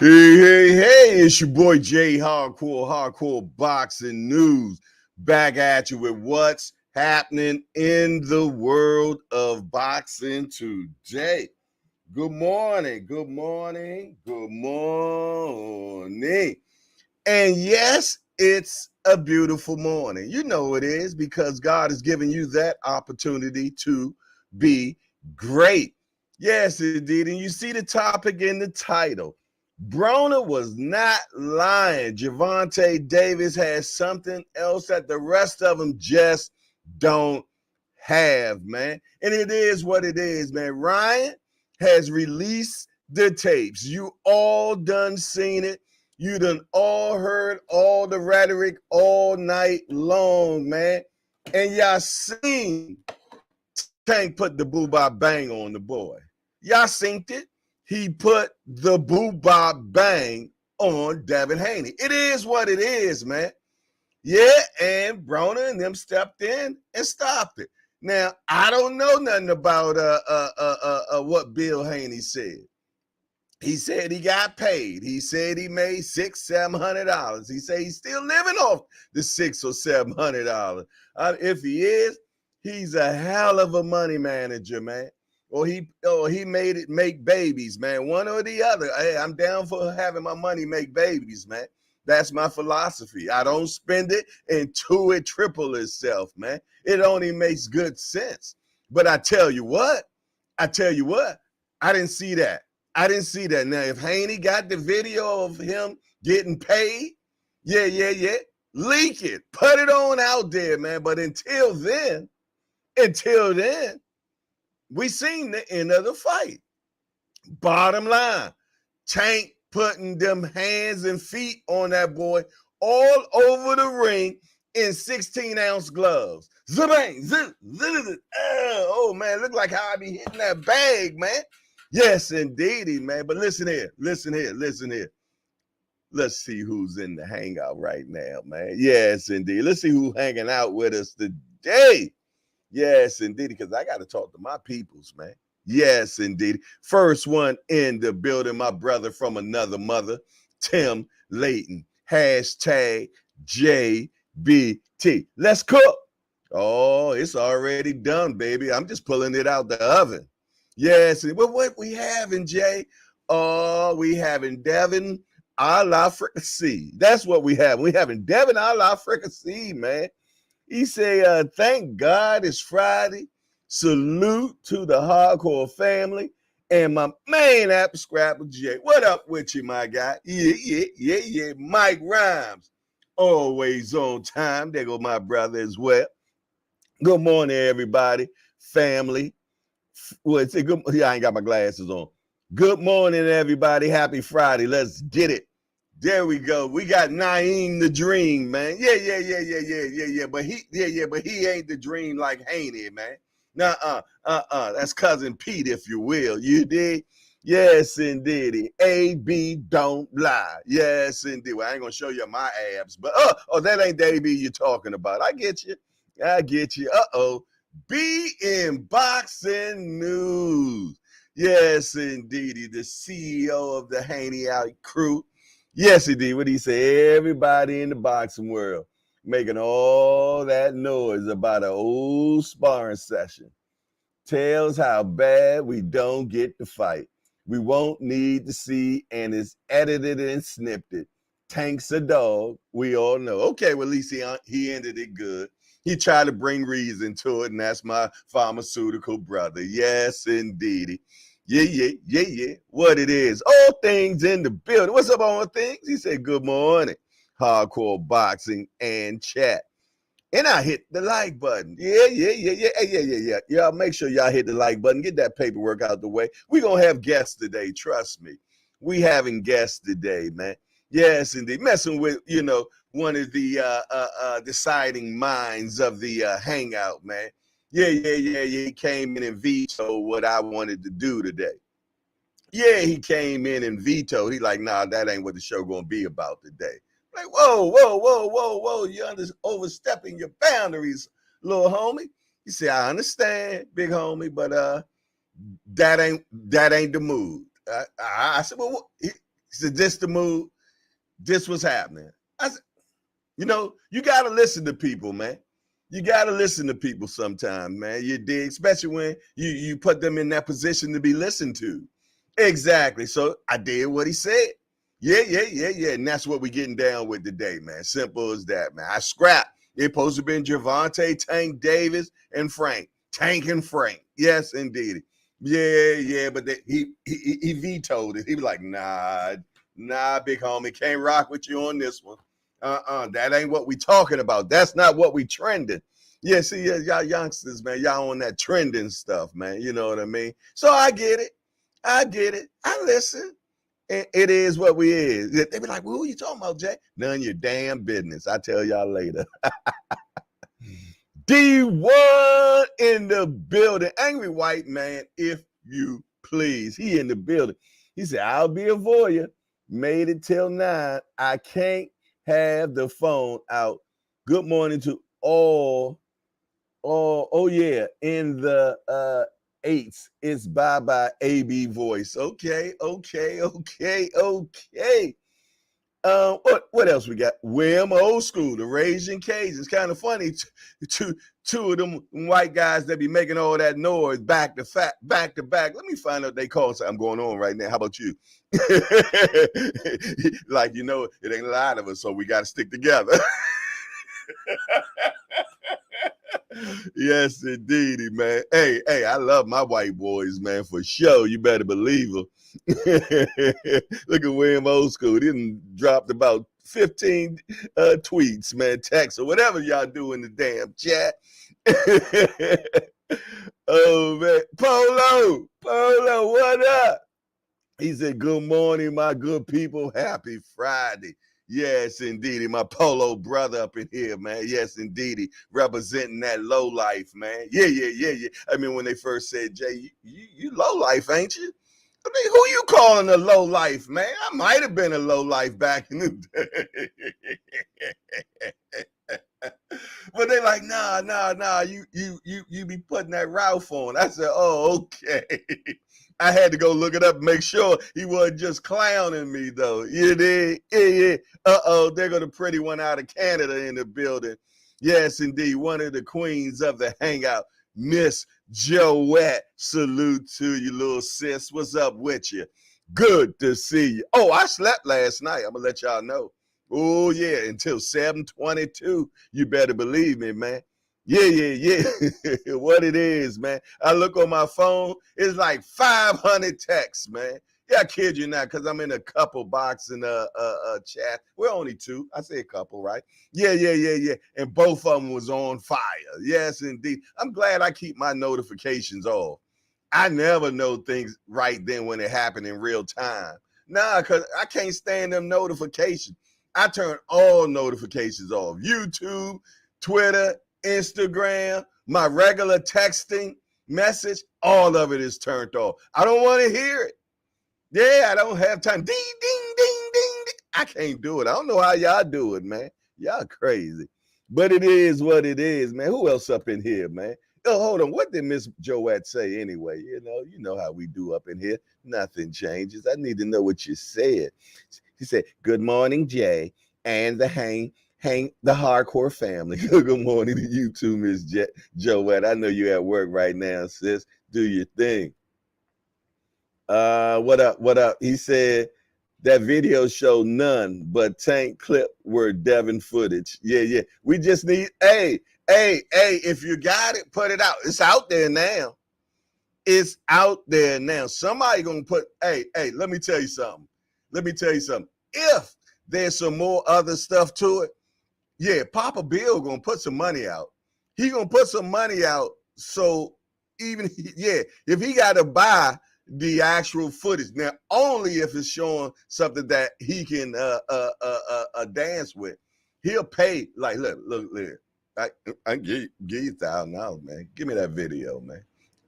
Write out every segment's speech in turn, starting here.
Hey, it's your boy Jay Hardcore Boxing News. Back at you with what's happening in the world of boxing today. Good morning. And yes, it's a beautiful morning. You know it is because God has given you that opportunity to be great. Yes, indeed. And you see the topic in the title. Broner was not lying. Gervonta Davis has something else that the rest of them just don't have, man. And it is what it is, man. Ryan has released the tapes. You all done seen it. You done all heard all the rhetoric all night long, man. And y'all seen Tank put the boo-bop bang on the boy. Y'all synced it. He put the boo-bop bang on Devin Haney. It is what it is, man. Yeah, and Broner and them stepped in and stopped it. Now, I don't know nothing about what Bill Haney said. He said he got paid. He said he made $600-700. He said he's still living off the $600 or $700. If he is, he's a hell of a money manager, man. Or he made it make babies, man. One or the other. Hey, I'm down for having my money make babies, man. That's my philosophy. I don't spend it until it triple itself, man. It only makes good sense. But I tell you what, I didn't see that. Now, if Haney got the video of him getting paid, yeah, leak it. Put it on out there, man. But until then, we seen the end of the fight. Bottom line, Tank putting them hands and feet on that boy all over the ring in 16-ounce gloves. Zabang, oh, man, look like how I be hitting that bag, man. Yes, indeedy, man. But listen here. Let's see who's in the hangout right now, man. Yes, indeed. Let's see who's hanging out with us today. Yes, indeed, because I got to talk to my peoples, man. Yes, indeed. First one in the building, my brother from another mother, Tim Layton. Hashtag JBT. Let's cook. Oh, it's already done, baby. I'm just pulling it out the oven. Yes, but what we having, Jay? Oh, we having Devin a la fricassee. That's what we have. We having Devin a la fricassee, man. He say, thank God it's Friday. Salute to the hardcore family and my main app, Scrapper J. What up with you, my guy? Yeah. Mike Rhymes, always on time. There go my brother as well. Good morning, everybody. Family. Well, say good. Yeah, I ain't got my glasses on. Good morning, everybody. Happy Friday. Let's get it. There we go. We got Naeem the Dream, man. Yeah. But he ain't the dream like Haney, man. That's cousin Pete, if you will. You dig? Yes, indeed. AB don't lie. Yes, indeed. Well, I ain't gonna show you my abs, but that ain't the AB you're talking about. I get you. Be in boxing news. Yes, indeed. The CEO of the Haney Out crew. Yes, indeed. What he say? Everybody in the boxing world making all that noise about an old sparring session. Tells how bad we don't get to fight. We won't need to see, and it's edited and snipped it. Tank's a dog. We all know. Okay, well, at least he ended it good. He tried to bring reason to it, and that's my pharmaceutical brother. Yes, indeed. Yeah. What it is. All things in the building. What's up, all things? He said, good morning. Hardcore boxing and chat. And I hit the like button. Yeah. Y'all make sure y'all hit the like button. Get that paperwork out the way. We're going to have guests today. Trust me. We having guests today, man. Yes, indeed. Messing with, one of the deciding minds of the hangout, man. Yeah. He came in and vetoed what I wanted to do today. Yeah, he came in and vetoed. He like, nah, that ain't what the show going to be about today. Like, whoa. You're overstepping your boundaries, little homie. He said, I understand, big homie, but that ain't the mood. I said, well, He said, this the mood. This was happening. I said, you know, you got to listen to people, man. You got to listen to people sometimes, man. You dig, especially when you put them in that position to be listened to. Exactly. So I did what he said. Yeah. And that's what we're getting down with today, man. Simple as that, man. I scrapped. It supposed to have been Gervonta, Tank Davis, and Frank. Tank and Frank. Yes, indeed. Yeah, but he vetoed it. He was like, nah, big homie, can't rock with you on this one. That ain't what we talking about. That's not what we trending. Yeah, see, y'all youngsters, man, y'all on that trending stuff, man. You know what I mean? So I get it. I listen. And it is what we is. They be like, well, who you talking about, Jay? None of your damn business. I'll tell y'all later. D1 in the building. Angry white man, if you please. He in the building. He said, I'll be a voyeur. Made it till 9. I can't have the phone out. Good morning to all. Oh yeah, in the 8s. It's bye AB voice. Okay. What else we got? William Old School, the Raging Cage. It's kind of funny. Two of them white guys that be making all that noise back to back. Let me find out they call something going on right now. How about you? Like, you know, it ain't a lot of us, so we got to stick together. Yes, indeed, man. Hey, I love my white boys, man, for sure. You better believe them. Look at William Old School. He didn't dropped about 15 tweets, man, texts, or whatever y'all do in the damn chat. Oh, man. Polo, what up? He said, good morning, my good people. Happy Friday. Yes, indeed. My Polo brother up in here, man. Yes, indeed. Representing that low life, man. Yeah. I mean, when they first said, Jay, you low life, ain't you? I mean, who you calling a low life, man? I might have been a low life back in the day. But they like, nah, you be putting that Ralph on. I said, oh, okay. I had to go look it up and make sure he wasn't just clowning me, though. You did? Yeah. Uh-oh, there go the pretty one out of Canada in the building. Yes, indeed, one of the queens of the Hangout, Miss Joette. Salute to you, little sis. What's up with you? Good to see you. Oh, I slept last night. I'm going to let y'all know. Oh, yeah, until 7:22. You better believe me, man. Yeah. What it is, man. I look on my phone, it's like 500 texts, man. Yeah, I kid you not, because I'm in a couple box in a chat. We're only 2. I say a couple, right? Yeah. And both of them was on fire. Yes, indeed. I'm glad I keep my notifications off. I never know things right then when it happen in real time. Nah, because I can't stand them notifications. I turn all notifications off. YouTube, Twitter, Instagram, my regular texting message, all of it is turned off. I don't want to hear it. Yeah, I don't have time. Ding, ding, ding, ding, ding. I can't do it. I don't know how y'all do it, man. Y'all crazy. But it is what it is, man. Who else up in here, man? Oh, hold on. What did Miss Joette say anyway? You know how we do up in here. Nothing changes. I need to know what you said. She said, good morning, Jay, and the the hardcore family. Good morning to you too, Miss Joette. I know you're at work right now, sis. Do your thing. What up? He said that video showed none but tank clip were Devin footage. Yeah. We just need, hey, if you got it, put it out. It's out there now. It's out there now. Somebody gonna put, hey, let me tell you something. If there's some more other stuff to it, yeah, Papa Bill gonna put some money out. He gonna put some money out. So even, if he gotta buy the actual footage, now only if it's showing something that he can dance with, he'll pay. Like, look, I give you $1,000, man. Give me that video, man.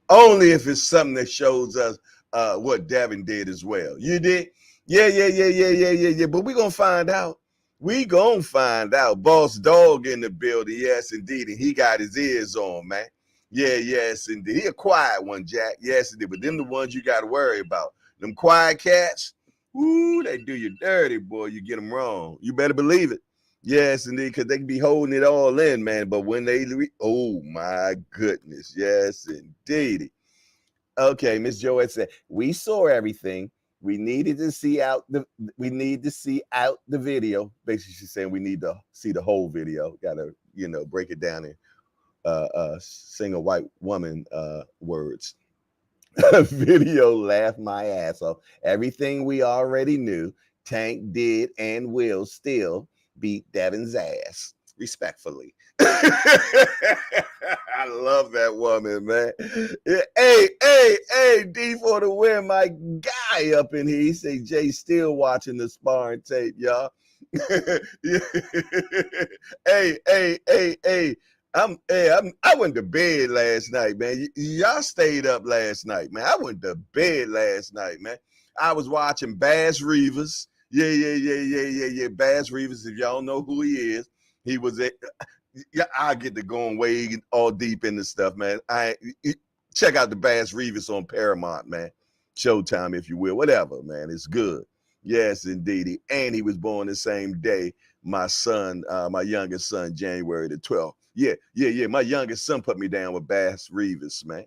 Only if it's something that shows us what Devin did as well. You did? Yeah. But we're gonna find out. Boss Dog in the building. Yes, indeed. And he got his ears on, man. Yeah, yes, indeed. He a quiet one, Jack. Yes, indeed. But them the ones you got to worry about. Them quiet cats. Ooh, they do you dirty, boy. You get them wrong. You better believe it. Yes, indeed, because they can be holding it all in, man. But when they, oh my goodness, yes, indeed. Okay, Miss Joette said we saw everything. We needed to see out the. We need to see out the video. Basically, she's saying we need to see the whole video. Got to, break it down in single white woman words. Video laughed my ass off. Everything we already knew. Tank did and will still beat Devin's ass. Respectfully. I love that woman, man. Hey, D for the win. My guy up in here. He say Jay still watching the sparring tape, y'all. Hey. I went to bed last night, man. Y'all stayed up last night, man. I went to bed last night, man. I was watching Bass Reeves. Yeah. Bass Reeves, if y'all know who he is, he was I get to going way all deep into stuff, man. Check out the Bass Reeves on Paramount, man. Showtime, if you will. Whatever, man. It's good. Yes, indeed. And he was born the same day my son, my youngest son, January the 12th. Yeah. My youngest son put me down with Bass Reeves, man.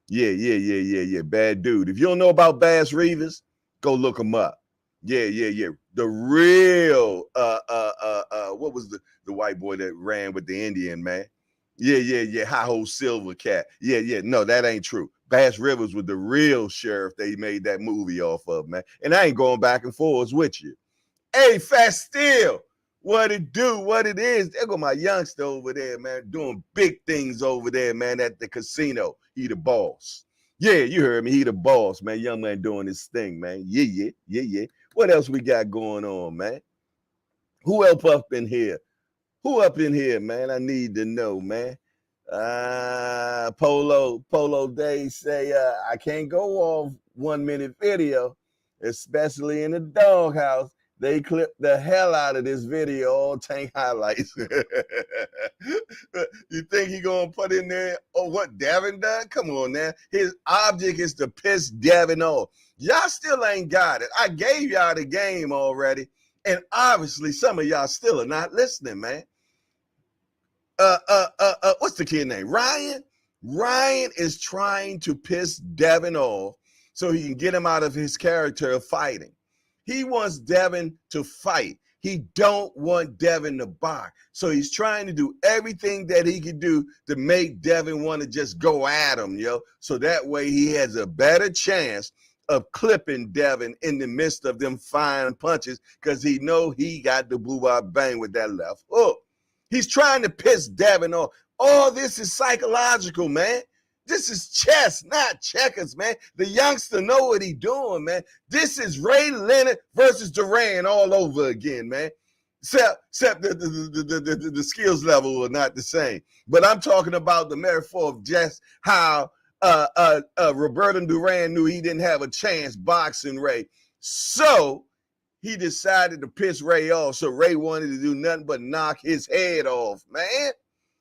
Yeah. Bad dude. If you don't know about Bass Reeves, go look him up. Yeah. The real, what was the white boy that ran with the Indian, man? Yeah. Hi-ho Silver Cat. Yeah. No, that ain't true. Bass Rivers was the real sheriff they made that movie off of, man. And I ain't going back and forth with you. Hey, Fastille, what it do, what it is. There go my youngster over there, man, doing big things over there, man, at the casino. He the boss. Yeah, you heard me. He the boss, man. Young man doing his thing, man. Yeah. What else we got going on, man? Who else up in here? Who up in here, man? I need to know, man. Polo Day say, I can't go off 1 minute video, especially in the doghouse. They clipped the hell out of this video, all Tank highlights. You think he gonna put in there, what Devin done? Come on now. His object is to piss Devin off. Y'all still ain't got it. I gave y'all the game already. And obviously some of y'all still are not listening, man. What's the kid name? Ryan? Ryan is trying to piss Devin off so he can get him out of his character of fighting. He wants Devin to fight. He don't want Devin to box. So he's trying to do everything that he can do to make Devin want to just go at him, yo. So that way he has a better chance of clipping Devin in the midst of them fine punches because he know he got the blue-eye bang with that left hook. He's trying to piss Devin off. All this is psychological, man. This is chess, not checkers, man. The youngster know what he doing, man. This is Ray Leonard versus Duran all over again, man. Except the skills level are not the same. But I'm talking about the metaphor of just how Roberto Duran knew he didn't have a chance boxing Ray. So he decided to piss Ray off. So Ray wanted to do nothing but knock his head off, man.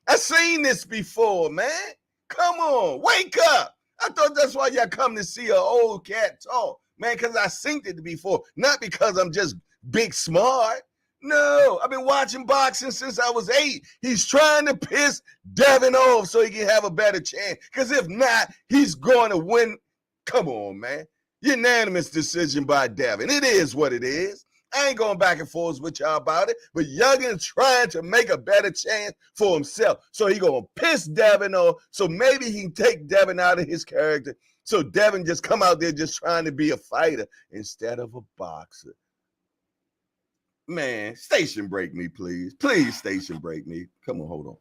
I've seen this before, man. Come on, wake up. I thought that's why y'all come to see an old cat talk, man, because I seen it before, not because I'm just big smart. No, I've been watching boxing since I was 8. He's trying to piss Devin off so he can have a better chance, because if not, he's going to win. Come on, man. Unanimous decision by Devin. It is what it is. I ain't going back and forth with y'all about it, but Youngin trying to make a better chance for himself. So he going to piss Devin off, so maybe he can take Devin out of his character. So Devin just come out there just trying to be a fighter instead of a boxer. Man, station break me, please. Please station break me. Come on, hold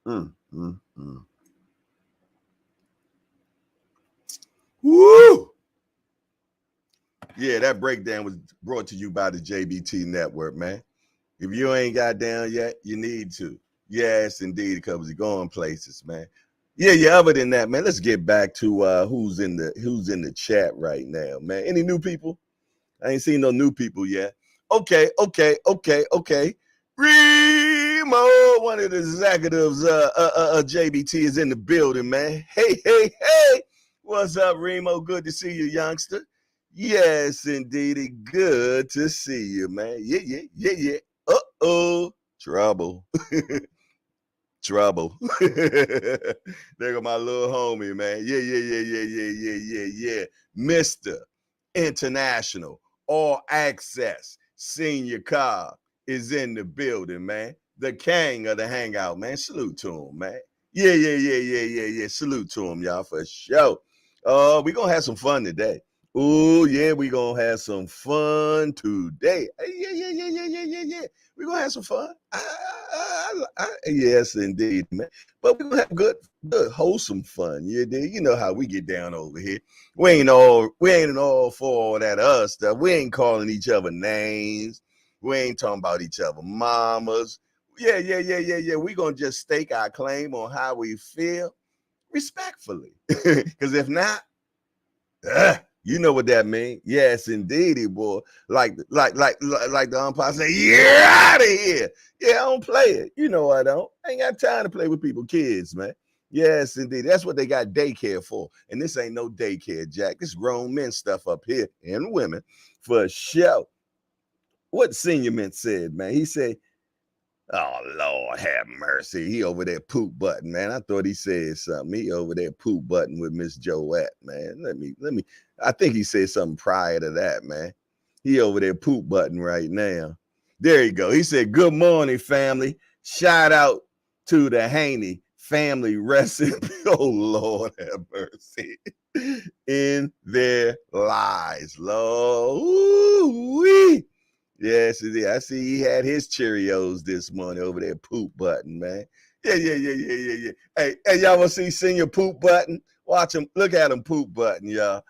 on. Woo! Yeah, that breakdown was brought to you by the JBT Network, man. If you ain't got down yet, you need to. Yes, indeed, because you're going places, man. Yeah. Other than that, man, let's get back to who's in the chat right now, man. Any new people? I ain't seen no new people yet. Okay. Remo, one of the executives, JBT is in the building, man. Hey. What's up, Remo? Good to see you, youngster. Yes, indeedy. Good to see you, man. Yeah. Uh-oh. Trouble. Trouble. There go my little homie, man. Yeah. Mr. International All Access Senior Cobb is in the building, man. The king of the Hangout, man. Salute to him, man. Yeah. Salute to him, y'all, for sure. We're going to have some fun today. Oh, yeah, we're going to have some fun today. Yeah. We're going to have some fun. Yes, indeed, man. But we're going to have good, wholesome fun. You know how we get down over here. We ain't all for all that other stuff. We ain't calling each other names. We ain't talking about each other mamas. Yeah. We're going to just stake our claim on how we feel respectfully. Because if not, you know what that means. Yes, indeedy, boy. Like the umpire say, you're out of here. Yeah, I don't play it. You know I don't. I ain't got time to play with people, kids, man. Yes, indeed. That's what they got daycare for. And this ain't no daycare, Jack. This grown men stuff up here, and women, for sure. What Senior Mint said, man. He said, oh, Lord, have mercy. He over there poop button, man. I thought he said something. He over there poop button with Miss Joette, man. Let me. I think he said something prior to that, man. He over there poop button right now. There you go. He said, good morning, family. Shout out to the Haney family recipe. Oh, Lord, have mercy. In their lives, Lord. Ooh-wee. Yes, I see he had his Cheerios this morning over there, poop button, man. Yeah. Hey, y'all want to see Senior poop button? Watch him. Look at him poop button, y'all.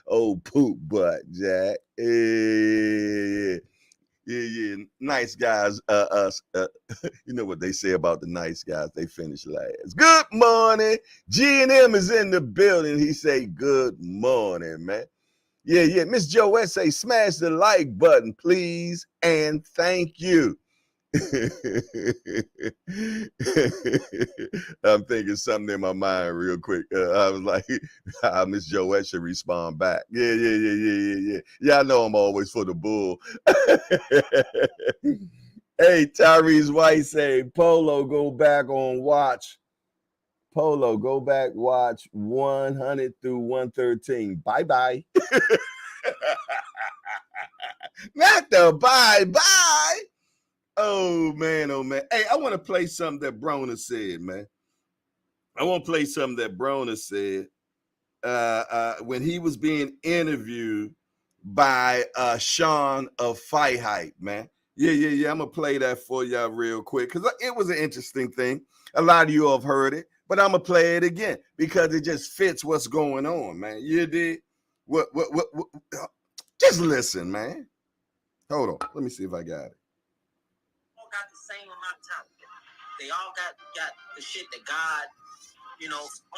Oh, poop butt, Jack. Yeah. Nice guys. You know what they say about the nice guys? They finish last. Good morning. G&M is in the building. He say good morning, man. Yeah. Miss Joette say, smash the like button, please, and thank you. I'm thinking something in my mind real quick. I was like, Miss Joette should respond back. Yeah. Yeah, I know I'm always for the bull. Hey, Tyrese White say, Polo, go back on watch. Polo, go back, watch 100 through 113. Bye-bye. Not the bye-bye. Oh, man. Hey, I want to play something that Broner said, man. I want to play something that Broner said when he was being interviewed by Sean of Fight Hype, man. Yeah. I'm going to play that for y'all real quick because it was an interesting thing. A lot of you have heard it, but I'm going to play it again because it just fits what's going on, man. You did? What? Just listen, man. Hold on. Let me see if I got it. All got the same amount of talent. They all got the shit that God,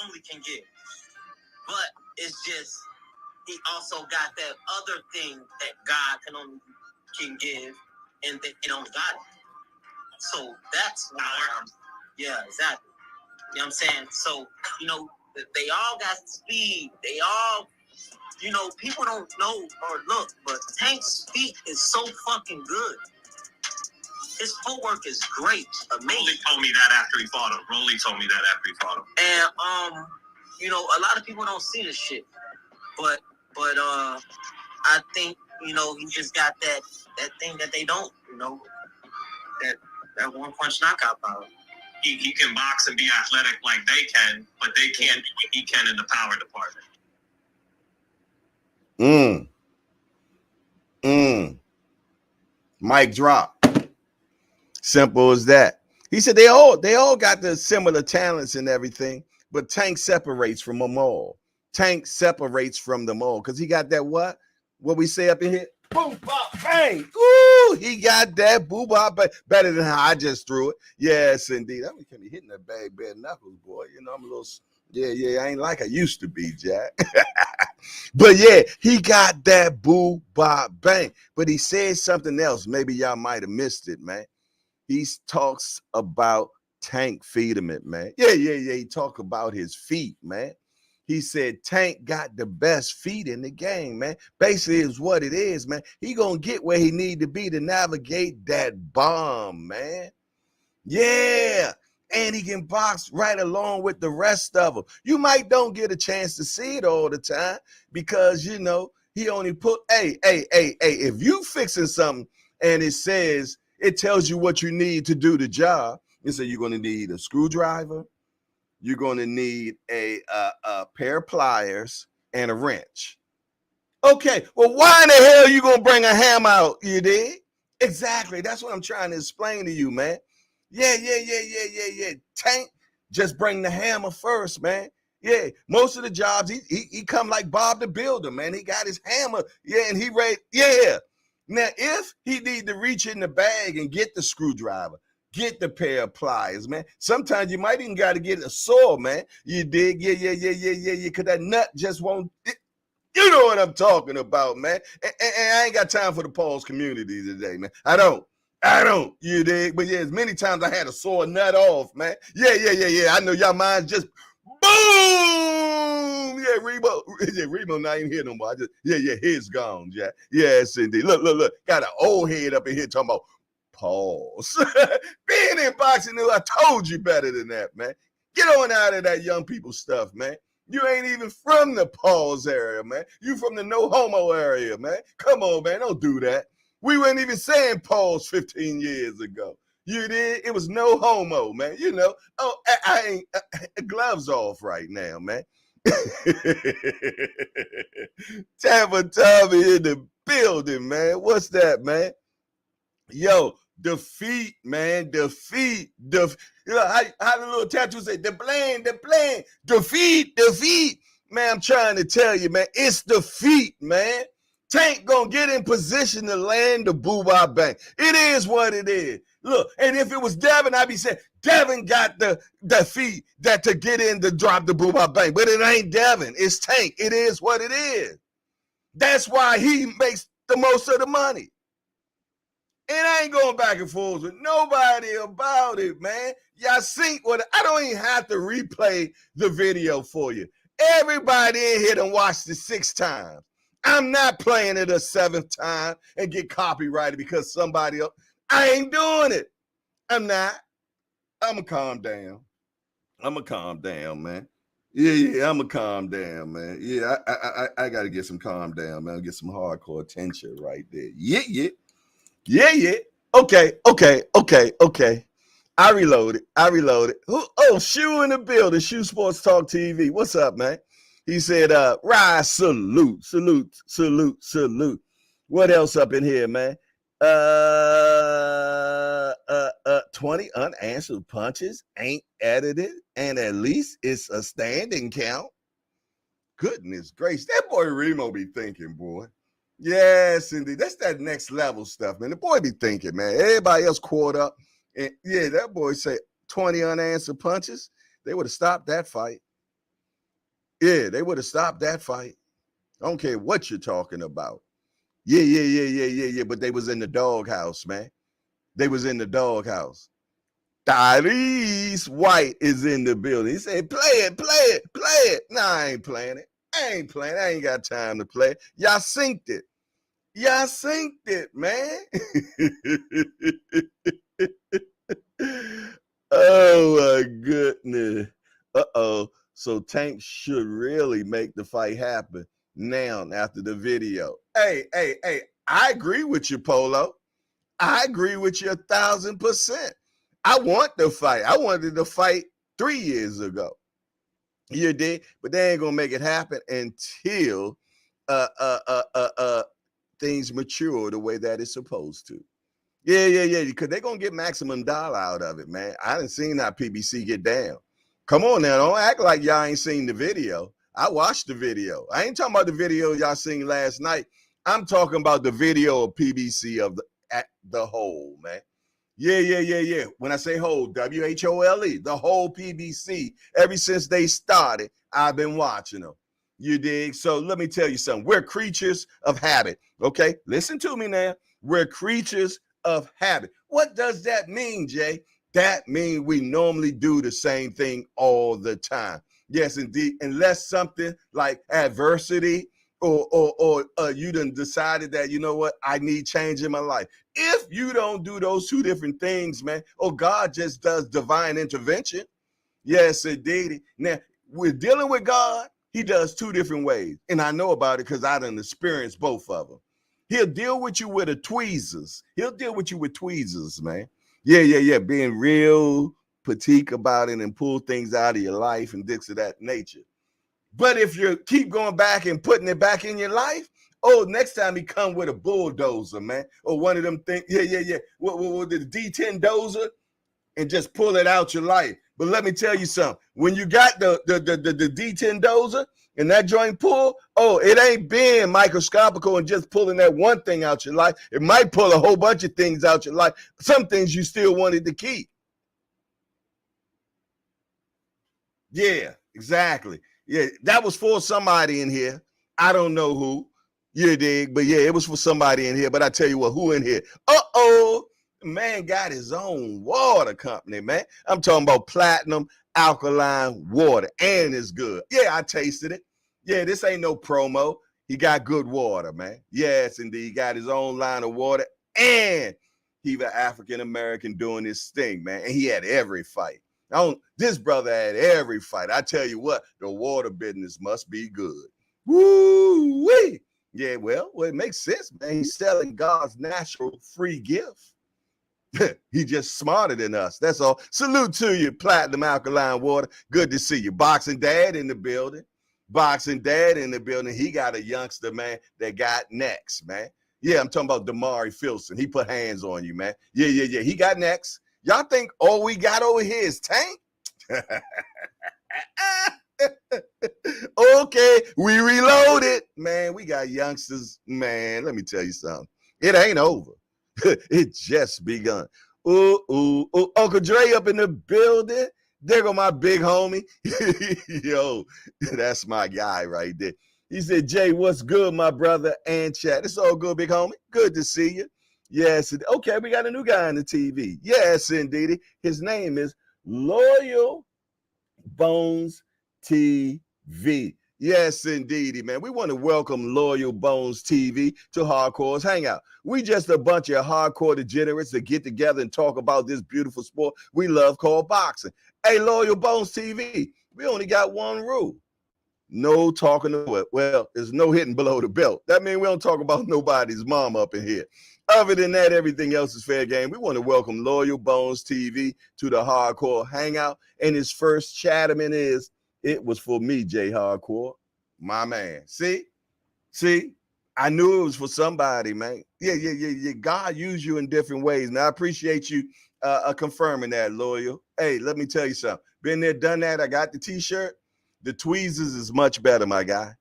only can give. But it's just, he also got that other thing that God can give, and they don't got it. So that's why yeah, exactly. You know what I'm saying? So, they all got speed. They all, people don't know or look, but Tank's feet is so fucking good. His footwork is great, amazing. Rolly told me that after he fought him. And a lot of people don't see this shit, but I think he just got that thing that they don't, that one punch knockout power. He can box and be athletic like they can, but they can't do what he can in the power department. Mic drop. Simple as that. He said they all got the similar talents and everything, but Tank separates from them all. Tank separates from them all because he got that what we say up in here? Boom, bop, bang. Ooh, he got that boo bop better than how I just threw it. Yes, indeed. I mean, can be hitting that bag bare knuckles, boy. I'm a little, I ain't like I used to be, Jack. But yeah, he got that boo bop bang. But he said something else. Maybe y'all might have missed it, man. He talks about Tank feeding it, man. Yeah. He talk about his feet, man. He said Tank got the best feet in the game, man. Basically, is what it is, man. He gonna get where he need to be to navigate that bomb, man. Yeah. And he can box right along with the rest of them. You might don't get a chance to see it all the time because, you know, he only put, hey, if you fixing something and it tells you what you need to do the job, you say you're going to need a screwdriver, you're going to need a pair of pliers and a wrench. Okay, well, why in the hell you going to bring a hammer out, you dig? Exactly, that's what I'm trying to explain to you, man. Yeah. Tank, just bring the hammer first, man. Yeah, most of the jobs, he come like Bob the Builder, man. He got his hammer, yeah, and he ready, yeah. Now, if he need to reach in the bag and get the screwdriver, get the pair of pliers, man. Sometimes you might even got to get a saw, man. You dig? Yeah, because that nut just won't, you know what I'm talking about, man. And I ain't got time for the pause community today, man. I don't. You dig? But yeah, as many times I had to saw a nut off, man. Yeah. I know y'all minds just boom. Yeah, Remo not even here no more. He's gone. Yeah. Yes, indeed. Look. Got an old head up in here talking about pause. Being in boxing, I told you better than that, man. Get on out of that young people stuff, man. You ain't even from the pause area, man. You from the no homo area, man. Come on, man. Don't do that. We weren't even saying pause 15 years ago. You did? It was no homo, man. You know. Oh, I ain't gloves off right now, man. Tampa Tommy in the building, man. What's that, man? Yo, defeat, man. Defeat. You know, how the little tattoo say, the blame, defeat. Man, I'm trying to tell you, man, it's defeat, man. Tank gonna get in position to land the boo-bah bang. It is what it is. Look, and if it was Devin, I'd be saying, Devin got the feet that to get in to drop the boo-bah bang. But it ain't Devin, it's Tank. It is what it is. That's why he makes the most of the money. And I ain't going back and forth with nobody about it, man. Y'all see what I don't even have to replay the video for you. Everybody in here done watched it 6 times. I'm not playing it a 7th time and get copyrighted because somebody else. I ain't doing it. I'm not. I'm going to calm down. Man. Yeah, I'm going to calm down, man. Yeah, I got to get some calm down, man. Get some hardcore attention right there. Yeah. Okay. I reloaded. Shoe in the building. Shoe Sports Talk TV. What's up, man? He said, rise, salute. What else up in here, man? 20 unanswered punches ain't edited, and at least it's a standing count. Goodness gracious. That boy Remo be thinking, boy. Yes, indeed. That's that next level stuff, man. The boy be thinking, man. Everybody else caught up. And yeah, that boy say 20 unanswered punches. They would have stopped that fight. Yeah, they would have stopped that fight. I don't care what you're talking about. Yeah. But they was in the doghouse, man. They was in the doghouse. Tyrese White is in the building. He said, play it. Nah, I ain't playing it. I ain't got time to play. Y'all synced it, man. Oh, my goodness. Uh-oh. So Tank should really make the fight happen now after the video. Hey, I agree with you, Polo. I agree with you 1,000%. I want the fight. I wanted to fight 3 years ago. You did, but they ain't gonna make it happen until things mature the way that it's supposed to. Yeah, because they're gonna get maximum dollar out of it, man. I done seen how PBC get down. Come on now, don't act like y'all ain't seen the video. I watched the video. I ain't talking about the video y'all seen last night. I'm talking about the video of PBC of the whole, man. Yeah. When I say whole, WHOLE, the whole PBC, ever since they started, I've been watching them. You dig? So let me tell you something. We're creatures of habit. Okay, listen to me now. We're creatures of habit. What does that mean, Jay? That means we normally do the same thing all the time. Yes, indeed. Unless something like adversity or you done decided that, you know what, I need change in my life. If you don't do those two different things, man, God just does divine intervention. Yes, indeed. Now, we're dealing with God. He does two different ways. And I know about it because I done experienced both of them. He'll deal with you with a tweezers. He'll deal with you with tweezers, man. Yeah. Being real petite about it and pull things out of your life and things of that nature. But if you keep going back and putting it back in your life, next time he come with a bulldozer, man. Or one of them things. Yeah. What the D10 dozer? And just pull it out your life. But let me tell you something. When you got the D10 dozer and that joint pull, it ain't being microscopical and just pulling that one thing out your life. It might pull a whole bunch of things out your life. Some things you still wanted to keep. Yeah, exactly. Yeah, that was for somebody in here. I don't know who. You dig? But yeah, it was for somebody in here. But I tell you what, who in here? Man got his own water company, man. I'm talking about platinum alkaline water, and it's good. Yeah, I tasted it. Yeah, this ain't no promo. He got good water, man. Yes, indeed. He got his own line of water, and he was African American doing his thing, man. And he had every fight. This brother had every fight. I tell you what, the water business must be good. Woo-wee. Yeah, well, it makes sense, man. He's selling God's natural free gift. He just smarter than us. That's all. Salute to you, platinum alkaline water. Good to see you. Boxing dad in the building. He got a youngster, man, that got next, man. Yeah, I'm talking about Damari Filson. He put hands on you, man. Yeah. He got next. Y'all think all we got over here is Tank? Okay, we reloaded. Man, we got youngsters. Man, let me tell you something. It ain't over. It just begun. Ooh. Uncle Dre up in the building. There go my big homie. Yo, that's my guy right there. He said, Jay, what's good, my brother? And chat. It's all good, big homie. Good to see you. Yes. Okay, we got a new guy on the TV. Yes, indeed. His name is Loyal Bones TV. Yes, indeedy, man. We want to welcome Loyal Bones TV to Hardcore's Hangout. We just a bunch of hardcore degenerates that get together and talk about this beautiful sport we love called boxing. Hey, Loyal Bones TV, we only got one rule. No talking to it. Well, there's no hitting below the belt. That means we don't talk about nobody's mom up in here. Other than that, everything else is fair game. We want to welcome Loyal Bones TV to the Hardcore Hangout. And his first chatterman is, it was for me, Jay Hardcore, my man. See, I knew it was for somebody, man. Yeah. God used you in different ways. Now, I appreciate you confirming that, Loyal. Hey, let me tell you something. Been there, done that. I got the T-shirt. The tweezers is much better, my guy.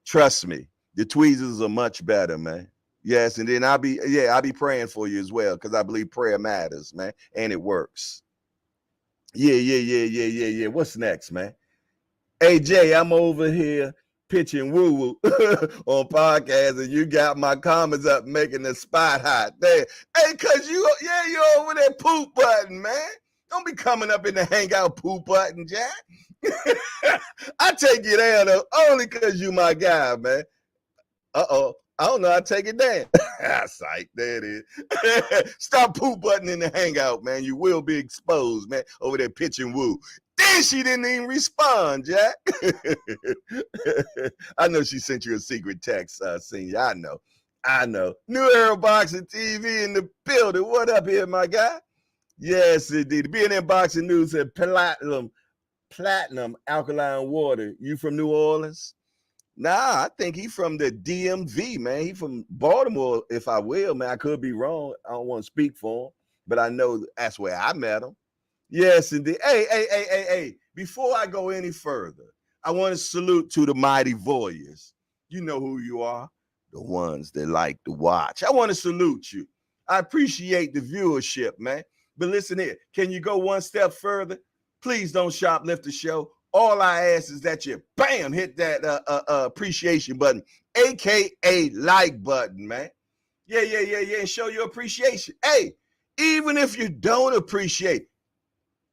Trust me. The tweezers are much better, man. Yes, and then I'll be praying for you as well, because I believe prayer matters, man, and it works. Yeah. What's next, man? Hey, Jay, I'm over here pitching woo-woo on podcast, and you got my comments up making the spot hot there. Hey, because you over there poop button, man. Don't be coming up in the Hangout poop button, Jack. I take it down though, only because you my guy, man. I don't know. I take it down. Psych, there it is. Stop poop button in the Hangout, man. You will be exposed, man, over there pitching woo. Then she didn't even respond, Jack. I know she sent you a secret text, Senior. I know. New Era Boxing TV in the building. What up here, my guy? Yes, indeed. BNN Boxing News said platinum alkaline water. You from New Orleans? Nah, I think he from the DMV, man. He from Baltimore, if I will, man. I could be wrong. I don't want to speak for him, but I know that's where I met him. Yes, indeed. Hey. Before I go any further, I want to salute to the mighty voyeurs. You know who you are, the ones that like to watch. I want to salute you. I appreciate the viewership, man. But listen here, can you go one step further? Please don't shoplift the show. All I ask is that you, bam, hit that appreciation button, a.k.a. like button, man. Yeah, and show your appreciation. Hey, even if you don't appreciate,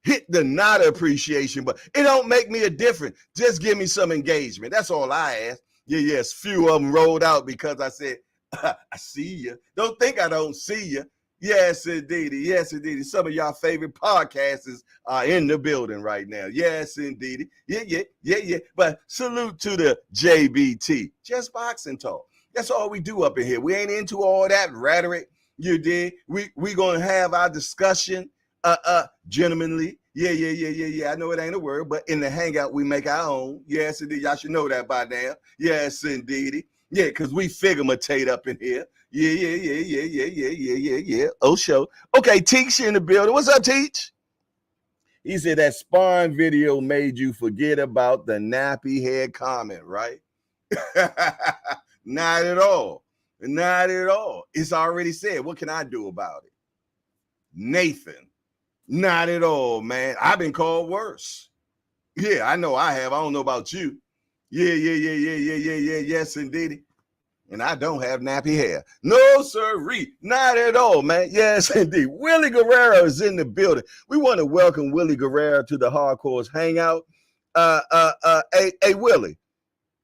hit the not appreciation, but it don't make me a difference. Just give me some engagement. That's all I ask. Yeah, yes, few of them rolled out because I said, I see you. Don't think I don't see you. Yes, indeed. Yes, indeed. Some of y'all favorite podcasters are in the building right now. Yes, indeed. Yeah. But salute to the JBT. Just boxing talk. That's all we do up in here. We ain't into all that rhetoric. You did. We gonna have our discussion gentlemanly. Yeah. I know it ain't a word, but in the Hangout, we make our own. Yes, indeed. Y'all should know that by now. Yes, indeed. Yeah, because we figure-matate up in here. Yeah. Oh, show. Okay, Teach in the building. What's up, Teach? He said that sparring video made you forget about the nappy head comment, right? Not at all. Not at all. It's already said. What can I do about it? Nathan. Not at all, man. I've been called worse. Yeah, I know I have. I don't know about you. Yeah. Yes, indeed. And I don't have nappy hair. No, sirree. Not at all, man. Yes, indeed. Willie Guerrero is in the building. We want to welcome Willie Guerrero to the Hardcores Hangout. Hey, Willie.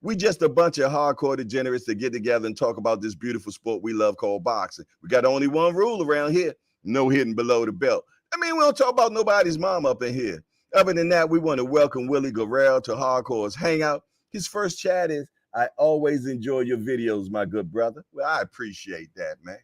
We just a bunch of hardcore degenerates that get together and talk about this beautiful sport we love called boxing. We got only one rule around here. No hitting below the belt. I mean, we don't talk about nobody's mom up in here. Other than that, we want to welcome Willie Guerrero to Hardcore's Hangout. His first chat is, I always enjoy your videos, my good brother. Well, I appreciate that, man.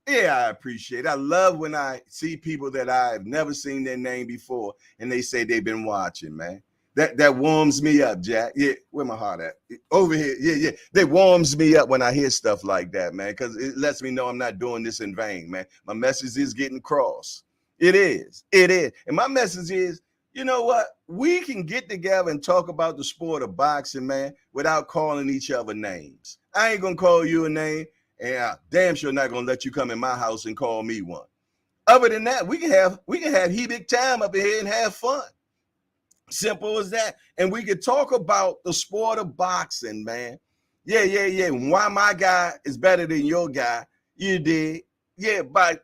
Yeah, I appreciate it. I love when I see people that I've never seen their name before and they say they've been watching, man. That warms me up, Jack. Yeah, where my heart at? Over here. Yeah. That warms me up when I hear stuff like that, man, because it lets me know I'm not doing this in vain, man. My message is getting across. It is. And my message is, you know what? We can get together and talk about the sport of boxing, man, without calling each other names. I ain't going to call you a name, and I'm damn sure not going to let you come in my house and call me one. Other than that, we can have big time up in here and have fun. Simple as that. And we could talk about the sport of boxing, man. Yeah. Why my guy is better than your guy. You did. Yeah, by,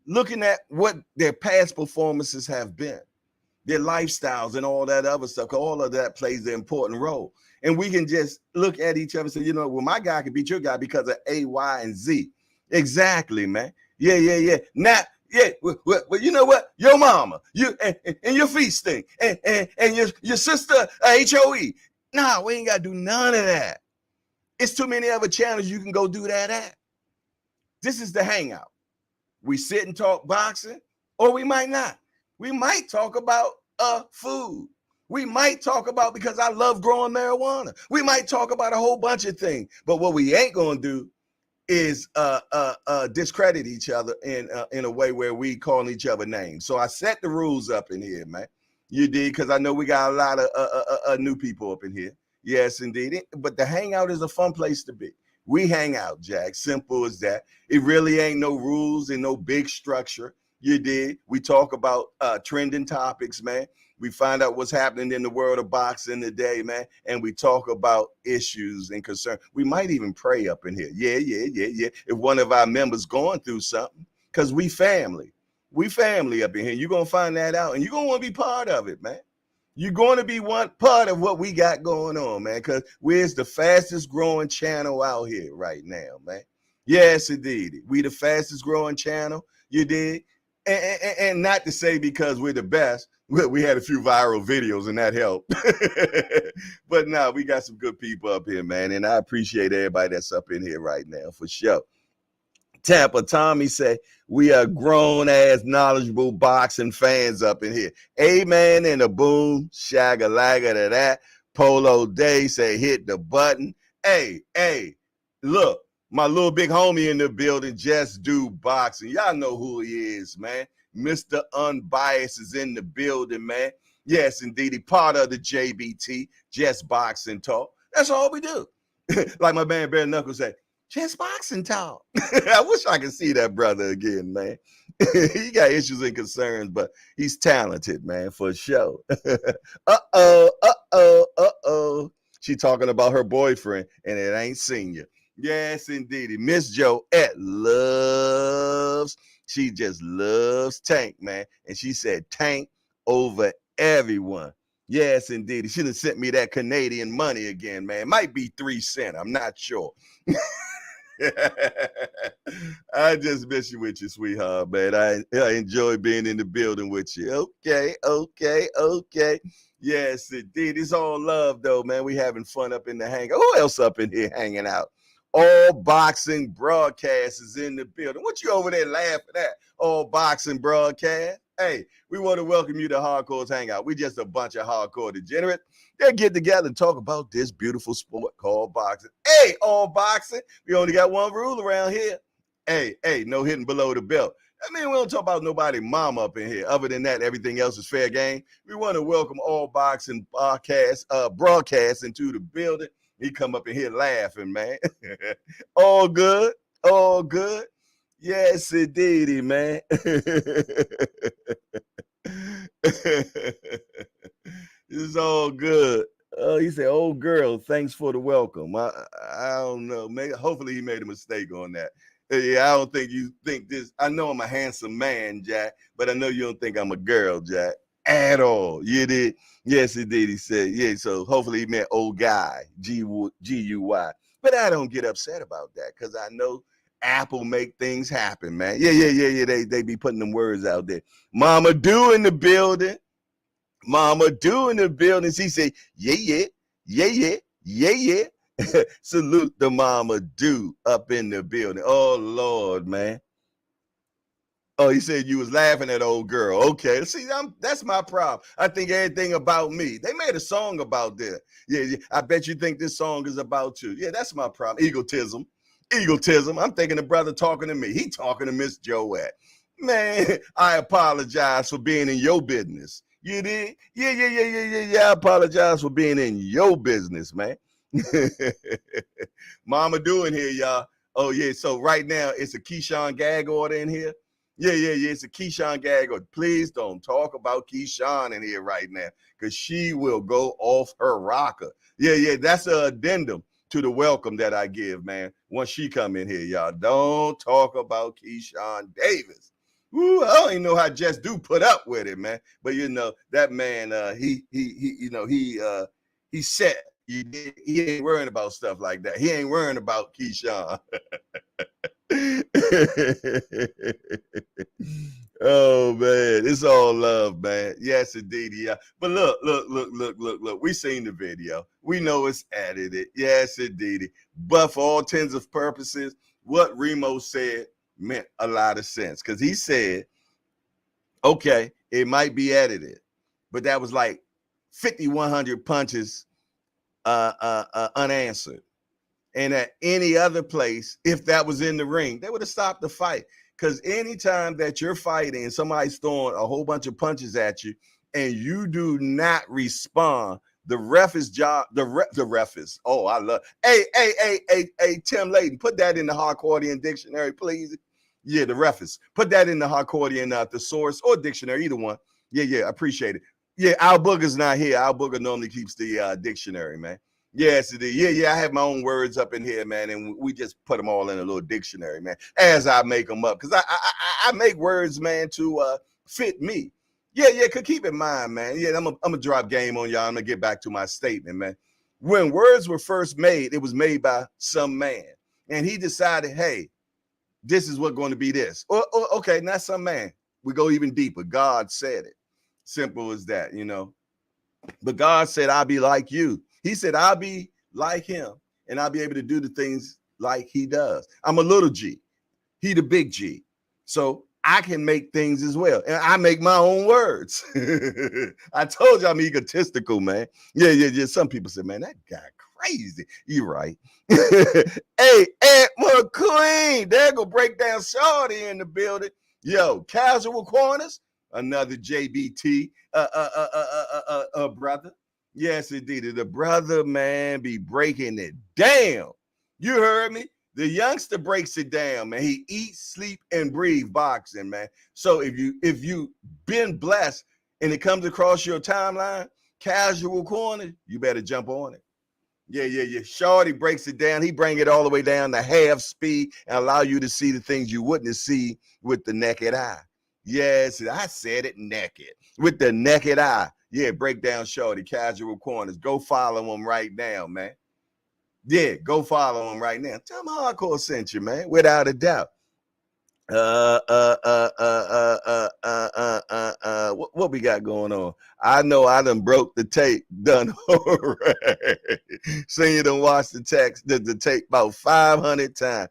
looking at what their past performances have been, their lifestyles and all that other stuff. All of that plays an important role. And we can just look at each other and say, well, my guy can beat your guy because of A, Y, and Z. Exactly, man. Yeah. Now, yeah, well, you know what? Your mama, you and your feet stink, and your sister HOE. Nah, we ain't got to do none of that. It's too many other channels you can go do that at. This is the Hangout. We sit and talk boxing, or we might not. We might talk about food. We might talk about, because I love growing marijuana. We might talk about a whole bunch of things. But what we ain't gonna do is discredit each other in a way where we call each other names. So I set the rules up in here, man. You did, because I know we got a lot of new people up in here. Yes, indeed. But the Hangout is a fun place to be. We hang out, Jack. Simple as that. It really ain't no rules and no big structure. You did. We talk about trending topics, man. We find out what's happening in the world of boxing today, man. And we talk about issues and concerns. We might even pray up in here. Yeah. If one of our members going through something, because we family. We family up in here. You're going to find that out, and you're going to want to be part of it, man. You're going to be one part of what we got going on, man, because we're the fastest growing channel out here right now, man. Yes, indeed. We the fastest growing channel. You did. And not to say because we're the best. We had a few viral videos and that helped. But no, we got some good people up here, man. And I appreciate everybody that's up in here right now for sure. Tampa Tommy say, we are grown-ass, knowledgeable boxing fans up in here. Amen and a boom, shagalaga to that. Polo Day say, hit the button. Hey, look, my little big homie in the building, Just Do Boxing. Y'all know who he is, man. Mr. Unbiased is in the building, man. Yes, indeed. He part of the JBT, Just Boxing Talk. That's all we do. Like my man Bare Knuckles say, Just Boxing Talk. I wish I could see that brother again, man. He got issues and concerns, but he's talented, man, for sure. She talking about her boyfriend, and it ain't Senior. Yes, indeed. Miss Joette loves She just loves Tank, man. And she said Tank over everyone. Yes, indeed. She done sent me that Canadian money again, man. Might be 3 cents. I'm not sure. I just miss you with you, sweetheart, man. I enjoy being in the building with you. Okay. Yes, indeed. It's all love, though, man. We having fun up in the hangout. Who else up in here hanging out? All Boxing Broadcast is in the building. What you over there laughing at? All Boxing Broadcast. Hey, we want to welcome you to Hardcore's Hangout. We just a bunch of hardcore degenerates. They get together and talk about this beautiful sport called boxing. Hey, all boxing. We only got one rule around here. Hey, no hitting below the belt. I mean, we don't talk about nobody mom up in here. Other than that, everything else is fair game. We want to welcome All Boxing broadcast into the building. He come up in here laughing, man. All good. Yes, indeedy, man. It's all good. He said, "Old girl, thanks for the welcome." I don't know. Maybe hopefully he made a mistake on that. Yeah, I don't think you think this. I know I'm a handsome man, Jack, but I know you don't think I'm a girl, Jack, at all. You did? Yes, he did. He said, yeah. So hopefully he meant old guy, G-U-Y. But I don't get upset about that because I know Apple make things happen, man. Yeah. They be putting them words out there. Mama Do in the building. She said, yeah. Salute the Mama Do up in the building. Oh, Lord, man. Oh, he said you was laughing at old girl. Okay, see, that's my problem. I think everything about me. They made a song about that. Yeah, I bet you think this song is about you. Yeah, that's my problem. Egotism. I'm thinking the brother talking to me. He talking to Miss Joette. Man, I apologize for being in your business. You did? Yeah. I apologize for being in your business, man. Mama doing here, y'all. Oh, yeah. So right now it's a Keyshawn gag order in here. Yeah. It's a Keyshawn gag order. Please don't talk about Keyshawn in here right now because she will go off her rocker. Yeah. That's an addendum to the welcome that I give, man. Once she come in here, y'all. Don't talk about Keyshawn Davis. Ooh, I don't even know how Jess do put up with it, man. But you know that man, he set. He ain't worrying about stuff like that. He ain't worrying about Keyshawn. Oh man, it's all love, man. Yes, indeed, yeah. But look. We seen the video. We know it's edited. Yes, indeed. But for all intents and purposes, what Remo said meant a lot of sense because he said, okay, it might be edited, but that was like 5,100 punches unanswered. And at any other place, if that was in the ring, they would have stopped the fight. Because anytime that you're fighting and somebody's throwing a whole bunch of punches at you and you do not respond, the ref is job. The ref is. Oh, I love. Hey, Tim Layton, put that in the Harcourtian dictionary, please. Yeah, the ref is. Put that in the Harcourtian thesaurus or dictionary, either one. Yeah, appreciate it. Yeah, Al Booger's not here. Al Booger normally keeps the dictionary, man. Yes, it is. Yeah. I have my own words up in here, man, and we just put them all in a little dictionary, man, as I make them up. Because I make words, man, to fit me. Yeah, keep in mind, man. Yeah, I'm going to drop game on y'all. I'm going to get back to my statement, man. When words were first made, it was made by some man. And he decided, hey, this is what's going to be this. Okay, not some man. We go even deeper. God said it. Simple as that, you know. But God said, I'll be like you. He said, I'll be like him, and I'll be able to do the things like he does. I'm a little G. He the big G. So I can make things as well. And I make my own words. I told you I'm egotistical, man. Yeah. Some people say, man, that guy crazy. You're right. Hey, Aunt McQueen, there go break down Shorty in the building. Yo, Casual Corners, another JBT brother. Yes, indeed. The brother, man, be breaking it down. You heard me? The youngster breaks it down, man. He eats, sleep, and breathe boxing, man. So if you been blessed and it comes across your timeline, Casual Corner, you better jump on it. Yeah. Shorty breaks it down. He bring it all the way down to half speed and allow you to see the things you wouldn't see with the naked eye. Yes, I said it, naked. With the naked eye. Yeah, break down Shorty, Casual Corners. Go follow him right now, man. Yeah, go follow him right now. Tell him Hardcore sent you, man, without a doubt. What we got going on? I know I done broke the tape. Done. All right. Seen you done watch the tape about 500 times.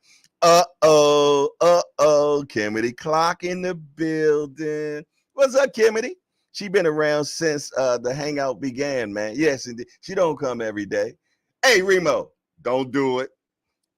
Kimity Clock in the building. What's up, Kimity? She been around since the Hangout began, man. Yes, indeed. She don't come every day. Hey, Remo, don't do it.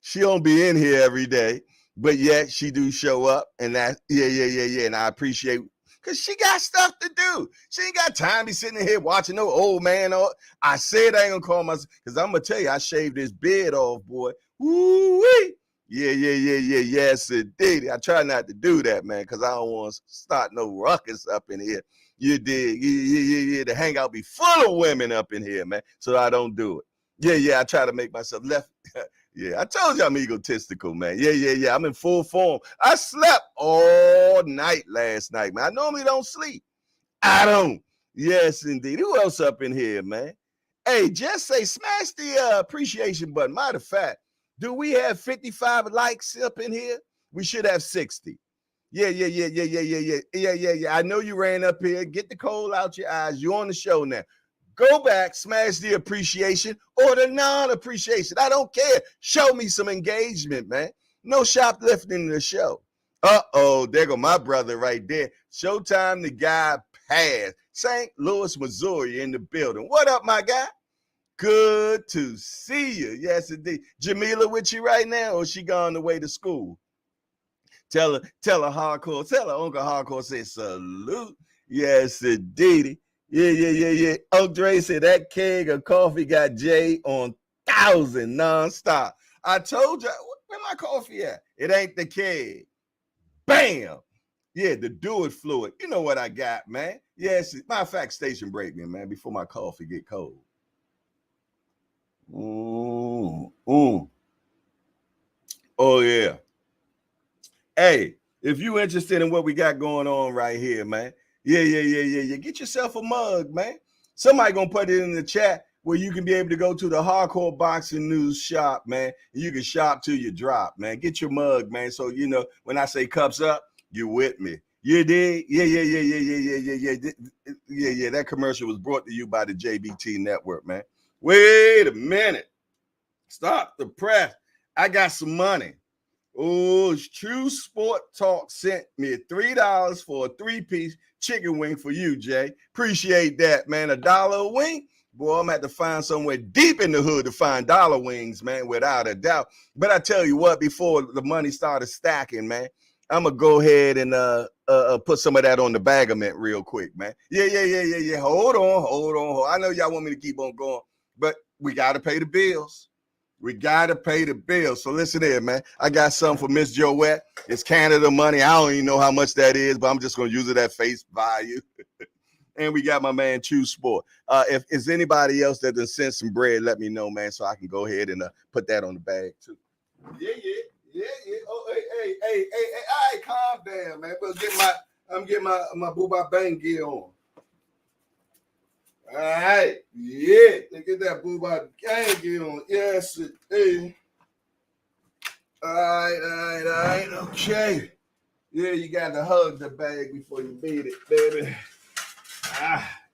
She don't be in here every day, but yet she do show up, and that yeah. And I appreciate because she got stuff to do. She ain't got time to be sitting here watching no old man. Or I said I ain't gonna call myself because I'm gonna tell you I shaved this beard off, boy. Woo-wee. Yeah. Yes, indeed. I try not to do that, man, because I don't want to start no ruckus up in here. You dig? Yeah. The Hangout be full of women up in here, man. So I don't do it. Yeah. I try to make myself left. Yeah, I told you I'm egotistical, man. Yeah. I'm in full form. I slept all night last night, man. I normally don't sleep. I don't. Yes, indeed. Who else up in here, man? Hey, just say smash the appreciation button. Matter of fact, do we have 55 likes up in here? We should have 60. Yeah. I know you ran up here. Get the coal out your eyes. You're on the show now. Go back, smash the appreciation or the non-appreciation. I don't care. Show me some engagement, man. No shoplifting in the show. There go my brother right there. Showtime, the guy passed. St. Louis, Missouri in the building. What up, my guy? Good to see you. Yes, indeed. Jamila with you right now, or she gone away to school? Tell her Hardcore. Tell her Uncle Hardcore said salute. Yes, indeed. Yeah. Oak Dre said that keg of coffee got Jay on 1,000 nonstop. I told you, where my coffee at? It ain't the keg. Bam. Yeah, the do it fluid. You know what I got, man. Yes, matter of fact, station break me, man, before my coffee get cold. Oh, yeah. Hey, if you interested in what we got going on right here, man. Yeah. Get yourself a mug, man. Somebody gonna put it in the chat where you can be able to go to the Hardcore Boxing News shop, man. And you can shop till you drop, man. Get your mug, man. So you know when I say cups up, you with me. You did? Yeah. That commercial was brought to you by the JBT Network, man. Wait a minute. Stop the press. I got some money. Oh, True Sport Talk sent me $3 for a 3-piece chicken wing for you, Jay. Appreciate that, man. $1 a wing? Boy, I'm going to have to find somewhere deep in the hood to find dollar wings, man, without a doubt. But I tell you what, before the money started stacking, man, I'm going to go ahead and put some of that on the bagament real quick, man. Yeah. Hold on. I know y'all want me to keep on going, but we got to pay the bills. We got to pay the bills. So listen here, man. I got something for Miss Joette. It's Canada money. I don't even know how much that is, but I'm just going to use it at face value. And we got my man True Sport. If is anybody else that done sent some bread, let me know, man, so I can go ahead and put that on the bag too. Yeah. Oh, hey. All right, calm down, man. I'm getting my Boo-Bop Bang gear on. All right, yeah, they get that Boo-Bop Gang gear on. Yes, hey. All right, okay. Yeah, you got to hug the bag before you beat it, baby.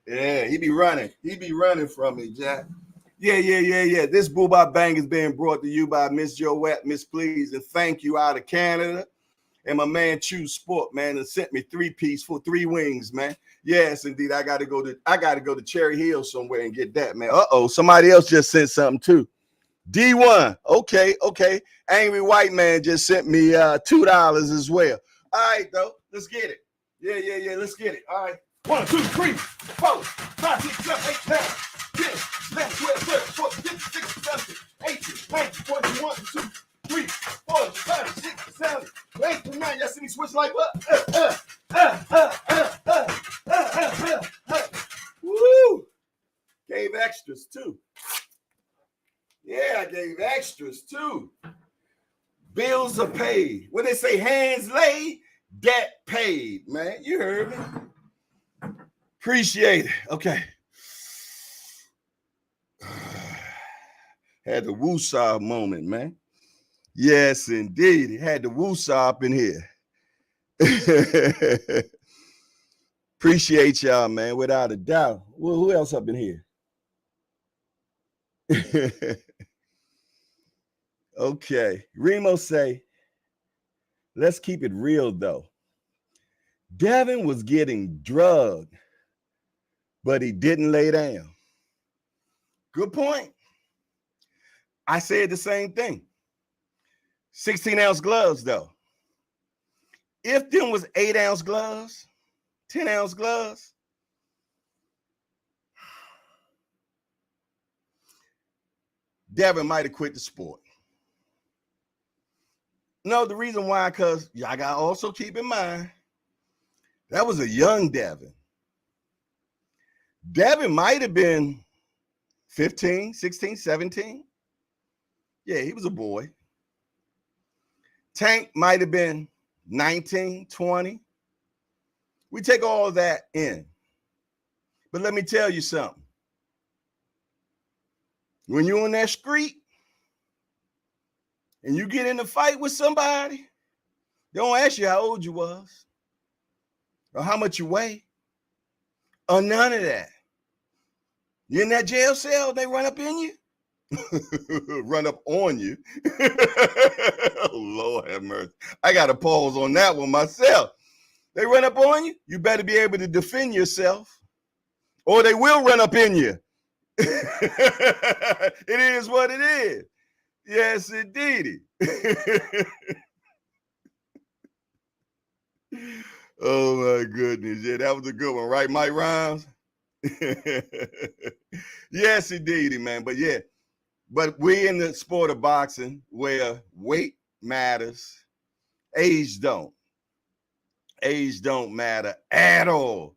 Yeah, he be running from me, Jack. Yeah. This Boo-Bop Bang is being brought to you by Miss Joette, Miss Please, and thank you out of Canada. And my man Choose Sport, man, and sent me 3-piece for 3 wings, man. Yes, indeed. I gotta go to Cherry Hill somewhere and get that, man. Somebody else just sent something too. D1. Okay. Angry White Man just sent me $2 as well. All right, though. Let's get it. Yeah. Let's get it. All right. 1, 2, 3, 4, 5, 6, 7, 8, 9, 10, 11, 12, 13, 14, 15, 16, 17, 18, 19, 20, 21, 22, 3, 4, 5, 6, 7, 8, 9. Y'all see me switch like what? Woo! Gave extras too. extras too. Bills are paid. When they say hands laid, debt paid, man. You heard me. Appreciate it. Okay. Had the woosah moment, man. Yes, indeed. It had the woosah up in here. Appreciate y'all, man, without a doubt. Well, who else up in here? Okay. Remo say, let's keep it real, though. Devin was getting drugged, but he didn't lay down. Good point. I said the same thing. 16-ounce gloves, though. If them was 8-ounce gloves, 10-ounce gloves, Devin might have quit the sport. No, the reason why, because y'all got to also keep in mind, that was a young Devin. Devin might have been 15, 16, 17. Yeah, he was a boy. Tank might have been 19, 20. We take all that in. But let me tell you something. When you're on that street and you get in a fight with somebody, they don't ask you how old you was or how much you weigh or none of that. You're in that jail cell, they run up in you. Run up on you. Oh, Lord have mercy. I got to pause on that one myself. They run up on you, you better be able to defend yourself, or they will run up in you. It is what it is. Yes, indeed. Oh, my goodness. Yeah, that was a good one, right, Mike Rhymes? Yes, indeed, man. But yeah. But we're in the sport of boxing where weight matters, age don't. Age don't matter at all.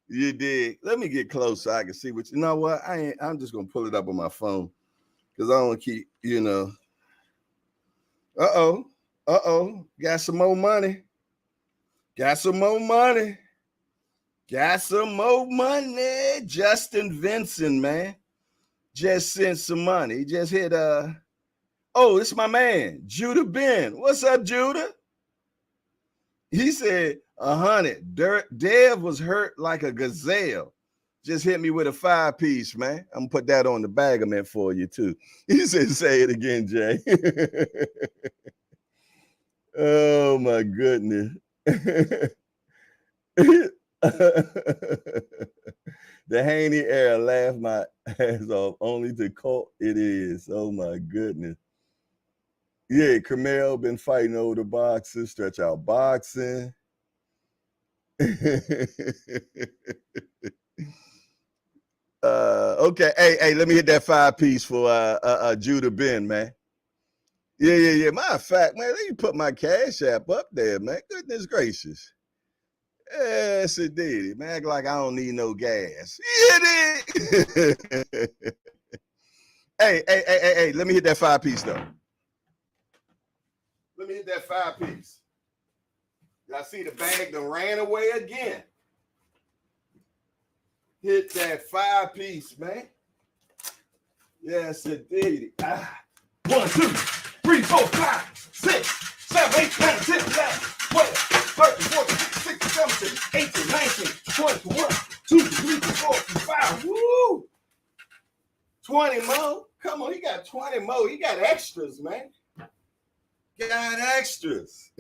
You dig? Let me get close so I can see what you know. What I'm just gonna pull it up on my phone because I don't want to keep, Got some more money. Got some more money. Got some more money. Justin Vincent, man. Just sent some money. He just hit it's my man, Judah Ben. What's up, Judah? He said 100. Dev was hurt like a gazelle. Just hit me with a 5-piece, man. I'm gonna put that on the bag of it for you too. He said, say it again, Jay. Oh my goodness. The Haney era laughed my ass off, only to call it is. Oh my goodness. Yeah, Camille been fighting older boxers, stretch out boxing. Okay, hey, let me hit that 5-piece for Judah Ben, man. Yeah. Matter of fact, man, let me put my Cash App up there, man. Goodness gracious. Yes, indeed. Man, act like I don't need no gas. Yeah, it is. Hey, let me hit that 5-piece though. Let me hit that 5-piece. Y'all see the bag that ran away again. Hit that 5-piece, man. Yes, indeed. 1, 2, 3, 4, 5, 6, 7, 8, 9, 10, 11, 12, 13, 14, 15, 16, 17, 18, 19, 20, 21, 2, 3, 4, 5. Woo! 20 more. Come on, he got 20 more. He got extras, man. Got extras.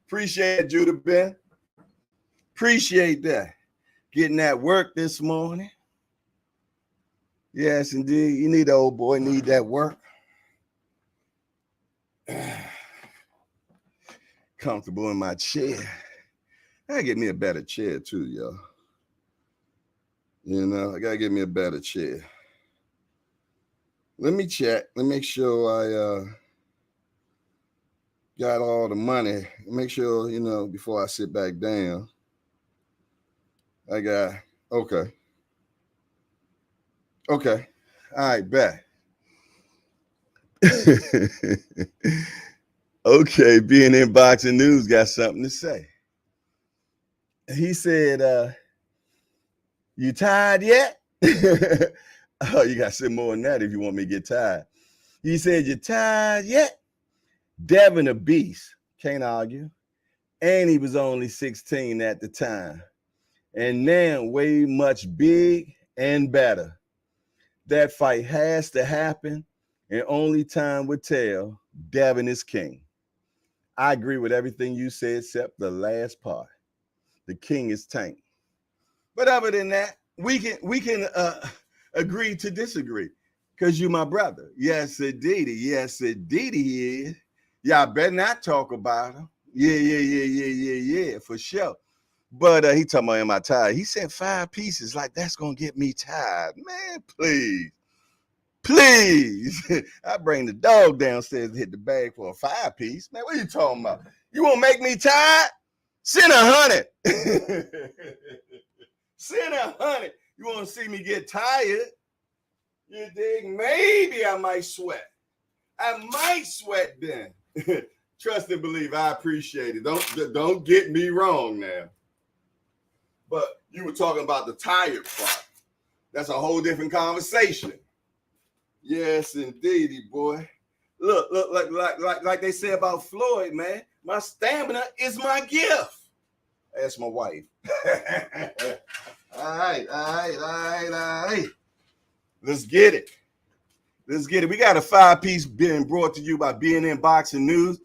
Appreciate it, Judah Ben. Appreciate that. Getting that work this morning. Yes, indeed. You need the old boy, need that work. Comfortable in my chair. I gotta get me a better chair too, y'all. I gotta get me a better chair. Let me check. Let me make sure I got all the money. Make sure, before I sit back down. Okay. All right, bet. Okay, being in boxing news got something to say. He said, you tired yet? Oh, you got to say more than that if you want me to get tired. He said, you tired yet? Devin a beast. Can't argue. And he was only 16 at the time. And now way much big and better. That fight has to happen, and only time would tell. Devin is king. I agree with everything you said except the last part. The king is Tank. But other than that, we can agree to disagree, because you my brother. Yes, indeed. Yes, indeed he is. Y'all better not talk about him. Yeah, for sure. But he talking about, am I tired? He said 5 pieces, like that's gonna get me tired. Man, please. I bring the dog downstairs to hit the bag for a 5-piece. Man, what are you talking about? You want to make me tired? Send 100. Send 100. You want to see me get tired? You dig? Maybe I might sweat. I might sweat then. Trust and believe. I appreciate it. Don't get me wrong now. But you were talking about the tired part. That's a whole different conversation. Yes, indeedy, boy. Look, like they say about Floyd, man. My stamina is my gift. That's my wife. All right. Let's get it. We got a 5-piece being brought to you by BNN Boxing News.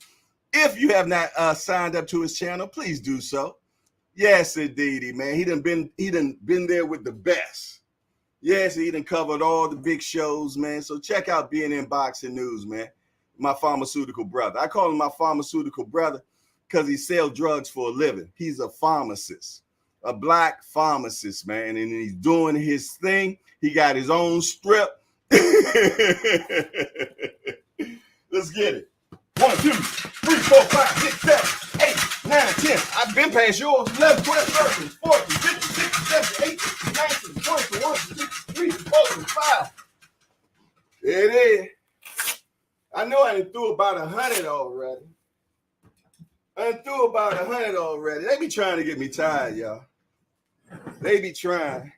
If you have not signed up to his channel, please do so. Yes, indeedy, man. He done been there with the best. Yes, he done covered all the big shows, man. So check out BNN Boxing News, man. My pharmaceutical brother. I call him my pharmaceutical brother because he sells drugs for a living. He's a pharmacist, a black pharmacist, man. And he's doing his thing. He got his own strip. Let's get it. 1, 2, 3, 4, 5, 6, 7, 8, 9, 10. I've been past yours. 11, 12, 13, 14, 15, 16, 17, 18, 19, 20, 21, 22, 23, 24, 25. There it is. I know I done threw about 100 already. They be trying to get me tired, y'all. They be trying.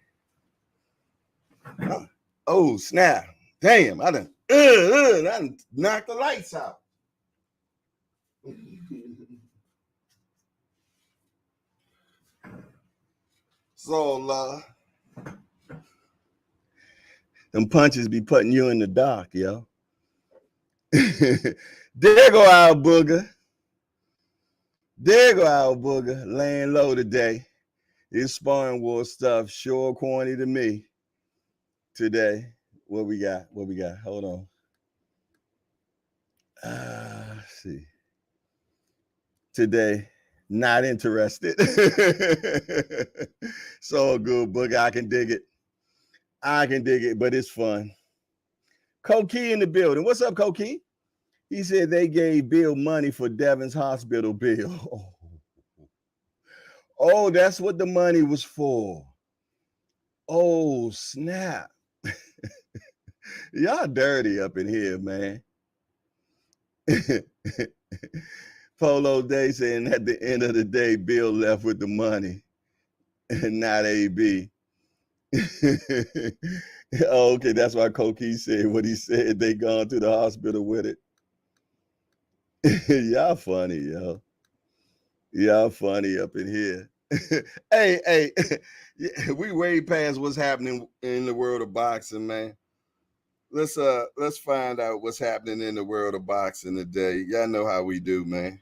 Oh, snap. Damn, I done knocked the lights out. So, them punches be putting you in the dark, yo. There go our booger. Laying low today. His sparring war stuff sure corny to me today. What we got? Hold on. Let's see. Today, not interested. So good, booger. I can dig it, but it's fun. Koki in the building. What's up, Koki? He said they gave Bill money for Devin's hospital bill. Oh, that's what the money was for. Oh, snap. Y'all dirty up in here, man. Polo Day saying at the end of the day, Bill left with the money and not AB. Oh, okay, that's why Koki said what he said. They gone to the hospital with it. Y'all funny, yo. Y'all funny up in here. Hey, we way past what's happening in the world of boxing, man. Let's find out what's happening in the world of boxing today. Y'all know how we do, man.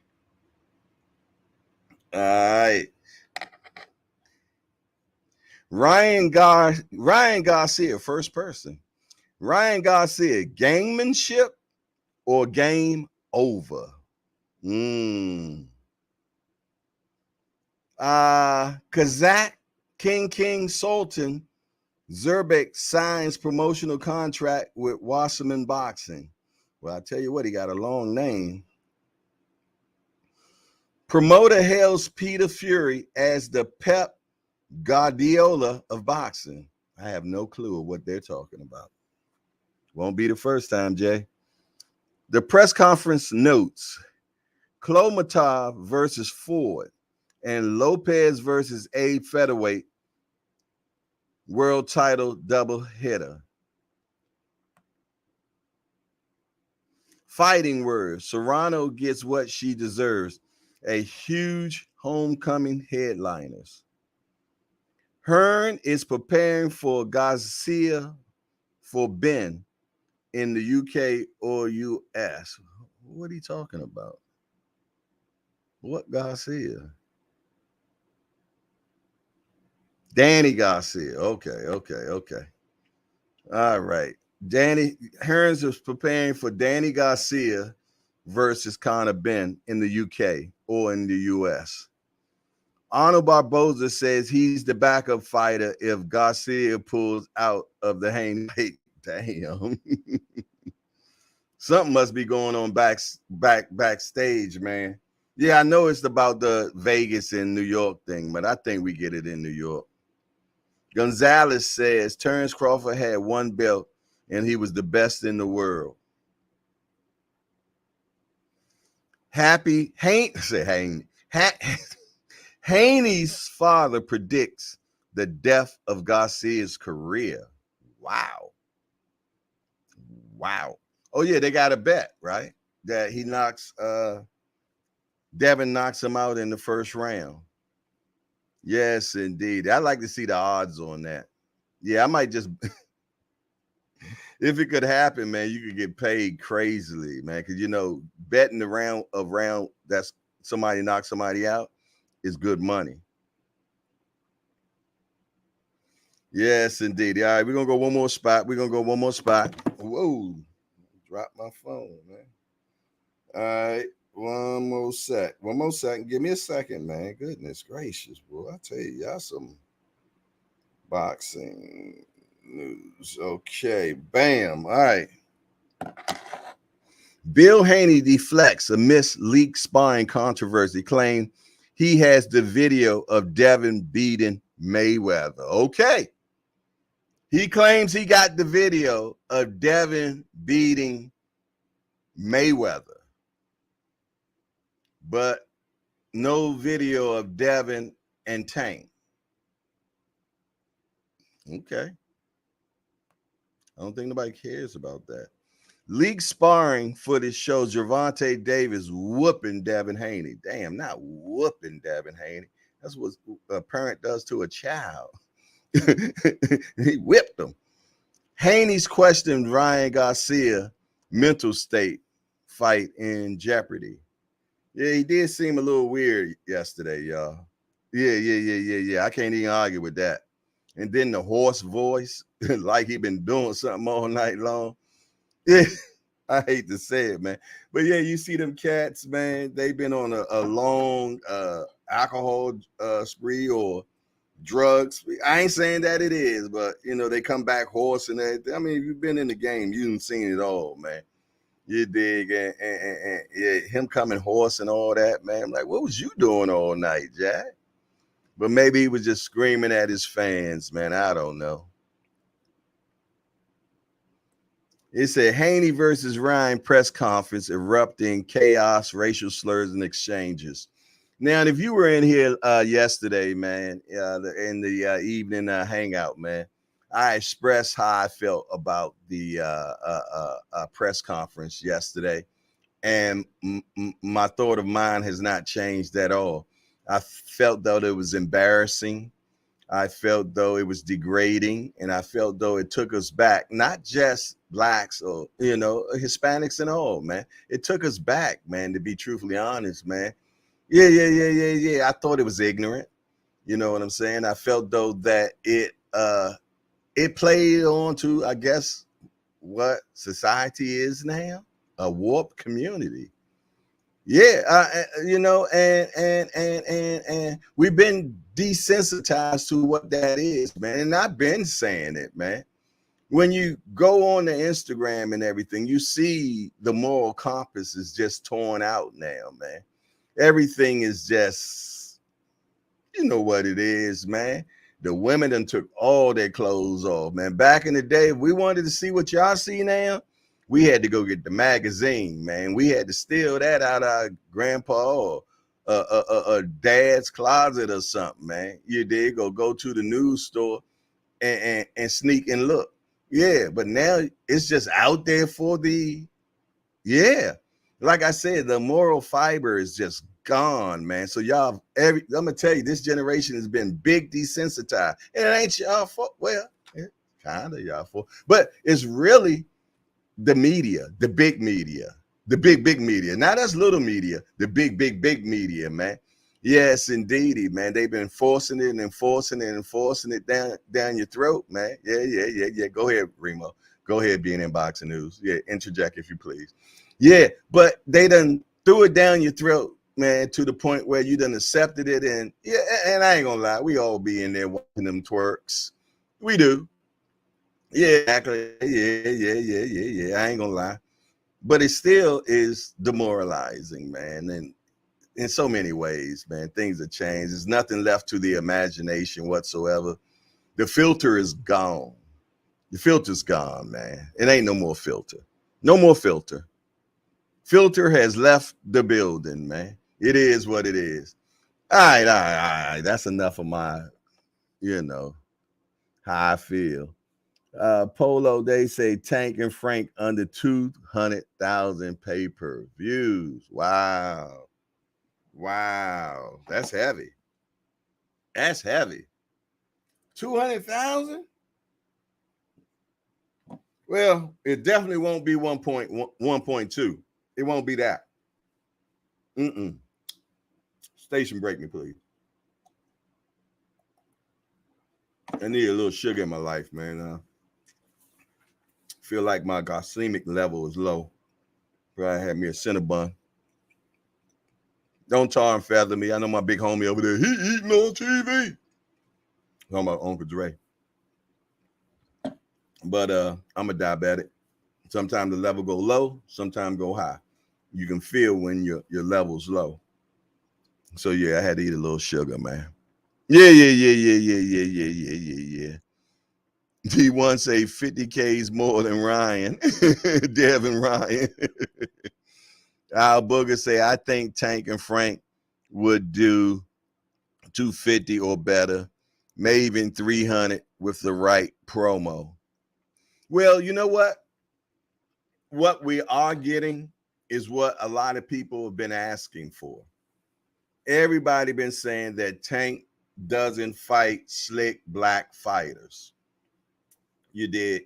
All right. Ryan Garcia, first person. Ryan Garcia, gamemanship or game over? Kazakh King Sultan Zerbeck signs promotional contract with Wasserman Boxing. Well, I tell you what, he got a long name. Promoter hails Peter Fury as the Pep Guardiola of boxing. I have no clue of what they're talking about. Won't be the first time, Jay. The press conference notes Klomatov versus Ford and Lopez versus A featherweight world title double hitter. Fighting words. Serrano gets what she deserves. A huge homecoming headliners. Hearn is preparing for Garcia for Ben in the UK or US. What are you talking about? What Garcia? Danny Garcia. Okay. All right. Danny Hearns is preparing for Danny Garcia versus Conor Ben in the UK or in the US. Arnold Barboza says he's the backup fighter if Garcia pulls out of the hang. Damn. Something must be going on backstage, man. Yeah, I know it's about the Vegas and New York thing, but I think we get it in New York. Gonzalez says Terrence Crawford had one belt and he was the best in the world. Haney's father predicts the death of Garcia's career. Wow. Oh yeah, they got a bet, right? That he knocks Devin knocks him out in the first round. Yes, indeed. I'd like to see the odds on that. Yeah, I might just if it could happen, man, you could get paid crazily, man. Because betting the round that's somebody knocks somebody out is good money. Yes, indeed. All right, we're gonna go one more spot. Whoa, drop my phone, man. All right, one more second. Give me a second, man. Goodness gracious, boy. I tell you, y'all some boxing news. Okay, bam. All right. Bill Haney deflects amidst leaked sparring controversy, claimed he has the video of Devin beating Mayweather. Okay. He claims he got the video of Devin beating Mayweather, but no video of Devin and Tank. Okay. I don't think nobody cares about that. Leaked sparring footage shows Gervonta Davis whooping Devin Haney. Damn, not whooping Devin Haney. That's what a parent does to a child. He whipped him. Haney's questioned Ryan Garcia mental state fight in jeopardy. Yeah, he did seem a little weird yesterday, y'all. Yeah. I can't even argue with that. And then the hoarse voice, like he been doing something all night long. Yeah, I hate to say it, man. But yeah, you see them cats, man, they've been on a long alcohol spree or drugs. I ain't saying that it is, but they come back hoarse and everything. I mean, if you've been in the game, you've seen it all, man. You dig? And yeah, him coming hoarse and all that, man. I'm like, what was you doing all night, Jack? But maybe he was just screaming at his fans, man. I don't know. It said Haney versus Ryan press conference erupting chaos, racial slurs, and exchanges. Now, if you were in here yesterday, man, in the evening hangout, man, I expressed how I felt about the press conference yesterday, and my thought of mine has not changed at all. I felt though it was embarrassing. I felt though it was degrading, and I felt though it took us back, not just blacks or Hispanics and all, man. It took us back, man, to be truthfully honest, man. Yeah. I thought it was ignorant. You know what I'm saying? I felt though that it played on to, I guess, what society is now, a warped community. Yeah, and we've been desensitized to what that is, man. And I've been saying it, man. When you go on the Instagram and everything, you see the moral compass is just torn out now, man. Everything is just, you know what it is, man. The women done took all their clothes off, man. Back in the day, if we wanted to see what y'all see now, we had to go get the magazine, man. We had to steal that out of our grandpa or a dad's closet or something, man. You dig? Or go to the news store and sneak and look. Yeah, but now it's just out there for the, yeah. Like I said, the moral fiber is just gone, man. So y'all, I'm gonna tell you, this generation has been big desensitized. And it ain't y'all fault. Well, kind of y'all fault. But it's really the media, the big media, the big media. Not us little media, the big media, man. Yes, indeedy, man. They've been forcing it and enforcing it and forcing it down your throat, man. Yeah. Go ahead, Remo. Go ahead, being in boxing news. Yeah, interject if you please. Yeah, but they done threw it down your throat, man, to the point where you done accepted it. And yeah, and I ain't gonna lie, we all be in there watching them twerks. We do. Yeah, exactly. Yeah. I ain't gonna lie. But it still is demoralizing, man. And in so many ways, man, things have changed. There's nothing left to the imagination whatsoever. The filter is gone. The filter's gone, man. It ain't no more filter. No more filter. Filter has left the building, man. It is what it is. All right. That's enough of my, how I feel. Polo, they say Tank and Frank under 200,000 pay-per-views. Wow. That's heavy. 200,000? Well, it definitely won't be 1.2. It won't be that. Station break me, please. I need a little sugar in my life, man. Feel like my glycemic level is low. Probably had me a Cinnabon. Don't tar and feather me. I know my big homie over there. He eating on TV. Talking about Uncle Dre. But I'm a diabetic. Sometimes the level go low, sometimes go high. You can feel when your level's low. So yeah, I had to eat a little sugar, man. Yeah. D1 say 50K's more than Ryan. Devin Ryan. Al Booger say, I think Tank and Frank would do 250 or better, maybe even 300 with the right promo. Well, you know what? What we are getting is what a lot of people have been asking for. Everybody been saying that Tank doesn't fight slick black fighters. You did.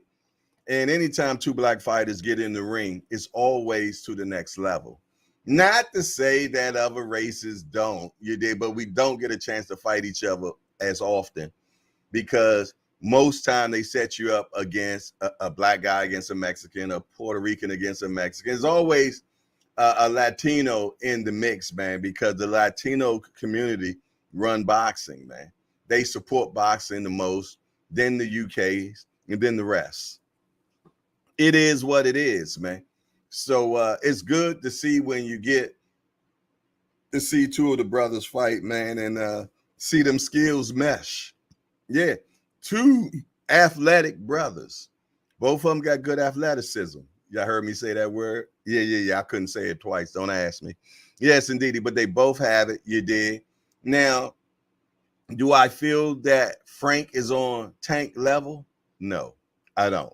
And anytime two black fighters get in the ring, it's always to the next level. Not to say that other races don't, you did, but we don't get a chance to fight each other as often because most time they set you up against a black guy against a Mexican, a Puerto Rican against a Mexican. There's always a Latino in the mix, man, because the Latino community run boxing, man. They support boxing the most, then the UKs, and then the rest. It is what it is, man. So it's good to see when you get to see two of the brothers fight, man, and see them skills mesh. Yeah, two athletic brothers. Both of them got good athleticism. Y'all heard me say that word? Yeah. I couldn't say it twice. Don't ask me. Yes, indeed. But they both have it. You did. Now, do I feel that Frank is on Tank level? No, I don't.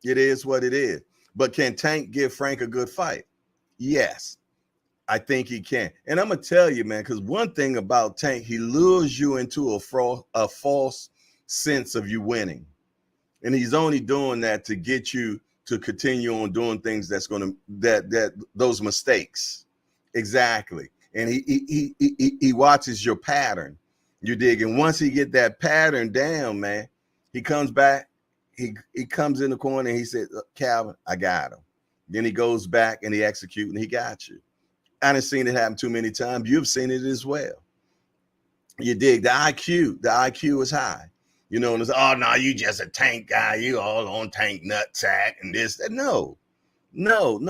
It is what it is. But can Tank give Frank a good fight? Yes, I think he can. And I'm going to tell you, man, because one thing about Tank, he lures you into a false sense of you winning. And he's only doing that to get you to continue on doing things that's going to, that those mistakes. Exactly. And he watches your pattern. You dig? And once he get that pattern down, man, he comes back. He comes in the corner and he said, Calvin, I got him. Then he goes back and he executes and he got you. I done seen it happen too many times. You've seen it as well. You dig? The IQ is high. You know, and it's, oh, no, you just a Tank guy. You all on Tank nutsack and this. That. No,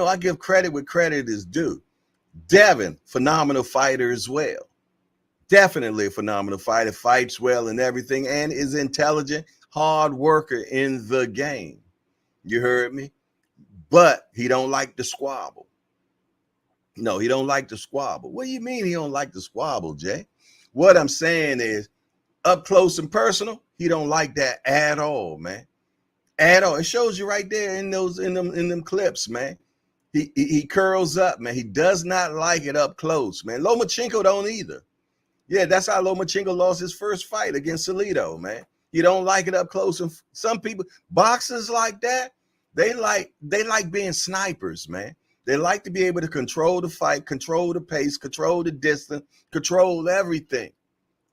I give credit where credit is due. Devin, phenomenal fighter as well. Definitely a phenomenal fighter, fights well and everything, and is intelligent, hard worker in the game. You heard me? But he don't like to squabble. No, he don't like to squabble. What do you mean he don't like to squabble, Jay? What I'm saying is, up close and personal, he don't like that at all, man. At all. It shows you right there in them clips, man. He curls up, man. He does not like it up close, man. Lomachenko don't either. Yeah, that's how Lomachenko lost his first fight against Salido, man. You don't like it up close. And some people, boxers like that, they like being snipers, man. They like to be able to control the fight, control the pace, control the distance, control everything.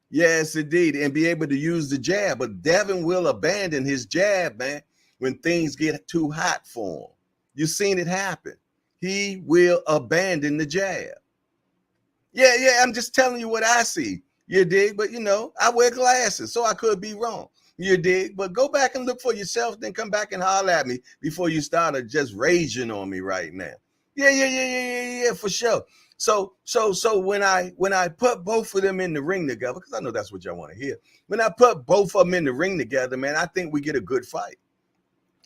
Yes, indeed, and be able to use the jab. But Devin will abandon his jab, man, when things get too hot for him. You've seen it happen. He will abandon the jab. Yeah, I'm just telling you what I see. You dig? But, I wear glasses, so I could be wrong. You dig? But go back and look for yourself, then come back and holler at me before you start just raging on me right now. Yeah, for sure. So when I put both of them in the ring together, because I know that's what y'all want to hear. When I put both of them in the ring together, man, I think we get a good fight.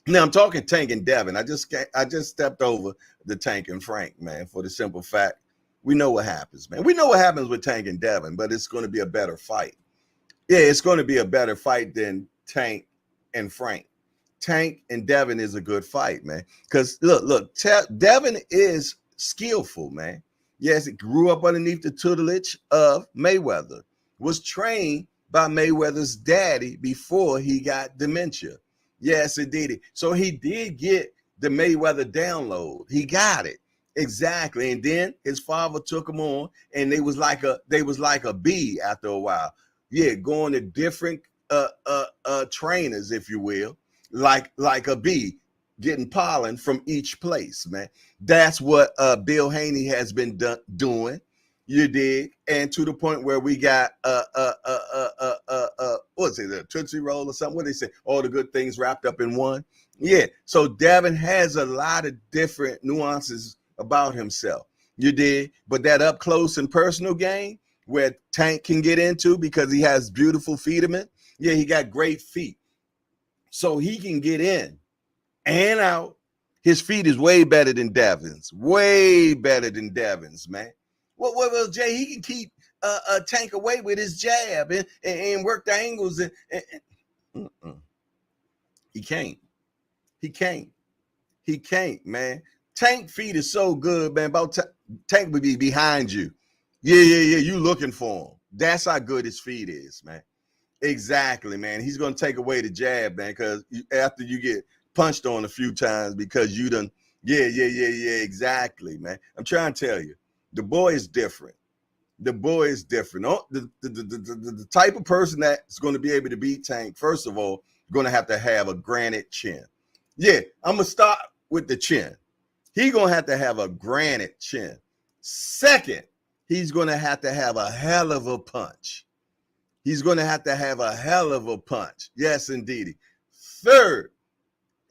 Now I'm talking Tank and Devin. I just stepped over the Tank and Frank, man, for the simple fact we know what happens, man. We know what happens with Tank and Devin, but it's going to be a better fight. Yeah, it's going to be a better fight than Tank and Frank. Tank and Devin is a good fight, man. Because look, Devin is skillful, man. Yes, he grew up underneath the tutelage of Mayweather, was trained by Mayweather's daddy before he got dementia. Yes, indeed. So he did get the Mayweather download. He got it. Exactly. And then his father took him on, and they was like a bee after a while. Yeah, going to different trainers, if you will, like a bee, getting pollen from each place, man. That's what Bill Haney has been doing. You dig? And to the point where we got what's it, a Tootsie Roll or something? What they say? All the good things wrapped up in one. Yeah. So Devin has a lot of different nuances about himself. You dig? But that up close and personal game where Tank can get into because he has beautiful feet. Yeah, he got great feet. So he can get in and out. His feet is way better than Devin's. Way better than Devin's, man. Well, Jay, he can keep Tank away with his jab and work the angles. He can't. He can't, man. Tank feet is so good, man. Tank would be behind you. Yeah. You looking for him. That's how good his feet is, man. Exactly, man. He's going to take away the jab, man, because after you get punched on a few times because you done, yeah, exactly, man. I'm trying to tell you, the boy is different. The boy is different. Oh, the type of person that's going to be able to beat Tank, first of all, going to have a granite chin. Yeah, I'm going to start with the chin. He's going to have a granite chin. Second, he's going to have a hell of a punch. He's going to have a hell of a punch. Yes, indeed. Third,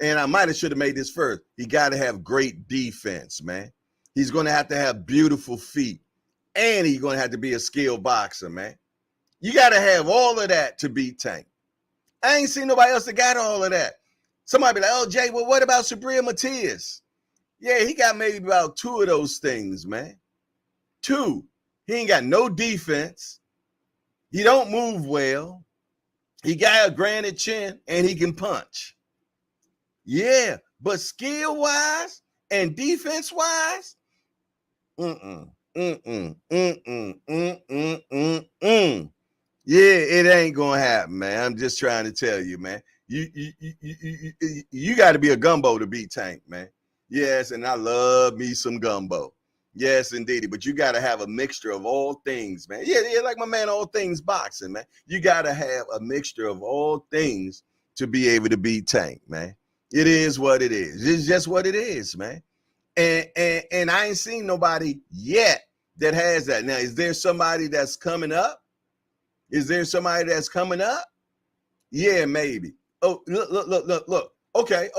and I might have should have made this first, he got to have great defense, man. He's going to have beautiful feet. And he's going to have to be a skilled boxer, man. You got to have all of that to beat Tank. I ain't seen nobody else that got all of that. Somebody be like, oh, Jay, well, what about Sabria Matias? Yeah, he got maybe about 2 of those things, man. 2. He ain't got no defense. He don't move well. He got a granite chin, and he can punch. Yeah, but skill-wise and defense-wise, Yeah, it ain't gonna happen, man. I'm just trying to tell you, man. You got to be a gumbo to beat Tank, man. Yes, and I love me some gumbo. Yes, indeed. But you got to have a mixture of all things, man. Yeah, like my man, all things boxing, man. You got to have a mixture of all things to be able to beat Tank, man. It is what it is. It's just what it is, man. And I ain't seen nobody yet that has that. Now, is there somebody that's coming up? Yeah, maybe. Oh, look. Okay.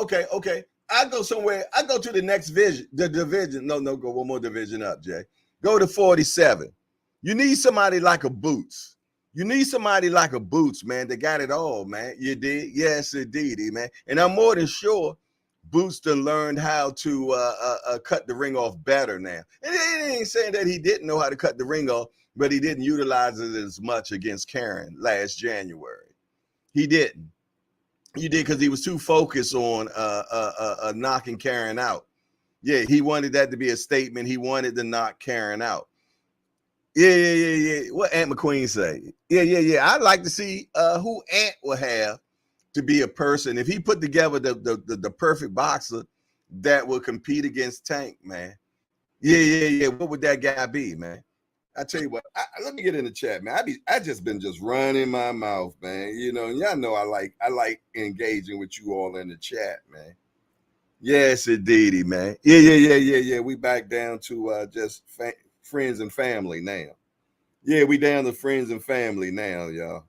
I go somewhere. I go to the next division. No, go one more division up, Jay. Go to 47. You need somebody like a Boots. You need somebody like a Boots, man, that got it all, man. You did? Yes, indeed, man. And I'm more than sure Boots done learned how to cut the ring off better now. And it ain't saying that he didn't know how to cut the ring off, but he didn't utilize it as much against Karen last January. He didn't. He did because he was too focused on knocking Karen out. Yeah, he wanted that to be a statement. He wanted to knock Karen out. Yeah. What Aunt McQueen say? Yeah. I'd like to see who Aunt will have to be a person. If he put together the perfect boxer that will compete against Tank, man. Yeah. What would that guy be, man? I tell you what, let me get in the chat, man. I just been just running my mouth, man. You know, y'all know I like engaging with you all in the chat, man. Yes, indeedy, man. Yeah. We back down to just friends and family now. Yeah, we down to friends and family now, y'all.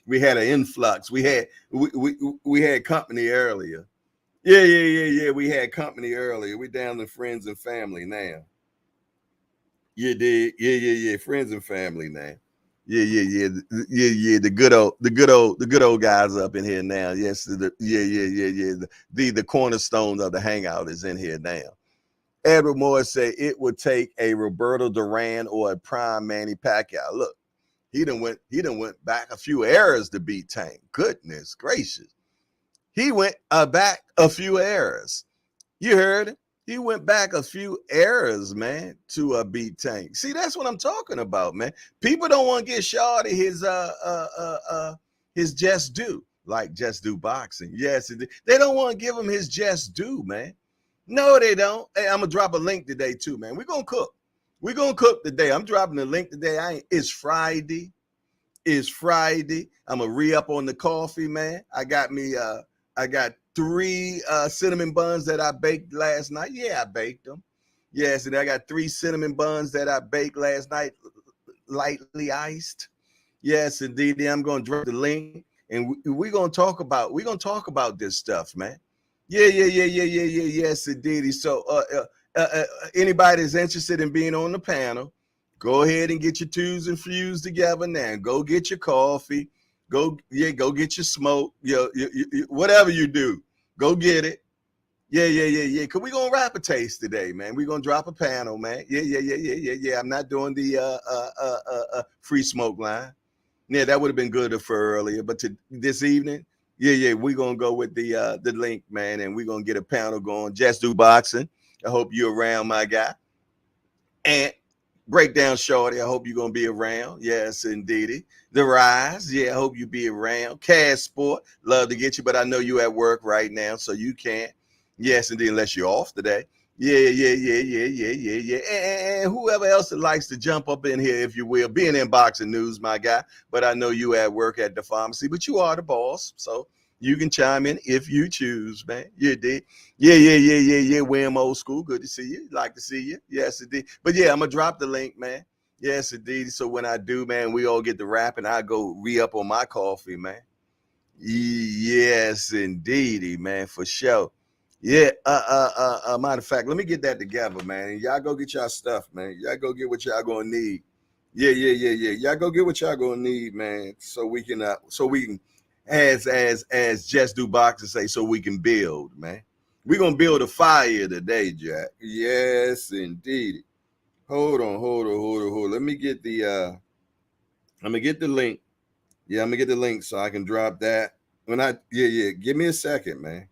We had an influx. We had company earlier. Yeah. We had company earlier. We down to friends and family now. You did. Yeah. Friends and family now. Yeah. The good old guys up in here now. Yes. Yeah. The cornerstone of the Hangout is in here now. Edward Moore said it would take a Roberto Duran or a prime Manny Pacquiao. Look, he done went back a few eras to beat Tank. Goodness gracious. He went back a few eras. You heard it. He went back a few eras, man, to beat Tank. See, that's what I'm talking about, man. People don't want to get Shawty his just due, like just do boxing. Yes, they don't want to give him his just due, man. No, they don't. Hey, I'm gonna drop a link today too, man. We're gonna cook. We're gonna cook today. I'm dropping the link today. It's Friday. It's Friday. I'm gonna re-up on the coffee, man. I got 3 cinnamon buns that I baked last night. Yeah, I baked them. Yes, and I got 3 cinnamon buns that I baked last night, lightly iced. Yes, indeed. I'm gonna drop the link, and we're gonna talk about this stuff, man. Yeah. Yes, indeed. So, anybody that's interested in being on the panel, go ahead and get your twos and fuse together now. Go get your coffee. Go get your smoke. Whatever you do, go get it. Yeah. Cause we gonna rap a taste today, man. We gonna drop a panel, man. Yeah. I'm not doing the free smoke line. Yeah, that would have been good for earlier, but this evening, yeah, we're gonna go with the link, man, and we're gonna get a panel going. Just do boxing. I hope you're around, my guy. And Breakdown Shorty, I hope you're gonna be around. Yes, indeedy. The Rise, yeah, I hope you be around. Cash Sport, love to get you, but I know you at work right now, so you can't. Yes, indeed, unless you're off today. Yeah. And whoever else that likes to jump up in here, if you will, being in boxing news, my guy. But I know you at work at the pharmacy, but you are the boss, so you can chime in if you choose, man. You did. Yeah. William Old School, good to see you. Like to see you. Yes, indeed. But yeah, I'm gonna drop the link, man. Yes, indeed. So when I do, man, we all get to rap and I go re-up on my coffee, man. Yes, indeedy, man, for sure. Yeah, matter of fact, let me get that together, man. Y'all go get y'all stuff, man. Y'all go get what y'all gonna need. Yeah. Y'all go get what y'all gonna need, man. So we can as Just Do Boxing say, so we can build, man. We're gonna build a fire today, Jack. Yes, indeed. Hold on. Let me get the I'm gonna get the link. Yeah, I'm gonna get the link so I can drop that. Give me a second, man.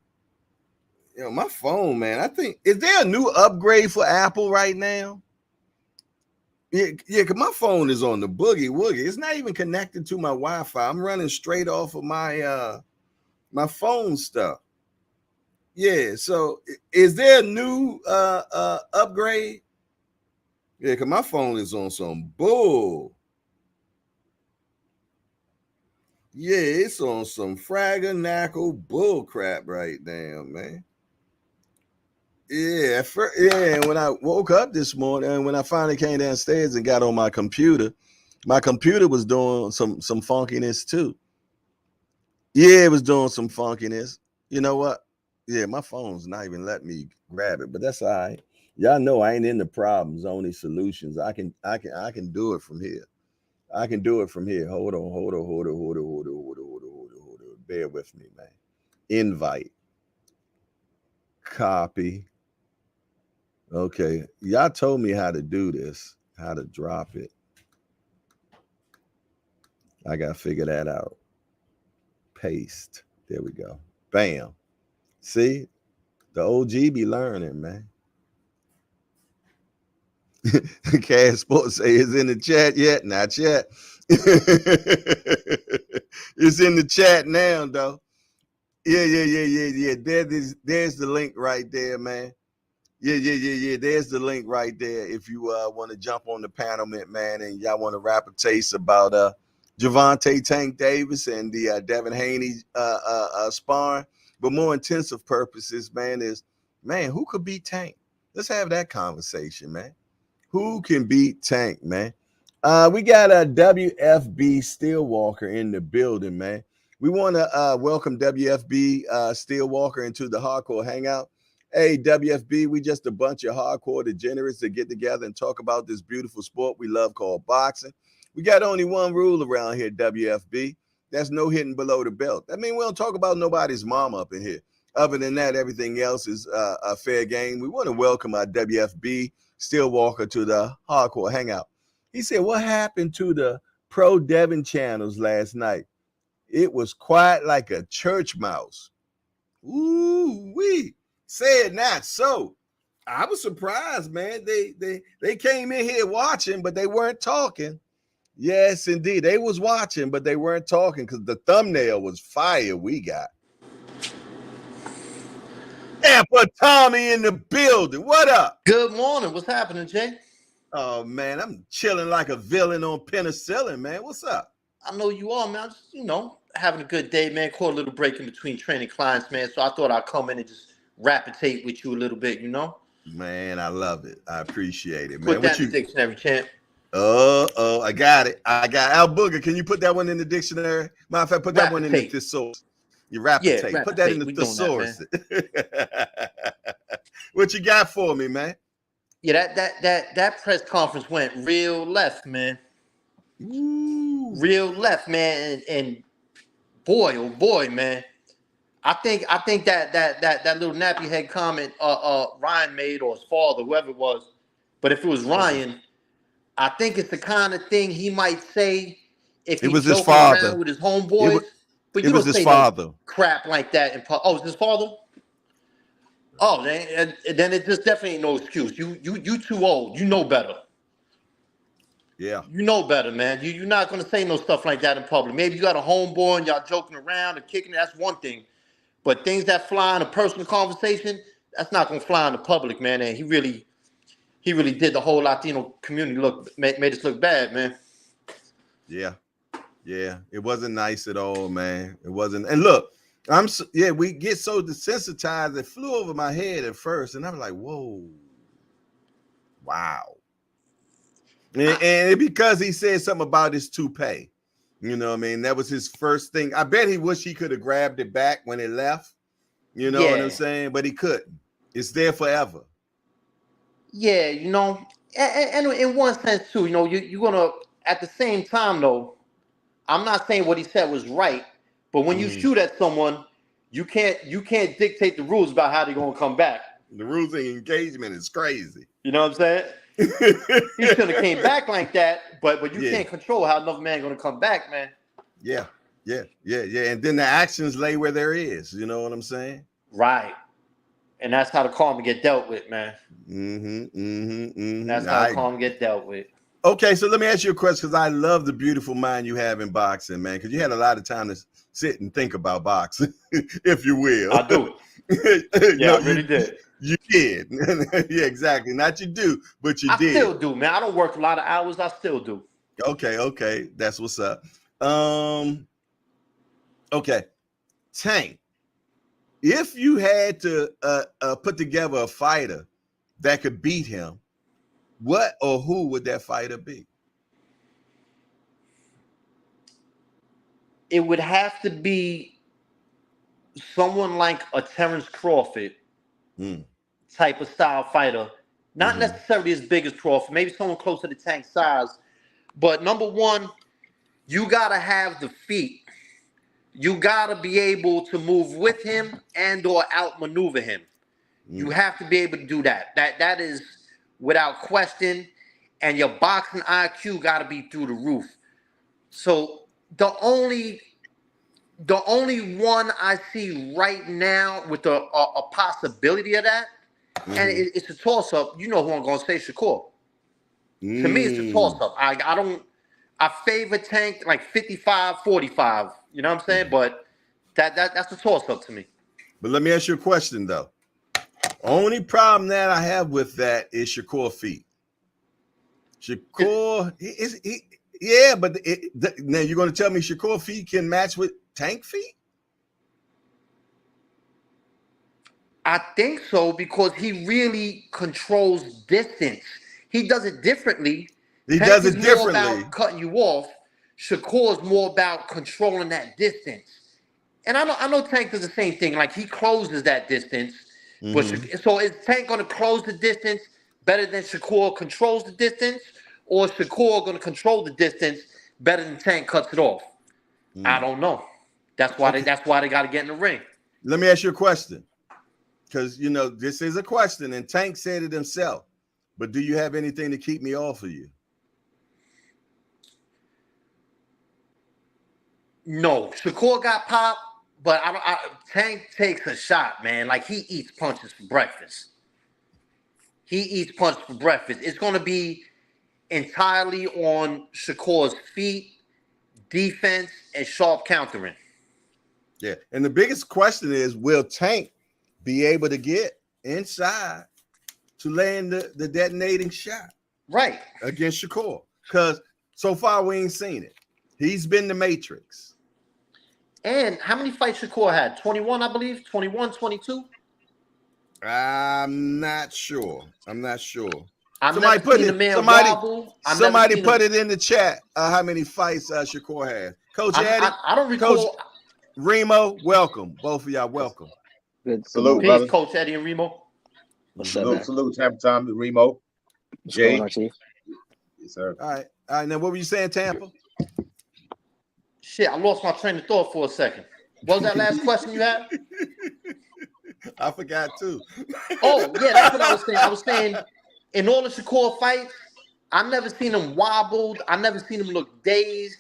My phone, man. I think, is there a new upgrade for Apple right now? Yeah, because my phone is on the boogie woogie. It's not even connected to my Wi-Fi. I'm running straight off of my my phone stuff. Yeah, so is there a new upgrade? Yeah, because my phone is on some bull. Yeah, it's on some fraggle bull crap right now, man. Yeah, when I woke up this morning and when I finally came downstairs and got on my computer was doing some funkiness too. Yeah, it was doing some funkiness. You know what? Yeah, my phone's not even letting me grab it, but that's all right. Y'all know I ain't in the problems, only solutions. I can do it from here. I can do it from here. Hold on. Bear with me, man. Invite. Copy. Okay. Y'all told me how to do this, how to drop it. I got to figure that out. Paste. There we go. Bam. See? The OG be learning, man. Cash Sports say it's in the chat yet? Not yet. It's in the chat now, though. Yeah. There's the link right there, man. Yeah. There's the link right there. If you want to jump on the panel, man, and y'all want to rap a taste about Gervonta Tank Davis and the Devin Haney sparring. But more intensive purposes, man, is, man, who could beat Tank? Let's have that conversation, man. Who can beat Tank, man? We got a WFB Steelwalker in the building, man. We want to welcome WFB Steelwalker into the Hardcore Hangout. Hey, WFB, we just a bunch of hardcore degenerates that get together and talk about this beautiful sport we love called boxing. We got only one rule around here, WFB. That's no hitting below the belt. That means we don't talk about nobody's mom up in here. Other than that, everything else is a fair game. We want to welcome our WFB Steelwalker to the Hardcore Hangout. He said, what happened to the Pro Devin channels last night? It was quiet like a church mouse. Ooh-wee. Said not so. I was surprised, man. They came in here watching, but they weren't talking. Yes, indeed. They was watching, but they weren't talking because the thumbnail was fire we got. And put Tommy in the building. What up? Good morning. What's happening, Jay? Oh, man, I'm chilling like a villain on penicillin, man. What's up? I know you are, man. I'm just, having a good day, man. Caught a little break in between training clients, man. So I thought I'd come in and just rapidate with you a little bit, Man, I love it. I appreciate it, man. Put that in the dictionary, champ. I got it. I got Al Booger. Can you put that one in the dictionary? Matter of fact, put that one in the thesaurus. You rapidate. Put that in the thesaurus. What you got for me, man? Yeah, that press conference went real left, man. Ooh. Real left, man, and boy, oh boy, man. I think that little nappy head comment Ryan made, or his father, whoever it was, but if it was Ryan, I think it's the kind of thing he might say if he was joking around with his homeboys. But you don't say no crap like that in public. Oh, it's his father? Oh, then it just definitely ain't no excuse. You too old. You know better. Yeah. You know better, man. You're not gonna say no stuff like that in public. Maybe you got a homeboy and y'all joking around and kicking. That's one thing. But things that fly in a personal conversation, that's not gonna fly in the public, man. And he really did the whole Latino community made us look bad, man. Yeah. It wasn't nice at all, man. It wasn't. And look, we get so desensitized. It flew over my head at first, and I'm like, whoa, wow. And because he said something about his toupee, you know what I mean? That was his first thing. I bet he wish he could have grabbed it back when it left. You know what I'm saying? But he couldn't. It's there forever. Yeah, and in one sense too, you're gonna, at the same time though, I'm not saying what he said was right, but when you shoot at someone, you can't dictate the rules about how they're gonna come back. The rules of engagement is crazy. You know what I'm saying? He should have came back like that, but you can't control how another man gonna come back, man. Yeah. And then the actions lay where there is. You know what I'm saying? Right. And that's how the karma get dealt with, man. That's how the karma get dealt with. Okay, so let me ask you a question, because I love the beautiful mind you have in boxing, man, because you had a lot of time to sit and think about boxing, if you will. I do. I really did. You did. Yeah, exactly. Not you do, but you did. I still do, man. I don't work a lot of hours. I still do. Okay. That's what's up. Okay. Tank, if you had to put together a fighter that could beat him, what or who would that fighter be? It would have to be someone like a Terrence Crawford type of style fighter. Not necessarily as big as Crawford, maybe someone closer to Tank's size. But number one, you gotta have the feet. You gotta be able to move with him and or outmaneuver him. You have to be able to do that. That is without question. And your boxing IQ gotta be through the roof. So the only one I see right now with a possibility of that, and it's a toss up. You know who I'm gonna say, Shakur. To me, it's a toss up. I favor Tank like 55-45. You know what I'm saying? But that's a toss up to me. But let me ask you a question though. Only problem that I have with that is Shakur feet. Shakur, but now you're going to tell me Shakur feet can match with Tank feet? I think so because he really controls distance. He does it differently. He Tank does it is differently. More about cutting you off. Shakur is more about controlling that distance. And I know Tank does the same thing. Like he closes that distance. But so is Tank going to close the distance better than Shakur controls the distance, or is Shakur going to control the distance better than Tank cuts it off? I don't know. That's why they got to get in the ring. Let me ask you a question, because you know this is a question, and Tank said it himself. But do you have anything to keep me off of you? No, Shakur got popped. But Tank takes a shot, man. Like he eats punches for breakfast. It's going to be entirely on Shakur's feet, defense, and sharp countering. Yeah, and the biggest question is, will Tank be able to get inside to land the detonating shot? Right. Against Shakur. Because so far we ain't seen it. He's been the Matrix. And how many fights Shakur had? 21, I believe. 21, 22? I'm not sure. Somebody put it in the chat. How many fights Shakur had? Coach Eddie. I don't recall. Coach Remo, welcome. Both of y'all, welcome. Good. Salute, peace, brother. Coach Eddie and Remo. What's up, man? Salute. Happy time to Remo. What's Jay. going on, Chief? Yes, sir. All right. Now, what were you saying, Tampa? Shit, I lost my train of thought for a second. What was that last question you had? I forgot too. Oh, yeah, that's what I was saying. I was saying in all the Shakur fights, I've never seen him wobbled. I never seen him look dazed.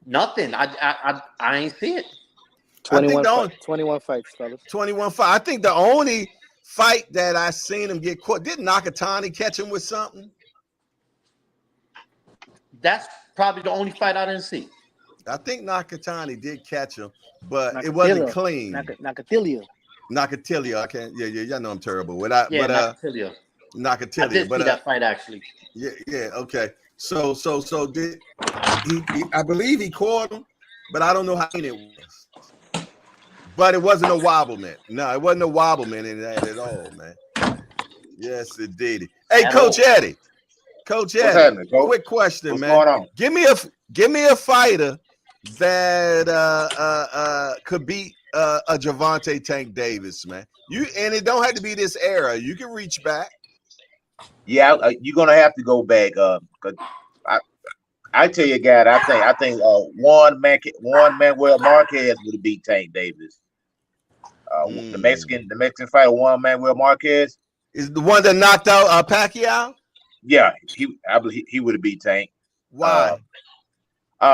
Nothing. I ain't see it. 21 fights, fellas. 21 fights. I think the only fight that I seen him get caught, didn't Nakatani catch him with something? That's probably the only fight I didn't see. I think Nakatani did catch him, but it wasn't clean. Nakatilia. I can't. Yeah. Y'all know I'm terrible. Nakatilia. I did see that fight actually. Yeah. Okay. So did he? I believe he caught him, but I don't know how it was. But it wasn't a wobblement. No, it wasn't a wobblement in that at all, man. Yes, it did. Hey, Coach Eddie. Coach Eddie. Quick question, What's man. going on? Give me a fighter that could beat a Gervonta Tank Davis, man. And it don't have to be this era. You can reach back. Yeah, you're gonna have to go back. I tell you, guy, I think Juan Manuel Marquez would have beat Tank Davis. The Mexican fighter Juan Manuel Marquez is the one that knocked out Pacquiao. Yeah, I believe he would have beat Tank. Why?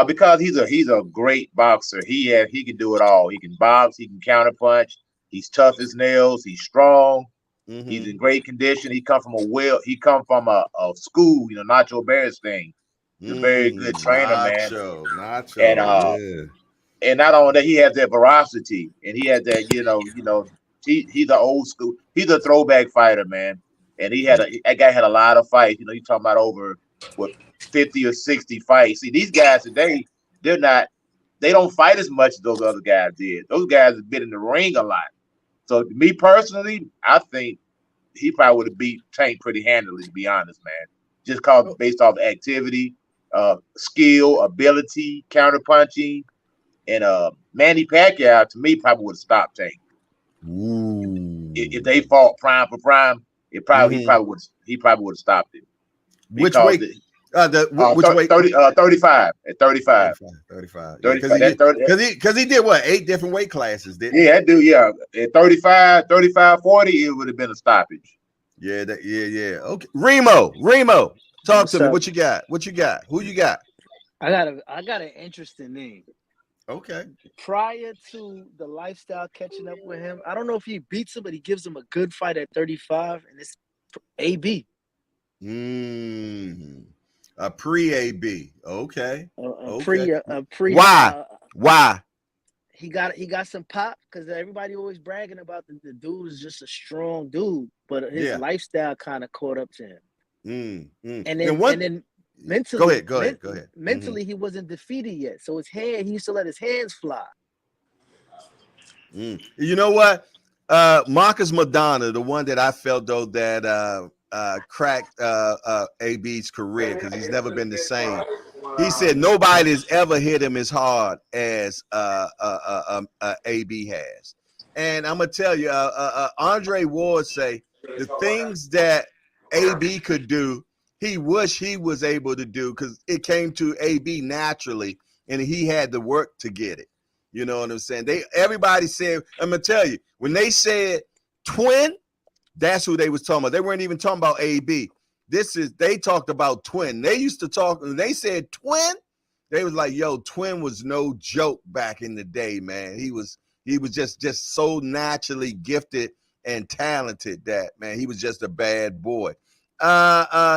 Because he's a great boxer. He can do it all. He can box. He can counterpunch. He's tough as nails. He's strong. He's in great condition. He come from a school, Nacho Bears thing. He's a very good trainer, man. Nacho, and not only that, he has that veracity, and he has that, he's an old school. He's a throwback fighter, man. And that guy had a lot of fights. You're talking about over 50 or 60 fights. See, these guys today, they don't fight as much as those other guys did. Those guys have been in the ring a lot. So me personally, I think he probably would have beat Tank pretty handily, to be honest, man. Just based off activity, skill, ability, counterpunching, and Manny Pacquiao to me probably would have stopped Tank. If they fought prime for prime, he probably would have stopped it. Which weight? 35 at 35. 35. Yeah, 35. Because he did what? 8 different weight classes, didn't he? Yeah, that dude. Yeah, at 35, 40, it would have been a stoppage. Yeah, yeah. Okay, Remo, talk What's to me. up? What you got? Who you got? I got an interesting name. Okay. Prior to the lifestyle catching up with him, I don't know if he beats him, but he gives him a good fight at 35, and it's AB. A pre-AB. Okay. Pre. Why? He got some pop because everybody always bragging about the dude is just a strong dude, but his lifestyle kind of caught up to him. And then mentally, go ahead. Mentally, he wasn't defeated yet, so he used to let his hands fly. You know what? Marcus Madonna, the one that I felt though that cracked AB's career because he's never been the same. He said nobody's ever hit him as hard as AB has. And I'm gonna tell you, Andre Ward say the things that AB could do, he wish he was able to do because it came to AB naturally, and he had to work to get it. You know what I'm saying? Everybody said, I'm gonna tell you, when they said twin, that's who they was talking about. They weren't even talking about AB. They talked about twin. They used to talk, when they said twin, they was like, yo, twin was no joke back in the day, man. He was just so naturally gifted and talented that, man, he was just a bad boy.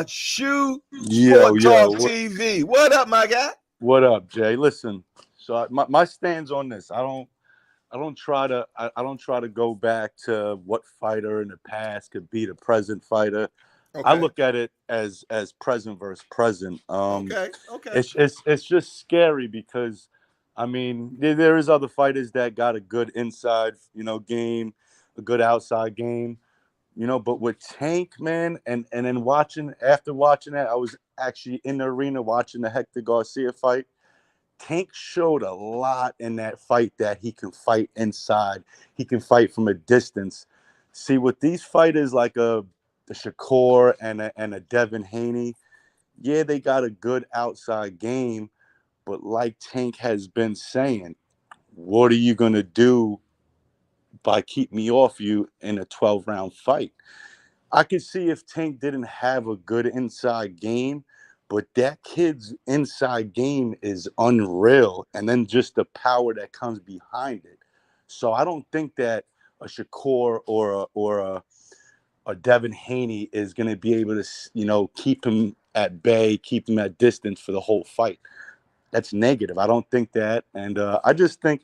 Shoe Sport Talk TV. What up, my guy? What up, Jay? Listen, so my stands on this. I don't try to go back to what fighter in the past could beat a present fighter. Okay. I look at it as present versus present. Okay. It's just scary because, I mean, there is other fighters that got a good inside, game, a good outside game, But with Tank, man, and then after watching that, I was actually in the arena watching the Hector Garcia fight. Tank showed a lot in that fight that he can fight inside. He can fight from a distance. See, with these fighters like the Shakur and a Devin Haney, yeah, they got a good outside game, but like Tank has been saying, what are you going to do by keeping me off you in a 12-round fight? I could see if Tank didn't have a good inside game, but that kid's inside game is unreal, and then just the power that comes behind it. So I don't think that a Shakur or a Devin Haney is going to be able to, keep him at bay, keep him at distance for the whole fight. That's negative. I don't think that. And I just think,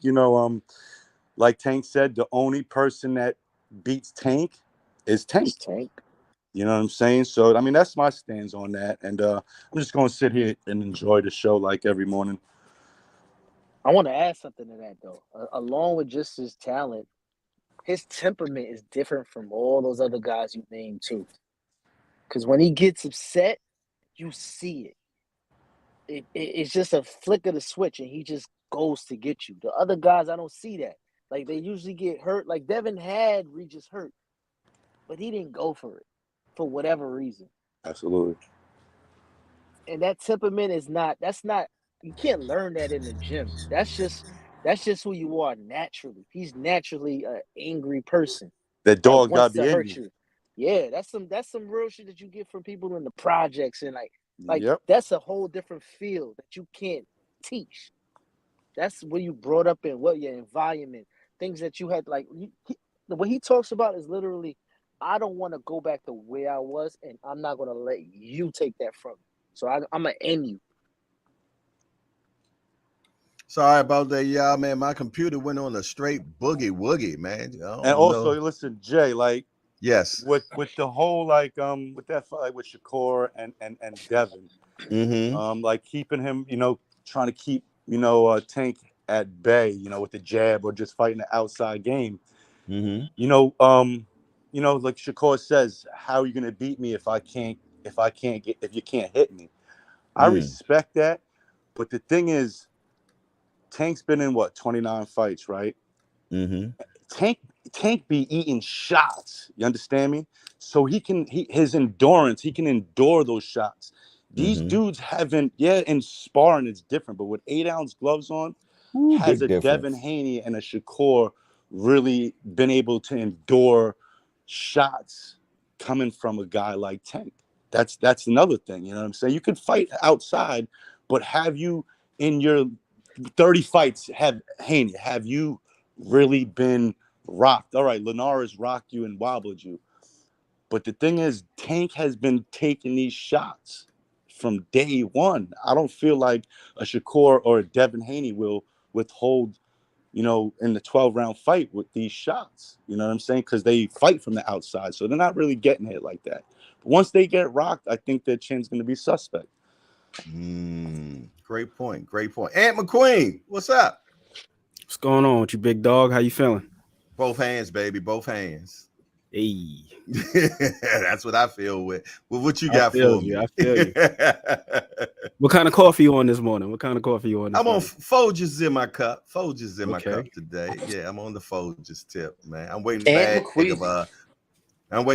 like Tank said, the only person that beats Tank is Tank. You know what I'm saying? So, I mean, that's my stance on that. And I'm just going to sit here and enjoy the show like every morning. I want to add something to that, though. Along with just his talent, his temperament is different from all those other guys you named, too. Because when he gets upset, you see it. It's just a flick of the switch, and he just goes to get you. The other guys, I don't see that. Like, they usually get hurt. Like, Devin had Regis hurt, but he didn't go for it for whatever reason. Absolutely. And that temperament that's not, you can't learn that in the gym. That's just who you are naturally. He's naturally an angry person. That dog got to hurt you. Yeah, that's some real shit that you get from people in the projects, and like yep. That's a whole different field that you can't teach. That's where you brought up in, what your environment, things that you had. Like what he talks about is literally, I don't want to go back to where I was, and I'm not going to let you take that from me. So I'm going to end you. Sorry about that, y'all, man. My computer went on a straight boogie woogie, man. And also, listen, Jay, like, yes, with the whole with that fight with Shakur and Devin, like keeping him, trying to keep Tank at bay, with the jab or just fighting the outside game. Like Shakur says, how are you gonna beat me if you can't hit me? I respect that, but the thing is, Tank's been in 29 fights, right? Tank be eating shots. You understand me? So his endurance, he can endure those shots. These dudes haven't, in sparring it's different, but with 8-ounce gloves on, has a Devin Haney and a Shakur really been able to endure shots coming from a guy like Tank? That's another thing, you know what I'm saying? You could fight outside, but have you in your 30 fights have you really been rocked? All right, Linares rocked you and wobbled you. But the thing is, Tank has been taking these shots from day one. I don't feel like a Shakur or a Devin Haney will withhold, in the 12-round fight with these shots. You know what I'm saying? Because they fight from the outside. So they're not really getting hit like that. But once they get rocked, I think their chin's going to be suspect. Great point. Ant McQueen, what's up? What's going on with you, big dog? How you feeling? Both hands, baby. Both hands. Hey. That's what I feel with. Well, what you got for me? I feel you. What kind of coffee you on this morning? I'm on Folgers in my cup. My cup today. Yeah, I'm on the Folgers tip, man. I'm waiting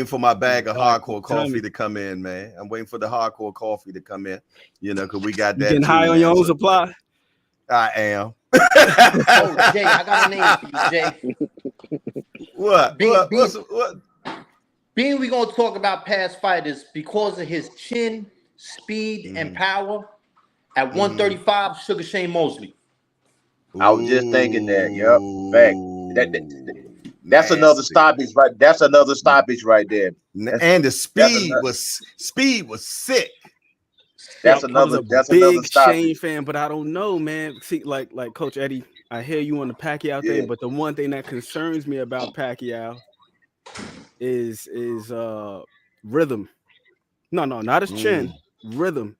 for my bag of hardcore coffee to come in, man. I'm waiting for the hardcore coffee to come in, because we got that. You getting high on your own supply? I am. Oh, Jay, I got a name for you, Jay. What? What? Being we gonna talk about past fighters because of his chin, speed, and power. At 135, Sugar Shane Mosley. I was just thinking that. Yep. That's another stoppage, right? That's another stoppage right there. And the speed was sick. That's another big stoppage. Shane fan, but I don't know, man. See, like Coach Eddie, I hear you on the Pacquiao thing, but the one thing that concerns me about Pacquiao is rhythm. No, not his chin. Rhythm.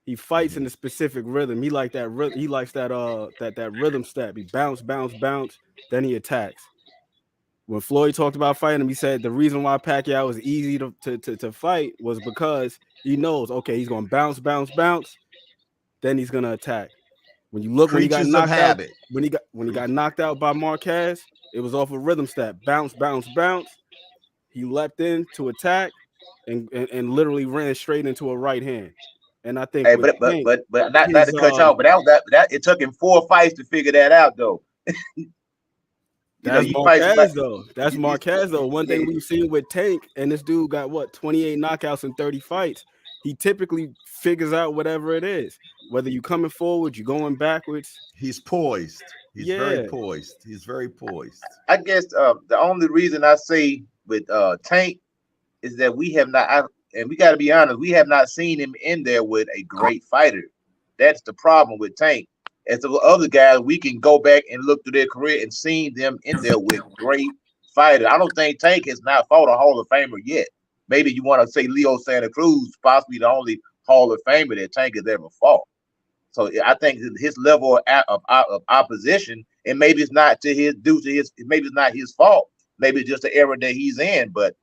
He fights in a specific rhythm. He likes that rhythm step. He bounce, then he attacks. When Floyd talked about fighting him, he said the reason why Pacquiao was easy to fight was because he knows, okay, he's gonna bounce, then he's gonna attack. When you look, when he got knocked out by Marquez, it was off a rhythm step. Bounce. He leapt in to attack and literally ran straight into a right hand. And I think, but not to cut you off, but that it took him 4 fights to figure that out, though. That's Marquez, though. That's Marquez, though. One thing we've seen with Tank, and this dude got 28 knockouts in 30 fights. He typically figures out whatever it is. Whether you're coming forward, you're going backwards. He's poised. He's very poised. I guess the only reason I say with Tank is that we have not, and we got to be honest, we have not seen him in there with a great fighter. That's the problem with Tank. As the other guys, we can go back and look through their career and see them in there with great fighters. I don't think Tank has not fought a Hall of Famer yet. Maybe you want to say Leo Santa Cruz, possibly the only Hall of Famer that Tank has ever fought. So I think his level of opposition, and maybe it's not maybe it's not his fault. Maybe it's just the era that he's in. But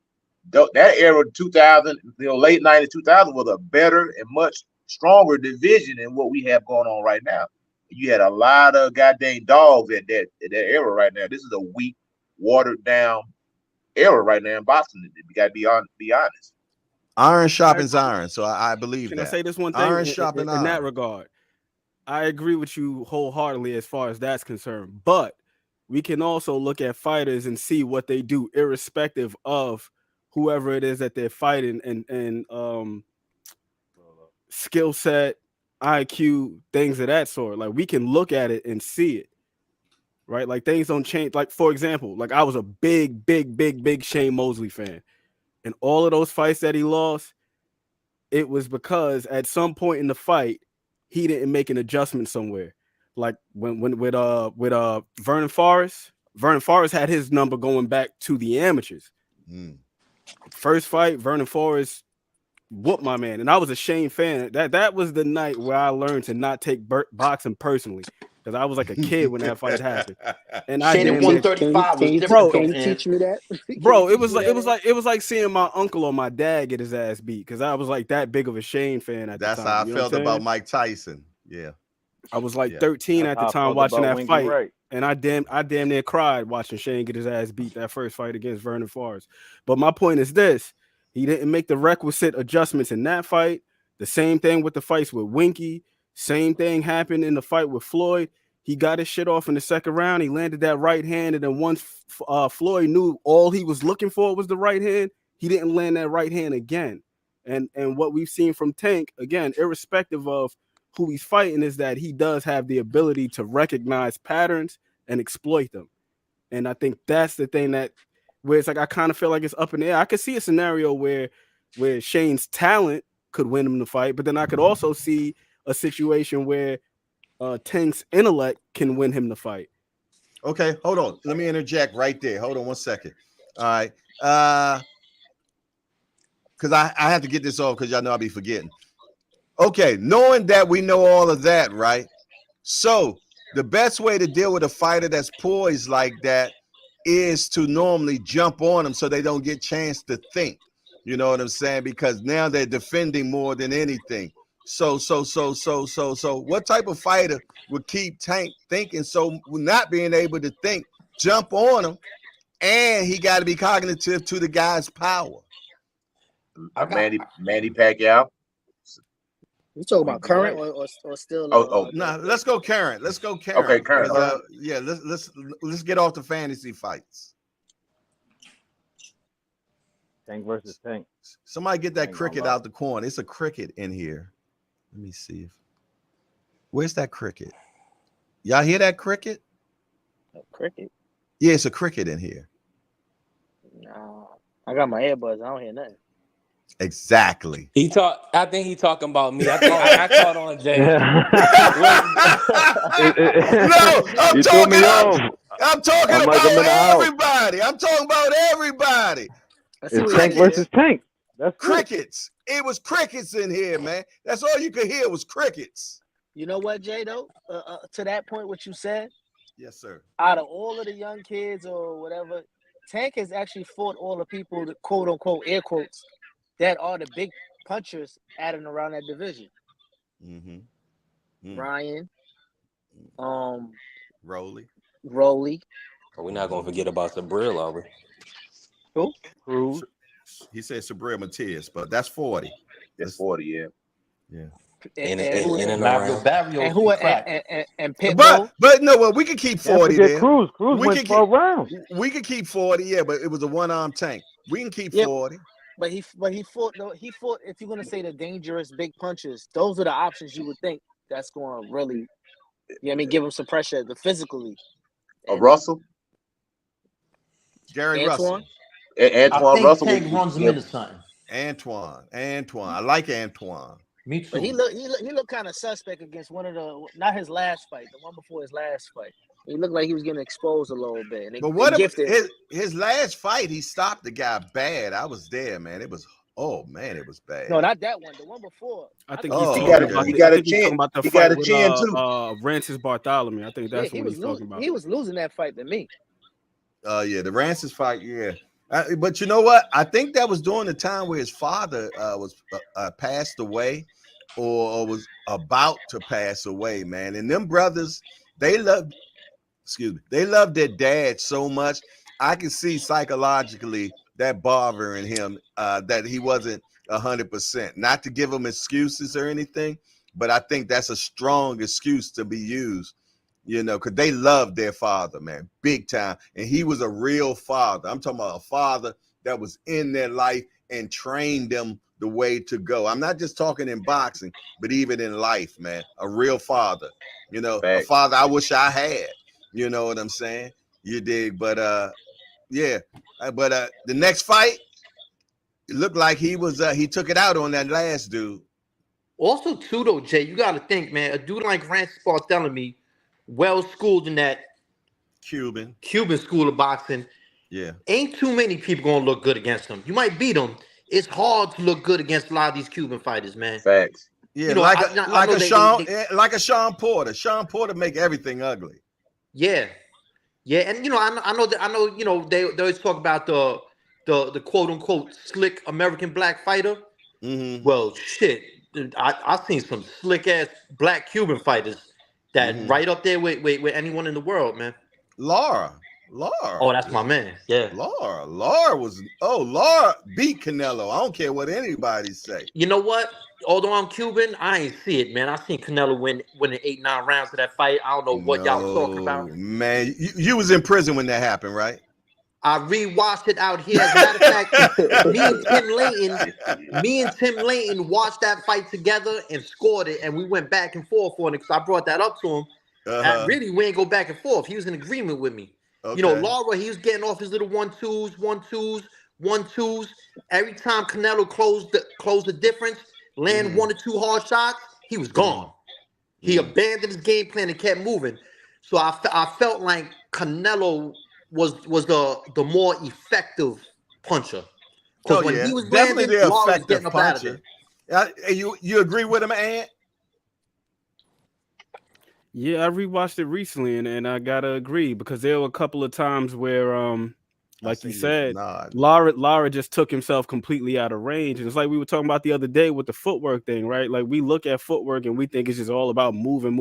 that era, 2000, late 90s, 2000 was a better and much stronger division than what we have going on right now. You had a lot of goddamn dogs at that era right now. This is a weak, watered down era right now in boxing. You got to be honest. Iron sharpens iron, so I believe that. Can I say this one thing iron in that regard? I agree with you wholeheartedly as far as that's concerned, but we can also look at fighters and see what they do, irrespective of whoever it is that they're fighting, and skill set, IQ, things of that sort. Like, we can look at it and see it, right? Like, things don't change. Like, for example, like, I was a big Shane Mosley fan, and all of those fights that he lost, it was because at some point in the fight he didn't make an adjustment somewhere. Like when with Vernon Forrest had his number going back to the amateurs. First fight, Vernon Forrest whooped my man, and I was a Shane fan. That was the night where I learned to not take boxing personally, because I was like a kid when that fight happened. And Shane at 135 was different. Can you teach me that, bro? It was like seeing my uncle or my dad get his ass beat, because I was like that big of a Shane fan at the time. That's how I felt about Mike Tyson. Yeah, I was like 13 at the time watching that fight, and I damn near cried watching Shane get his ass beat that first fight against Vernon Forrest. But my point is this: he didn't make the requisite adjustments in that fight. The same thing with the fights with Winky. Same thing happened in the fight with Floyd. He got his shit off in the second round. He landed that right hand, and then once Floyd knew all he was looking for was the right hand, he didn't land that right hand again. And what we've seen from Tank, again, irrespective of who he's fighting, is that he does have the ability to recognize patterns and exploit them. And I think that's the thing that where it's like I kind of feel like it's up in the air. I could see a scenario where Shane's talent could win him the fight, but then I could also see a situation where Tank's intellect can win him the fight. Okay, hold on. Let me interject right there. Hold on 1 second. All right. Because I have to get this off because y'all know I'll be forgetting. Okay, knowing that we know all of that, right? So the best way to deal with a fighter that's poised like that is to normally jump on them so they don't get a chance to think. You know what I'm saying? Because now they're defending more than anything. So what type of fighter would keep Tank thinking? So not being able to think, jump on him, and he got to be cognitive to the guy's power. Manny Pacquiao. You talking about current or still? No, let's go current. Let's go current. Okay, current. Yeah, let's get off the fantasy fights. Tank versus Tank. Somebody get that cricket out the corner. It's a cricket in here. Let me see if where's that cricket? Y'all hear that cricket? A cricket? Yeah, it's a cricket in here. No, I got my earbuds. I don't hear nothing. Exactly. I think he talking about me. I think I caught on, Jay. No, I'm talking about everybody. I'm talking about everybody. It's Tank versus Tank. That's crickets. It was crickets in here, man. That's all you could hear was crickets. You know what, Jay, though? To that point, what you said? Yes, sir. Out of all of the young kids or whatever, Tank has actually fought all the people, that, quote unquote, air quotes, that are the big punchers at and around that division. Ryan, Rolly. Are we not gonna forget about Sabril, are we? Who? Cruz. He said Sabril Matias, but that's 40. That's 40, yeah. And Pitbull. But no, well, we could keep 40 there. Cruz went 12 rounds. We could keep 40, yeah, but it was a one-arm Tank. We can keep 40. But he fought. He fought. If you're gonna say the dangerous big punches, those are the options you would think that's going to really, give him some pressure physically. Russell, Gary Russell, Antoine Russell runs him into something. Antoine. I like Antoine. Me too. But he looked kind of suspect against one of the not his last fight, the one before his last fight. He looked like he was getting exposed a little bit. But what his last fight? He stopped the guy bad. I was there, man. It was it was bad. No, not that one. The one before. I think he got a chin. He got a chin too. Rancis Bartholomew. I think that's what he's talking about. He was losing that fight to me. Yeah, the Rancis fight. Yeah, but you know what? I think that was during the time where his father was passed away, or was about to pass away, man. And them brothers, they loved their dad so much. I can see psychologically that bothering him, that he wasn't 100%. Not to give him excuses or anything, but I think that's a strong excuse to be used, because they loved their father, man, big time. And he was a real father. I'm talking about a father that was in their life and trained them the way to go. I'm not just talking in boxing, but even in life, man, a real father, a father I wish I had, you know what I'm saying? You dig? But, the next fight, it looked like he took it out on that last dude. Also, too, though, Jay, you got to think, man, a dude like Rancis Bartholomew, well schooled in that Cuban school of boxing. Yeah, ain't too many people gonna look good against him. You might beat him. It's hard to look good against a lot of these Cuban fighters, man. Facts. Yeah, like a Sean Porter. Sean Porter make everything ugly. Yeah, and I know they always talk about the quote unquote slick American black fighter. Mm-hmm. Well, shit, I've seen some slick ass black Cuban fighters that right up there with anyone in the world, man. Lara Lara. Oh, that's my man. Yeah. Lara beat Canelo. I don't care what anybody say. You know what? Although I'm Cuban, I ain't see it, man. I seen Canelo win in 8-9 rounds of that fight. I don't know what y'all was talking about. Man, you was in prison when that happened, right? I rewatched it out here. As a matter of fact, me and Tim Layton watched that fight together and scored it, and we went back and forth on it because I brought that up to him. And really, we ain't go back and forth. He was in agreement with me. Okay. You know, Lara, he was getting off his little 1-2s. Every time Canelo closed the difference, land 1 or 2 hard shots, he was gone. He abandoned his game plan and kept moving. So I felt like Canelo was the more effective puncher. Because when he was definitely landing, the Lara was effective getting up out of puncher. You agree with him, Ant? Yeah, I rewatched it recently, and I gotta agree because there were a couple of times where, like you said, Lara just took himself completely out of range, and it's like we were talking about the other day with the footwork thing, right? Like we look at footwork and we think it's just all about moving,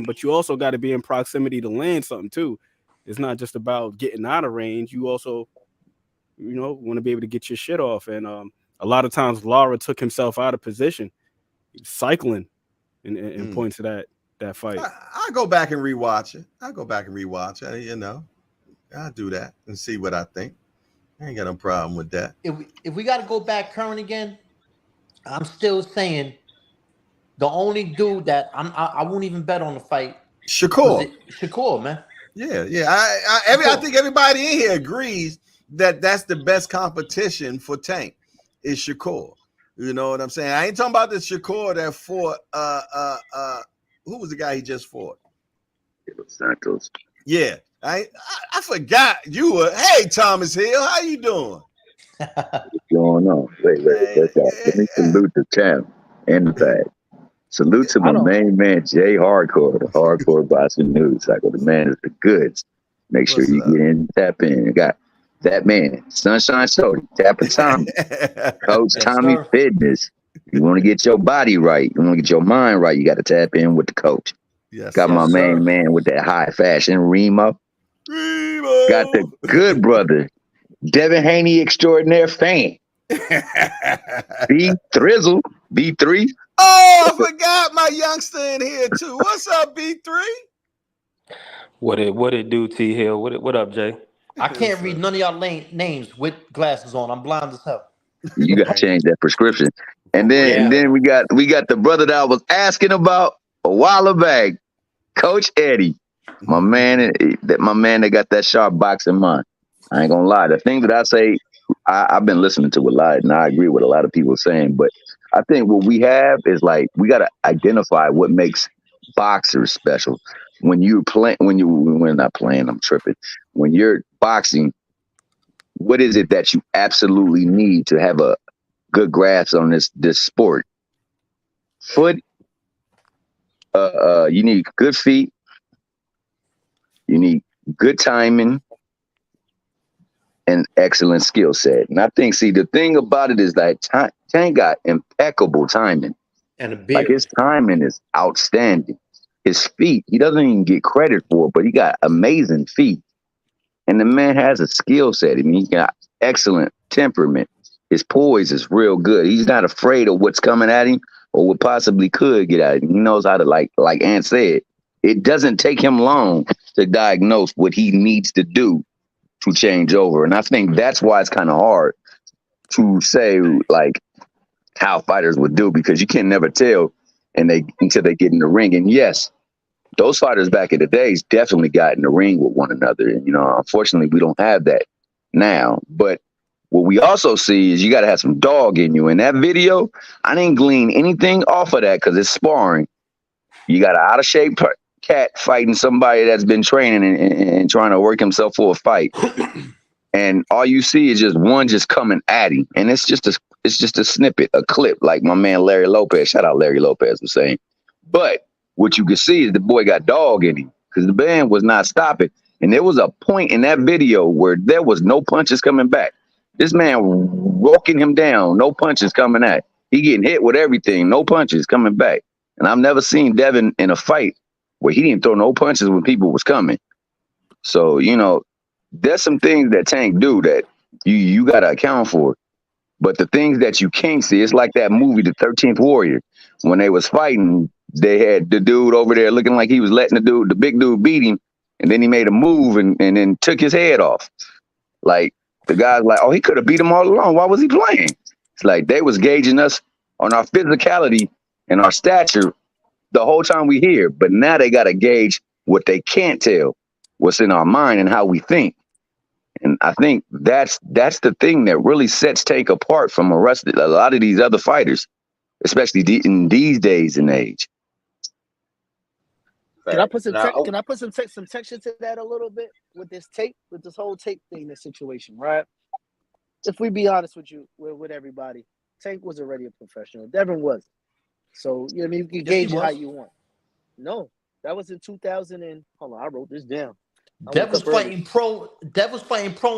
but you also got to be in proximity to land something too. It's not just about getting out of range. You also, want to be able to get your shit off, and a lot of times Lara took himself out of position, cycling, in points of that fight. I go back and rewatch it. I do that and see what I think. I ain't got no problem with that. If we got to go back current again, I'm still saying the only dude that I won't even bet on the fight. Shakur, man. Yeah. I think everybody in here agrees that that's the best competition for Tank is Shakur. You know what I'm saying? I ain't talking about the Shakur that fought. Who was the guy he just fought? Santos. Yeah. I forgot you were. Hey, Thomas Hill, how you doing? What's going on? Wait. Let me salute the champ and the bag. Salute to my main man, Jay Hardcore, the Hardcore Boxing News Cycle. The man is the goods. Make sure you get in, tap in. You got that man, Sunshine Show, Tapper Tommy, Coach Tommy Fitness. You want to get your body right. You want to get your mind right. You got to tap in with the coach. Got my main man with that high fashion, Remo. Got the good brother, Devin Haney Extraordinaire Fan. B Thrizzle, B3. Oh, I forgot my youngster in here too. What's up, B3? What it do, T Hill? What up, Jay? I can't read none of y'all names with glasses on. I'm blind as hell. You got to change that prescription. And then we got the brother that I was asking about a while back, Coach Eddie. My man that got that sharp boxing mind. I ain't gonna lie. The thing that I say, I've been listening to a lot, and I agree with a lot of people saying, but I think what we have is like we got to identify what makes boxers special. When you're not playing, I'm tripping. When you're boxing, what is it that you absolutely need to have a good grasp on this sport? Foot. You need good feet. You need good timing and excellent skill set. And I think, the thing about it is that Tank got impeccable timing. And a beard. Like his timing is outstanding. His feet, he doesn't even get credit for it, but he got amazing feet. And the man has a skill set. I mean, he got excellent temperament. His poise is real good. He's not afraid of what's coming at him or what possibly could get at him. He knows how to, like Ant said, it doesn't take him long to diagnose what he needs to do to change over. And I think that's why it's kind of hard to say like how fighters would do, because you can never tell until they get in the ring. And yes, those fighters back in the days definitely got in the ring with one another. And, unfortunately, we don't have that now. But what we also see is you got to have some dog in you. In that video, I didn't glean anything off of that because it's sparring. You got an out-of-shape cat fighting somebody that's been training and trying to work himself for a fight. And all you see is just one just coming at him. And it's just a snippet, a clip, like my man Larry Lopez, shout out Larry Lopez, was saying. But what you can see is the boy got dog in him because the band was not stopping. And there was a point in that video where there was no punches coming back. This man walking him down, no punches coming at. He getting hit with everything, no punches coming back. And I've never seen Devin in a fight where he didn't throw no punches when people was coming. So, there's some things that Tank do that you got to account for. But the things that you can't see, it's like that movie, The 13th Warrior. When they was fighting, they had the dude over there looking like he was letting the big dude beat him, and then he made a move and then took his head off. Like, the guy's like, oh, he could have beat him all along. Why was he playing? It's like they was gauging us on our physicality and our stature the whole time we here. But now they got to gauge what they can't tell, what's in our mind and how we think. And I think that's the thing that really sets Tank apart from a lot of these other fighters, especially in these days and age. Can I put some texture to that a little bit with this whole tape thing, this situation, right? If we be honest with you, with everybody, Tank was already a professional. Devin was. So, you know what I mean? You can gauge it how you want. No, that was in 2000 and, hold on, I wrote this down. Dev was fighting pro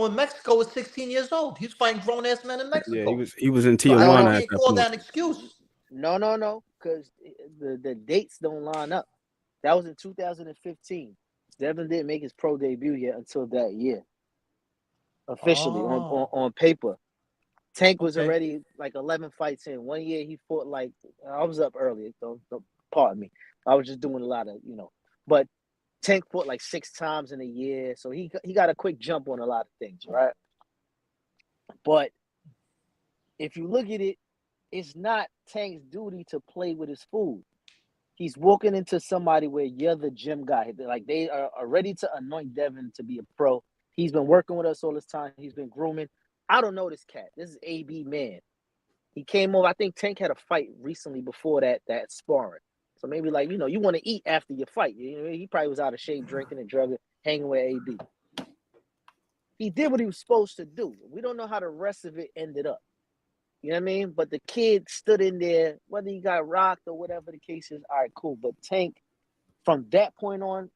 in Mexico at 16 years old. He was fighting grown-ass men in Mexico. Yeah, he was in Tijuana. I can't call that an excuse. No, because the dates don't line up. That was in 2015. Devin didn't make his pro debut yet until that year. Officially, on paper. Tank was already like 11 fights in. 1 year he fought like, I was up early, don't pardon me. I was just doing a lot of, but Tank fought like 6 times in a year. So he got a quick jump on a lot of things, right? But if you look at it, it's not Tank's duty to play with his food. He's walking into somebody where you're the gym guy. Like, they are ready to anoint Devin to be a pro. He's been working with us all this time. He's been grooming. I don't know this cat. This is AB man. He came over. I think Tank had a fight recently before that sparring. So maybe like, you want to eat after your fight. He probably was out of shape, drinking and drugging, hanging with AB. He did what he was supposed to do. We don't know how the rest of it ended up. You know what I mean? But the kid stood in there, whether he got rocked or whatever the case is, all right, cool. But Tank, from that point on,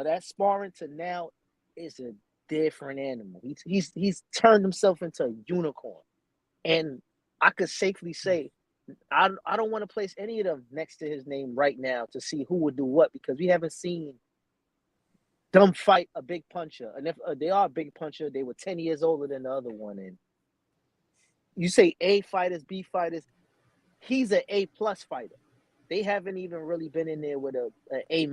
that sparring to now, is a different animal. He's turned himself into a unicorn. And I could safely say, I don't want to place any of them next to his name right now to see who would do what, because we haven't seen them fight a big puncher. And if they are a big puncher, they were 10 years older than the other one. And you say A fighters, B fighters, he's an A+ fighter. They haven't even really been in there with an A-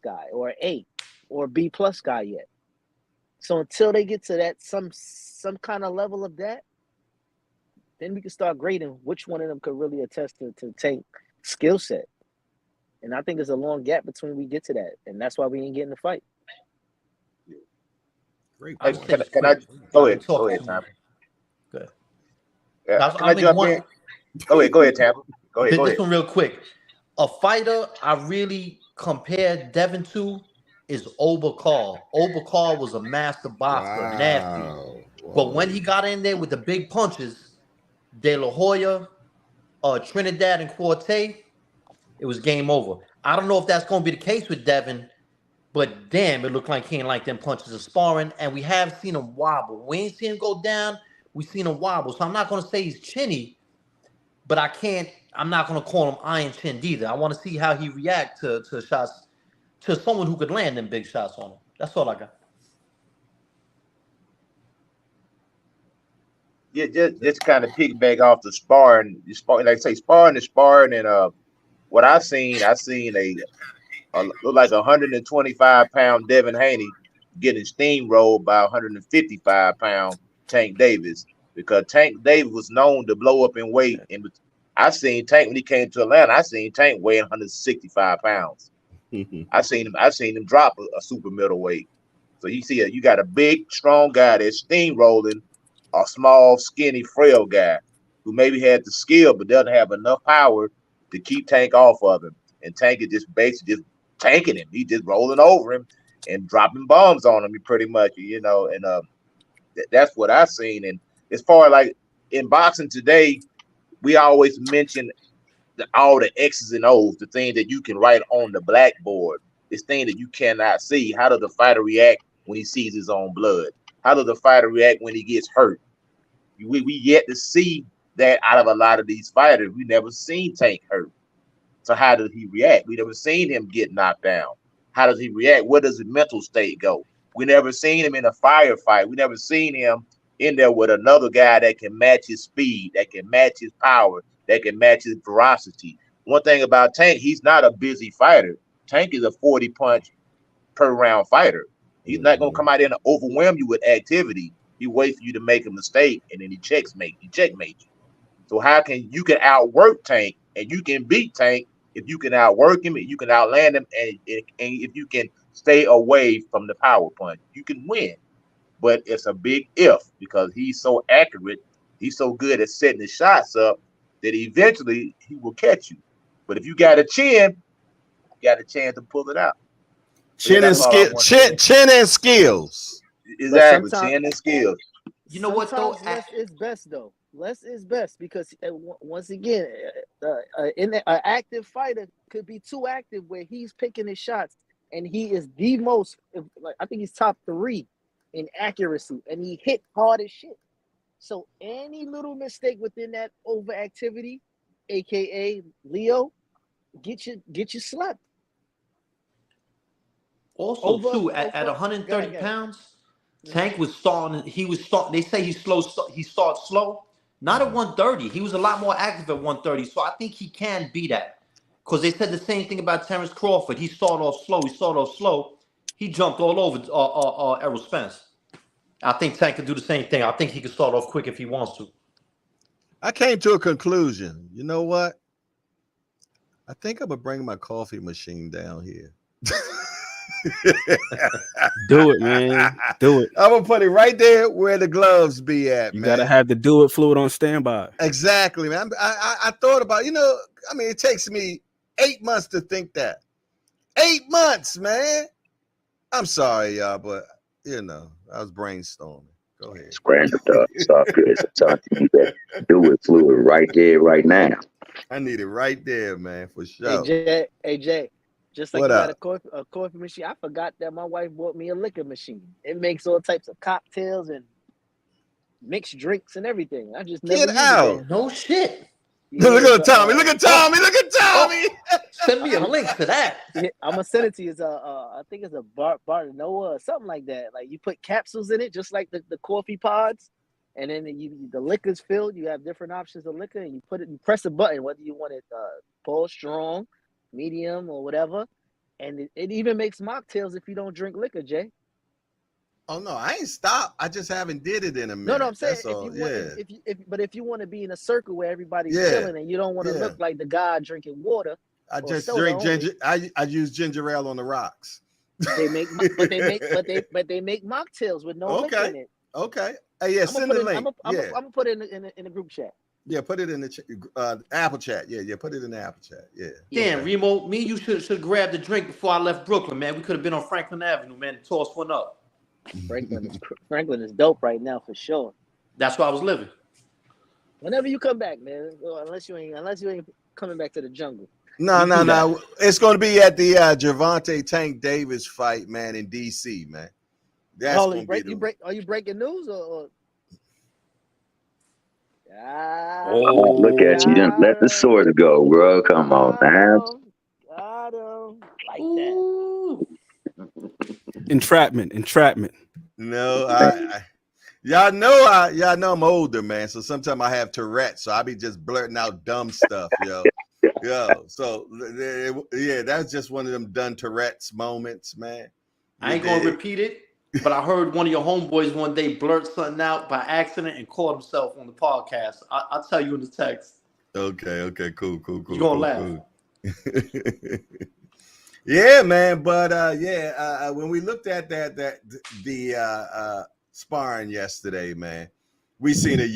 guy or an A or B+ guy yet. So until they get to that some kind of level of that, then we can start grading which one of them could really attest to Tank's skill set. And I think there's a long gap between we get to that, and that's why we ain't getting the fight. Great. Can I go ahead? Go ahead, Tampa. Good. Yeah. Can I jump in? Go ahead, Tampa. Go ahead. This one real quick. A fighter I really compare Devin to is Oberkar. Oberkar was a master boxer, nasty. Whoa. But when he got in there with the big punches, De La Hoya, Trinidad, and Quartet, it was game over. I don't know if that's going to be the case with Devin, but damn, it looked like he ain't like them punches of sparring, and we have seen him wobble. We ain't seen him go down. We seen him wobble. So I'm not going to say he's chinny, but I'm not going to call him iron chinned either. I want to see how he react to shots, to someone who could land them big shots on him. That's all I got. Yeah, just kind of piggyback off the sparring. Like I say, sparring is sparring, and what I seen a look like 125-pound Devin Haney getting steamrolled by 155-pound Tank Davis, because Tank Davis was known to blow up in weight. And I seen Tank when he came to Atlanta. I seen Tank weighing 165 pounds. I seen him drop a super middleweight. So you got a big, strong guy that's steamrolling a small, skinny, frail guy who maybe had the skill but doesn't have enough power to keep Tank off of him. And Tank is just basically just tanking him. He just rolling over him and dropping bombs on him pretty much, and that's what I've seen. And as far as like in boxing today, we always mention all the X's and O's, the thing that you can write on the blackboard, this thing that you cannot see. How does the fighter react when he sees his own blood? How does the fighter react when he gets hurt? We yet to see that out of a lot of these fighters. We never seen Tank hurt. So how does he react? We never seen him get knocked down. How does he react? Where does his mental state go? We never seen him in a firefight. We never seen him in there with another guy that can match his speed, that can match his power, that can match his ferocity. One thing about Tank, he's not a busy fighter. Tank is a 40 punch per round fighter. He's not gonna come out there and overwhelm you with activity. He waits for you to make a mistake and then he checkmate you. So how can you can outwork Tank and you can beat Tank if you can outwork him, and you can outland him, and if you can stay away from the power punch, you can win. But it's a big if, because he's so accurate, he's so good at setting his shots up that eventually he will catch you. But if you got a chin, you got a chance to pull it out. Chin and skills. Exactly, chin and skills. You know what though? Less is best though. Less is best because once again, an active fighter could be too active where he's picking his shots, and he is the most. I think he's top 3 in accuracy, and he hit hard as shit. So any little mistake within that overactivity, aka Leo, get you slapped. Also, too, at 130 pounds, Tank was starting. They say he starts slow. Not at 130. He was a lot more active at 130. So I think he can be that. Because they said the same thing about Terrence Crawford. He started off slow. He jumped all over Errol Spence. I think Tank can do the same thing. I think he can start off quick if he wants to. I came to a conclusion. You know what? I think I'm gonna bring my coffee machine down here. Do it, man. Do it. I'm gonna put it right there where the gloves be at. You man. gotta have the do it fluid on standby. Exactly, man. I thought about, I mean, it takes me 8 months to think that. 8 months, man. I'm sorry, y'all, but I was brainstorming. Go ahead. It's random, dog. It's all good. I'm telling you that do it fluid right there, right now. I need it right there, man, for sure. Hey Jay, just like What you up? got a coffee machine, I forgot that my wife bought me a liquor machine. It makes all types of cocktails and mixed drinks and everything. I just never Get used out. it. No shit. Yeah, Look at Tommy. Look at Tommy. Look at Tommy. Send me a link to that. Yeah, I'm gonna send it to you. It's I think it's a Broner or something like that. Like you put capsules in it, just like the coffee pods, and then the liquor's filled. You have different options of liquor, and you press a button whether you want it full, strong, medium, or whatever. And it even makes mocktails if you don't drink liquor, Jay. Oh no, I ain't stopped. I just haven't did it in a minute. No, I'm saying if you want to be in a circle where everybody's chilling and you don't want to look like the guy drinking water. I just drink ginger. I use ginger ale on the rocks. They make but they make mocktails with no liquor in it. Okay. Hey, yeah, send the link. I'm gonna put it in the group chat. Yeah, put it in the Apple chat. Yeah, put it in the Apple chat. Yeah. Damn, Remo, me and you should grab the drink before I left Brooklyn, man. We could have been on Franklin Avenue, man, and tossed one up. Franklin is dope right now for sure. That's where I was living. Whenever you come back, man, unless you ain't coming back to the jungle. No. It's going to be at the Gervonta Tank Davis fight, man, in DC, man. That's Are you breaking news or? Look at you! Didn't let the sword go, bro. Come on, man. I don't like that. Entrapment. No, y'all know I'm older, man. So sometimes I have Tourette's, so I be just blurting out dumb stuff, yo. So yeah, that's just one of them done Tourette's moments, man. I ain't gonna repeat it, but I heard one of your homeboys one day blurt something out by accident and caught himself on the podcast. I'll tell you in the text. Okay, cool. You gonna laugh? Yeah, man. But when we looked at the sparring yesterday, man, we seen a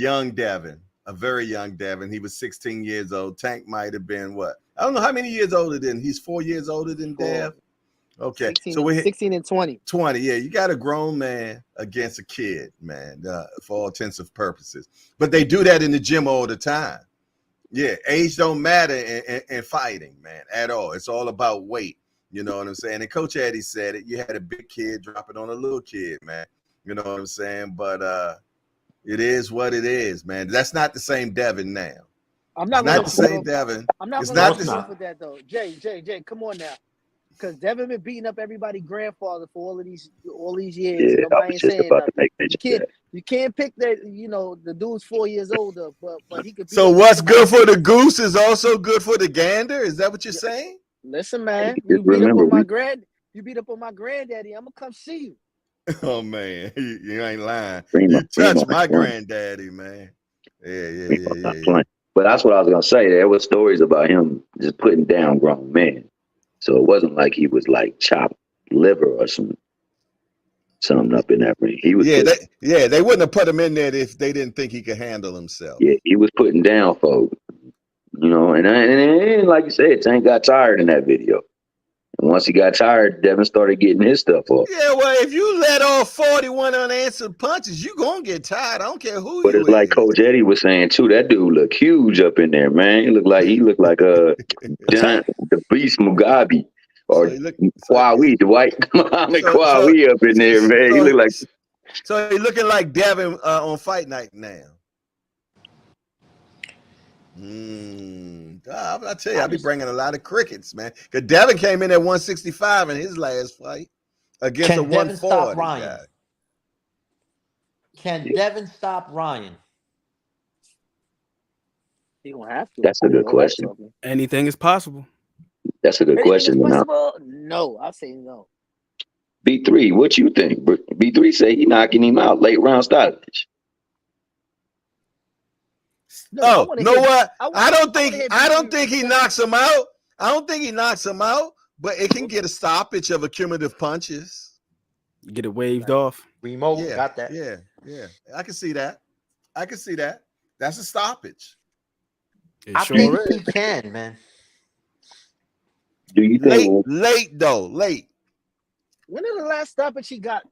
very young Devin. He was 16 years old. Tank might have been what? I don't know how many years older than. He's 4 years older than Dev. Okay, 16, so we're 16 and 20. 20, yeah. You got a grown man against a kid, man, for all intents and purposes. But they do that in the gym all the time. Yeah, age don't matter in fighting, man, at all. It's all about weight. You know what I'm saying? And Coach Eddie said it. You had a big kid dropping on a little kid, man. You know what I'm saying? But it is what it is, man. That's not the same Devin now. I'm not the same Devin. I'm not going to with that though. Jay, come on now. Because Devin been beating up everybody's grandfather for all these years. Yeah, I Nobody was ain't just saying about to nothing. make mention of that. You can't pick that. You know, the dude's 4 years older, but he could. Beat So up what's good for the everybody. goose is also good for the gander. Is that what you're saying? Listen, man, Just you beat up remember, on my granddaddy. I'm gonna come see you. Oh man, you ain't lying. Remo You touched ain't my playing. granddaddy, man. Yeah. Remo's not playing. But that's what I was gonna say. There was stories about him just putting down grown men. So it wasn't like he was like chopped liver or something up in that ring. He was they wouldn't have put him in there if they didn't think he could handle himself. Yeah, he was putting down folks. You know, and like you said, Tank got tired in that video. And once he got tired, Devin started getting his stuff off. Yeah, well, if you let off 41 unanswered punches, you gonna get tired. I don't care who But you it's like is. Coach Eddie was saying too. That dude looked huge up in there, man. He looked like a giant, the Beast Mugabe or Kwawi, Dwight Muhammad Kwawi up in there, man. He looked like. So he looking like Devin on Fight Night now. I tell you, I'll be bringing a lot of crickets, man. Because Devin came in at 165 in his last fight against a 140 guy. Can Devin stop Ryan? He gonna have to. That's a good question. Anything is possible. That's a good question. No, I say no. B3, what you think? B3 say he knocking him out late round stoppage. No, know what? I don't think he knocks him out. I don't think he knocks him out, but it can get a stoppage of accumulative punches. Get it waved off. Remo got that. Yeah. I can see that. That's a stoppage. I think he can, man. Do you think late though? Late. When is the last stoppage he got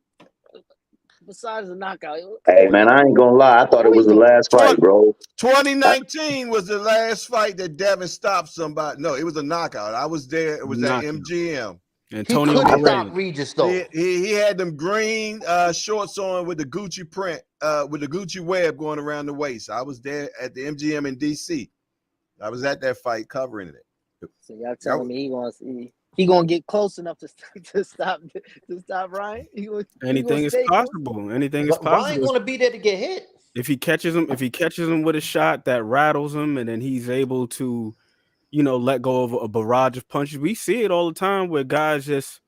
besides the knockout? Hey man, I ain't gonna lie. I thought it was the last fight, bro. 2019 was the last fight that Devin stopped somebody. No, it was a knockout. I was there. It was at MGM. Antonio couldn't stop Regis though. He had them green shorts on with the Gucci print, with the Gucci web going around the waist. I was there at the MGM in DC. I was at that fight covering it. So y'all telling me he gonna get close enough to stop Ryan? Anything is possible. Anything is possible. Ryan gonna be there to get hit. If he catches him with a shot that rattles him, and then he's able to, let go of a barrage of punches. We see it all the time where guys just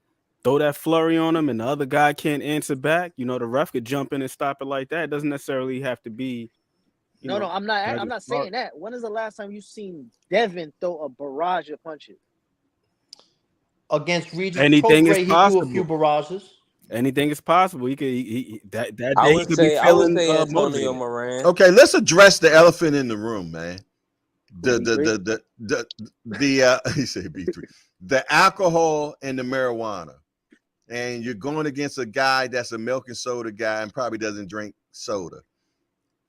throw that flurry on him, and the other guy can't answer back. The ref could jump in and stop it like that. It doesn't necessarily have to be. No, I'm not saying that. When is the last time you seen Devin throw a barrage of punches? Against Regis, anything is possible. He threw a few barrages. Anything is possible. He could that day I he could be feeling Antonio Moran. Okay, let's address the elephant in the room, man. The he said B3. The alcohol and the marijuana. And you're going against a guy that's a milk and soda guy and probably doesn't drink soda.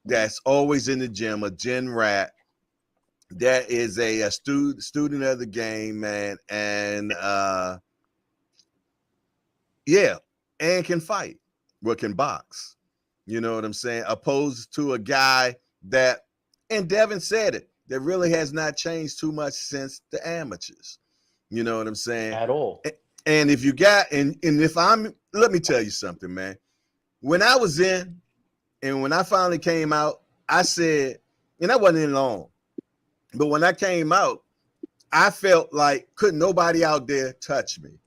That's always in the gym, a gym rat. That is a student of the game, man, and and can fight, can box. You know what I'm saying? Opposed to a guy that, and Devin said it, that really has not changed too much since the amateurs. You know what I'm saying? At all. And if you got, and if let me tell you something, man. When I was in, and when I finally came out, I said, and I wasn't in long. But when I came out, I felt like couldn't nobody out there touch me.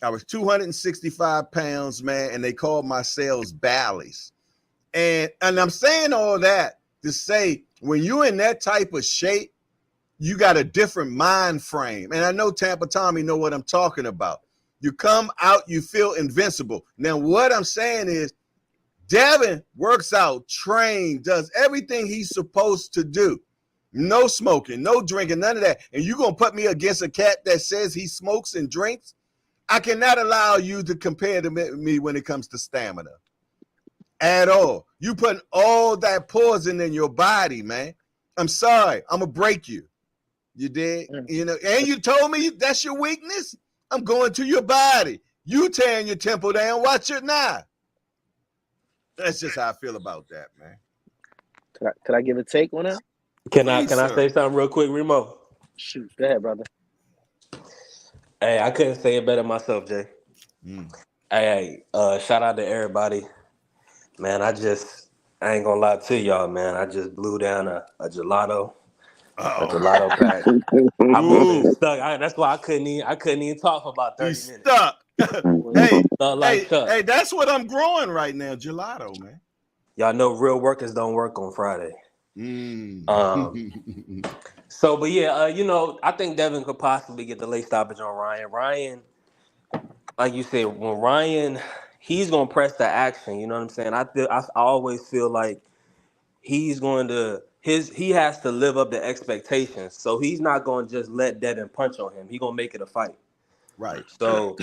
I was 265 pounds, man, and they called my cells Bally's. And I'm saying all that to say, when you're in that type of shape, you got a different mind frame. And I know Tampa Tommy know what I'm talking about. You come out, you feel invincible. Now, what I'm saying is, Devin works out, trains, does everything he's supposed to do. No smoking, no drinking, none of that. And you're going to put me against a cat that says he smokes and drinks? I cannot allow you to compare to me when it comes to stamina at all. You putting all that poison in your body, man. I'm sorry. I'm going to break you. You did? And you told me that's your weakness? I'm going to your body. You tearing your temple down. Watch it now. That's just how I feel about that, man. Could I give a take on that? Can I say something real quick, Remo? Shoot, go ahead, brother. Hey, I couldn't say it better myself, Jay. Hey, shout out to everybody. Man, I ain't gonna lie to y'all, man. I just blew down a gelato. A gelato pack. I've been stuck. That's why I couldn't even talk for about 30 minutes. Stuck. Hey, like Chuck. Hey, that's what I'm growing right now, gelato, man. Y'all know real workers don't work on Friday. So, but yeah, I think Devin could possibly get the late stoppage on Ryan. Ryan, like you said, when Ryan, he's gonna press the action. You know what I'm saying? I always feel like he's going to he has to live up to expectations. So he's not going to just let Devin punch on him. He's gonna make it a fight. Right. So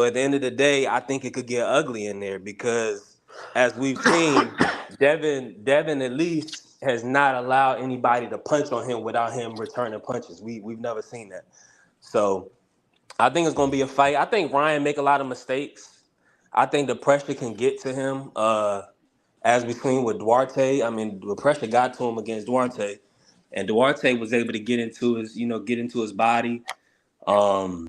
at the end of the day, I think it could get ugly in there because as we've seen, Devin at least has not allowed anybody to punch on him without him returning punches. We've never seen that. So I think it's gonna be a fight. I think Ryan make a lot of mistakes. I think the pressure can get to him. As we've seen with Duarte, I mean, the pressure got to him against Duarte, and Duarte was able to get into his body. Of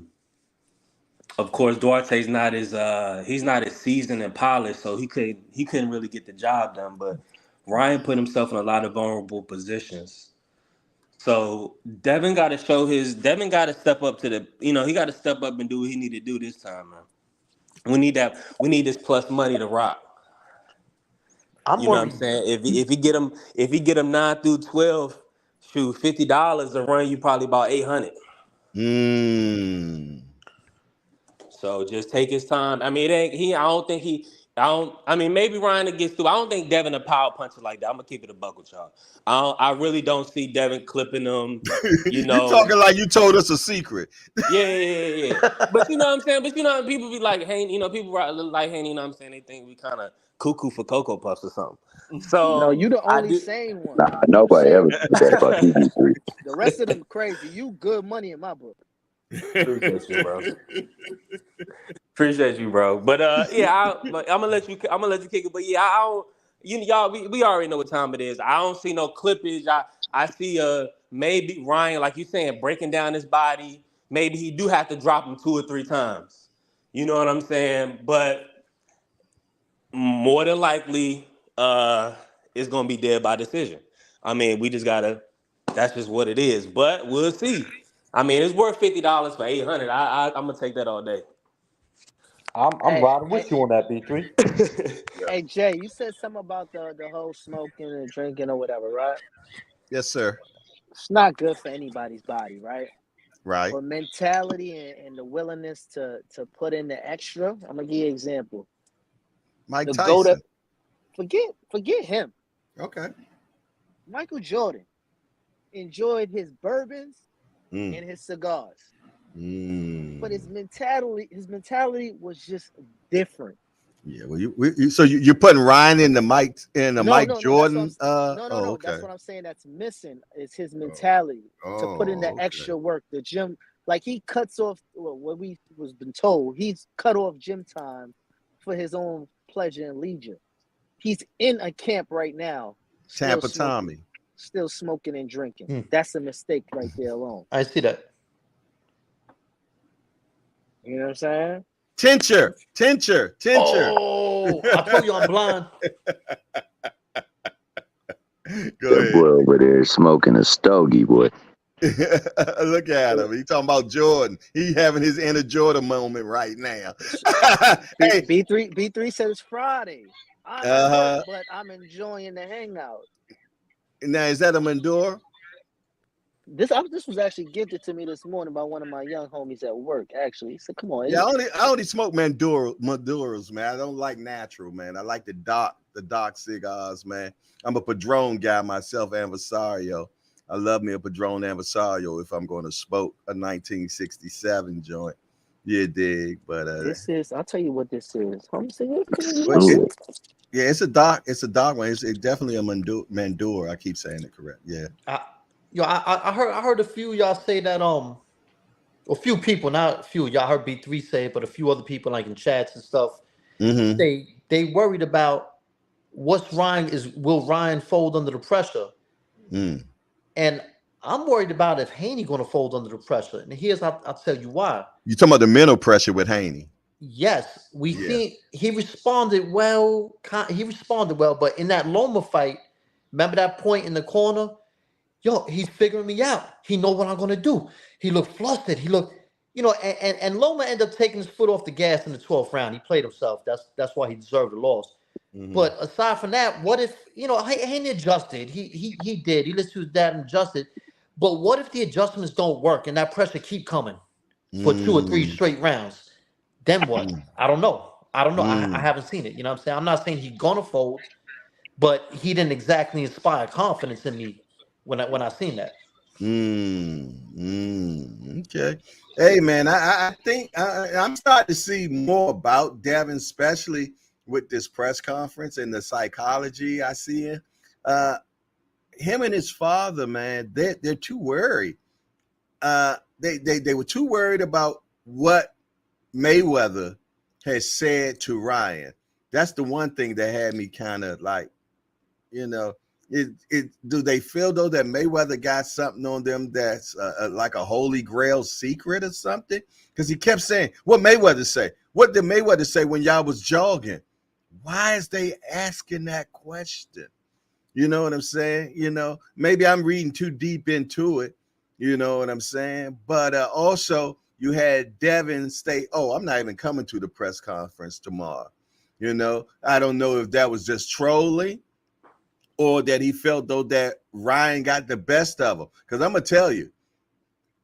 course, Duarte's not he's not as seasoned and polished, so he couldn't really get the job done. But Ryan put himself in a lot of vulnerable positions. So Devin got to step up to he got to step up and do what he need to do this time, man. We need this plus money to rock. I'm You know what I'm worried. saying? If he get him 9 through 12, shoot, $50 to run you probably about 800. So just take his time. I mean, I mean, maybe Ryan gets through. I don't think Devin a power puncher like that. I'm gonna keep it a buck with y'all. I really don't see Devin clipping him. You talking like you told us a secret. Yeah. But you know what I'm saying? But you know, people be like, hey, people like, hey, you know what I'm saying? They think we kind of cuckoo for Cocoa Puffs or something. So No, you the only sane one. Nah, nobody ever said that about you, B3. The rest of them crazy. You good money in my book. Appreciate you, bro. Appreciate you, bro. But yeah, I'm gonna let you kick it. But yeah, I don't. Y'all, we already know what time it is. I don't see no clippage. I see maybe Ryan, like you saying, breaking down his body. Maybe he do have to drop him 2 or 3 times. You know what I'm saying? But more than likely, it's gonna be dead by decision. I mean, we just gotta. That's just what it is. But we'll see. I mean, it's worth $50 for 800. I'm gonna take that all day. I'm riding with you on that, B3. Hey Jay, you said something about the whole smoking and drinking or whatever, right? Yes, sir. It's not good for anybody's body, right? Right. But mentality and the willingness to put in the extra. I'm gonna give you an example. Mike Tyson. Forget him. Okay. Michael Jordan enjoyed his bourbons and his cigars. But his mentality was just different. Yeah, well, you're putting Ryan in the Mike Jordan. No. That's what I'm saying. That's missing is his mentality to put in the extra work. The gym, like he cuts off what we was been told. He's cut off gym time for his own pleasure and leisure. He's in a camp right now. Tampa Tommy. Still smoking and drinking. That's a mistake right there alone. I see that. You know what I'm saying? Tincture. Oh, I told you I'm blind. Go ahead. The boy over there smoking a stogie, boy. Look at him. He talking about Jordan. He having his inner Jordan moment right now. Hey, B3 said it's Friday. But I'm enjoying the hangout. Now, is that a Mandora? This was actually gifted to me this morning by one of my young homies at work. Actually, he said, "Come on." Yeah, I only smoke Maduros, man. I don't like natural, man. I like the dark cigars, man. I'm a Padron guy myself, Anvasario. I love me a Padron Anvasario if I'm going to smoke a 1967 joint. You dig? But I'll tell you what this is. Yeah, it's a dark one. It's definitely a Mandura. I keep saying it correct. Yeah. I heard a few of y'all say that a few people, not a few, y'all heard B3 say it, but a few other people like in chats and stuff. They worried about will Ryan fold under the pressure? And I'm worried about if Haney going to fold under the pressure, and I'll tell you why. You talking about the mental pressure with Haney? Yes, we Yeah. see he responded well. But in that Loma fight, remember that point in the corner? Yo, he's figuring me out. He know what I'm gonna do. He looked flustered. He looked, and Loma ended up taking his foot off the gas in the 12th round. He played himself. That's why he deserved the loss. Mhm. But aside from that, what if Haney adjusted? He did. He listened to his dad and adjusted. But what if the adjustments don't work and that pressure keep coming for 2 or 3 straight rounds? Then what? I don't know. I haven't seen it. You know what I'm saying? I'm not saying he's gonna fold, but he didn't exactly inspire confidence in me when I seen that. Okay. Hey man, I think I'm starting to see more about Devin, especially with this press conference and the psychology I see in. Him and his father, man, they're too worried. They were too worried about what Mayweather has said to Ryan. That's the one thing that had me kind of like, do they feel though that Mayweather got something on them that's like a holy grail secret or something? Because he kept saying, what Mayweather say? What did Mayweather say when y'all was jogging? Why is they asking that question? You know what I'm saying? Maybe I'm reading too deep into it. You know what I'm saying? But also you had Devin say, oh, I'm not even coming to the press conference tomorrow. I don't know if that was just trolling or that he felt though that Ryan got the best of him. Because I'm going to tell you,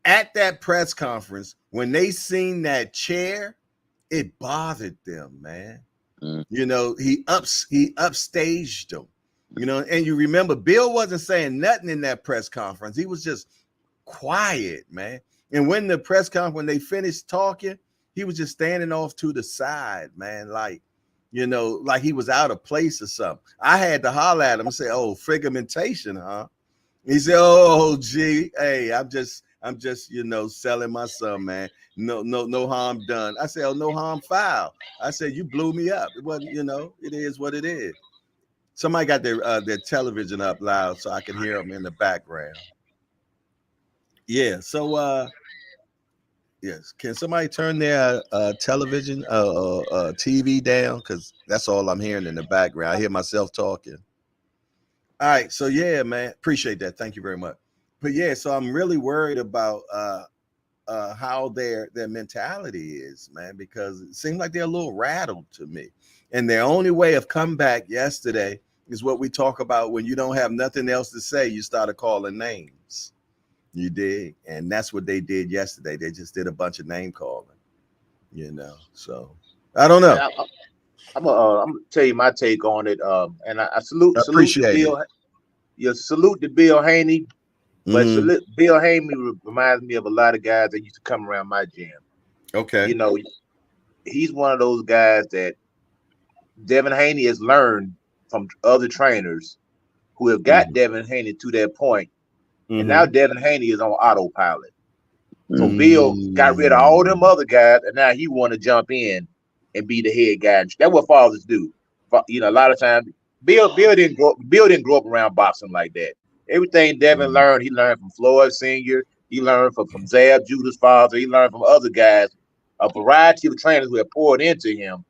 at that press conference, when they seen that chair, it bothered them, man. He upstaged them. And you remember Bill wasn't saying nothing in that press conference. He was just quiet, man. And when the press conference, when they finished talking, he was just standing off to the side, man, like he was out of place or something. I had to holler at him and say, oh, fragmentation, huh? He said, oh, gee, hey, I'm just selling my son, man. No harm done. I said, oh, no harm foul. I said, you blew me up. It wasn't, it is what it is. Somebody got their television up loud so I can hear them in the background. Yeah. So, yes. Can somebody turn their television, TV down? Because that's all I'm hearing in the background. I hear myself talking. All right. So, yeah, man. Appreciate that. Thank you very much. But, yeah, so I'm really worried about how their mentality is, man, because it seems like they're a little rattled to me. And their only way of comeback yesterday is what we talk about when you don't have nothing else to say, you started calling names. You dig? And that's what they did yesterday. They just did a bunch of name calling, So I don't know. I'm gonna tell you my take on it. And I salute to Bill. Salute to Bill Haney. But Bill Haney reminds me of a lot of guys that used to come around my gym. Okay. He's one of those guys that Devin Haney has learned from other trainers who have got Devin Haney to that point. And now Devin Haney is on autopilot. So Bill got rid of all them other guys, and now he want to jump in and be the head guy. That's what fathers do. A lot of times, Bill didn't grow up around boxing like that. Everything Devin learned, he learned from Floyd Sr. He learned from Zab Judah's father. He learned from other guys, a variety of trainers who have poured into him.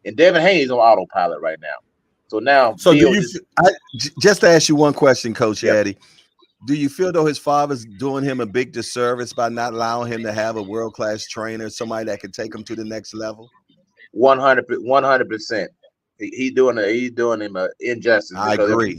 And Devin Haney's on autopilot right now. So now, just to ask you one question, Coach Eddie, do you feel though his father's doing him a big disservice by not allowing him to have a world-class trainer, somebody that could take him to the next level? 100%. He's doing him an injustice. I agree.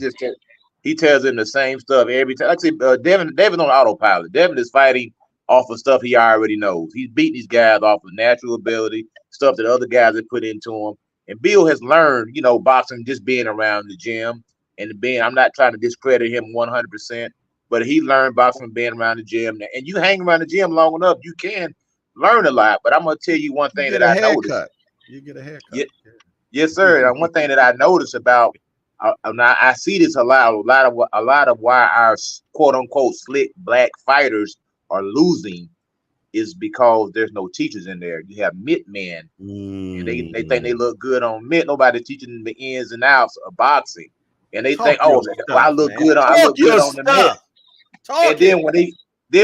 He tells him the same stuff every time. Like I said, Devin's on autopilot. Devin is fighting off of stuff he already knows. He's beating these guys off of natural ability, stuff that other guys have put into him. And Bill has learned, boxing just being around the gym and I'm not trying to discredit him 100%, but he learned boxing being around the gym. And you hang around the gym long enough, you can learn a lot. But I'm going to tell you one thing that I noticed. You get a haircut. Yes, sir. And one thing that I noticed about, now I see this a lot of why our quote unquote slick black fighters are losing is because there's no teachers in there. You have mitt men, and they think they look good on mitt. Nobody teaching them the ins and outs of boxing, and they think, I look good on the mitt. And then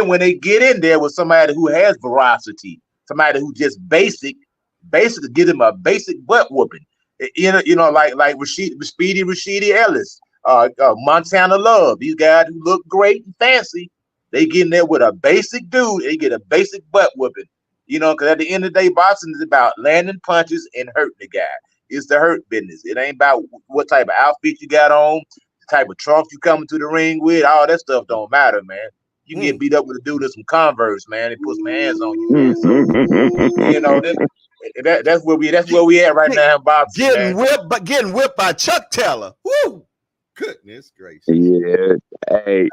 when they get in there with somebody who has veracity, somebody who just basically give them a basic butt whooping. Like Speedy Rashidi Ellis, Montana Love, these guys who look great and fancy, they get in there with a basic dude, they get a basic butt whooping. Because at the end of the day, boxing is about landing punches and hurting the guy. It's the hurt business. It ain't about what type of outfit you got on, the type of trunks you coming to the ring with. All that stuff don't matter, man. You can get beat up with a dude in some Converse, man, and put some hands on you, man. So that's where we at right now in boxing, getting whipped by Chuck Taylor. Woo! Goodness gracious. Yeah. Hey,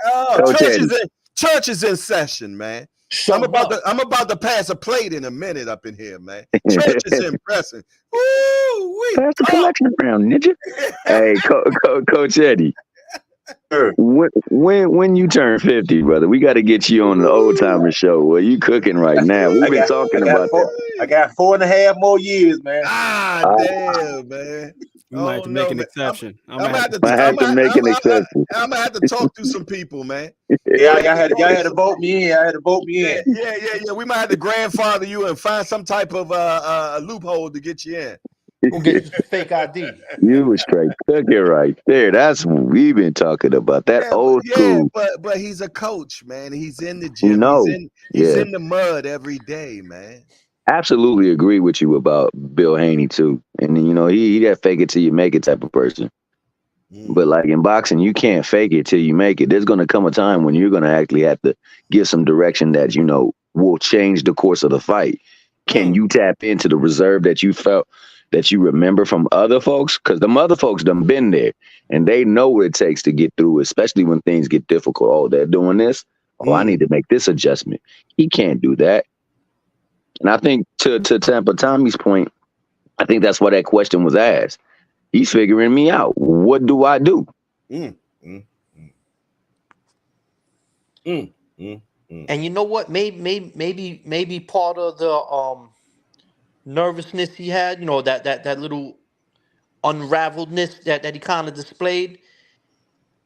church is in session, man. I'm about to pass a plate in a minute up in here, man. Church is impressive. Pass the collection around, ninja. Hey, Coach Eddie. When you turn 50, brother, we got to get you on the old timer show. Well, you cooking right now. We've been talking about that. I got 4.5 more years, man. Damn, man. We might have to make an exception. I'm gonna have to talk to some people, man. Yeah, y'all had to vote me in. Yeah. We might have to grandfather you and find some type of loophole to get you in. We'll get you some fake ID. You was straight cooking right there. That's what we've been talking about. That old school. But he's a coach, man. He's in the gym. He's in the mud every day, man. Absolutely agree with you about Bill Haney too. And he that fake it till you make it type of person. But like in boxing, you can't fake it till you make it. There's gonna come a time when you're gonna actually have to give some direction that will change the course of the fight. Can you tap into the reserve that you felt that you remember from other folks? Because the other folks done been there and they know what it takes to get through, especially when things get difficult. Oh, they're doing this. Oh, I need to make this adjustment. He can't do that. And I think to Tampa Tommy's point, I think that's why that question was asked. He's figuring me out. What do I do? And you know what? Maybe part of the nervousness he had, that little unraveledness that he kind of displayed.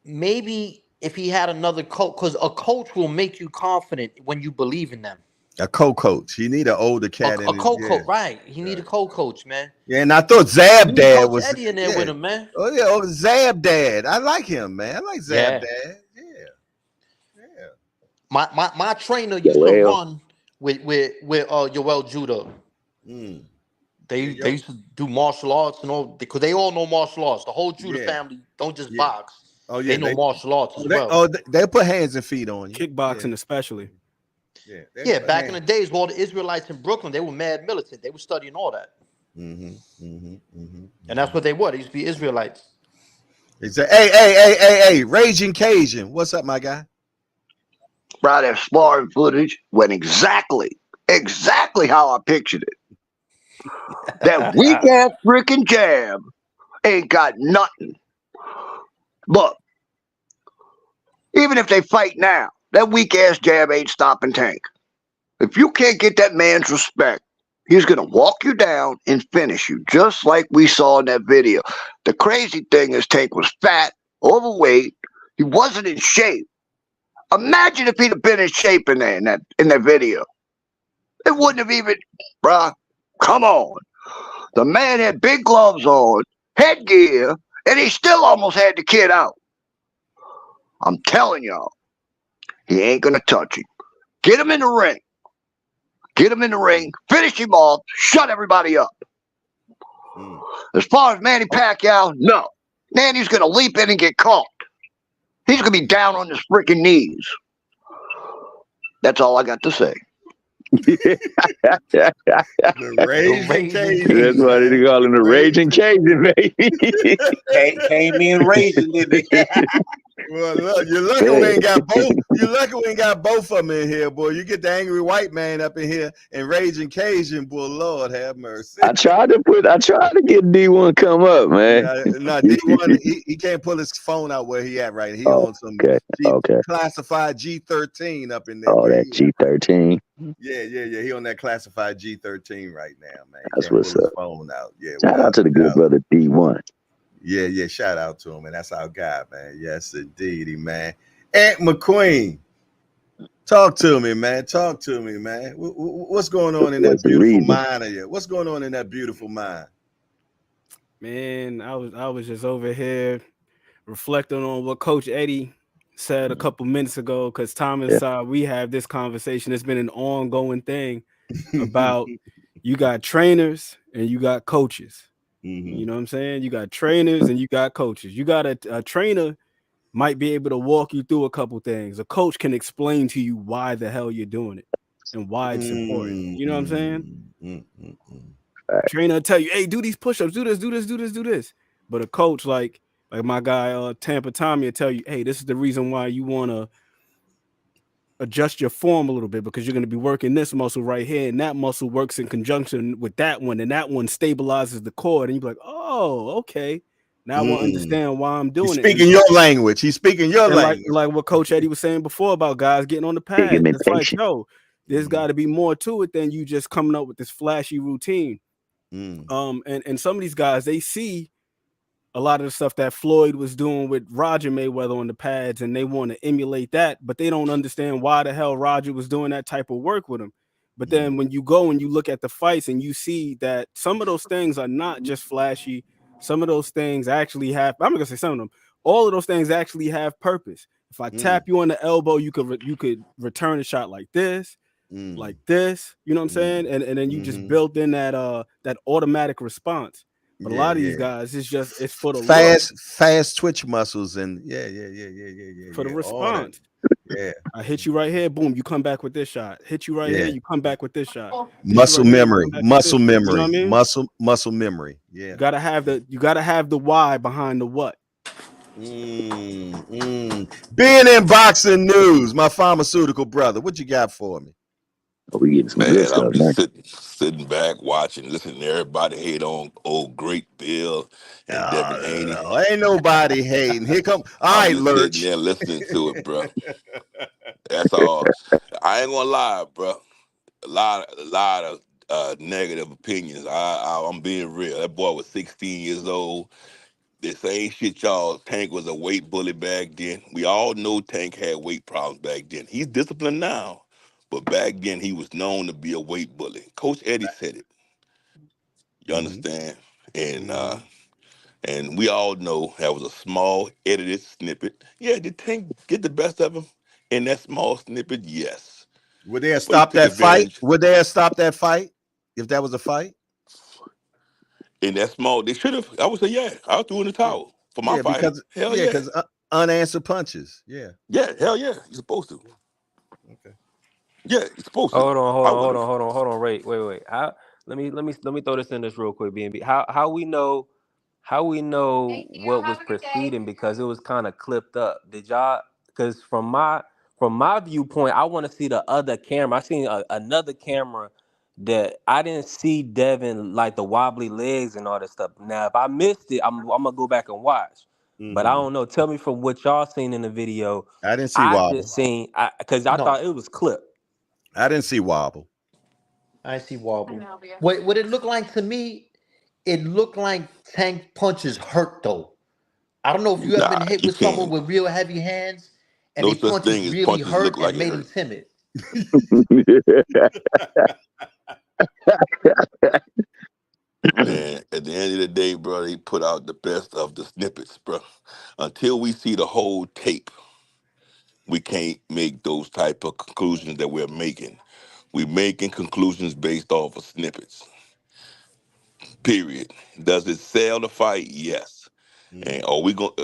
Maybe if he had another coach, because a coach will make you confident when you believe in them. A co-coach. You need an older cat. A co-coach, right? He need a co-coach, man. Yeah, and I thought Zab Dad was Eddie in there with him, man. Oh yeah, Zab Dad. I like him, man. I like Zab Dad. Yeah. My trainer used to run with Yoel Judah. They used to do martial arts and all, because they all know martial arts. The whole Judah family don't just box. Oh yeah, they know martial arts as well. They put hands and feet on you. Kickboxing especially. Yeah, back in the days, all the Israelites in Brooklyn, they were mad militant. They were studying all that. And that's what they were. They used to be Israelites. They say, hey, Raging Cajun. What's up, my guy? Bro, that sparring footage went exactly how I pictured it. That weak-ass freaking jab ain't got nothing. Look, even if they fight now, that weak-ass jab ain't stopping Tank. If you can't get that man's respect, he's going to walk you down and finish you, just like we saw in that video. The crazy thing is Tank was fat, overweight. He wasn't in shape. Imagine if he'd have been in shape in that video. It wouldn't have even, bruh, come on. The man had big gloves on, headgear, and he still almost had the kid out. I'm telling y'all. He ain't going to touch him. Get him in the ring. Get him in the ring. Finish him off. Shut everybody up. As far as Manny Pacquiao, no. Manny's going to leap in and get caught. He's going to be down on his freaking knees. That's all I got to say. The Raging Cajun. That's why they call him the Raging Cajun, baby. Came in raging, didn't they? Well, look, you're lucky we ain't got both. You're lucky we ain't got both of them in here, boy. You get the angry white man up in here and Raging Cajun, boy. Lord have mercy. I tried to get D1 come up, man. No, D1, he can't pull his phone out where he at right. He on some classified G13 up in there. Oh, that G13. Yeah. He on that classified G13 right now, man. That's what's up. Phone out. Yeah. Shout out to the good brother D1. Yeah. Shout out to him, and that's our guy, man. Yes, indeedy, man. Aunt McQueen, Talk to me, man. Talk to me, man. What's going on in that What's the beautiful reason? mind of you? What's going on in that beautiful mind? Man, I was just over here reflecting on what Coach Eddie said a couple minutes ago. Because Tom and Yeah. we have this conversation. It's been an ongoing thing about you got trainers and you got coaches. You know what I'm saying? You got trainers and you got coaches. You got a trainer might be able to walk you through a couple things. A coach can explain to you why the hell you're doing it and why it's important. You know what I'm saying? Right. Trainer will tell you, hey, do these push-ups, do this, do this, do this, do this. But a coach like my guy Tampa Tommy will tell you, hey, this is the reason why you want to adjust your form a little bit, because you're going to be working this muscle right here, and that muscle works in conjunction with that one, and that one stabilizes the core. And you're like, oh, okay. Now I understand why I'm doing it. He's speaking your language. He's speaking your language. Like what Coach Eddie was saying before about guys getting on the pad. It's like, yo, there's got to be more to it than you just coming up with this flashy routine. And some of these guys, they see a lot of the stuff that Floyd was doing with Roger Mayweather on the pads, and they want to emulate that, but they don't understand why the hell Roger was doing that type of work with him. But then when you go and you look at the fights and you see that some of those things are not just flashy, some of those things actually have, I'm not gonna say some of them, all of those things actually have purpose. If I tap you on the elbow, you could return a shot like this, like this, you know what I'm saying? And then you just built in that automatic response. But a lot of these guys, it's for the fast twitch muscles and for the response. Yeah, I hit you right here, boom, you come back with this shot. Hit you right here, you come back with this shot. Muscle memory, muscle memory, you know what I mean? muscle memory. Yeah, you gotta have the why behind the what. Being in boxing news, my pharmaceutical brother, what you got for me? We getting some good stuff, I'm just sitting back watching, listening to everybody hate on old Great Bill and Devin Haney. Ain't nobody hating. Here come I'm just sitting there listening to it, bro. That's all. I ain't gonna lie, bro. A lot of negative opinions. I'm being real. That boy was 16 years old. The same shit, y'all. Tank was a weight bully back then. We all know Tank had weight problems back then. He's disciplined now. But back then, he was known to be a weight bully. Coach Eddie said it. You understand? And we all know that was a small edited snippet. Yeah, did Tank get the best of him in that small snippet? Yes. Would they have stopped that fight? Would they have stopped that fight if that was a fight? In that small, they should have. I would say, yeah. I was throwing the towel for my fight. Hell yeah. Because unanswered punches. Yeah. Yeah, hell yeah. You're supposed to. Okay. Yeah, you're supposed to. Hold on. Wait. How? Let me throw this in this real quick, BNB. How we know what was proceeding, because it was kind of clipped up. Did y'all? Because from my viewpoint, I want to see the other camera. I seen another camera that I didn't see Devin, like the wobbly legs and all that stuff. Now, if I missed it, I'm gonna go back and watch. But I don't know. Tell me from what y'all seen in the video. I didn't see wobble. Just seen because I thought it was clipped. I didn't see wobble. I see wobble. What it looked like to me, it looked like Tank punches hurt though. I don't know if you ever been hit with someone with real heavy hands and they punches really hurt and made him timid. Man, at the end of the day, bro, they put out the best of the snippets, bro. Until we see the whole tape, we can't make those type of conclusions that we're making. We're making conclusions based off of snippets. Period. Does it sell the fight? Yes. And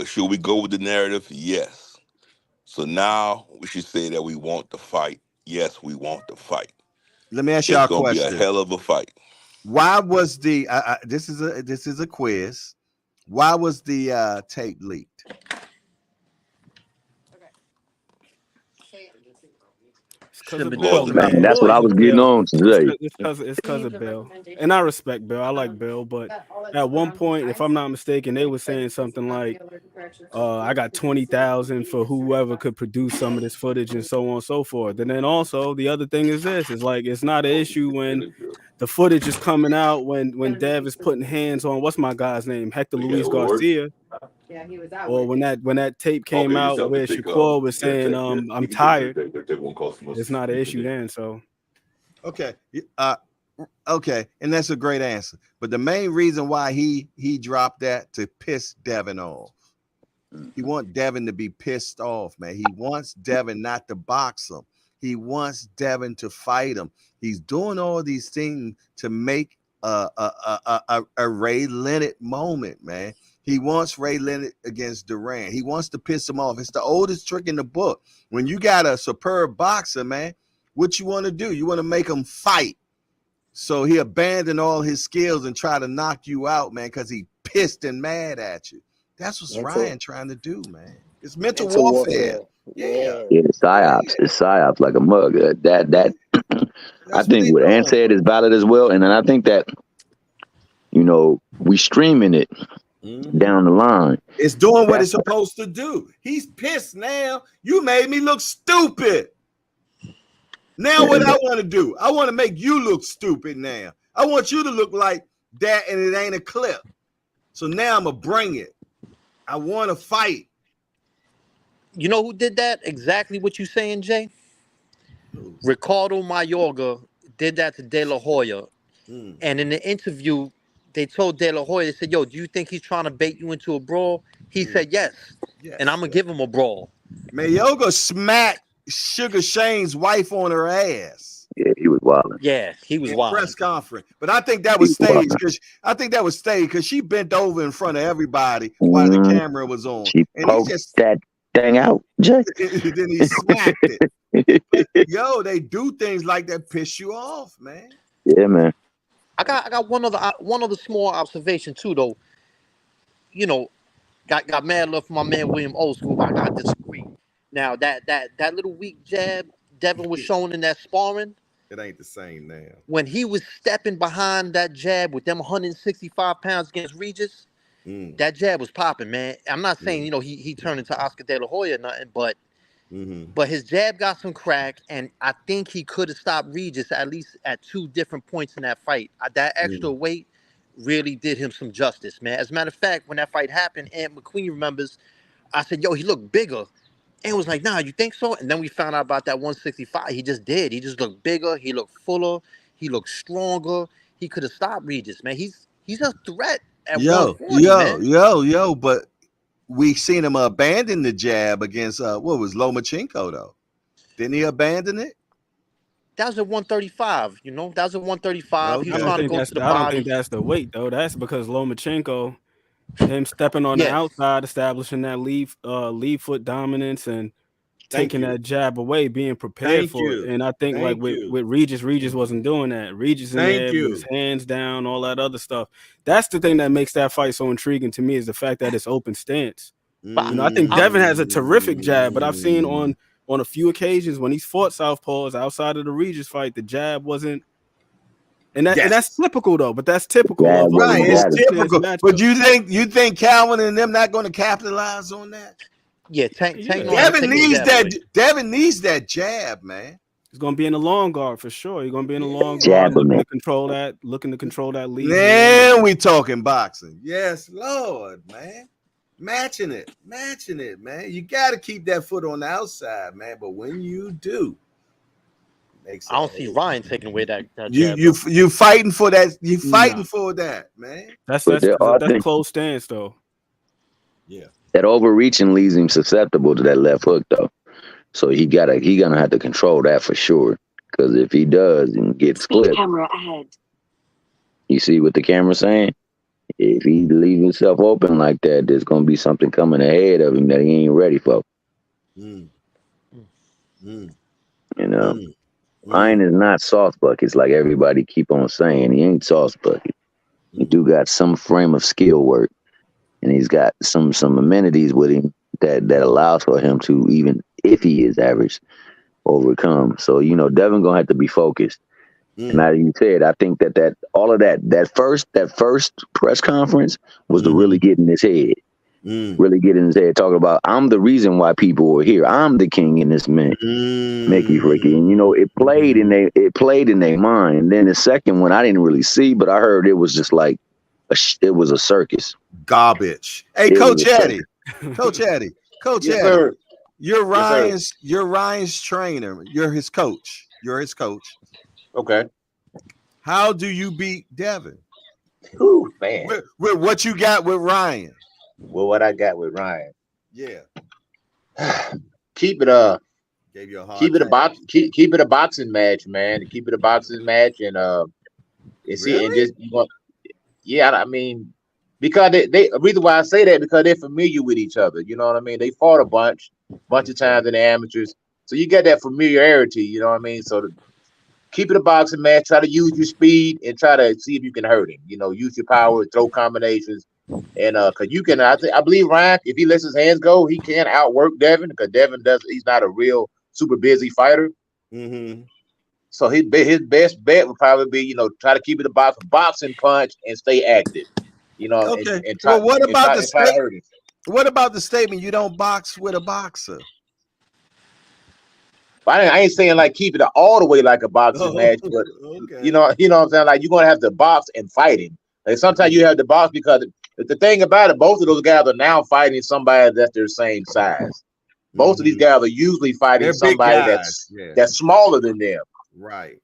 should we go with the narrative? Yes. So now we should say that we want the fight. Yes, we want the fight. Let me ask you a question. It's gonna be a hell of a fight. Why was the this is a quiz? Why was the tape leaked? Because of Bill, man. That's what I was getting on today. It's because of Bill, and I respect Bill. I like Bill, but at one point, if I'm not mistaken, they were saying something like, "I got 20,000 for whoever could produce some of this footage," and so on and so forth. And then also the other thing is this: is like it's not an issue when the footage is coming out when Dev is putting hands on what's my guy's name, Hector Luis Garcia. Yeah, he was out. Or when that tape came out where Shakur was saying, "I'm tired," it's not an issue then. So, okay, okay, and that's a great answer. But the main reason why he dropped that to piss Devin off. He wants Devin to be pissed off, man. He wants Devin not to box him. He wants Devin to fight him. He's doing all these things to make a Ray Leonard moment, man. He wants Ray Leonard against Durant. He wants to piss him off. It's the oldest trick in the book. When you got a superb boxer, man, what you want to do? You want to make him fight. So he abandoned all his skills and try to knock you out, man, because he pissed and mad at you. That's what Ryan trying to do, man. It's mental warfare. Yeah. It's psyops. It's psyops like a mug. That I think what Ant said is valid as well. And then I think that, we streaming it down the line. It's doing what it's supposed to do. He's pissed now. You made me look stupid. Now what I want to do? I want to make you look stupid now. I want you to look like that and it ain't a clip. So now I'm going to bring it. I want to fight. You know who did that? Exactly what you saying, Jay? Ricardo Mayorga did that to De La Hoya. And in the interview, they told De La Hoya, they said, yo, do you think he's trying to bait you into a brawl? He said, yes. And I'm going to give him a brawl. Mayorga smacked Sugar Shane's wife on her ass. Yeah, he was wild. Yeah, he was wild. Press conference. But I think that was staged because she bent over in front of everybody while the camera was on. She poked that thing out. Then he smacked it. Yo, they do things like that piss you off, man. Yeah, man. I got one other small observation too, though. Got mad love for my man William Old School. I gotta disagree. Now that little weak jab Devin was showing in that sparring, it ain't the same now. When he was stepping behind that jab with them 165 pounds against Regis, that jab was popping, man. I'm not saying he turned into Oscar De La Hoya or nothing, but his jab got some crack, and I think he could have stopped Regis at least at 2 different points in that fight. That extra weight really did him some justice, man. As a matter of fact, when that fight happened, Ant McQueen remembers, I said, yo, he looked bigger. And was like, nah, you think so? And then we found out about that 165. He just did. He just looked bigger. He looked fuller. He looked stronger. He could have stopped Regis, man. He's a threat at 140, man. But we seen him abandon the jab against what was Lomachenko though? Didn't he abandon it? That was at 135. That was at 135. He was trying to go to the body. I don't think that's the weight though. That's because Lomachenko, him stepping on the outside, establishing that lead foot dominance and taking that jab away, being prepared for it. And I think with Regis wasn't doing that. Regis in there with his hands down, all that other stuff. That's the thing that makes that fight so intriguing to me is the fact that it's open stance. I think Devin has a terrific jab, but I've seen on a few occasions when he's fought southpaws outside of the Regis fight, the jab wasn't. And that's typical though, but that's typical. Right, it's typical. But you think Calvin and them not going to capitalize on that? Yeah, Tank Devin needs that. Devin needs that jab, man. He's going to be in the long guard for sure. He's going to be in the long guard, looking to control that lead. Then we talking boxing. Yes, Lord, man. Matching it, man. You got to keep that foot on the outside, man. But when you do. I don't see Ryan taking away that you fighting for that. You fighting for that, man. That's close stance though. Yeah. That overreaching leaves him susceptible to that left hook though. So he gonna have to control that for sure. Because if he does and gets clipped, camera ahead. You see what the camera's saying? If he leaves himself open like that, there's gonna be something coming ahead of him that he ain't ready for. Ryan is not sauce buckets like everybody keep on saying. He ain't sauce bucket. He do got some frame of skill work, and he's got some amenities with him that allows for him to, even if he is average, overcome. So Devin gonna have to be focused. And as you said, I think that all of that first press conference was to really get in his head. Really get in his head, talking about I'm the reason why people are here. I'm the king in this man, Mickey Freaky. And it played in their mind. And then the second one I didn't really see, but I heard it was just like It was a circus. Garbage. Hey, Coach Eddie. Coach Eddie. Coach Yes, Eddie. sir. You're Yes, Ryan's trainer. You're his coach. Okay. How do you beat Devin? Ooh, man. With what you got with Ryan? Well, what I got with Ryan. Yeah. Keep it Gave you a hard keep it a time. box keep it a boxing match, man. Keep it a boxing match and see Really? and just you want I mean because they reason why I say that because they're familiar with each other. You know what I mean? They fought a bunch of times in the amateurs. So you get that familiarity, you know what I mean? So keep it a boxing match, try to use your speed and try to see if you can hurt him. You know, use your power, throw combinations. And cause you can I believe Ryan, if he lets his hands go, he can outwork Devin because Devin he's not a real super busy fighter. Mm-hmm. So his best bet would probably be, try to keep it a boxing punch and stay active. Okay. And try Well, what and about try, and try to hurt him. What about the statement you don't box with a boxer? I ain't saying like keep it all the way like a boxing match, but okay. you know what I'm saying? Like you're gonna have to box and fight him. Like sometimes you have to box because the thing about it, both of those guys are now fighting somebody that's their same size. Most of these guys are usually fighting somebody that's smaller than them. Right.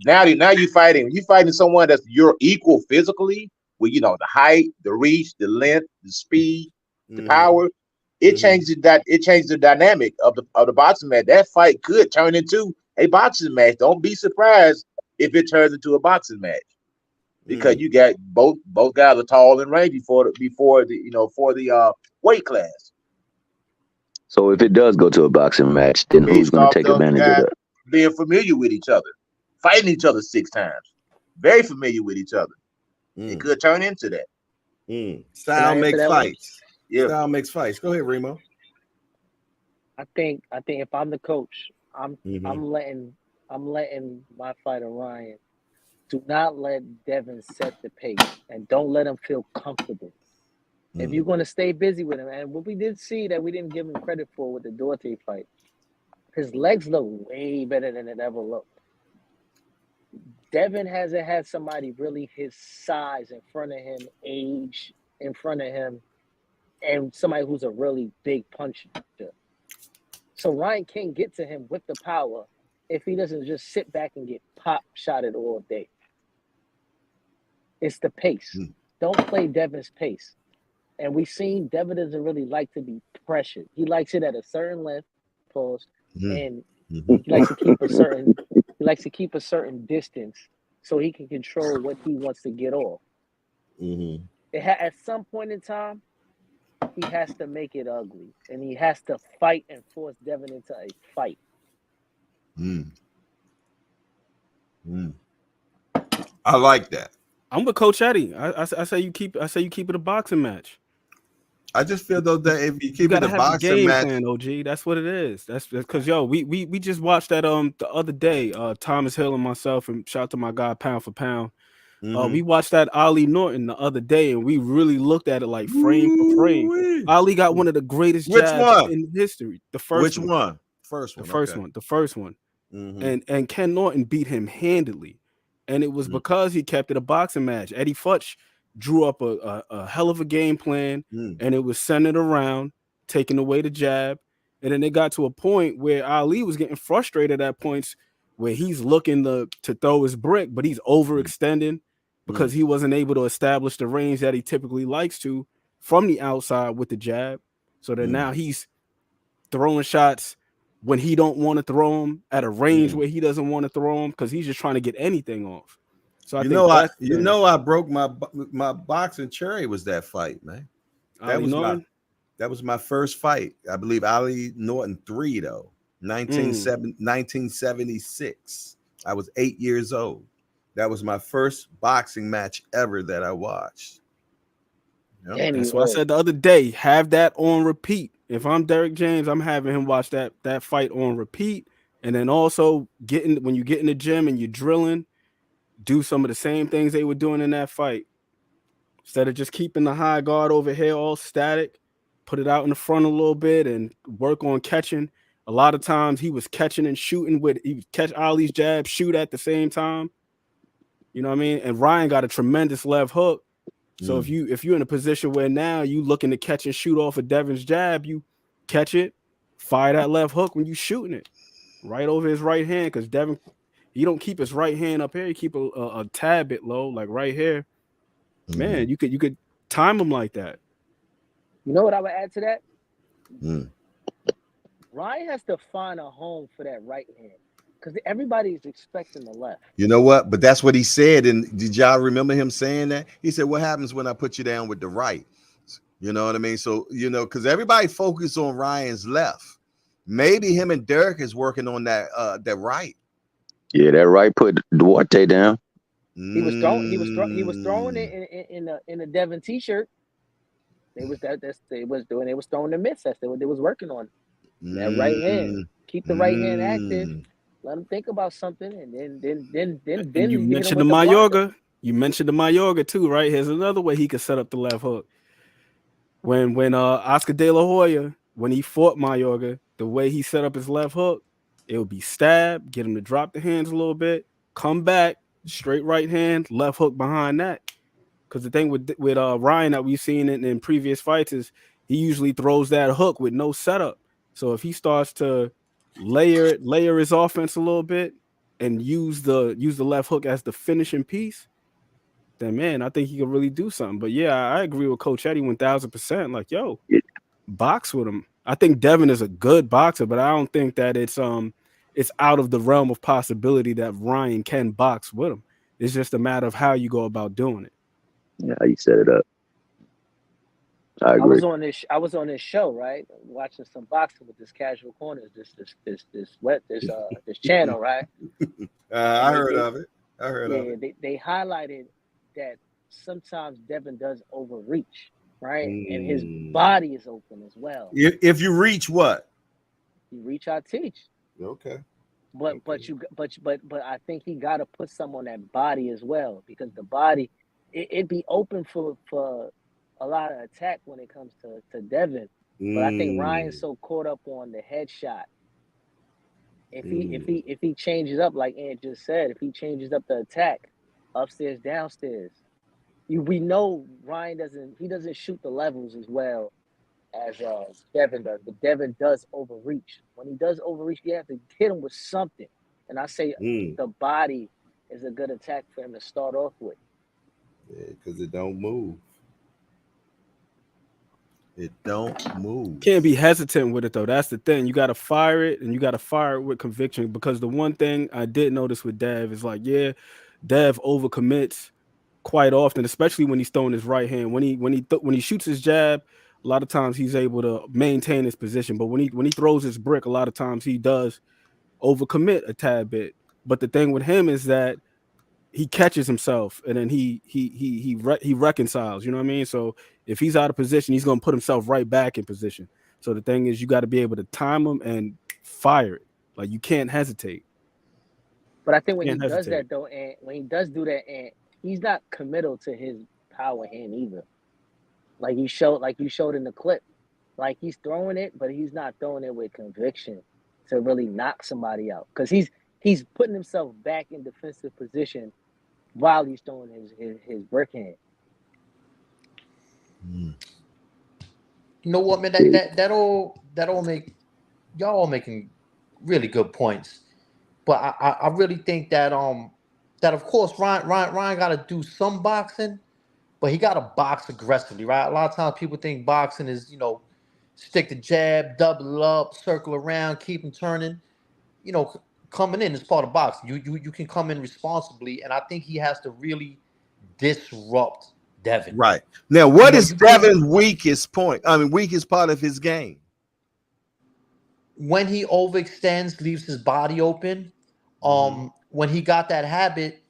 Now you fighting someone that's your equal physically with the height, the reach, the length, the speed, the power. It changes the dynamic of the boxing match. That fight could turn into a boxing match. Don't be surprised if it turns into a boxing match. Because you got both guys are tall and rangy for the weight class. So if it does go to a boxing match, then who's going to take advantage of that? Being familiar with each other, fighting each other 6 times, very familiar with each other. It could turn into that. Style makes fights. Yeah. Style makes fights. Go ahead, Remo. I think if I'm the coach, I'm letting my fighter Ryan. Do not let Devin set the pace and don't let him feel comfortable. If you're going to stay busy with him, and what we did see that we didn't give him credit for with the Duarte fight, his legs look way better than it ever looked. Devin hasn't had somebody really his size in front of him, age in front of him, and somebody who's a really big puncher. So Ryan can't get to him with the power if he doesn't just sit back and get pop shotted all day. It's the pace. Don't play Devin's pace. And we've seen Devin doesn't really like to be pressured. He likes it at a certain length, and he likes to keep a certain distance so he can control what he wants to get off. At some point in time, he has to make it ugly, and he has to fight and force Devin into a fight. I like that. I'm with Coach Eddie. I say you keep it a boxing match. I just feel though that if you keep it a boxing match, plan, OG. That's what it is. That's because we just watched that the other day. Thomas Hill and myself, and shout out to my guy Pound for Pound. We watched that Ali Norton the other day, and we really looked at it like frame for frame. Ali got one of the greatest jabs in history. The first one. The first one. And Ken Norton beat him handily, and it was because he kept it a boxing match. Eddie Futch drew up a hell of a game plan, and it was centered around taking away the jab. And then they got to a point where Ali was getting frustrated at points where he's looking to throw his brick, but he's overextending because he wasn't able to establish the range that he typically likes to from the outside with the jab. So that now he's throwing shots when he don't want to throw them at a range where he doesn't want to throw them because he's just trying to get anything off. So I broke my boxing cherry was that fight, man. That was my first fight. I believe Ali Norton 3 though. 1976. I was 8 years old. That was my first boxing match ever that I watched. That's why I said the other day, have that on repeat. If I'm Derek James, I'm having him watch that fight on repeat. And then also when you get in the gym and you're drilling, do some of the same things they were doing in that fight. Instead of just keeping the high guard over here all static, put it out in the front a little bit and work on catching. A lot of times he was catching and shooting he would catch Ali's jab, shoot at the same time. You know what I mean? And Ryan got a tremendous left hook. So if you're in a position where now you looking to catch and shoot off of Devin's jab, you catch it, fire that left hook when you shooting it right over his right hand, because Devin, he don't keep his right hand up here, he keep a tad bit low, like right here. Man, you could time him like that. You know what I would add to that? Ryan has to find a home for that right hand, because everybody's expecting the left. You know what? But that's what he said. And did y'all remember him saying that? He said, "What happens when I put you down with the right?" You know what I mean? So, because everybody focused on Ryan's left. Maybe him and Derek is working on that right. Yeah, that right put Duarte down. He was throwing it in a Devin t-shirt. They was throwing the mitts. That's what they was working on. That right hand. Keep the right hand active. Let him think about something, and then you mentioned the Mayorga. You mentioned the Mayorga too, right? Here's another way he could set up the left hook. When Oscar De La Hoya, when he fought Mayorga, the way he set up his left hook, it would be stab, get him to drop the hands a little bit, come back, straight right hand, left hook behind that. Because the thing with Ryan that we've seen in previous fights is he usually throws that hook with no setup. So if he starts to layer his offense a little bit and use the left hook as the finishing piece, then man, I think he could really do something. But yeah, I agree with Coach Eddie 1000%. Like, yo, box with him. I think Devin is a good boxer, but I don't think that it's out of the realm of possibility that Ryan can box with him. It's just a matter of how you go about doing it. Yeah, how you set it up. I agree. I was on this show, right? Watching some boxing with this Casual Corners, this channel, right? I heard of it. They highlighted that sometimes Devin does overreach, right? And his body is open as well. If you reach what? You reach, I teach. Okay. But I think he got to put some on that body as well, because the body it'd be open for a lot of attack when it comes to Devin. But I think Ryan's so caught up on the headshot. If he changes up, like Ant just said, if he changes up the attack, upstairs, downstairs, we know Ryan doesn't shoot the levels as well as Devin does. But Devin does overreach. When he does overreach, you have to hit him with something. And I say the body is a good attack for him to start off with. Yeah, because it don't move. It don't move. Can't be hesitant with it though. That's the thing. You got to fire it, and you got to fire it with conviction. Because the one thing I did notice with Dev is like, Dev overcommits quite often, especially when he's throwing his right hand. When he shoots his jab, a lot of times he's able to maintain his position. But when he throws his brick, a lot of times he does overcommit a tad bit. But the thing with him is that he catches himself, and then he reconciles. You know what I mean? So if he's out of position, he's gonna put himself right back in position. So the thing is, you got to be able to time him and fire it. Like, you can't hesitate. But I think when he does that though, and when he does do that, and he's not committal to his power hand either. Like you showed in the clip, like he's throwing it, but he's not throwing it with conviction to really knock somebody out, because he's putting himself back in defensive position while he's throwing his brick hand. You know what, man? That all make y'all all making really good points. But I really think that of course Ryan got to do some boxing, but he got to box aggressively, right? A lot of times people think boxing is, stick the jab, double it up, circle around, keep him turning. Coming in is part of boxing. You can come in responsibly, and I think he has to really disrupt Devin. Right. Now, what is Devin's weakest point? Weakest part of his game? When he overextends, leaves his body open. When he got that habit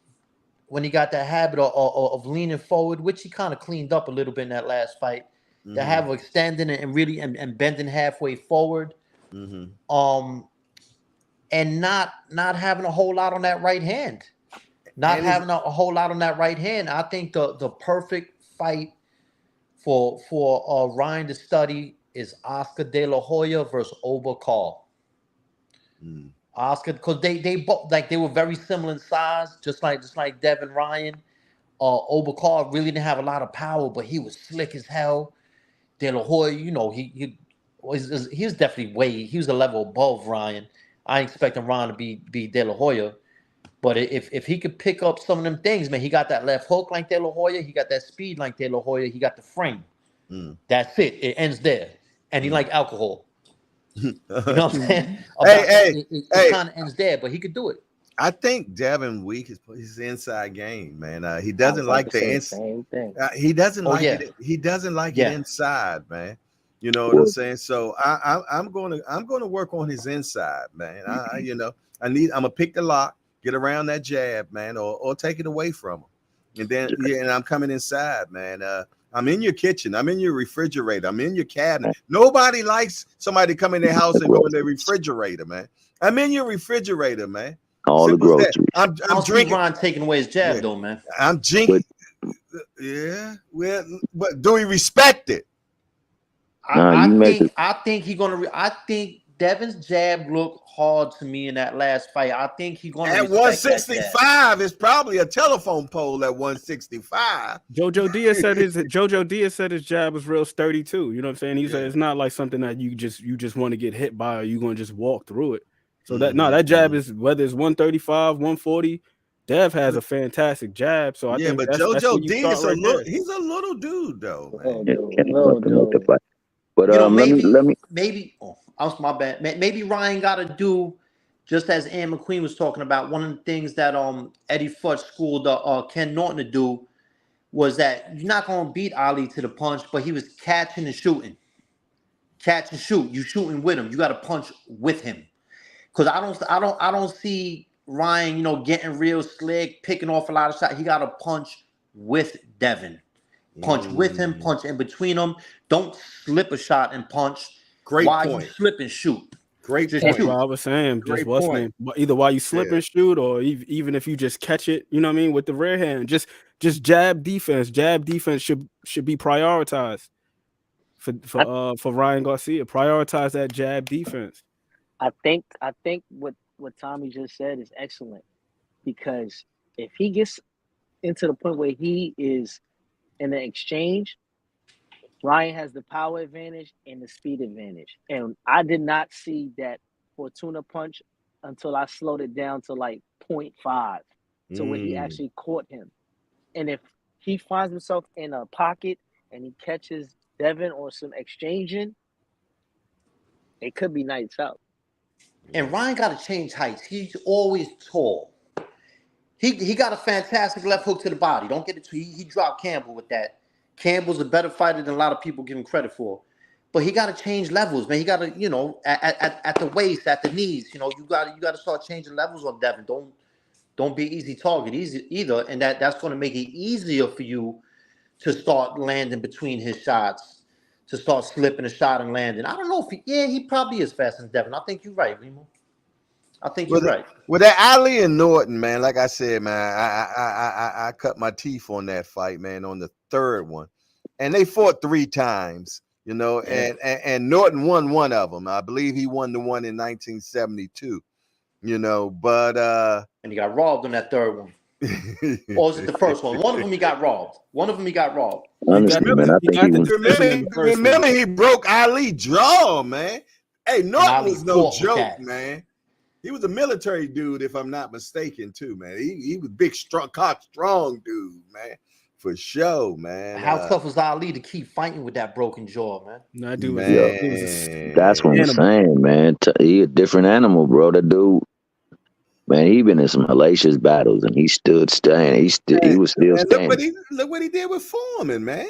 of leaning forward, which he kind of cleaned up a little bit in that last fight, the habit of extending and really and bending halfway forward. And not having a whole lot on that right hand. I think the perfect fight for Ryan to study is Oscar De La Hoya versus Oba Carl. Oscar, because they both, like, they were very similar in size, just like Devin Ryan. Obakar really didn't have a lot of power, but he was slick as hell. De La Hoya, you know, he was definitely he was a level above Ryan. I ain't expecting Ryan to be De La Hoya, but if he could pick up some of them things, man, he got that left hook like De La Hoya, he got that speed like De La Hoya, he got the frame. That's it. It ends there, and he like alcohol. You know what I'm saying? It kind of ends there, but he could do it. I think Devin Week is his inside game, man. He doesn't like the inside. He doesn't like it. He doesn't like it inside, man. You know what I'm saying? So I'm going to work on his inside, man. I'm gonna pick the lock, get around that jab, man, or take it away from him, and then and I'm coming inside, man. I'm in your kitchen. I'm in your refrigerator. I'm in your cabinet. Nobody likes somebody to come in their house and go in their refrigerator, man. I'm in your refrigerator, man. All the groceries. I'm drinking. Ron taking away his jab, though, man. I'm drinking. Yeah, well, but do we respect it? I think Devin's jab looked hard to me in that last fight. I think he's gonna at 165 is probably a telephone pole at 165. Jojo Diaz said his jab was real sturdy too. You know what I'm saying? He said it's not like something that you just want to get hit by or you're gonna just walk through it. So that jab is, whether it's 135, 140, Dev has a fantastic jab. So I think but Jojo D is he's a little dude though, man. But maybe my bad. Maybe Ryan got to do, just as Ann McQueen was talking about, one of the things that Eddie Futch schooled Ken Norton to do was that you're not gonna beat Ali to the punch, but he was catching and shooting. Catch and shoot. You shooting with him. You got to punch with him. Because I don't see Ryan, getting real slick, picking off a lot of shots. He got to punch with Devin. Punch with him, punch in between them. Don't slip a shot and punch. Great while point. You slip and shoot. Great just point. That's what I was saying. Just either while you slip and shoot, or even if you just catch it, you know what I mean, with the rear hand. Just jab defense. Jab defense should be prioritized for Ryan Garcia. Prioritize that jab defense. I think what Tommy just said is excellent, because if he gets into the point where he is in an exchange, Ryan has the power advantage and the speed advantage. And I did not see that Fortuna punch until I slowed it down to like 0.5 to where he actually caught him. And if he finds himself in a pocket and he catches Devin or some exchanging, it could be nights out. And Ryan got to change heights. He's always tall. He got a fantastic left hook to the body. Don't get it too. He dropped Campbell with that. Campbell's a better fighter than a lot of people give him credit for. But he got to change levels, man. He got to, at the waist, at the knees, you got to start changing levels on Devin. Don't be an easy target either. And that's going to make it easier for you to start landing between his shots, to start slipping a shot and landing. I don't know if he probably is faster than Devin. I think you're right, Remo. I think you're right. With that Ali and Norton, man, like I said, man, I cut my teeth on that fight, man, on the third one. And they fought 3 times, and Norton won one of them. I believe he won the one in 1972, but and he got robbed on that third one. Or was it the first one? One of them he got robbed. Honestly, man, I think remember he broke Ali's jaw, man. Hey, Norton was no joke, man. He was a military dude, if I'm not mistaken, too, man. He was big, strong dude, man. For sure, man. How tough was Ali to keep fighting with that broken jaw, man? No, dude, that's what I'm saying, man. He a different animal, bro. That dude, man, he been in some hellacious battles, and he stood standing. He was still standing. Look what he did with Foreman, man.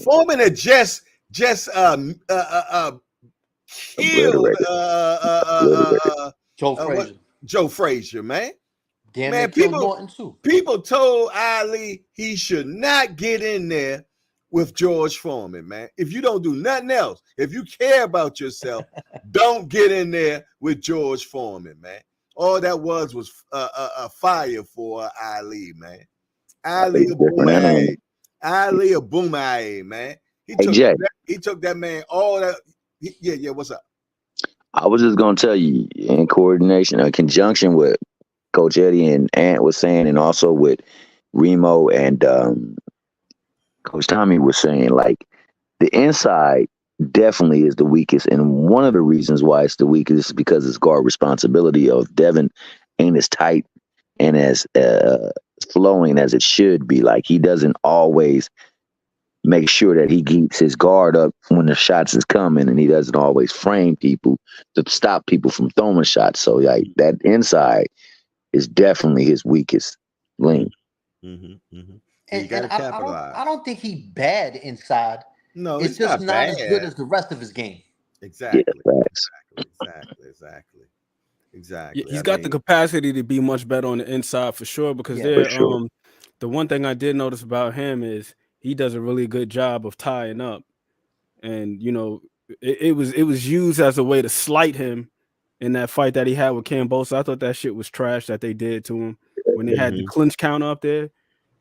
Foreman had just killed Joe Frazier, man. Damn, man, people told Ali he should not get in there with George Foreman, man. If you don't do nothing else, if you care about yourself, don't get in there with George Foreman, man. All that was a fire for Ali, man. Ali a boomerang, man. He took that man all that. Yeah. What's up? I was just gonna tell you, in coordination, in conjunction with Coach Eddie and Ant was saying, and also with Remo and Coach Tommy was saying, like, the inside definitely is the weakest. And one of the reasons why it's the weakest is because it's guard responsibility of Devin ain't as tight and as flowing as it should be. Like, he doesn't always make sure that he keeps his guard up when the shots is coming, and he doesn't always frame people to stop people from throwing shots. So, like, that inside is definitely his weakest link. And I don't think he bad inside. No, it's he's just not as good bad. as the rest of his game. Exactly. Yeah, Exactly. He's got the capacity to be much better on the inside for sure. Because for sure. The one thing I did notice about him is he does a really good job of tying up, and you know, it was used as a way to slight him in that fight that he had with Cambosa. I thought that shit was trash that they did to him when they had the clinch count up there.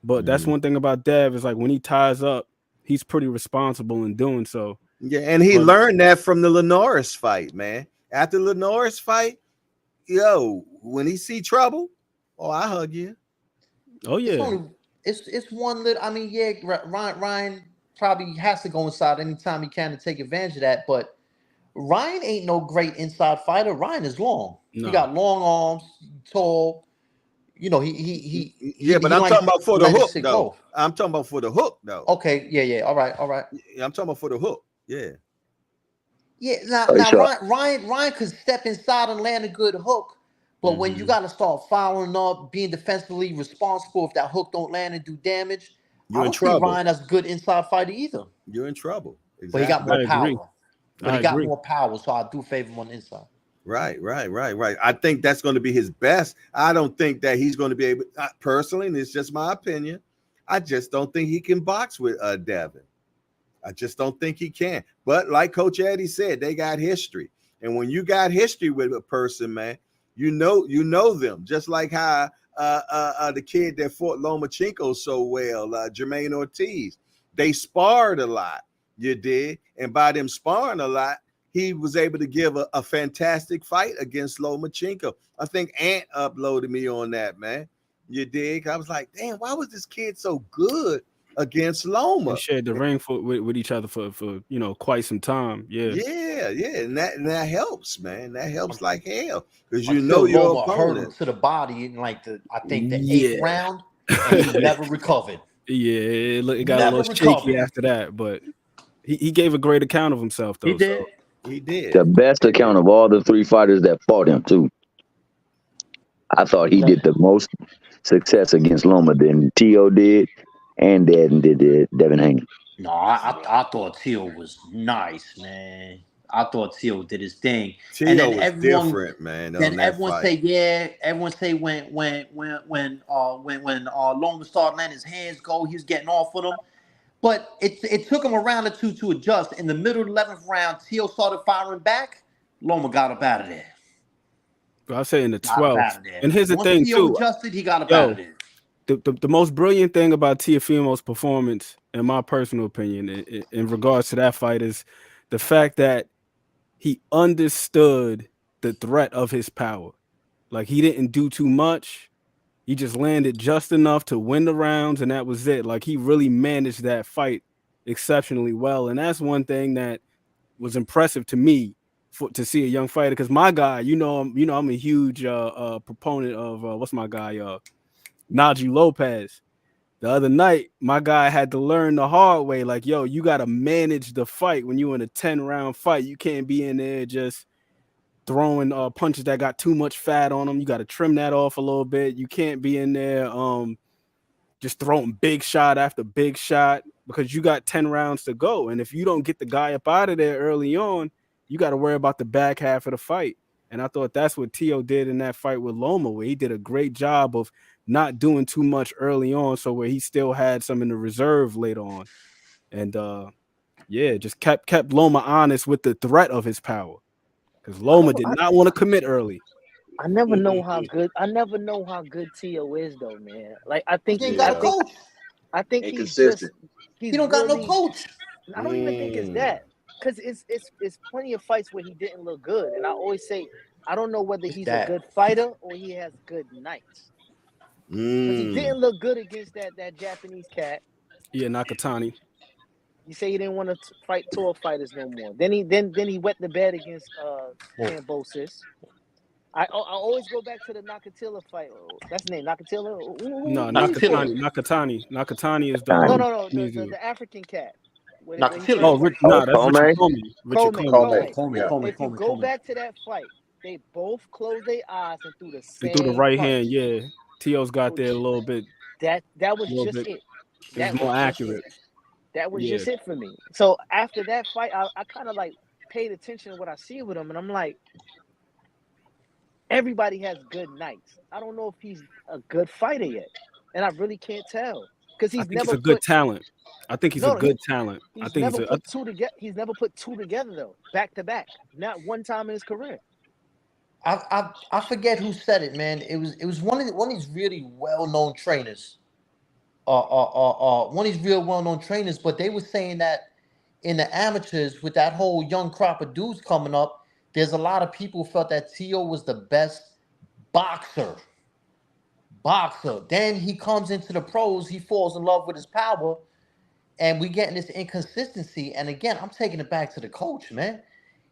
But that's one thing about Dev is, like, when he ties up, he's pretty responsible in doing so. Yeah, and he learned that from the Linares fight, man. After the Linares fight, yo, when he see trouble, I hug you. Oh yeah, It's one little. I mean, yeah, Ryan probably has to go inside anytime he can to take advantage of that. But Ryan ain't no great inside fighter. Ryan is long. No. He got long arms, tall. You know, he but I'm talking about for the hook though. I'm talking about for the hook though. Okay, yeah. All right. Yeah, I'm talking about for the hook. Yeah. Yeah, now Ryan could step inside and land a good hook, but when you got to start following up, being defensively responsible if that hook don't land and do damage, I don't see Ryan as a good inside fighter either. You're in trouble. Exactly. But he got more power. But he got more power, so I do favor him on the inside. Right. I think that's going to be his best. I don't think that he's going to be able, personally, and it's just my opinion, I just don't think he can box with Devin. I just don't think he can. But like Coach Eddie said, they got history. And when you got history with a person, man, you know them. Just like how the kid that fought Lomachenko so well, Jermaine Ortiz, they sparred a lot, you did. And by them sparring a lot, he was able to give a fantastic fight against Lomachenko. I think Ant uploaded me on that, man. You dig? I was like, damn, why was this kid so good against Loma? They shared the ring with each other for quite some time. Yeah, and that helps, man. That helps like hell because your Loma hurt him to the body in I think the 8th round, and he never recovered. Yeah, it got a little shaky after that, but he gave a great account of himself though. He did. The best account of all the 3 fighters that fought him too. I thought he did the most success against Loma than T.O. did, and did Devin Haney. No, I thought T.O. was nice, man. I thought T.O. did his thing. T.O. was different, man. Then everyone say when Loma started letting his hands go, he was getting off with him. But it took him a round or two to adjust. In the middle of the 11th round, T.O. started firing back. Loma got up out of there. I'll say in the 12th. And here's the thing, T.O. too. adjusted, he got up out of there. The most brilliant thing about Teofimo's performance, in my personal opinion, in regards to that fight, is the fact that he understood the threat of his power. Like, he didn't do too much. He just landed just enough to win the rounds, and that was it. Like, he really managed that fight exceptionally well. And that's one thing that was impressive to me to see a young fighter. Because my guy, I'm a huge proponent of what's my guy, Najee Lopez. The other night, my guy had to learn the hard way. Like, yo, you got to manage the fight when you're in a 10-round fight. You can't be in there just throwing punches that got too much fat on them. You got to trim that off a little bit. You can't be in there just throwing big shot after big shot because you got 10 rounds to go. And if you don't get the guy up out of there early on, you got to worry about the back half of the fight. And I thought that's what T.O. did in that fight with Loma, where he did a great job of not doing too much early on, so where he still had some in the reserve later on. And just kept Loma honest with the threat of his power. Because Loma did not want to commit early. I never know how good T.O. is though, man. Like I think he got a coach. I think Ain't he's consistent. He don't got no coach. I don't even think it's that. Because it's plenty of fights where he didn't look good. And I always say I don't know whether he's a good fighter or he has good nights. Because he didn't look good against that Japanese cat. Yeah, Nakatani. You say he didn't want to fight tall fighters no more. Then he wet the bed against Kambosos. I always go back to the Nakatila fight. That's the name, Nakatila. No, Who he fought? Nakatani is the No, Chinese the dude. African cat. Where he Nakatila. first fought. That's Richard Comey? Comey. Comey. If you go back to that fight, they both closed their eyes and threw the And through the same right punch. hand, yeah. T.O.'s got there a little bit. That was just it. It was more accurate. That was just it for me. So after that fight, I kind of like paid attention to what I see with him, and I'm like, everybody has good nights. I don't know if he's a good fighter yet, and I really can't tell because he's he's a good talent. I think he's a good talent. He's never put two together. He's never put two together though, back to back. Not one time in his career. I forget who said it, man. It was one of these really well-known trainers. One of these real well-known trainers, but they were saying that in the amateurs, with that whole young crop of dudes coming up, there's a lot of people who felt that T.O. was the best boxer. Then he comes into the pros, he falls in love with his power, and we getting this inconsistency. And again, I'm taking it back to the coach, man.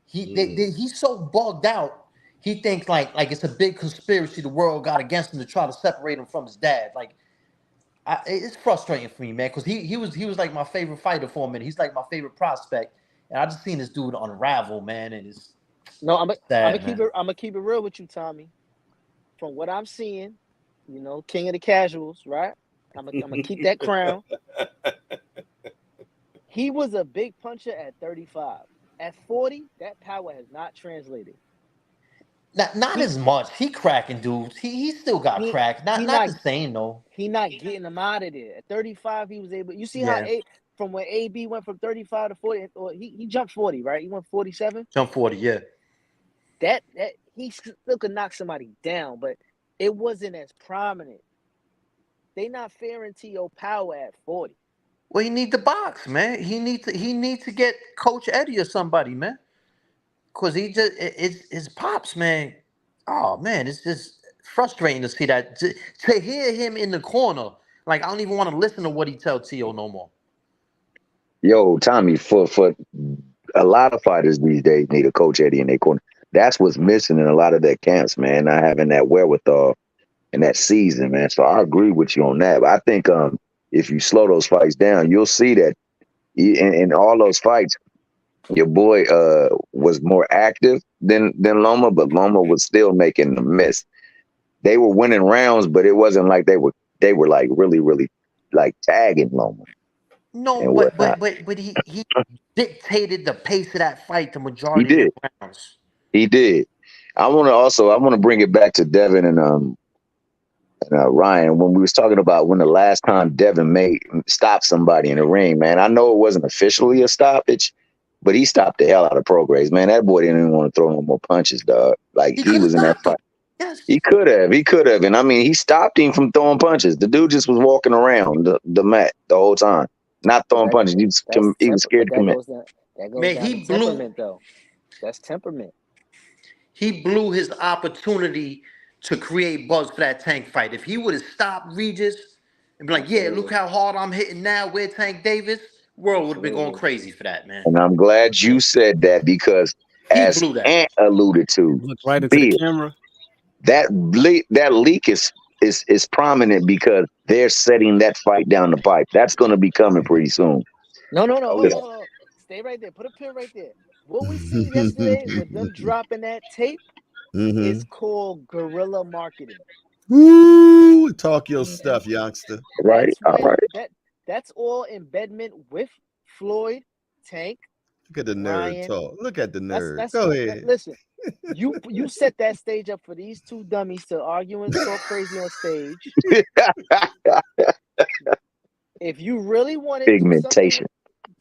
He's so bugged out. He thinks like it's a big conspiracy the world got against him to try to separate him from his dad. Like, it's frustrating for me, man, because he was like my favorite fighter for a minute. He's like my favorite prospect, and I just seen this dude unravel, man. And it's I'm gonna keep it real with you, Tommy. From what I'm seeing, king of the casuals, right? I'm gonna keep that crown. He was a big puncher at 35. At 40, that power has not translated. Not as much. He cracking dudes. He still got crack. Not the same though. He not getting them out of there. At 35, he was able. You see how from when AB went from 35 to 40, or he jumped 40, right? He went 47. Jump 40, yeah. That he still could knock somebody down, but it wasn't as prominent. They not fairing T.O. power at 40. Well, he need the box, man. He need to get Coach Eddie or somebody, man. Cause it's his pops, man. Oh man, it's just frustrating to see that. To hear him in the corner, like I don't even want to listen to what he tells T.O. no more. Yo, Tommy, for a lot of fighters these days need a Coach Eddie in their corner. That's what's missing in a lot of their camps, man. Not having that wherewithal in that season, man. So I agree with you on that. But I think if you slow those fights down, you'll see that in all those fights, your boy was more active than Loma, but Loma was still making the miss. They were winning rounds, but it wasn't like they were like really, really like tagging Loma. No, but he dictated the pace of that fight the majority of the rounds. He did. I want to bring it back to Devin and Ryan, when we was talking about when the last time Devin stopped somebody in the ring, man. I know it wasn't officially a stoppage, but he stopped the hell out of Prograis, man. That boy didn't even want to throw no more punches, dog. Like he was in that fight. Yes. He could have. And I mean, he stopped him from throwing punches. The dude just was walking around the mat the whole time, not throwing punches. He was scared to commit. That goes down to temperament, though. That's temperament. He blew his opportunity to create buzz for that Tank fight. If he would have stopped Regis and be like, yeah, look how hard I'm hitting now, where Tank Davis, world would have been going crazy for that, man. And I'm glad you said that because as Ant alluded to, look right into the camera. That leak is prominent because they're setting that fight down the pipe. That's going to be coming pretty soon. No. Hold on. Stay right there. Put a pin right there. What we seen yesterday with them dropping that tape is called guerrilla marketing. Woo! Talk your stuff, youngster. Right. All right. That's all embedment with Floyd, Tank. Look at the nerd Ryan. talk. Look at the nerd. That's Go ahead. Listen, you set that stage up for these two dummies to argue and talk crazy on stage. If you really want to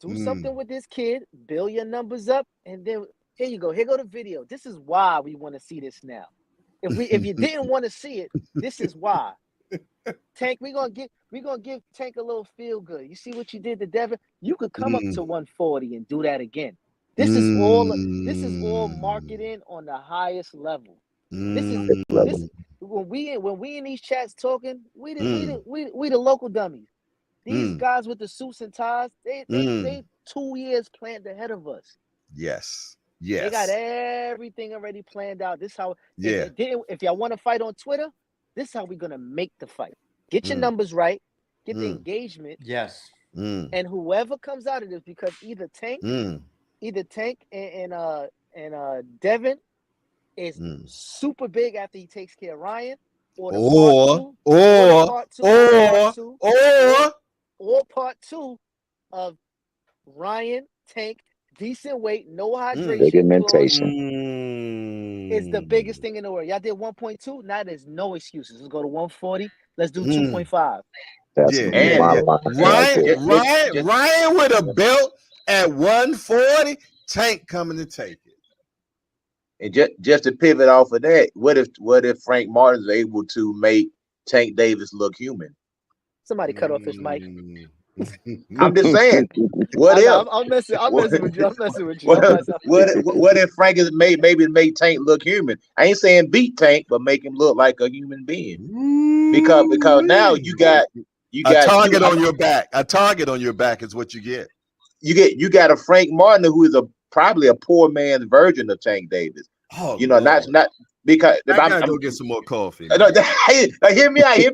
do something with this kid, build your numbers up, and then here you go. Here go the video. This is why we want to see this now. If you didn't want to see it, this is why. Tank, we're gonna give Tank a little feel good. You see what you did to Devin? You could come up to 140 and do that again. This is all marketing on the highest level. when we in these chats talking, we the local dummies. These guys with the suits and ties, they 2 years planned ahead of us. Yes. They got everything already planned out. This how if y'all want to fight on Twitter, this is how we're gonna make the fight. Get your numbers right, get the engagement. Yes. And whoever comes out of this, because either Tank and Devin is super big after he takes care of Ryan, or part two of Ryan, Tank, decent weight, no hydration, is the biggest thing in the world. Y'all did 1.2. Now there's no excuses. Let's go to 140. Let's do 2.5. That's Ryan with a belt at 140. Tank coming to take it. And just to pivot off of that, what if Frank Martin's able to make Tank Davis look human? Somebody cut off his mic. I'm just saying. What if? I'm messing with you. What if Frank is maybe make Tank look human? I ain't saying beat Tank, but make him look like a human being. Because now you got a target on your back. A target on your back is what you get. You got a Frank Martin who is probably a poor man's version of Tank Davis. Oh, you know, not because I gotta go get some more coffee. No, hear me out. You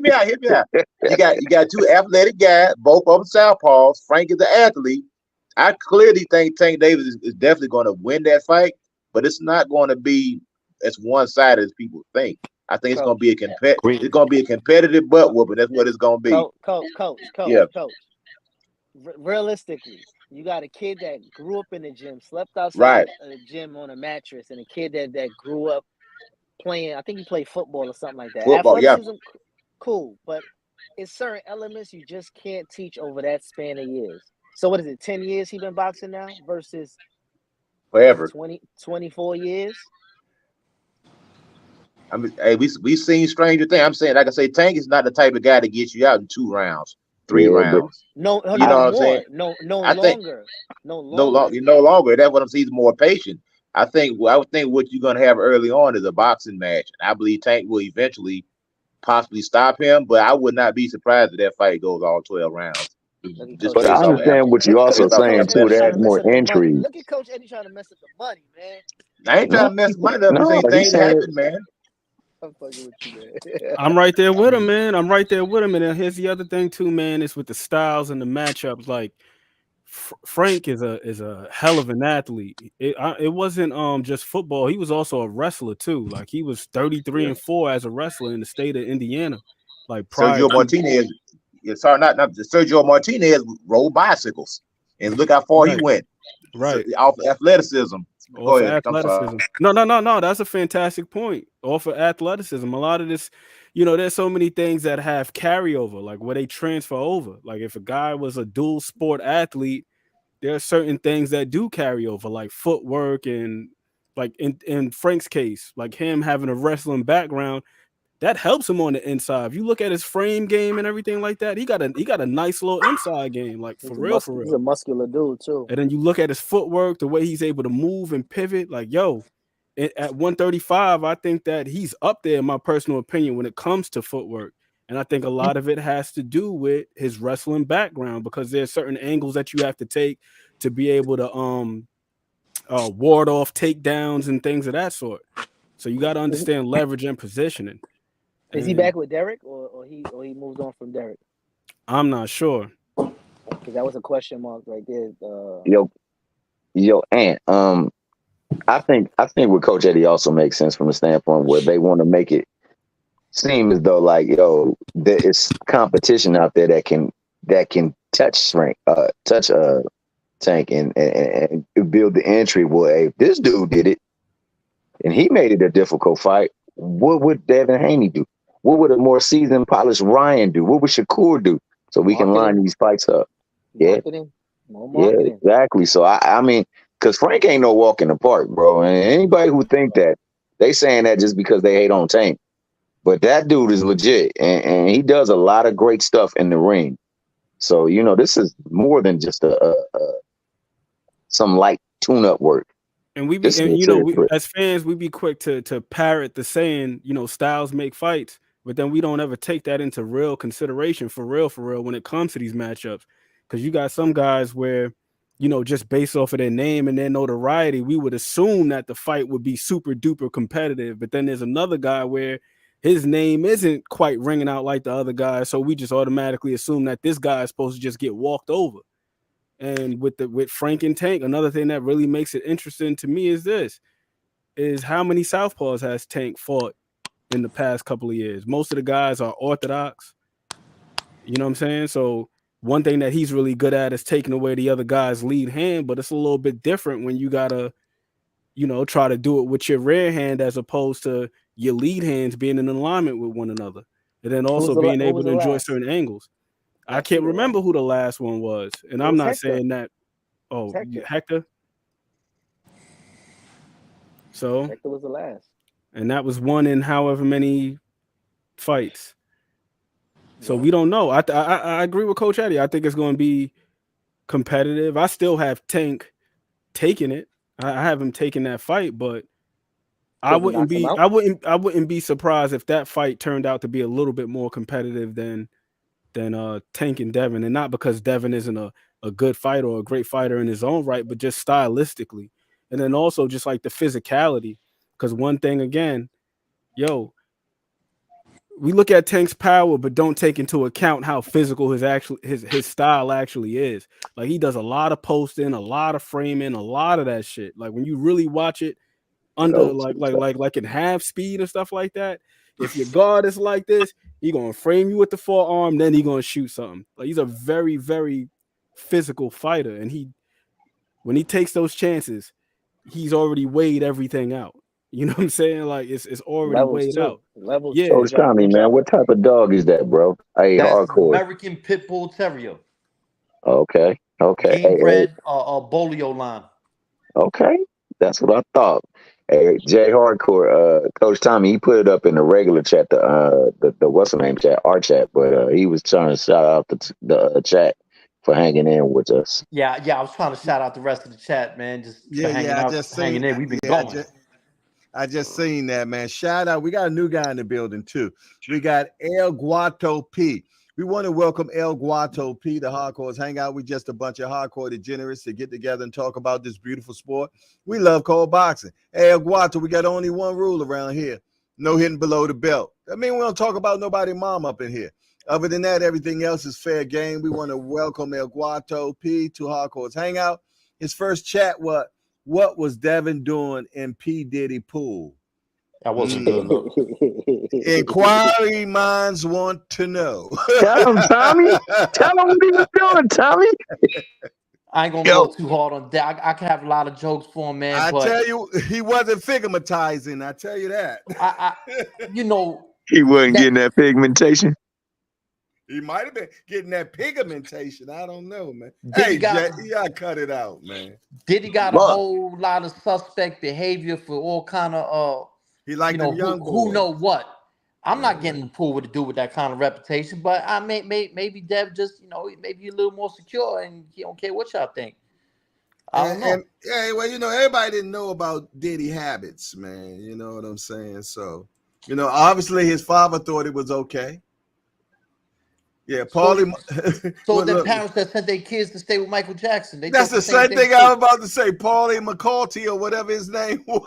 got two athletic guys, both of them southpaws. Frank is an athlete. I clearly think Tank Davis is definitely going to win that fight, but it's not going to be as one-sided as people think. I think it's going to be a competitive butt whooping. That's what it's going to be. Coach. Realistically, you got a kid that grew up in the gym, slept outside a gym on a mattress, and a kid that grew up playing. I think he played football or something like that. Athleticism, cool, but it's certain elements you just can't teach over that span of years. So what is it? 10 years he been boxing now versus forever 24 years. I mean, hey, we seen stranger things. I'm saying, like I say, Tank is not the type of guy to get you out in 2 rounds, 3 rounds. No, you know what I'm saying? No longer. No longer. That's what I'm saying. He's more patient. I would think what you're gonna have early on is a boxing match. And I believe Tank will eventually possibly stop him, but I would not be surprised if that fight goes all 12 rounds. But I understand what you're also saying too. They had more intrigue. Look at Coach Eddie trying to mess up the money, man. I ain't trying to mess money up. No, things happen, man. I'm fucking with you, man. I'm right there with him, man. I'm right there with him. And here's the other thing too, man. Is with the styles and the matchups. Like Frank is a hell of an athlete. It wasn't just football. He was also a wrestler too. Like he was 33-4 as a wrestler in the state of Indiana. Like Sergio Martinez. Sergio Martinez rode bicycles, and look how far he went. Right, off athleticism. Go ahead. Athleticism. No. That's a fantastic point. Off of athleticism, a lot of this, there's so many things that have carryover, like where they transfer over. Like if a guy was a dual sport athlete, there are certain things that do carry over, like footwork and like in Frank's case, like him having a wrestling background. That helps him on the inside. If you look at his frame game and everything like that, he got a nice little inside game, like for real. He's a muscular dude too. And then you look at his footwork, the way he's able to move and pivot. Like, at 135, I think that he's up there in my personal opinion when it comes to footwork. And I think a lot of it has to do with his wrestling background, because there's certain angles that you have to take to be able to ward off takedowns and things of that sort. So you got to understand leverage and positioning. Is he back with Derek, or he moved on from Derek? I'm not sure. Because that was a question mark right there. Yo, Ant. I think with Coach Eddie also makes sense from the standpoint where they want to make it seem as though like there is competition out there that can touch Tank and build the entry. Well, if this dude did it and he made it a difficult fight, what would Devin Haney do? What would a more seasoned, polished Ryan do? What would Shakur do? So we can line these fights up. Marketing. Yeah, exactly. So I mean, because Frank ain't no walk in the park, bro. And anybody who think that, they saying that just because they hate on Tank. But that dude is legit, and he does a lot of great stuff in the ring. So this is more than just some light tune-up work. And we be, Just and get to the as fans, we be quick to parrot the saying, styles make fights, but then we don't ever take that into real consideration for real, when it comes to these matchups. Because you got some guys where, just based off of their name and their notoriety, we would assume that the fight would be super duper competitive. But then there's another guy where his name isn't quite ringing out like the other guy, so we just automatically assume that this guy is supposed to just get walked over. And with Frank and Tank, another thing that really makes it interesting to me is how many southpaws has Tank fought in the past couple of years. Most of the guys are orthodox. You know what I'm saying? So one thing that he's really good at is taking away the other guy's lead hand, but it's a little bit different when you gotta, try to do it with your rear hand as opposed to your lead hands being in alignment with one another, and then also being able to enjoy certain angles. I can't remember who the last one was, and I'm not saying that. Oh, Hector. So Hector was the last, and that was one in however many fights. So we don't know. I agree with Coach Eddie. I think it's going to be competitive. I still have Tank taking it. I have him taking that fight, but I wouldn't be surprised if that fight turned out to be a little bit more competitive than Tank and Devin, and not because Devin isn't a good fighter or a great fighter in his own right, but just stylistically, and then also just like the physicality. Because one thing again, we look at Tank's power, but don't take into account how physical his style actually is. Like he does a lot of posting, a lot of framing, a lot of that shit. Like when you really watch it under like in half speed and stuff like that, if your guard is like this, he gonna frame you with the forearm, then he gonna shoot something. Like he's a very, very physical fighter, and when he takes those chances, he's already weighed everything out. You know what I'm saying? Like it's already weighed out. Levels. Yeah. So Tommy, man, what type of dog is that, bro? Hey, That's hardcore. American Pit Bull Terrier. Okay. Game bred, Bolio line. Okay, that's what I thought. Hey, Jay Hardcore, Coach Tommy, he put it up in the regular chat, the what's the name chat, our chat, but he was trying to shout out the chat for hanging in with us. Yeah, I was trying to shout out the rest of the chat, man, just for hanging in. We've been going. I just seen that, man. Shout out. We got a new guy in the building, too. We got El Guato P. We want to welcome El Guato P to Hardcore's Hangout. We just a bunch of hardcore degenerates to get together and talk about this beautiful sport. We love cold boxing. Hey, El Guato, we got only one rule around here. No hitting below the belt. I mean, we don't talk about nobody's mom up in here. Other than that, everything else is fair game. We want to welcome El Guato P to Hardcore's Hangout. His first chat, what was Devin doing in P. Diddy pool? I wasn't doing nothing. Inquiry minds want to know. Tell him, Tommy. Tell him what he was doing, Tommy. I ain't gonna go too hard on that. I can have a lot of jokes for him, man. I but tell you, he wasn't figmatizing. I tell you that. He wasn't getting that pigmentation. He might have been getting that pigmentation. I don't know, man. Diddy Jet, you gotta cut it out, man. Diddy got a whole lot of suspect behavior for all kind of he like them young boys. Who know what? I'm not getting in the pool with to do with that kind of reputation, but I maybe Dev just maybe a little more secure and he don't care what y'all think. I don't know. Well, everybody didn't know about Diddy habits, man. You know what I'm saying? So, obviously his father thought it was okay. Yeah, Paulie. So the parents that sent their kids to stay with Michael Jackson. That's the same thing I was about to say. Paulie McCarty or whatever his name was.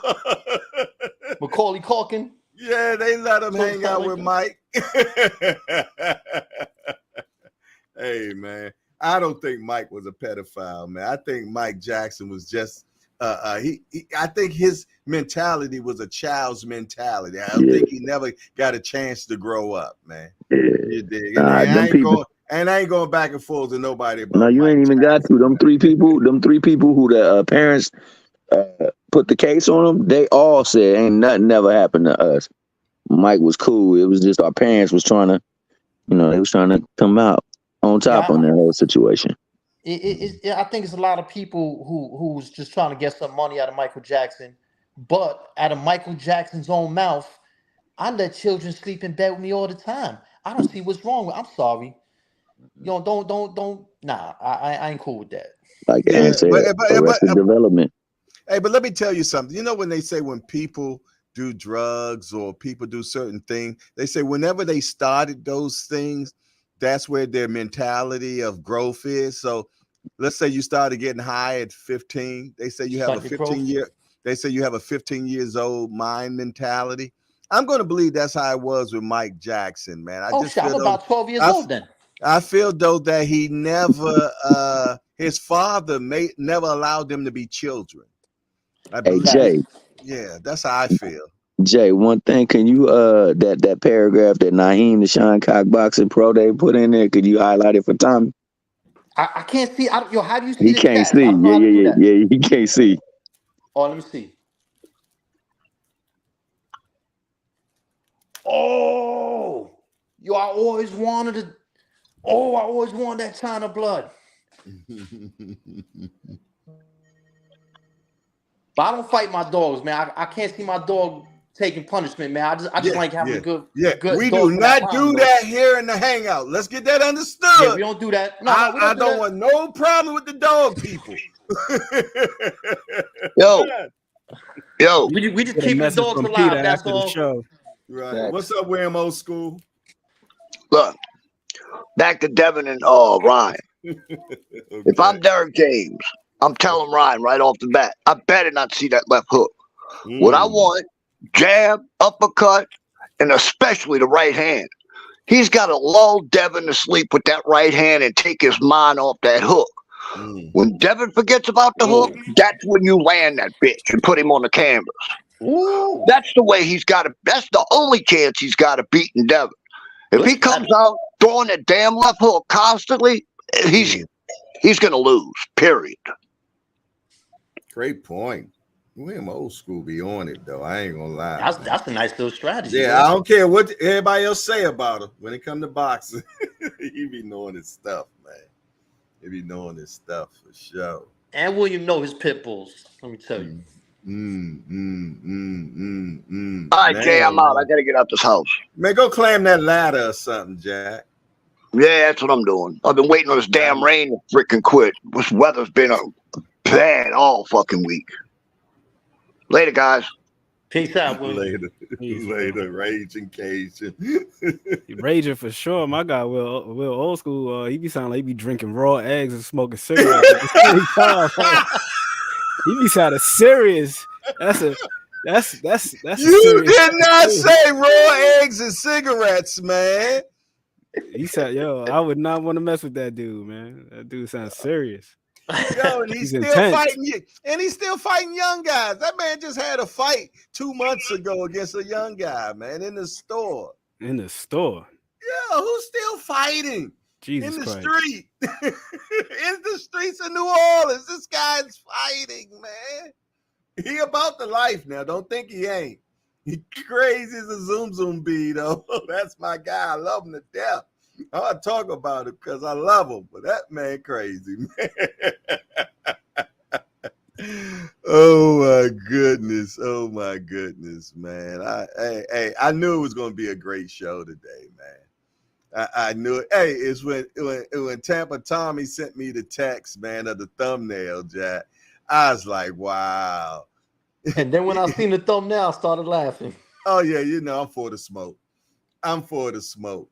Macaulay Culkin. Yeah, they let him hang out with Mike. Hey, man. I don't think Mike was a pedophile, man. I think Mike Jackson was just I think his mentality was a child's mentality. I don't think he never got a chance to grow up, man. You dig? And I ain't going back and forth to nobody about No, you Mike ain't even Jackson. got to. Them three people who the parents put the case on them, they all said ain't nothing never happened to us. Mike was cool. It was just our parents was trying to, they was trying to come out on top on that whole situation. I think it's a lot of people who's just trying to get some money out of Michael Jackson, but out of Michael Jackson's own mouth, I let children sleep in bed with me all the time. I don't see what's wrong with. I'm sorry, don't. Nah, I ain't cool with that. Like Aaron said, arrested development. Hey, but let me tell you something. You know, when they say when people do drugs or people do certain things, they say whenever they started those things, that's where their mentality of growth is. So let's say you started getting high at 15. They say you have a 15 year, they say you have a 15 years old mind mentality. I'm going to believe that's how it was with Mike Jackson, man. I just I'm feel about 12 years old then. I feel though that he never his father never allowed them to be children. I Hey believe Jay, yeah, that's how I feel. Jay, one thing, can you that paragraph that Naheem the Shine Cock Boxing Pro Day put in there, could you highlight it for Tommy? I can't see. Yo, how do you see He the can't chat? see. I don't know how to do that. Yeah, he can't see. Oh, let me see. Oh, yo, I always wanted that China blood. But I don't fight my dogs, man. I can't see my dog taking punishment, man. I just like having a good We dog do for that not time, do though. that here in the Hangout. Let's get that understood. Yeah, we don't do that. No, we don't I don't want no problem with the dog people. Yo. We just Get a keep the message dogs from alive. Peter That's after the all. show. Right. What's up, Wham Old School? Look, back to Devin and Ryan. If I'm Derek James, I'm telling Ryan right off the bat, I better not see that left hook. What I want, jab, uppercut, and especially the right hand. He's got to lull Devin to sleep with that right hand and take his mind off that hook. When Devin forgets about the hook, that's when you land that bitch and put him on the canvas. That's the way he's got to. That's the only chance he's got of beating Devin. If he comes out throwing that damn left hook constantly, he's going to lose. Period. Great point. William Old School be on it though. I ain't gonna lie. That's a nice little strategy. Yeah, man. I don't care what everybody else say about him when it come to boxing. He be knowing his stuff, man. He be knowing his stuff for sure. And William know his pit bulls. Let me tell you. All right, Jay, I'm out. I got to get out this house. Man, go climb that ladder or something, Jack. Yeah, that's what I'm doing. I've been waiting on this damn rain to freaking quit. This weather's been bad all fucking week. Later, guys. Peace out, William. Later, raging Cajun. He raging for sure. My guy, Will Old School, he be sounding like he be drinking raw eggs and smoking cigarettes at the same time. He be sounding serious. That's You did not say raw eggs and cigarettes, man. He said, "Yo, I would not want to mess with that dude, man. That dude sounds serious." Yo, and he's still fighting, and he's still fighting young guys. That man just had a fight 2 months ago against a young guy, man, in the store. In the store. Yeah, who's still fighting? Jesus in the Christ. street, in the streets of New Orleans. This guy's fighting, man. He about the life now. Don't think he ain't. He crazy as a zoom bee, though. That's my guy. I love him to death. I'll talk about it because I love him, but that man crazy, man. Oh my goodness, man. I knew it was going to be a great show today, man. I knew it. Hey, it's when Tampa Tommy sent me the text, man, of the thumbnail, Jack. I was like, wow. And then when I seen the thumbnail, I started laughing. Oh yeah, I'm for the smoke.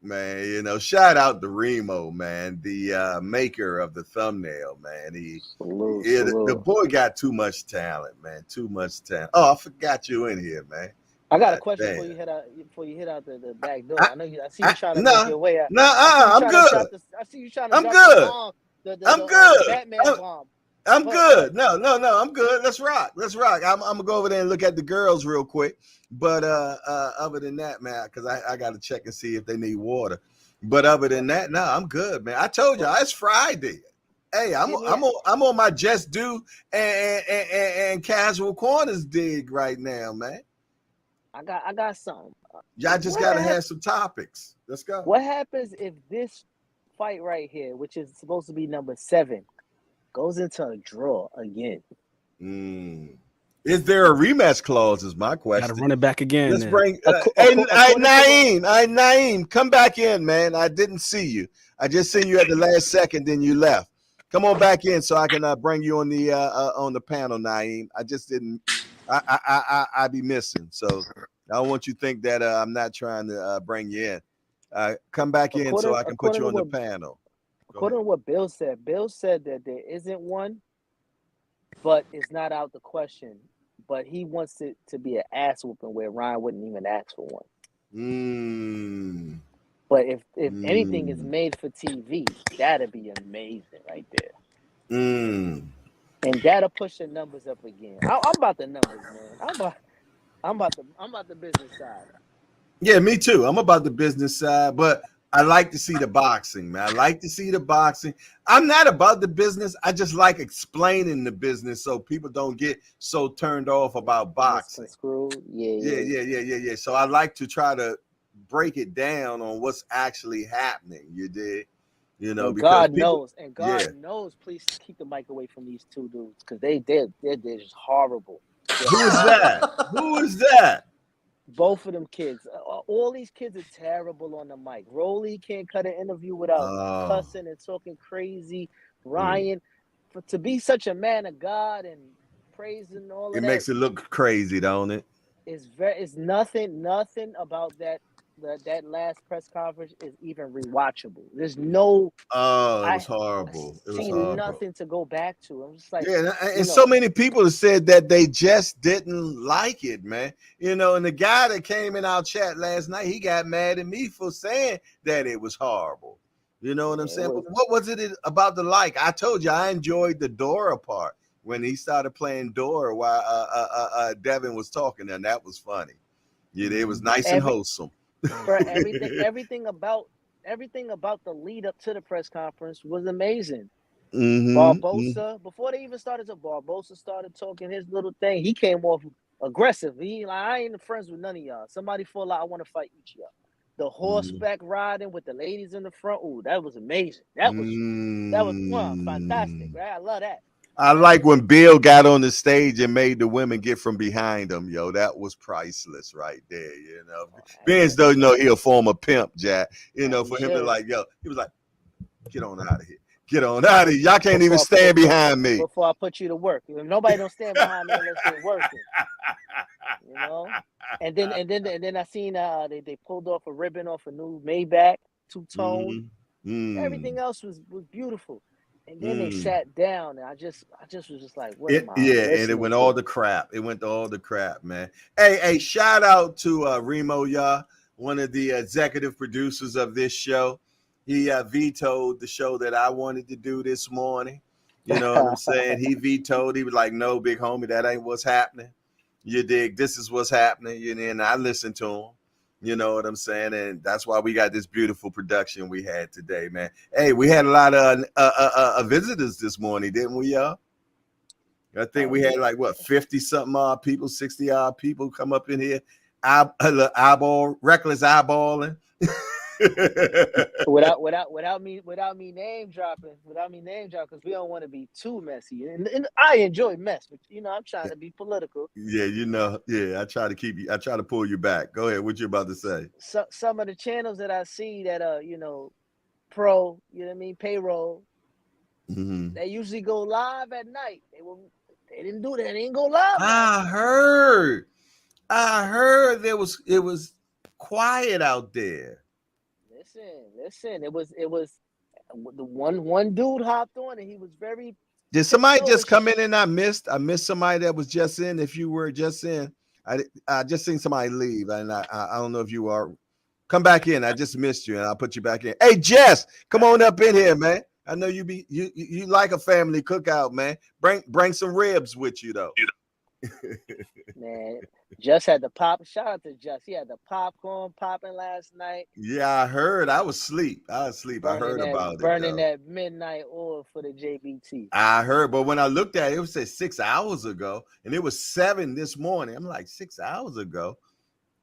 Man. Shout out to Remo, man, the maker of the thumbnail, man. The boy got too much talent, man. Too much talent. Oh, I forgot you in here, man. I got a question before you hit out the back door. I see you trying to make your way out. I'm good. I see you trying to drop the bomb, I'm good. Batman bomb. I'm good. No, I'm good. Let's rock. I'm gonna go over there and look at the girls real quick. But other than that, man, because I got to check and see if they need water. But other than that, no, I'm good, man. I told you it's Friday. Hey, I'm on my just do and casual corners dig right now, man. I got something. Y'all just gotta have some topics. Let's go. What happens if this fight right here, which is supposed to be number 7, goes into a draw again? Is there a rematch clause? Is my question. Got to run it back again. Let's bring. Naeem, come back in, man. I didn't see you. I just seen you at the last second, then you left. Come on back in so I can bring you on the panel, Naeem. I just didn't. I be missing, so I don't want you to think that I'm not trying to bring you in. Come back in so I can put you on the panel. According to what Bill said that there isn't one, but it's not out the question. But he wants it to be an ass whooping where Ryan wouldn't even ask for one. But if anything is made for TV, that'd be amazing right there. And that'll push the numbers up again. I'm about the numbers, man. I'm about the business side. Yeah, me too. I'm about the business side, but I like to see the boxing, man. I like to see the boxing. I'm not about the business. I just like explaining the business so people don't get so turned off about boxing. Yeah. So I like to try to break it down on what's actually happening. You did, because God knows, and God knows. Please keep the mic away from they's two dudes because they're just horrible. Who is that? Who is that? Both of them kids. All these kids are terrible on the mic. Rolly can't cut an interview without cussing and talking crazy. Ryan, to be such a man of God and praising all of that. It makes it look crazy, don't it? It's nothing about that last press conference is even rewatchable. There's no. It was horrible. It was horrible. Nothing to go back to. I'm just like, and so many people have said that they just didn't like it, man. And the guy that came in our chat last night, he got mad at me for saying that it was horrible. You know what I'm saying? But what was it about the like? I told you I enjoyed the Dora part when he started playing Dora while Devin was talking, and that was funny. Yeah, it was nice and wholesome. For everything about the lead up to the press conference was amazing. Barbosa, before they even started, Barbosa started talking his little thing. He came off aggressive. He like, I ain't friends with none of y'all. Somebody fall out, I want to fight each of y'all. The horseback riding with the ladies in the front. Ooh, that was amazing. That was fantastic, right? I love that. I like when Bill got on the stage and made the women get from behind him, yo. That was priceless right there, Ben's though, he a former pimp, Jack. For him to like, he was like, get on out of here. Get on out of here. Y'all can't even stand behind me. Before I put you to work. If nobody don't stand behind me unless they're working. And then I seen they pulled off a ribbon off a new Maybach, two-tone. Everything else was beautiful. And then they sat down, and I just was just like, what am I? And it went all the crap. It went to all the crap, man. Hey, shout out to Remo, y'all, one of the executive producers of this show. He vetoed the show that I wanted to do this morning. You know what I'm saying? He vetoed. He was like, no, big homie, that ain't what's happening. You dig? This is what's happening. And I listened to him. You know what I'm saying? And that's why we got this beautiful production we had today, man. Hey, we had a lot of visitors this morning, didn't we, y'all? I think we had 50-something odd people, 60 odd people come up in here. Reckless eyeballing. without me name dropping, because we don't want to be too messy. And I enjoy mess, but I'm trying to be political. I try to pull you back. Go ahead. What you about to say? Some of the channels that I see that pro, payroll, they usually go live at night. They didn't do that. They didn't go live. I heard it was quiet out there. Listen. It was the one dude hopped on and he was very. Did somebody just come in and I missed somebody that was just in? If you were just in, I just seen somebody leave, and I don't know if you are. Come back in. I just missed you, and I'll put you back in. Hey, Jess, come on up in here, man. I know you like a family cookout, man. Bring some ribs with you though. Man, Just had the pop. Shout out to Just. He had the popcorn popping last night. Yeah, I heard. I was asleep. I heard about it. Burning that midnight oil for the JBT. I heard, but when I looked at it, it was 6 hours ago, and it was 7 this morning. I'm like, 6 hours ago.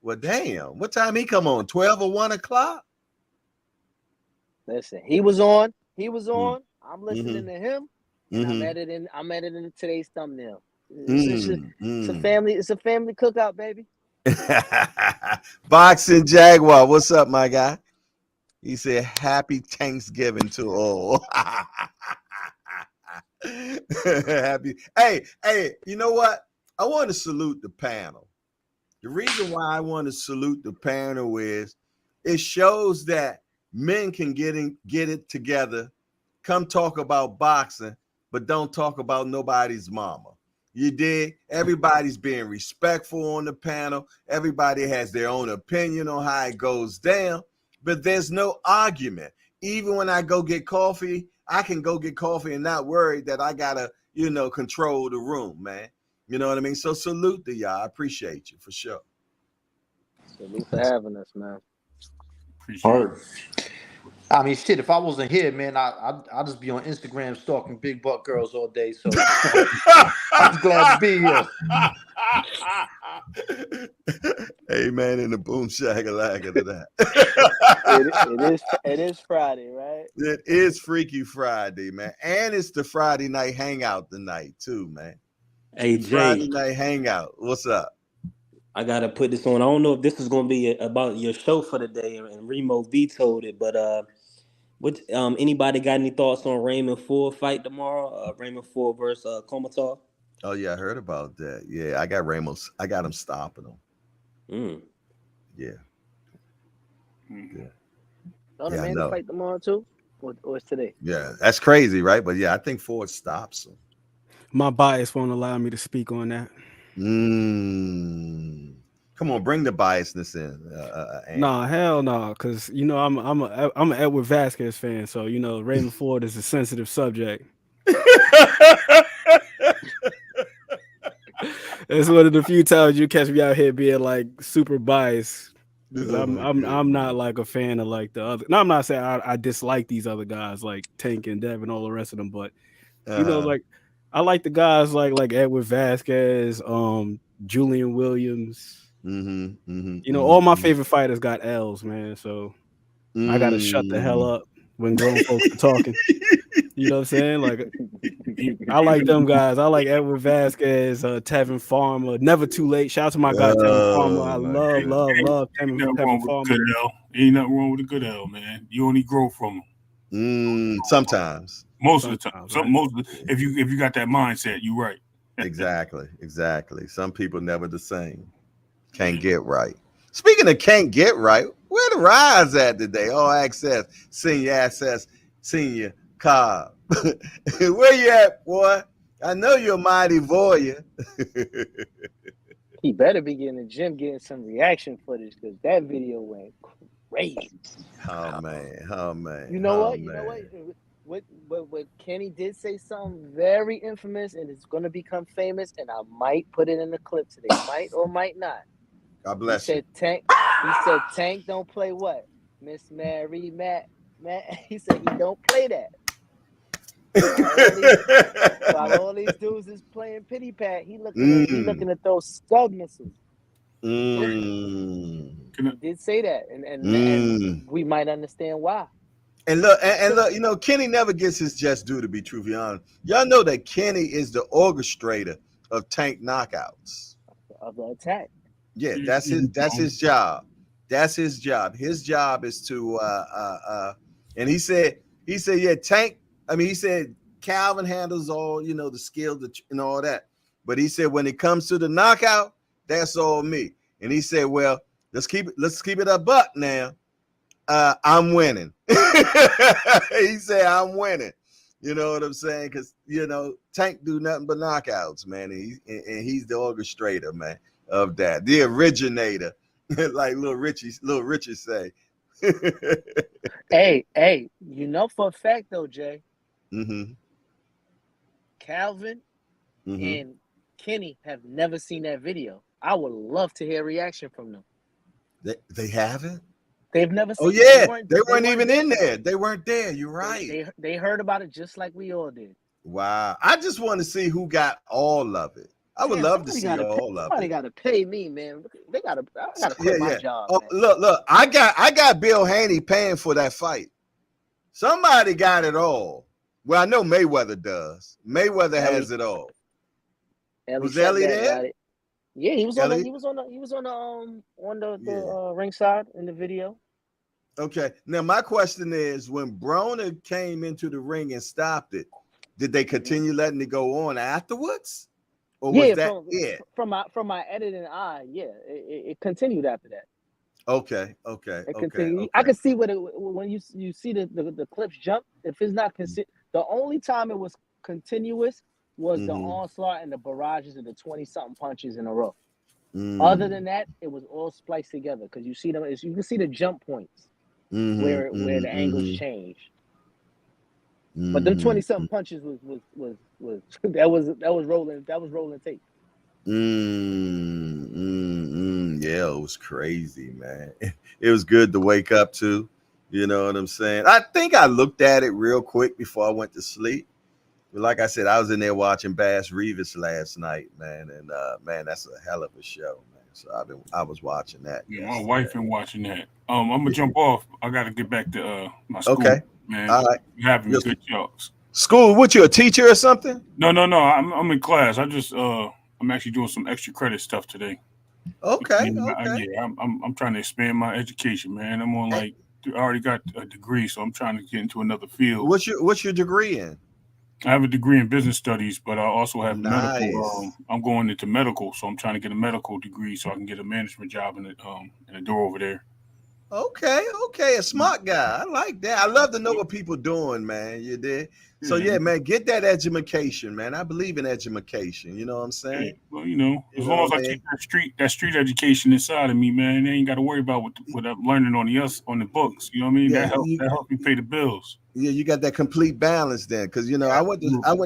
Well, damn. What time he come on? 12 or 1 o'clock? Listen, he was on. I'm listening to him. And I'm editing today's thumbnail. It's a family cookout, baby. Boxing Jaguar, what's up, my guy? He said, "Happy Thanksgiving to all." Happy. Hey, you know what? I want to salute the panel. The reason why I want to salute the panel is it shows that men can get it together, come talk about boxing, but don't talk about nobody's mama. You dig? Everybody's being respectful on the panel. Everybody has their own opinion on how it goes down, but there's no argument. Even when I go get coffee, I can go get coffee and not worry that I gotta, control the room, man. You know what I mean? So salute to y'all. I appreciate you for sure. Salute for having us, man. Appreciate it. I mean, shit, if I wasn't here, man, I'd just be on Instagram stalking big butt girls all day. So I'm just glad to be here. Amen in the boom shakalaka to that. It is Friday, right? It is Freaky Friday, man. And it's the Friday night hangout tonight, too, man. Hey, Jay. Friday night hangout. What's up? I gotta put this on. I don't know if this is gonna be about your show for the day, and Remo vetoed it, but what anybody got any thoughts on Raymond Ford fight tomorrow? Raymond Ford versus Komatar? Oh yeah, I heard about that. Yeah, I got Ramos. I got him stopping him. Yeah. Oh, the man to fight tomorrow too, or it's today? Yeah, that's crazy, right? But yeah, I think Ford stops him. My bias won't allow me to speak on that. Come on, bring the biasness in. Nah, hell no, because I'm an Edward Vasquez fan, so Raymond Ford is a sensitive subject. It's one of the few times you catch me out here being like super biased. I'm not like a fan of like the other. No, I'm not saying I dislike these other guys like Tank and Dev and all the rest of them, but like I like the guys like Edward Vasquez, Julian Williams. All my favorite fighters got L's, man. So I gotta shut the hell up when grown folks are talking. You know what I'm saying? Like I like them guys. I like Edward Vasquez, Tevin Farmer. Never Too Late. Shout out to my guy Tevin Farmer. I love Tevin Farmer. Ain't nothing wrong with a good L, man. You only grow from them. Sometimes. Most of the time. If you got that mindset, you're right. Exactly. Some people never the same. Can't get right. Speaking of can't get right, where the rise at today? All access, senior Cobb. Where you at, boy? I know you're a mighty voyeur. He better be getting in the gym, getting some reaction footage because that video went crazy. Oh man. You know what? What Kenny did say something very infamous, and it's going to become famous, and I might put it in the clip today. Might or might not. God bless you. He said Tank don't play what? Miss Mary Matt. He said he don't play that. While all these dudes is playing pity pat, he looking to throw scud missiles. He did say that, and we might understand why. And look, Kenny never gets his just due, to be truthfully honest. Y'all know that Kenny is the orchestrator of Tank knockouts. Of the attack. Yeah, that's his job. That's his job. His job is to and he said, yeah, Tank. I mean, he said Calvin handles all, the skill and all that. But he said when it comes to the knockout, that's all me. And he said, well, let's keep it a buck now. I'm winning. He said I'm winning. You know what I'm saying? Because Tank do nothing but knockouts, man. And he's the orchestrator, man, of that, the originator, like little Richie say. Hey, for a fact though, Jay. Mm-hmm. Calvin and Kenny have never seen that video. I would love to hear a reaction from them. They haven't? They've never seen it. Oh, yeah. They weren't even in there. They weren't there. You're right. They heard about it just like we all did. Wow. I just want to see who got all of it. I would love to see all of it. Somebody got to pay me, man. I got to quit my job. Oh, man. Look. I got Bill Haney paying for that fight. Somebody got it all. Well, I know Mayweather does. Mayweather has it all. Was Ellie there? Yeah, he was on the ringside in the video. Okay. Now my question is, when Broner came into the ring and stopped it, Did they continue letting it go on afterwards? Or Yeah, was that it? from my editing eye, yeah, it continued after that. Okay. It continued. I could see when you see the clips jump. If it's not the only time it was continuous was the onslaught and the barrages of the 20-something punches in a row. Other than that, it was all spliced together because you see them. You can see the jump points where the angles change. But them 20-something punches was that was rolling tape. Yeah, it was crazy, man. It was good to wake up to. You know what I'm saying? I think I looked at it real quick before I went to sleep. But like I said, I was in there watching Bass Reeves last night, man, and man, that's a hell of a show, man. So I was watching that. Yeah, my wife been watching that. I'm gonna jump off. I gotta get back to my school. Okay, man. All right. You're having good jokes. School? What, you a teacher or something? No. I'm in class. I'm actually doing some extra credit stuff today. Okay. Yeah, I'm trying to expand my education, man. I'm on I already got a degree, so I'm trying to get into another field. What's your degree in? I have a degree in business studies, but I also have medical. I'm going into medical, so I'm trying to get a medical degree so I can get a management job in the door over there. Okay, a smart guy. I like that. I love to know what people doing, man. You did. So yeah, man, get that education, man. I believe in education. You know what I'm saying? Yeah, well, as long as I keep that street education inside of me, man, they ain't got to worry about what I'm learning on the books. You know what I mean? Yeah, that helps me pay the bills. Yeah, you got that complete balance then, because I went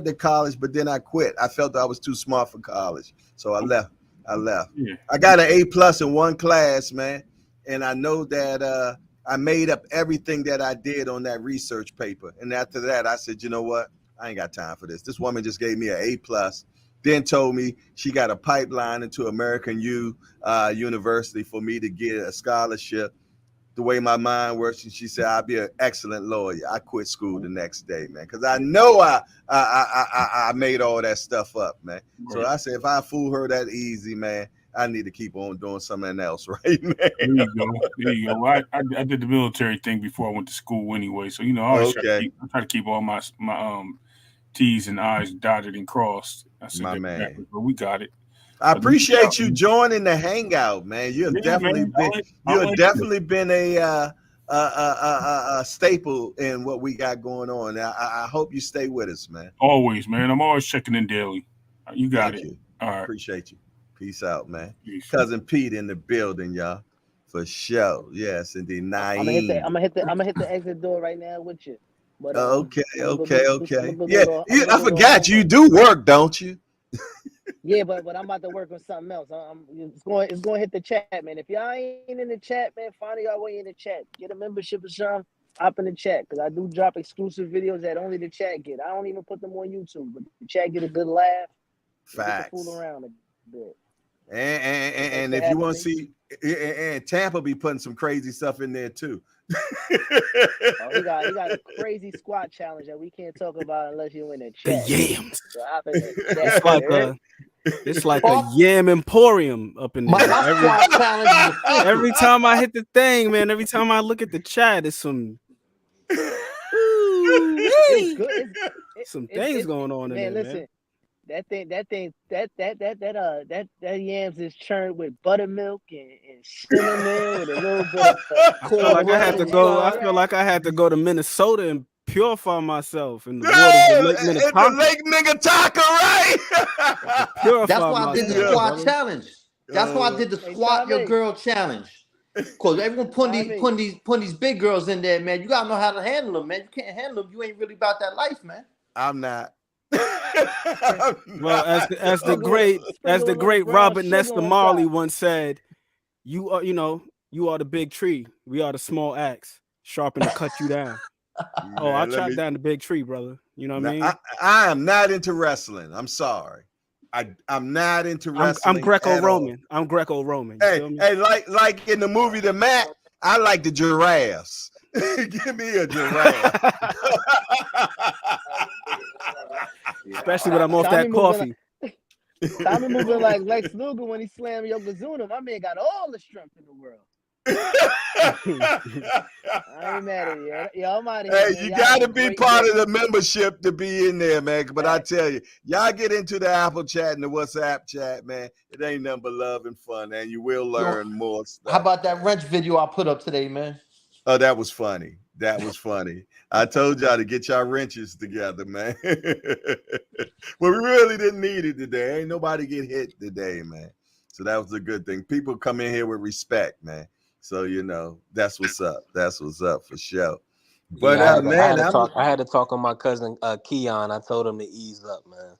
to college, but then I quit. I felt I was too smart for college, so I left. Yeah. I got an A+ in one class, man, and I know that I made up everything that I did on that research paper. And after that, I said, you know what? I ain't got time for this. This woman just gave me an A+, then told me she got a pipeline into American University for me to get a scholarship. The way my mind works, and she said I'll be an excellent lawyer. I quit school the next day, man, because I know I made all that stuff up, man. Right. So I said if I fool her that easy, man, I need to keep on doing something else, right, man? There you go. I did the military thing before I went to school anyway, so I always try to keep all my T's and I's dotted and crossed. I said my man, but we got it. I appreciate you joining the Hangout, man. You've definitely been a staple in what we got going on. I hope you stay with us, man. Always, man. I'm always checking in daily. You got it. All right. Appreciate you. Peace out, man. Peace. Cousin Pete in the building, y'all. For sure. Yes, indeed. I'm gonna hit the exit door right now with you. But, okay. Yeah, I forgot you do work, don't you? Yeah, but I'm about to work on something else. It's going to hit the chat, man. If y'all ain't in the chat, man, find y'all way in the chat. Get a membership or something. Hop in the chat because I do drop exclusive videos that only the chat get. I don't even put them on YouTube, but the chat get a good laugh. Facts. Fool around a bit. And if you want to see, and Tampa be putting some crazy stuff in there too. He got a crazy squat challenge that we can't talk about unless you in the chat. The yams. So it's like a yam emporium up in there. Every time I hit the thing, man. Every time I look at the chat, it's some. Some things going on in there, listen, man. That yams is churned with buttermilk and cinnamon with a little bit of I feel like I had to go to Minnesota and purify myself in the waters of Lake Minnetonka, right? That's why I did the squat challenge. That's why I did the squat your girl challenge. Because everyone putting these big girls in there, man. You gotta know how to handle them, man. You can't handle them. You ain't really about that life, man. I'm not. Well, as the great Robert Nesta Marley once said, you are the big tree. We are the small axe, sharpened to cut you down. Man, I chopped down the big tree, brother. You know what I mean? I am not into wrestling. I'm sorry. I'm not into wrestling. I'm Greco-Roman. I'm Greco-Roman. Hey, like in the movie The Mat, I like the giraffes. Give me a giraffe. Especially when I'm off that coffee. Tommy moving like Lex Luger when he slammed Yokozuna. My man got all the strength in the world. I ain't mad at you. Yo, I'm out of here, Hey, man. you Y'all got have to a be great part day. of the membership to be in there, man. But I tell you, y'all get into the Apple chat and the WhatsApp chat, man. It ain't nothing but love and fun, and you will learn more stuff. How about that wrench video I put up today, man? Oh, that was funny. That was funny. I told y'all to get y'all wrenches together, man. Well, we really didn't need it today. Ain't nobody get hit today, man. So that was a good thing. People come in here with respect, man. So that's what's up. That's what's up for sure. But Yeah, man, I had to talk on my cousin Keon. I told him to ease up, man.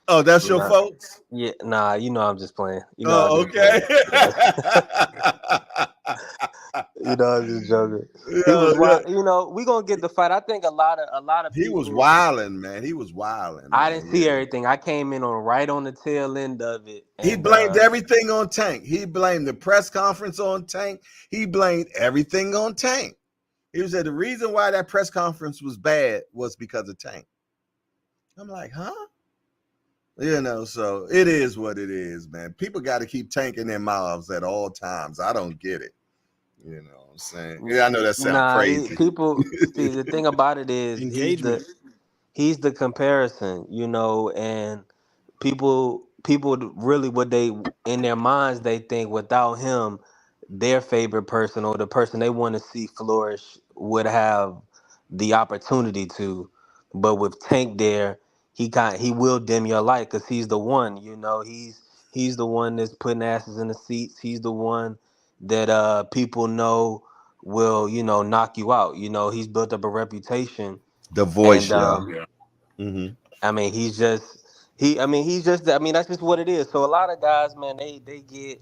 Oh, that's your folks? Yeah, nah, I'm just playing. Oh, okay. I'm just joking. Yeah, He was wild. We gonna get the fight. I think a lot of he people. was wilding, man. He was wilding. I didn't see everything. I came in right on the tail end of it. He blamed everything on Tank. He blamed the press conference on Tank. He blamed everything on Tank. He said the reason why that press conference was bad was because of Tank. I'm like, huh? So it is what it is, man. People got to keep Tank in their mouths at all times. I don't get it. You know what I'm saying? Yeah, I know that sounds crazy. People see the thing about it is engagement. He's the comparison, and people really what they in their minds they think without him, their favorite person or the person they want to see flourish would have the opportunity to. But with Tank there, he will dim your light because he's the one, he's the one that's putting asses in the seats. He's the one that people know will, knock you out. He's built up a reputation. The voice, And I mean, that's just what it is. So a lot of guys, man, they get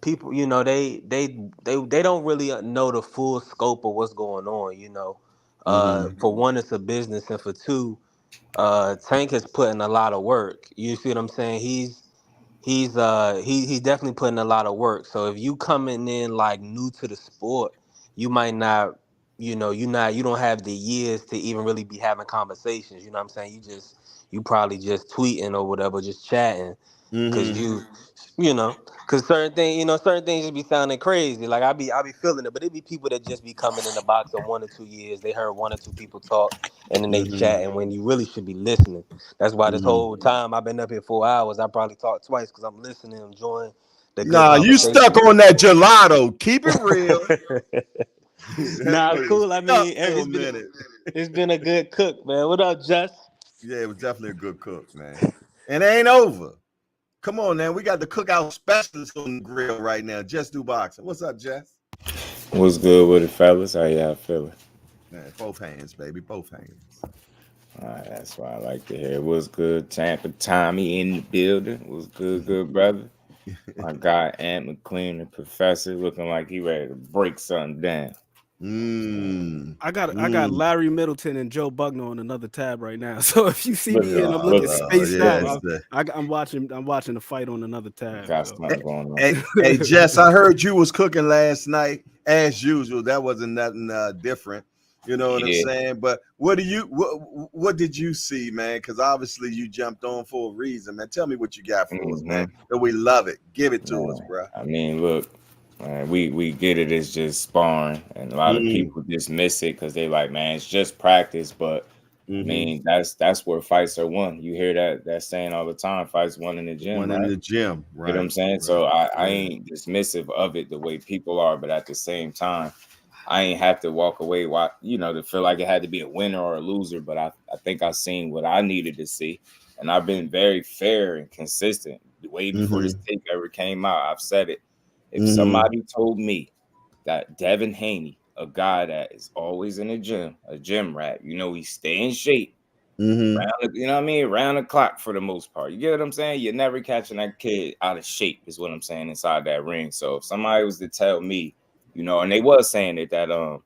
people, they don't really know the full scope of what's going on. For one, it's a business, and for two, Tank has put in a lot of work. You see what I'm saying? He's definitely putting a lot of work. So if you coming in like new to the sport, you might not, you don't have the years to even really be having conversations. You know what I'm saying? You probably just tweeting or whatever, just chatting, because because certain things just be sounding crazy. Like I be feeling it, but it be people that just be coming in the box of 1 or 2 years. They heard 1 or 2 people talk, and then they chatting when you really should be listening. That's why this whole time I've been up here 4 hours. I probably talked twice because I'm listening, enjoying the good Nah, you conversation. stuck on that gelato. Keep it real. Nah, cool. I mean, it's been a good cook, man. What up, Jess? Yeah, it was definitely a good cook, man. And it ain't over. Come on, man. We got the cookout specialist on the grill right now. Jess do boxing. What's up, Jess? What's good with it, fellas? How y'all feeling? Man, both hands, baby. Both hands. All right, that's what I like to hear. What's good, Tampa Tommy in the building? What's good, good brother? My guy Ant McLean, the professor, looking like he ready to break something down. I got Larry Middleton and Joe Bugner on another tab right now. So if you see me and I'm looking spaced out, I'm watching the fight on another tab. Got something going on. Hey, Jess, I heard you was cooking last night as usual. That wasn't nothing different. You know what I'm saying? But what did you see, man? Because obviously you jumped on for a reason, man. Tell me what you got for us, man. We love it. Give it to us, bro. I mean, look, we get it. It's just sparring, and a lot of people dismiss it because they like, man, it's just practice. But I mean, that's where fights are won. You hear that saying all the time. Fights won in the gym. Won in the gym, right? You know what I'm saying? Right. So I ain't dismissive of it the way people are, but at the same time, I ain't have to walk away, to feel like it had to be a winner or a loser. But I think I seen what I needed to see, and I've been very fair and consistent. Way before this take ever came out, I've said it. If somebody told me that Devin Haney, a guy that is always in the gym, a gym rat, he stay in shape, around the clock for the most part. You get what I'm saying? You're never catching that kid out of shape, is what I'm saying, inside that ring. So if somebody was to tell me, and they was saying that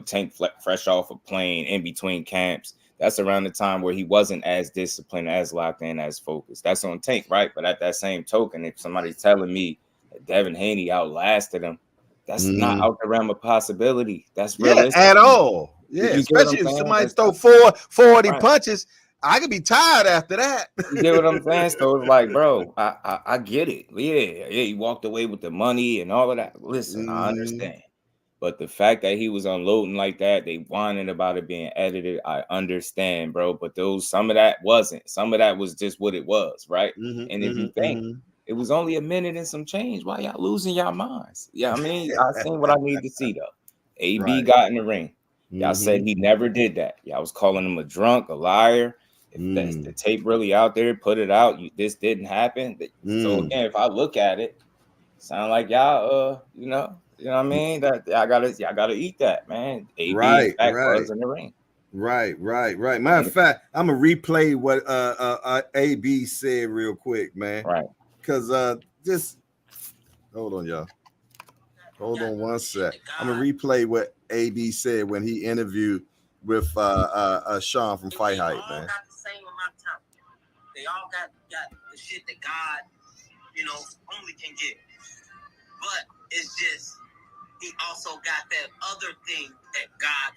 Tank fresh off a plane in between camps, that's around the time where he wasn't as disciplined, as locked in, as focused. That's on Tank, right? But at that same token, if somebody's telling me that Devin Haney outlasted him, that's not out the realm of possibility. That's realistic. At all. Yeah, especially if somebody throw 40 punches, I could be tired after that. You get what I'm saying? So it's like, bro, I get it. Yeah, he walked away with the money and all of that. Listen, I understand. But the fact that he was unloading like that, they whining about it being edited, I understand, bro. But some of that wasn't. Some of that was just what it was, right? And if you think it was only a minute and some change, why y'all losing y'all minds? Yeah, I mean, I seen what I need to see though. AB got in the ring. Y'all said he never did that. Y'all was calling him a drunk, a liar. If that's the tape really out there, put it out. This didn't happen. So again, if I look at it, sound like y'all, you know what I mean? That y'all gotta eat that, man. AB in fact was in the ring. Right. Matter of fact, I'm gonna replay what AB said real quick, man. Right. Because just hold on, y'all. Hold on one sec. I'm gonna replay what AB said when he interviewed with Sean from Fight Hype, man. Got the same amount of talent. They all got the shit that God, only can give. But it's just he also got that other thing that God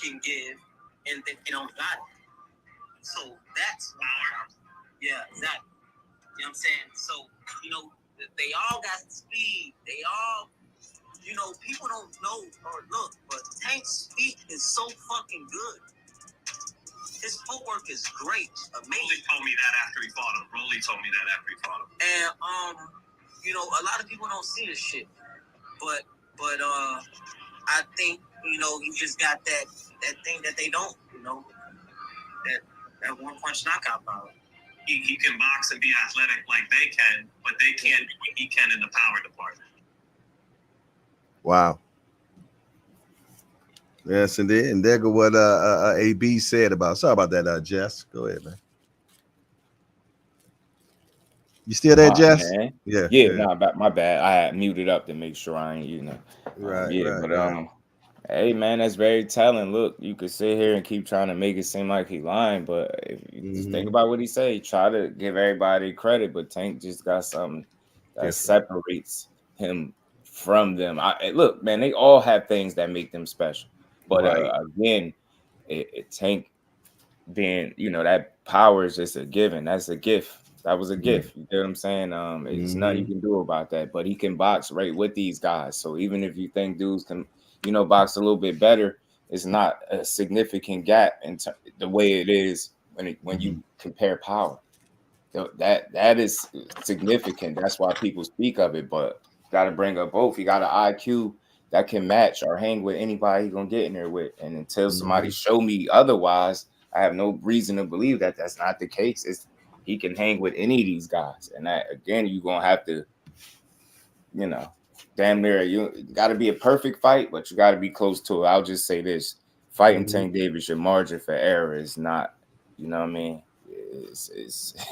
can give, and that they don't got it. So that's why, exactly. You know what I'm saying? So, they all got speed. They all, people don't know or look, but Tank's feet is so fucking good. His footwork is great, amazing. Rolly told me that after he fought him. And a lot of people don't see this shit, but I think he just got that thing that they don't, that one punch knockout power. He can box and be athletic like they can, but they can't do what he can in the power department. Wow. Yes, indeed. And there go what AB said about. Sorry about that, Jess. Go ahead, man. You still there, Jess? Man. Yeah. Nah, my bad. I had muted up to make sure I ain't, Right. Hey man, that's very telling. Look, you could sit here and keep trying to make it seem like he lying, but if you just think about what he said, try to give everybody credit, but Tank just got something that separates him from them. Look, man, they all have things that make them special, but again, Tank being, that power is just a given. That's a gift. That was a gift. You know what I'm saying? It's nothing you can do about that. But he can box right with these guys. So even if you think dudes can, box a little bit better, it's not a significant gap in the way it is when you compare power. So that is significant. That's why people speak of it. But got to bring up both. You got an IQ that can match or hang with anybody he's gonna get in there with. And until somebody show me otherwise, I have no reason to believe that that's not the case. He can hang with any of these guys, and that again, you're gonna have to, damn near you got to be a perfect fight, but you got to be close to it. I'll just say this: fighting Tank Davis, your margin for error is not,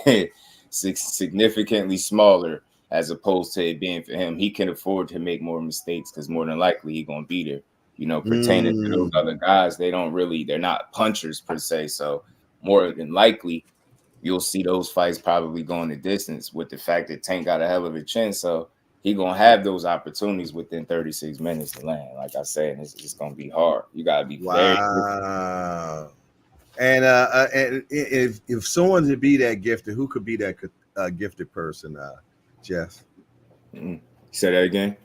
it's significantly smaller as opposed to it being for him. He can afford to make more mistakes because more than likely he's gonna be there. Pertaining to those other guys, they're not punchers per se. So more than likely, you'll see those fights probably going the distance with the fact that Tank got a hell of a chin. So he going to have those opportunities within 36 minutes to land. Like I said, it's just going to be hard. You got to be very careful. And if someone to be that gifted, who could be that gifted person, Jeff? Say that again.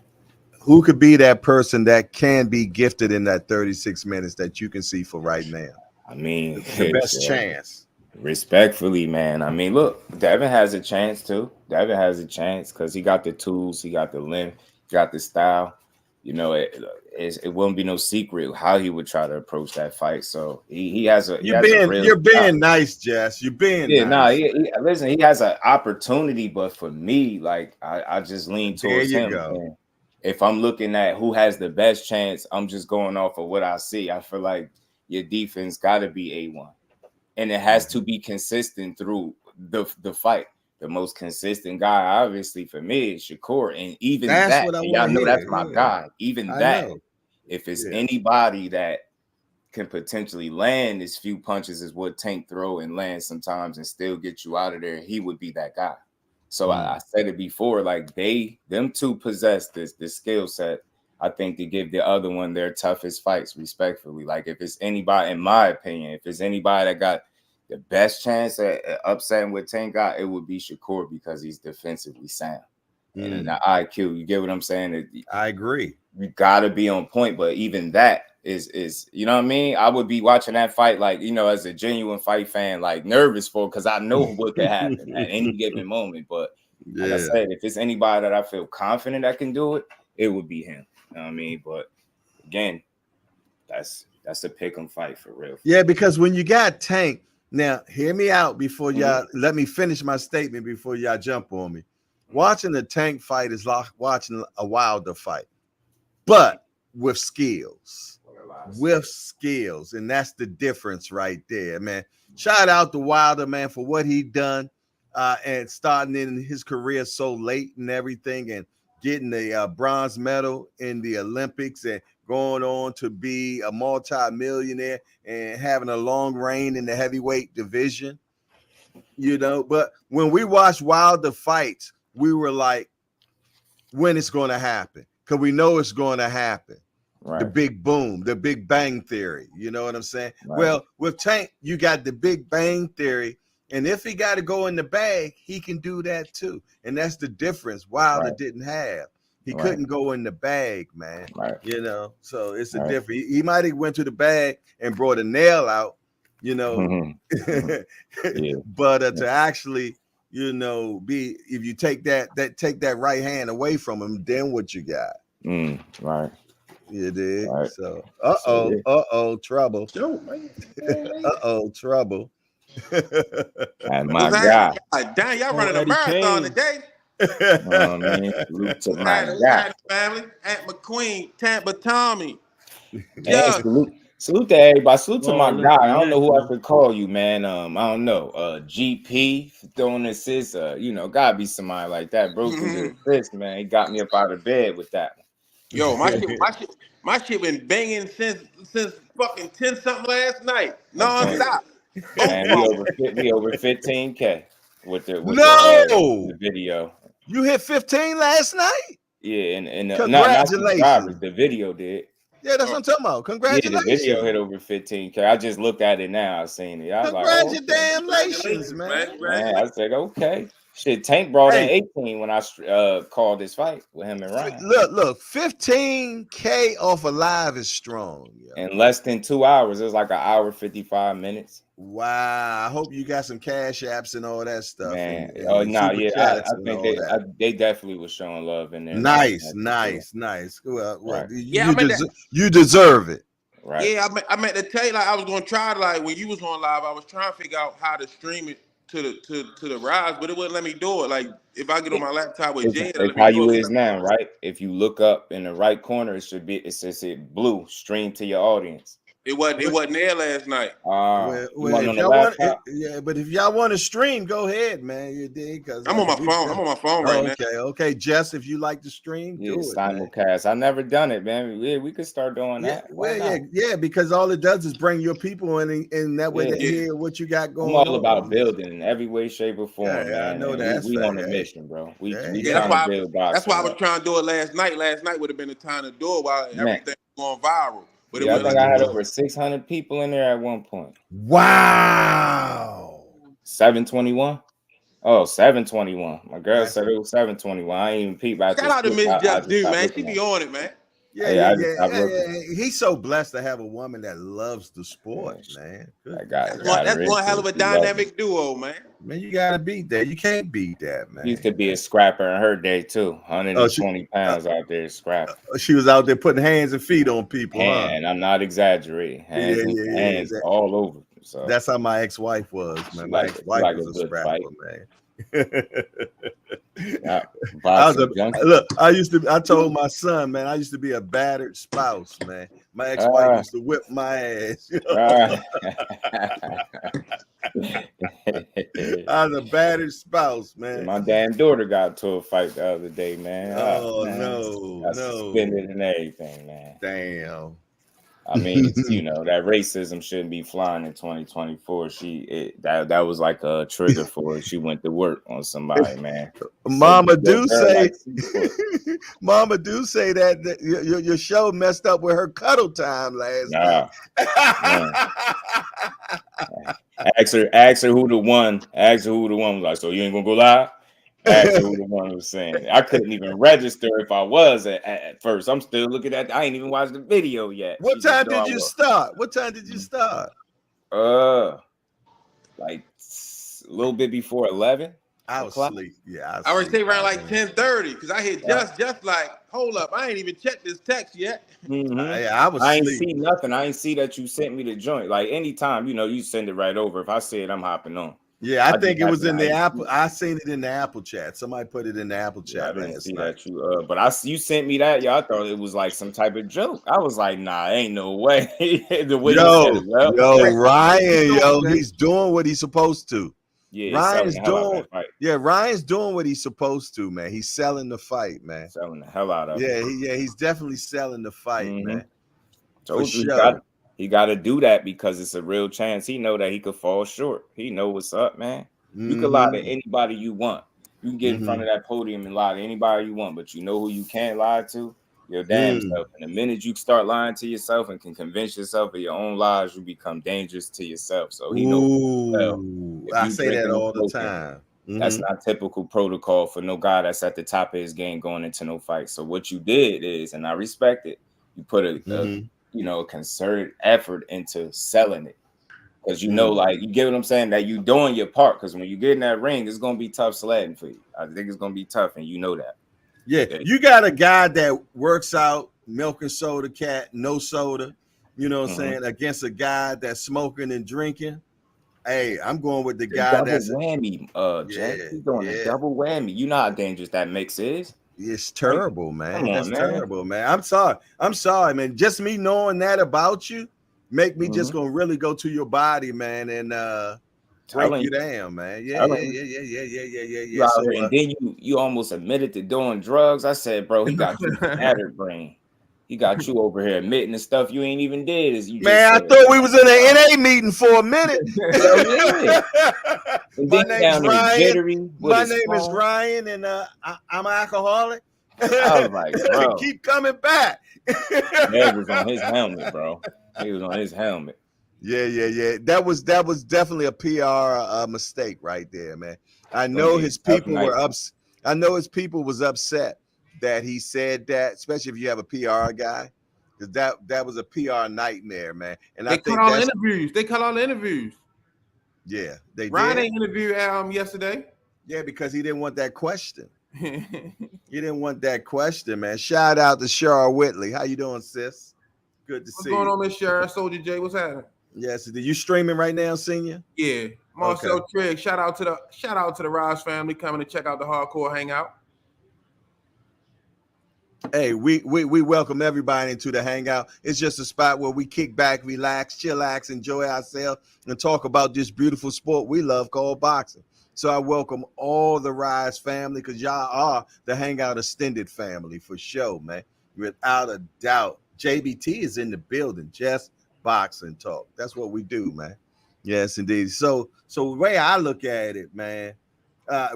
Who could be that person that can be gifted in that 36 minutes that you can see for right now? I mean, the best chance. Respectfully, man. I mean, look, Devin has a chance too. Devin has a chance because he got the tools, he got the length, he got the style. It won't be no secret how he would try to approach that fight. So he has a. You're being nice, Jess. You're being nice. Listen, he has an opportunity, but for me, like I just lean towards him. And if I'm looking at who has the best chance, I'm just going off of what I see. I feel like your defense got to be A1. And it has to be consistent through the fight. The most consistent guy, obviously, for me is Shakur. And even that's that, y'all know that's my guy. Even that, if it's anybody that can potentially land as few punches as what Tank throw and land sometimes and still get you out of there, he would be that guy. So I said it before, like them two possess this skill set. I think to give the other one their toughest fights respectfully. Like if it's anybody, in my opinion, if it's anybody that got the best chance at upsetting what Tank got, it would be Shakur because he's defensively sound. and the IQ. You get what I'm saying? I agree. You gotta be on point, but even that is you know what I mean? I would be watching that fight like, you know, as a genuine fight fan, like nervous for, because I know what could happen at any given moment. But like I said, if it's anybody that I feel confident that can do it, it would be him. You know what I mean? But again, that's a pick 'em fight for real. Yeah, because when you got Tank, now hear me out before y'all let me finish my statement before y'all jump on me. Watching the Tank fight is like watching a Wilder fight, but with skills. And that's the difference right there, man. Shout out to Wilder, man, for what he done and starting in his career so late and everything, and getting the bronze medal in the Olympics and going on to be a multi-millionaire and having a long reign in the heavyweight division, you know. But when we watched Wilder fights, we were like, when it's going to happen? Because we know it's going to happen. Right. The big boom, the big bang theory. You know what I'm saying? Right. Well, with Tank, you got the big bang theory. And if he got to go in the bag, he can do that too. And that's the difference Wilder didn't have. He couldn't go in the bag, man. Right. You know, so it's a difference. He might have went to the bag and brought a nail out, you know. But to actually, you know, if you take that right hand away from him, then what you got? Right. You did. Right. So trouble. Trouble. And my God. Damn, y'all running a marathon today. Man, salute to my guy. Family, Aunt McQueen, Tampa Tommy. Hey, salute to everybody. Salute to my guy. I don't know who I could call you, man. I don't know. GP throwing assists. You know, gotta be somebody like that. Bro, the assist, man. He got me up out of bed with that one. Yo, my shit been banging since fucking 10 something last night. Non-stop. Man, we over 15K with the video. You hit 15 last night? Yeah, and congratulations. The video did. Yeah, that's what I'm talking about. Congratulations. Yeah, the video hit over 15K. I just looked at it now. I seen it. I was Congratulations, man. I said, okay. Shit, Tank brought in 18 when I called this fight with him and Ryan. Look, 15K off of live is strong. Yo. In less than 2 hours, it was like an hour 55 minutes. Wow, I hope you got some cash apps and all that stuff. Man, I think they definitely was showing love in there. Nice. Well, you deserve it. Right. Yeah, I meant to tell you, like, I was gonna try to, like, when you was on live, I was trying to figure out how to stream it to the rise, but it wouldn't let me do it. Like, if I get on my laptop with Jay, it's how you is now, right? If you look up in the right corner, it says blue, stream to your audience. It wasn't there last night. But if y'all want to stream, go ahead, man. You dig? Because I'm on my phone right now. Okay, Jess, if you like to stream, do it. Simulcast. I never done it, man. We could start doing that. Because all it does is bring your people in, and that way they hear what you got going on. I'm all about building in every way, shape, or form, man. I know that. We on a mission, bro. That's why I was trying to do it last night. Last night would have been the time to do it while everything was going viral. But I think I had over 600 people in there at one point. Wow. 721? Oh, 721. My girl said it was 721. I ain't even peep. Shout out to Miss Jeff, dude, man. She be on it, man. Yeah. He's so blessed to have a woman that loves the sport, man. That's one hell of a dynamic duo, man. Man, you gotta beat that. You can't beat that, man. Used to be a scrapper in her day too. 120 pounds out there scrapping. She was out there putting hands and feet on people. And I'm not exaggerating. Hands all over. So that's how my ex-wife was, man. My ex-wife was a scrapper, man. I told my son, man, I used to be a battered spouse, man. My ex-wife used to whip my ass. You know? I was a battered spouse, man. My damn daughter got to a fight the other day, man. No. Suspended and everything, man. Damn. I mean, you know, that racism shouldn't be flying in 2024. That was like a trigger for her. She went to work on somebody, man. Mama do say that your show messed up with her cuddle time last night. Ask her who the one was like, so you ain't gonna go live? Actually, the one was saying I couldn't even register if I was at first. I'm still looking at. I ain't even watched the video yet. What time did you start? What time did you start? Like a little bit before 11. I was asleep. Yeah, I already say around like 10:30 because I hit just like, hold up, I ain't even checked this text yet. I was. I ain't see nothing. I ain't see that you sent me the joint. Like anytime, you send it right over. If I see it, I'm hopping on. Yeah, I think it was in the Apple. I seen it in the Apple chat. Somebody put it in the Apple chat. I didn't see that but you sent me that. I thought it was like some type of joke. I was like, nah, ain't no way. The way you said it, Ryan, he's doing what he's supposed to. Yeah, Ryan's doing what he's supposed to, man. He's selling the fight, man. Selling the hell out of it. Yeah, he's definitely selling the fight, man. For sure. He got to do that because it's a real chance. He know that he could fall short. He know what's up, man. You can lie to anybody you want. You can get in front of that podium and lie to anybody you want, but you know who you can't lie to? Your damn self. And the minute you start lying to yourself and can convince yourself of your own lies, you become dangerous to yourself. So he knows. I say that all the time. That's not typical protocol for no guy that's at the top of his game going into no fight. So what you did is, and I respect it, you put a concerted effort into selling it. Because like you get what I'm saying, that you doing your part. Because when you get in that ring, it's gonna be tough sledding for you. I think it's gonna be tough, and you know that. Yeah, you got a guy that works out, milk and soda cat, no soda, you know what I'm saying, against a guy that's smoking and drinking. Hey, I'm going with the guy that's whammy, Jay. He's doing a double whammy. You know how dangerous that mix is. It's terrible, man. That's terrible, man. I'm sorry, man. Just me knowing that about you make me just gonna really go to your body, man, and break you down, man. Yeah. So, and then you almost admitted to doing drugs. I said, bro, he got you scattered brain. He got you over here admitting the stuff you ain't even did. I thought we was in an NA meeting for a minute. My name is Ryan, and I'm an alcoholic. I was like, bro, keep coming back. That was on his helmet, bro. He was on his helmet. Yeah. That was definitely a PR mistake right there, man. I know his people were upset. I know his people was upset that he said that, especially if you have a PR guy, because that was a PR nightmare, man. And they cut all the interviews. They cut all the interviews. Yeah, Ryan ain't interviewed yesterday. Yeah, because he didn't want that question. He didn't want that question, man. Shout out to Shara Whitley. How you doing, sis? Good to see you. What's going on, Miss Shara? Soldier J, what's happening? Yes, you streaming right now, Senior? Yeah. Marcel Trigg. Shout out to the Raj family coming to check out the Hardcore Hangout. Hey, we welcome everybody into the Hangout. It's just a spot where we kick back, relax, chillax, enjoy ourselves, and talk about this beautiful sport we love called boxing. So I welcome all the Rise family, because y'all are the Hangout extended family for sure, man. Without a doubt. JBT is in the building, just boxing talk. That's what we do, man. Yes, indeed. So the way I look at it, man,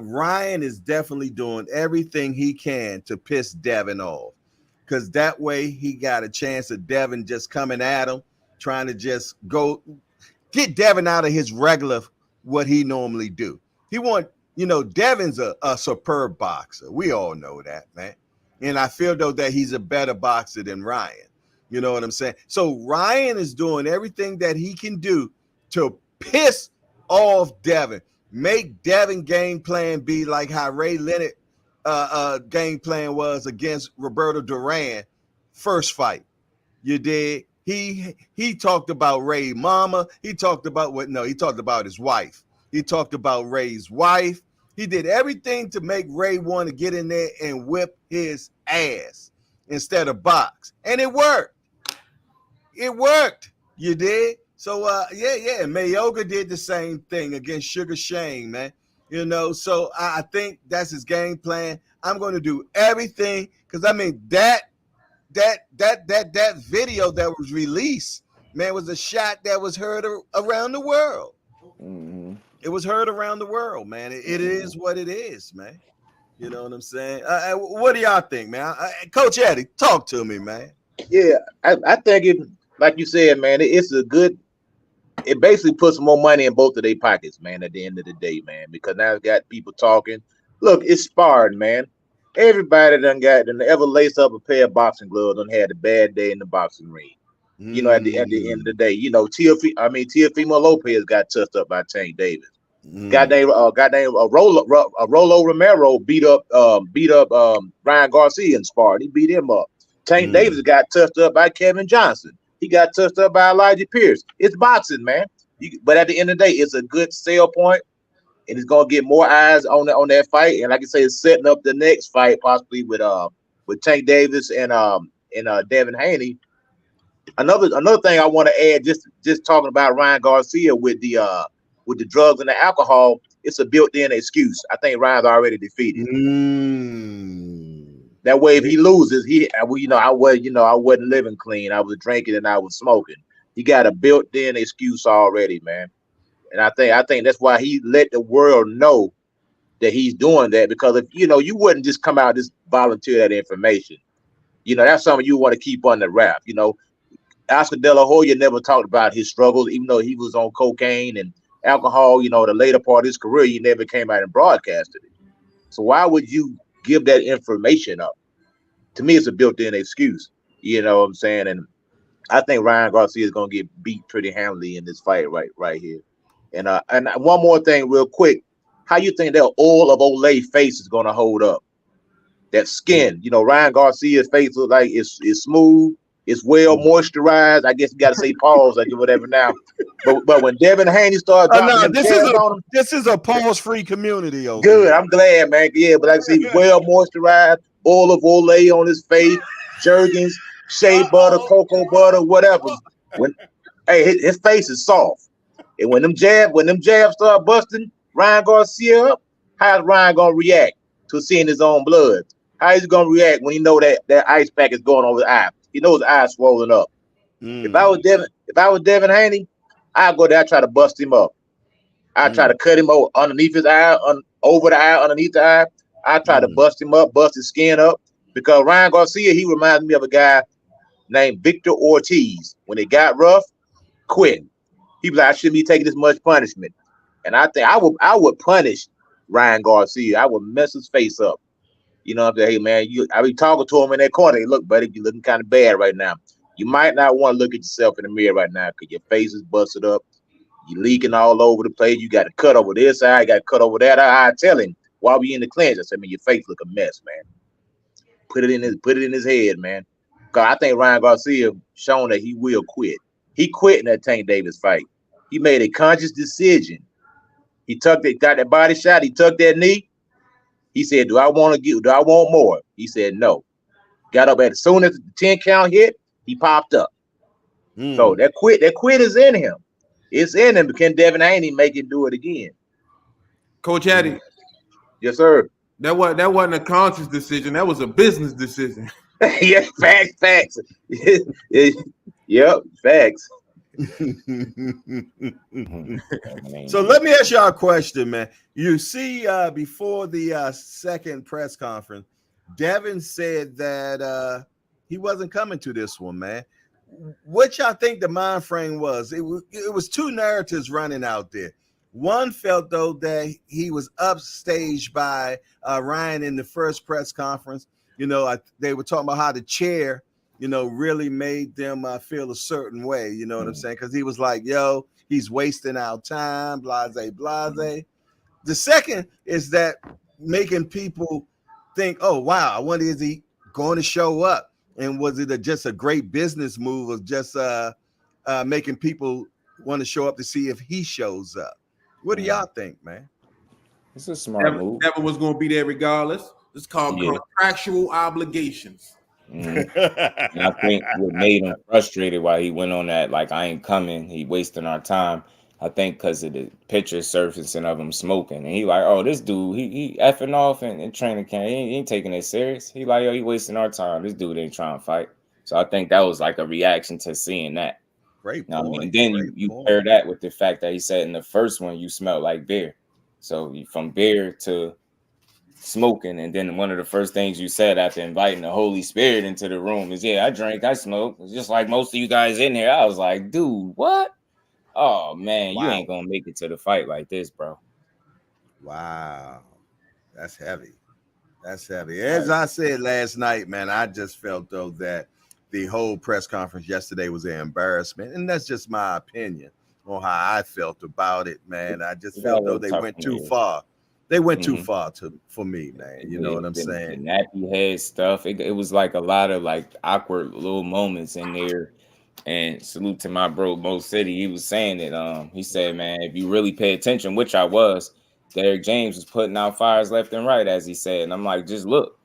Ryan is definitely doing everything he can to piss Devin off, because that way he got a chance of Devin just coming at him, trying to just go get Devin out of his regular what he normally do. He Devin's a superb boxer. We all know that, man. And I feel though that he's a better boxer than Ryan. You know what I'm saying? So Ryan is doing everything that he can do to piss off Devin. Make Devin game plan be like how Ray Leonard game plan was against Roberto Duran first fight. You did. He talked about Ray's mama. He talked about he talked about his wife. He talked about Ray's wife. He did everything to make Ray want to get in there and whip his ass instead of box. And it worked. It worked. You did. So, yeah. Mayoga did the same thing against Sugar Shane, man. So I think that's his game plan. I'm going to do everything, because, I mean, that video that was released, man, was a shot that was heard around the world. Mm-hmm. It was heard around the world, man. It is what it is, man. You know what I'm saying? What do y'all think, man? Coach Eddie, talk to me, man. Yeah, I think it, like you said, man, it's a good. It basically puts more money in both of their pockets, man, at the end of the day, man, because now it's got people talking. Look, it's sparring, man. Everybody done ever laced up a pair of boxing gloves and had a bad day in the boxing ring. You know, at the end of the day, you know, Teofimo Lopez got touched up by Tank Davis. Goddamn Rolo Romero beat up Ryan Garcia in sparring. He beat him up. Tank Davis got touched up by Kevin Johnson. He got touched up by Elijah Pierce. It's boxing, man. But at the end of the day, it's a good sell point, and it's gonna get more eyes on that fight. And like I say, it's setting up the next fight possibly with Tank Davis and Devin Haney. Another thing I want to add, just talking about Ryan Garcia with the drugs and the alcohol, it's a built-in excuse. I think Ryan's already defeated. That way, if he loses, I wasn't living clean. I was drinking and I was smoking. He got a built-in excuse already, man. And I think that's why he let the world know that he's doing that, because if you wouldn't just come out and just volunteer that information. That's something you want to keep on the wrap. Oscar De La Hoya never talked about his struggles, even though he was on cocaine and alcohol, the later part of his career, he never came out and broadcasted it. So why would you give that information up? To me, it's a built-in excuse. You know what I'm saying? And I think Ryan Garcia is going to get beat pretty handily in this fight right here. And one more thing real quick. How you think that oil of Olay face is going to hold up? That skin, Ryan Garcia's face looks like it's smooth. It's well moisturized. I guess you got to say pause, like whatever now. But when Devin Haney started dropping this is a pause-free community. Good, here. I'm glad, man. Yeah, but like I say, well moisturized, oil of Olay on his face, Jergens, shea butter, cocoa butter, whatever. His face is soft, and when them jabs start busting Ryan Garcia up, how's Ryan gonna react to seeing his own blood? How is he gonna react when he know that ice pack is going over the eye? He knows the eyes swollen up. If I was Devin Haney, I'd go there, I'd try to bust him up. I'd try to cut him over underneath his eye, over the eye, underneath the eye. I'd try to bust him up, bust his skin up. Because Ryan Garcia, he reminds me of a guy named Victor Ortiz. When it got rough, quit. He was like, I shouldn't be taking this much punishment. And I think I would punish Ryan Garcia. I would mess his face up. I'm saying, hey man, I be talking to him in that corner. Hey, look, buddy, you're looking kind of bad right now. You might not want to look at yourself in the mirror right now because your face is busted up. You're leaking all over the place. You got to cut over this eye, you got to cut over that eye. I tell him while we in the cleanse, I said, man, your face look a mess, man. Put it in his head, man. Cause I think Ryan Garcia shown that he will quit. He quit in that Tank Davis fight. He made a conscious decision. He got that body shot. He took that knee. He said, do I want more? He said, no. Got up as soon as the 10 count hit, he popped up. So that quit is in him. It's in him. But can Devin Haney make him do it again? Coach Eddie. Yes, sir. That wasn't a conscious decision. That was a business decision. Yeah, facts. Yep, facts. So let me ask y'all a question, man. You see, before the second press conference, Devin said that he wasn't coming to this one, man. What y'all think the mind frame was? It was two narratives running out there. One felt though that he was upstaged by Ryan in the first press conference. They were talking about how the chair, really made them feel a certain way. You know what I'm saying? Because he was like, yo, he's wasting our time, blase. The second is that making people think, oh, wow, I wonder, is he going to show up? And was it just a great business move of just making people want to show up to see if he shows up? What do y'all think, man? It's a smart move. Devin was going to be there regardless. It's called contractual obligations. And I think what made him frustrated while he went on that, like, I ain't coming, he wasting our time. I think because of the picture surfacing of him smoking. And he like, oh, this dude, he effing off in training camp. He ain't taking it serious. He like, yo, he wasting our time. This dude ain't trying to fight. So I think that was like a reaction to seeing that. Great point. I mean, and then you pair that with the fact that he said in the first one, you smelled like beer. So from beer to smoking, and then one of the first things you said after inviting the Holy Spirit into the room is, yeah, I drink, I smoke. It's just like most of you guys in here. I was like, dude, what? Oh man, you ain't gonna make it to the fight like this, bro. Wow. That's heavy. That's heavy. As I said last night, man, I just felt though that the whole press conference yesterday was an embarrassment, and that's just my opinion on how I felt about it, man. I just felt though they went too far. They went too far for me, man. You know what I'm saying? The nappy head stuff. It was like a lot of like awkward little moments in there. And salute to my bro Mo City. He was saying that he said, man, if you really pay attention, which I was, Derrick James was putting out fires left and right, as he said. And I'm like, just look,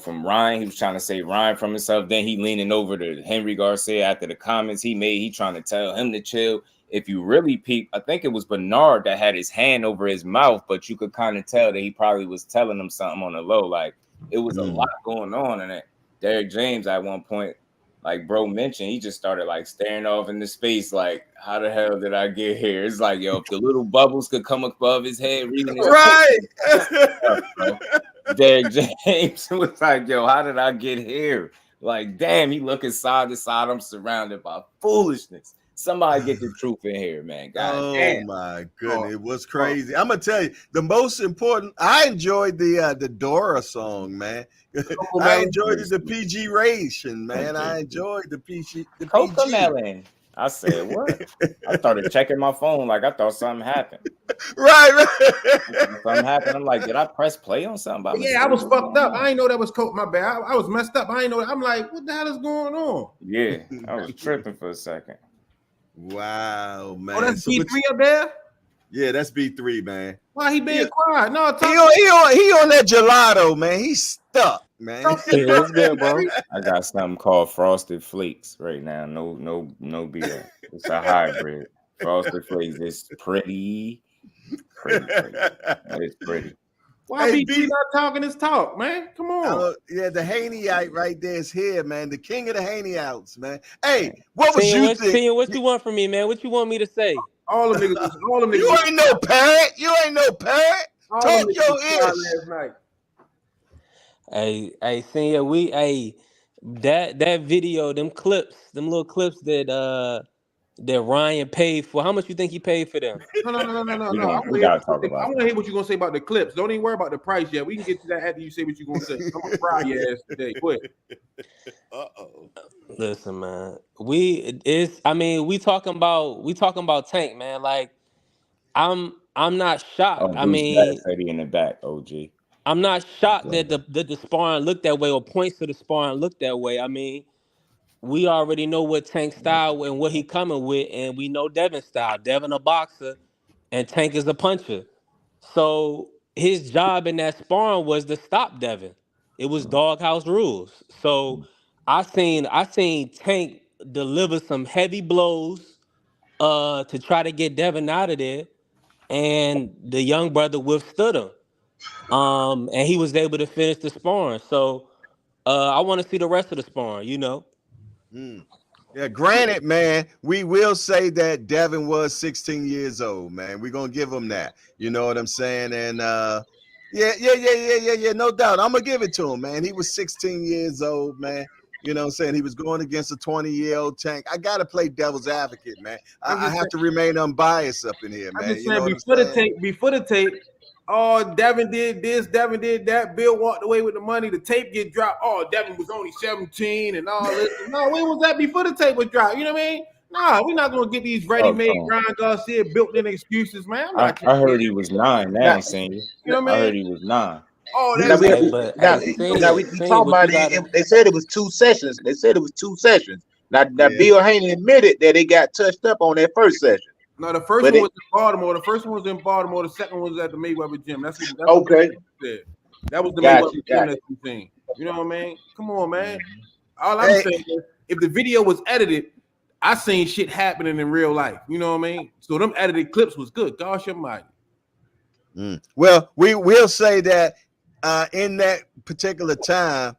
from Ryan, he was trying to save Ryan from himself. Then he leaning over to Henry Garcia after the comments he made. He trying to tell him to chill. If you really peep, I think it was Bernard that had his hand over his mouth, but you could kind of tell that he probably was telling him something on the low. Like it was a lot going on in it. Derrick James at one point, like bro mentioned, he just started like staring off into space, like, how the hell did I get here? It's like, yo, if the little bubbles could come above his head, reading his right. Derrick James was like, yo, how did I get here? Like, damn, he looking side to side. I'm surrounded by foolishness. Somebody get the truth in here, man. God damn. My goodness, it was crazy. I'm gonna tell you, the most important. I enjoyed the Dora song, man. I enjoyed the PG ration, man. I enjoyed the PG. The PG. I said, what? I started checking my phone, like I thought something happened. Right. Something happened. I'm like, did I press play on something? Yeah, I was fucked up. I didn't know that was Coke. My bad. I was messed up. I didn't know that. I'm like, what the hell is going on? Yeah, I was tripping for a second. Wow, man. Oh, that's B3 up there? Yeah, that's B3, man. Why he being quiet? No, he on that gelato, man. He's stuck, man. Hey, what's good, bro? I got something called Frosted Flakes right now. No beer. It's a hybrid. Frosted Flakes. It's pretty. It's pretty. Why B3 not talking his talk, man? Come on. Yeah, the Haneyite right there is here, man. The king of the Haneyouts, man. Hey, what was you think? What you want from me, man? What you want me to say? All them niggas. You ain't no parrot. You ain't no parrot. Talk your ish. Hey, senior, that video, them little clips that Ryan paid for. How much you think he paid for them? No. We gotta talk about it. I want to hear what you're gonna say about the clips. Don't even worry about the price yet. We can get to that after you say what you're gonna say. I'm gonna fry your ass today. Quick. Listen, man. We talking about Tank, man. Like, I'm not shocked. I mean, in the back, OG. I'm not shocked that the sparring looked that way or points to the sparring looked that way. I mean, we already know what Tank's style and what he coming with, and we know Devin's style. Devin a boxer, and Tank is a puncher. So his job in that sparring was to stop Devin. It was doghouse rules. So I seen Tank deliver some heavy blows to try to get Devin out of there, and the young brother withstood him. And he was able to finish the sparring. So I want to see the rest of the sparring, Yeah, granted, man, we will say that Devin was 16 years old, man. We're gonna give him that. You know what I'm saying? And yeah, no doubt. I'm gonna give it to him, man. He was 16 years old, man. You know what I'm saying? He was going against a 20-year-old Tank. I gotta play devil's advocate, man. I have to remain unbiased up in here, man. I'm just saying, before the tape, oh, Devin did this, Devin did that. Bill walked away with the money. The tape get dropped. Oh, Devin was only 17 and all this. No, when was that before the tape was dropped? You know what I mean? No, we're not gonna get these ready-made Ryan Garcia built-in excuses, man. I heard he was 9. Now, you know what I mean? I heard he was 9. Oh, we talking about it. They said it was 2 sessions. Now Bill Haney admitted that they got touched up on that first session. No, the first one was in Baltimore. The first one was in Baltimore. The second one was at the Mayweather gym. That's okay. That was the Mayweather gym that you seen. You know what I mean? Come on, man. All I'm saying is, if the video was edited, I seen shit happening in real life. You know what I mean? So them edited clips was good. Gosh almighty. Well, we will say that in that particular time,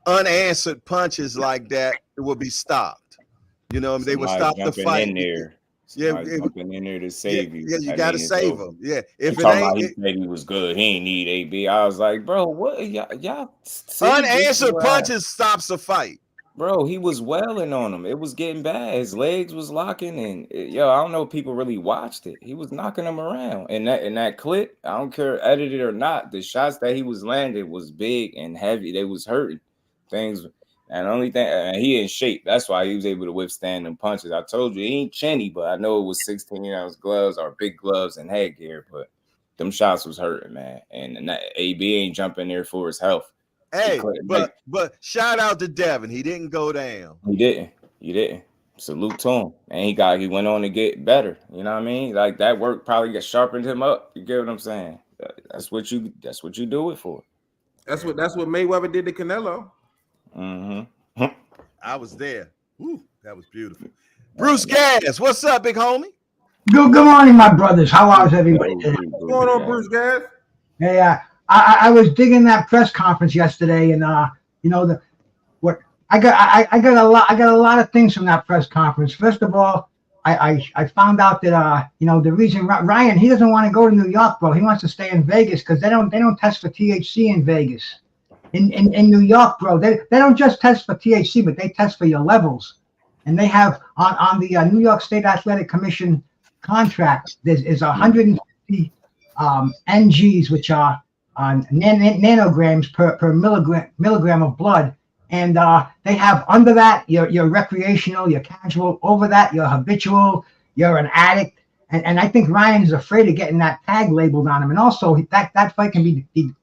unanswered punches like that will be stopped. You know, they would stop the fight. In there. Jumping in there to save you. Yeah, you got to save him. Yeah, if it ain't, he said he was good. He ain't need AB. I was like, bro, what y'all? Unanswered punches stops a fight. Bro, he was welling on him. It was getting bad. His legs was locking, and I don't know if people really watched it. He was knocking him around. And that clip, I don't care edited or not, the shots that he was landing was big and heavy. They was hurting things. And the only thing, he in shape. That's why he was able to withstand them punches. I told you he ain't chinny, but I know it was 16-ounce gloves or big gloves and headgear. But them shots was hurting, man. And AB ain't jumping there for his health. Hey, but shout out to Devin. He didn't go down. He didn't. Salute to him. And he went on to get better. You know what I mean? Like that work probably sharpened him up. You get what I'm saying? That's what you do it for. That's what Mayweather did to Canelo. Mm-hmm. I was there. Woo, that was beautiful. Bruce Gas, what's up, big homie? Good morning, my brothers. How is everybody today? What's going on, Bruce Gas? Hey, I was digging that press conference yesterday, and I got a lot of things from that press conference. First of all, I found out that the reason Ryan, he doesn't want to go to New York, bro. He wants to stay in Vegas because they don't test for THC in Vegas. In New York, bro, they don't just test for THC, but they test for your levels. And they have on the New York State Athletic Commission contract, is 150 NGs, which are nanograms per milligram of blood. And they have under that your recreational, your casual, over that your habitual, you're an addict. And I think Ryan is afraid of getting that tag labeled on him. And also that fight can be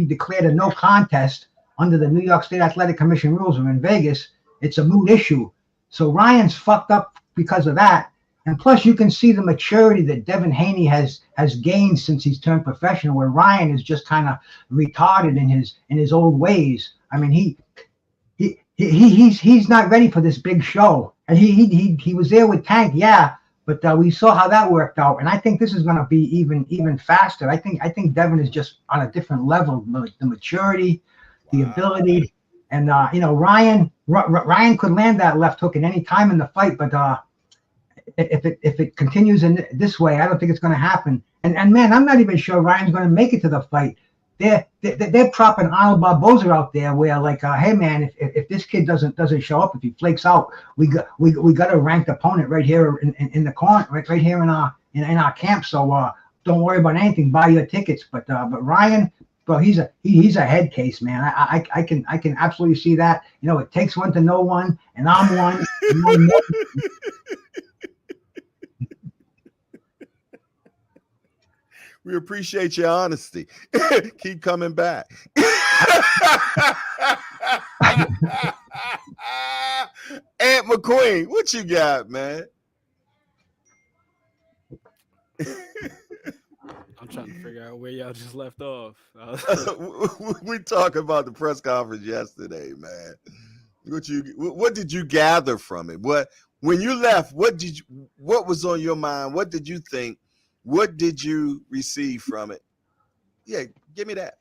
declared a no contest under the New York State Athletic Commission rules. Or in Vegas, it's a moot issue. So Ryan's fucked up because of that. And plus, you can see the maturity that Devin Haney has gained since he's turned professional, where Ryan is just kind of retarded in his old ways. I mean, he's not ready for this big show. And he was there with Tank, yeah, but we saw how that worked out. And I think this is going to be even faster. I think Devin is just on a different level, the maturity, the ability, and Ryan could land that left hook at any time in the fight, but if it continues in this way, I don't think it's going to happen. And man, I'm not even sure Ryan's going to make it to the fight. They're propping Arnold Barboza out there, where like, hey man, if this kid doesn't show up, if he flakes out, we got a ranked opponent right here in the corner, right here in our camp. So don't worry about anything. Buy your tickets. But Ryan, bro, he's a head case, man. I can absolutely see that. It takes one to know one, and I'm one. We appreciate your honesty. Keep coming back. Aunt McQueen, what you got, man? I'm trying to figure out where y'all just left off. We talked about the press conference yesterday, man. What did you gather from it? When you left, what was on your mind? What did you think? What did you receive from it? Yeah, give me that.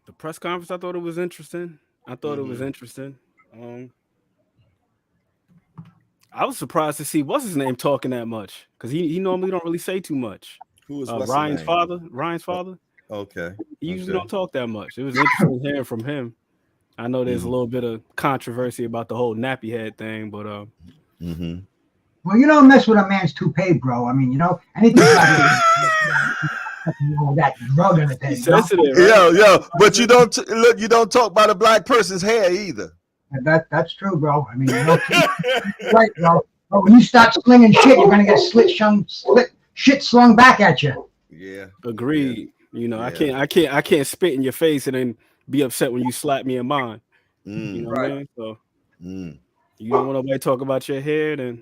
The press conference, I thought it was interesting. I was surprised to see what's his name talking that much, because he normally don't really say too much. Who is Ryan's father? Ryan's father. Okay. He usually don't talk that much. It was interesting hearing from him. I know there's a little bit of controversy about the whole nappy head thing, but Well, you don't mess with a man's toupee, bro. I mean, anything that drug in it. Sensitive, right? Yo, but you don't you don't talk about a black person's hair either. That's true, bro. I mean, right, bro. But when you start slinging shit, you're gonna get shit slung back at you. Yeah. Agreed. Yeah. I can't spit in your face and then be upset when you slap me in mine. You know what I mean? So you don't want nobody to talk about your hair, then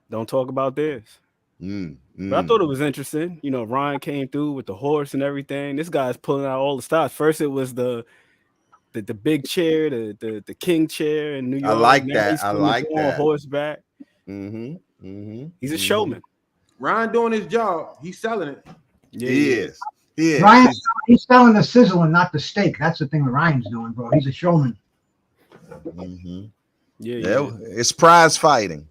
don't talk about theirs. But I thought it was interesting. Ryan came through with the horse and everything. This guy's pulling out all the stops. First, it was the big chair, the king chair in New York. I like that. I like that. Horseback. He's a showman. Ryan doing his job. He's selling it. Yeah, he is. Yeah. Ryan, he's selling the sizzle and not the steak. That's the thing that Ryan's doing, bro. He's a showman. Yeah. It's prize fighting.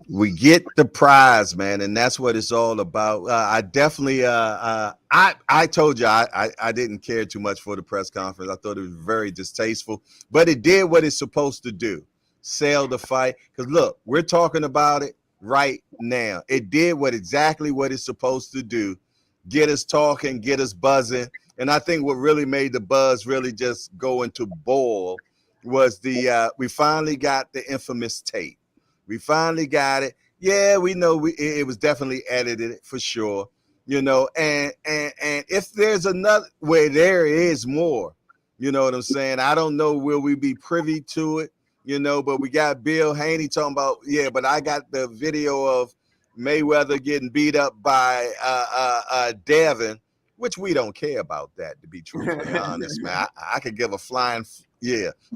We get the prize, man, and that's what it's all about. I definitely, I told you I didn't care too much for the press conference. I thought it was very distasteful, but it did what it's supposed to do: sell the fight. Because look, we're talking about it right now. It did exactly what it's supposed to do: get us talking, get us buzzing. And I think what really made the buzz really just go into boil was we finally got the infamous tape. We finally got it. Yeah, we know it was definitely edited for sure, you know. And if there's another where there is more, you know what I'm saying? I don't know, will we be privy to it, you know? But we got Bill Haney talking about, yeah, but I got the video of Mayweather getting beat up by Devin, which we don't care about that, to be truthfully honest, man. I could give a flying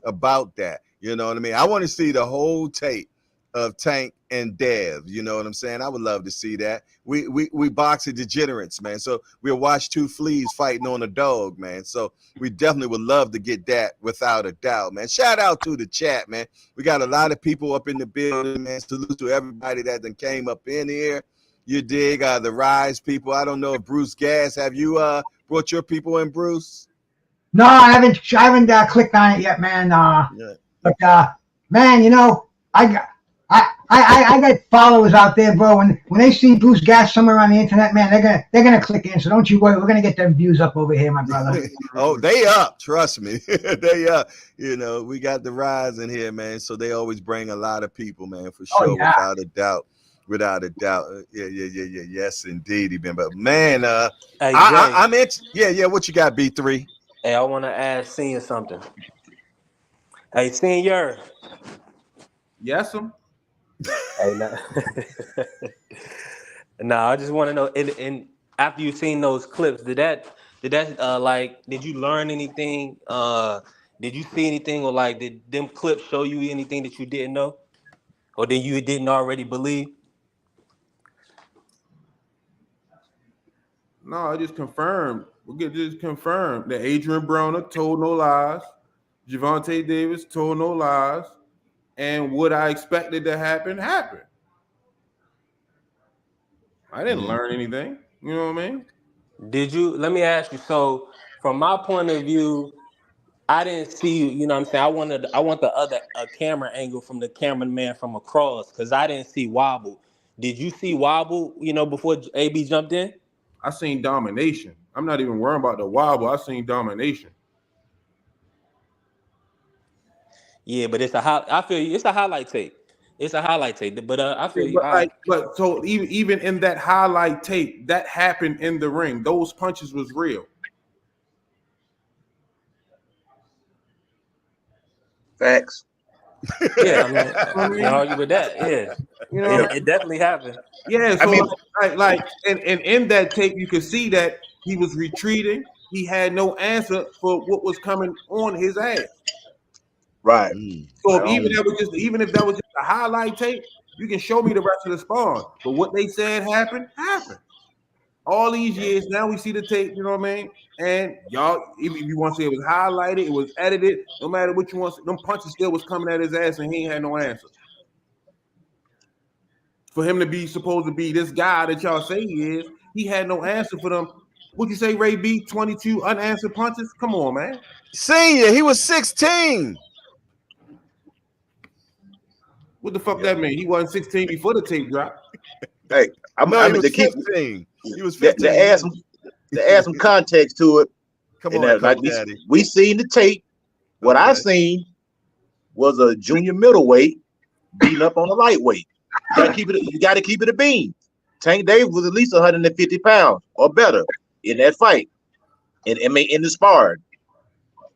about that. You know what I mean? I want to see the whole tape of Tank and Dev. You know what I'm saying? I would love to see that. We boxing degenerates, man. So we'll watch two fleas fighting on a dog, man. So we definitely would love to get that without a doubt, man. Shout out to the chat, man. We got a lot of people up in the building, man. Salute to everybody that then came up in here. You dig? The Rise people. I don't know if Bruce Gas, have you brought your people in, Bruce? No, I haven't clicked on it yet, man. But man, you know, I got followers out there, bro. When they see Bruce Gas somewhere on the internet, man, they're gonna click in. So don't you worry, we're gonna get them views up over here, my brother. Oh, they up, trust me. They up. You know, we got the Rise in here, man. So they always bring a lot of people, man, for sure, without a doubt. Without a doubt. Yeah. Yes, indeed, even. But man, hey, I'm it. Yeah. What you got, B3? Hey, I want to ask Senior something. Hey, Senior. Yes, sir. Hey, nah, I just want to know. And after you seen those clips, did you learn anything? Did you see anything, or like did them clips show you anything that you didn't know, or that you didn't already believe? No, I just confirmed. Just confirmed that Adrian Broner told no lies. Gervonta Davis told no lies. And what I expected to happen, happened. I didn't learn anything. You know what I mean? Did you? Let me ask you. So, from my point of view, I didn't see. You know what I'm saying? I want the other camera angle from the cameraman from across, because I didn't see wobble. Did you see wobble? You know, before AB jumped in. I seen domination. I'm not even worrying about the wobble. I seen domination. Yeah, but I feel you. It's a highlight tape. It's a highlight tape. But I feel you. But so even in that highlight tape, that happened in the ring. Those punches was real. Facts. Yeah, I mean, can't argue with that. Yeah, you know, it definitely happened. Yeah, so and in that tape, you could see that he was retreating. He had no answer for what was coming on his ass. Right. So even if that was just a highlight tape, you can show me the rest of the spawn. But what they said happened. All these years, now we see the tape. You know what I mean? And y'all, if you want to say it was highlighted, it was edited. No matter what you want, them punches still was coming at his ass, and he ain't had no answer. For him to be supposed to be this guy that y'all say he is, he had no answer for them. Would you say Ray B 22 unanswered punches? Come on, man. Senior, he was 16. What the fuck that mean? He wasn't 16 before the tape dropped. Hey, he was 15. He was 15. To add some context to it. Come on, like we seen the tape. What I seen was a junior middleweight beating up on a lightweight. You gotta keep it a bean. Tank Davis was at least 150 pounds or better in that fight. In the sparring.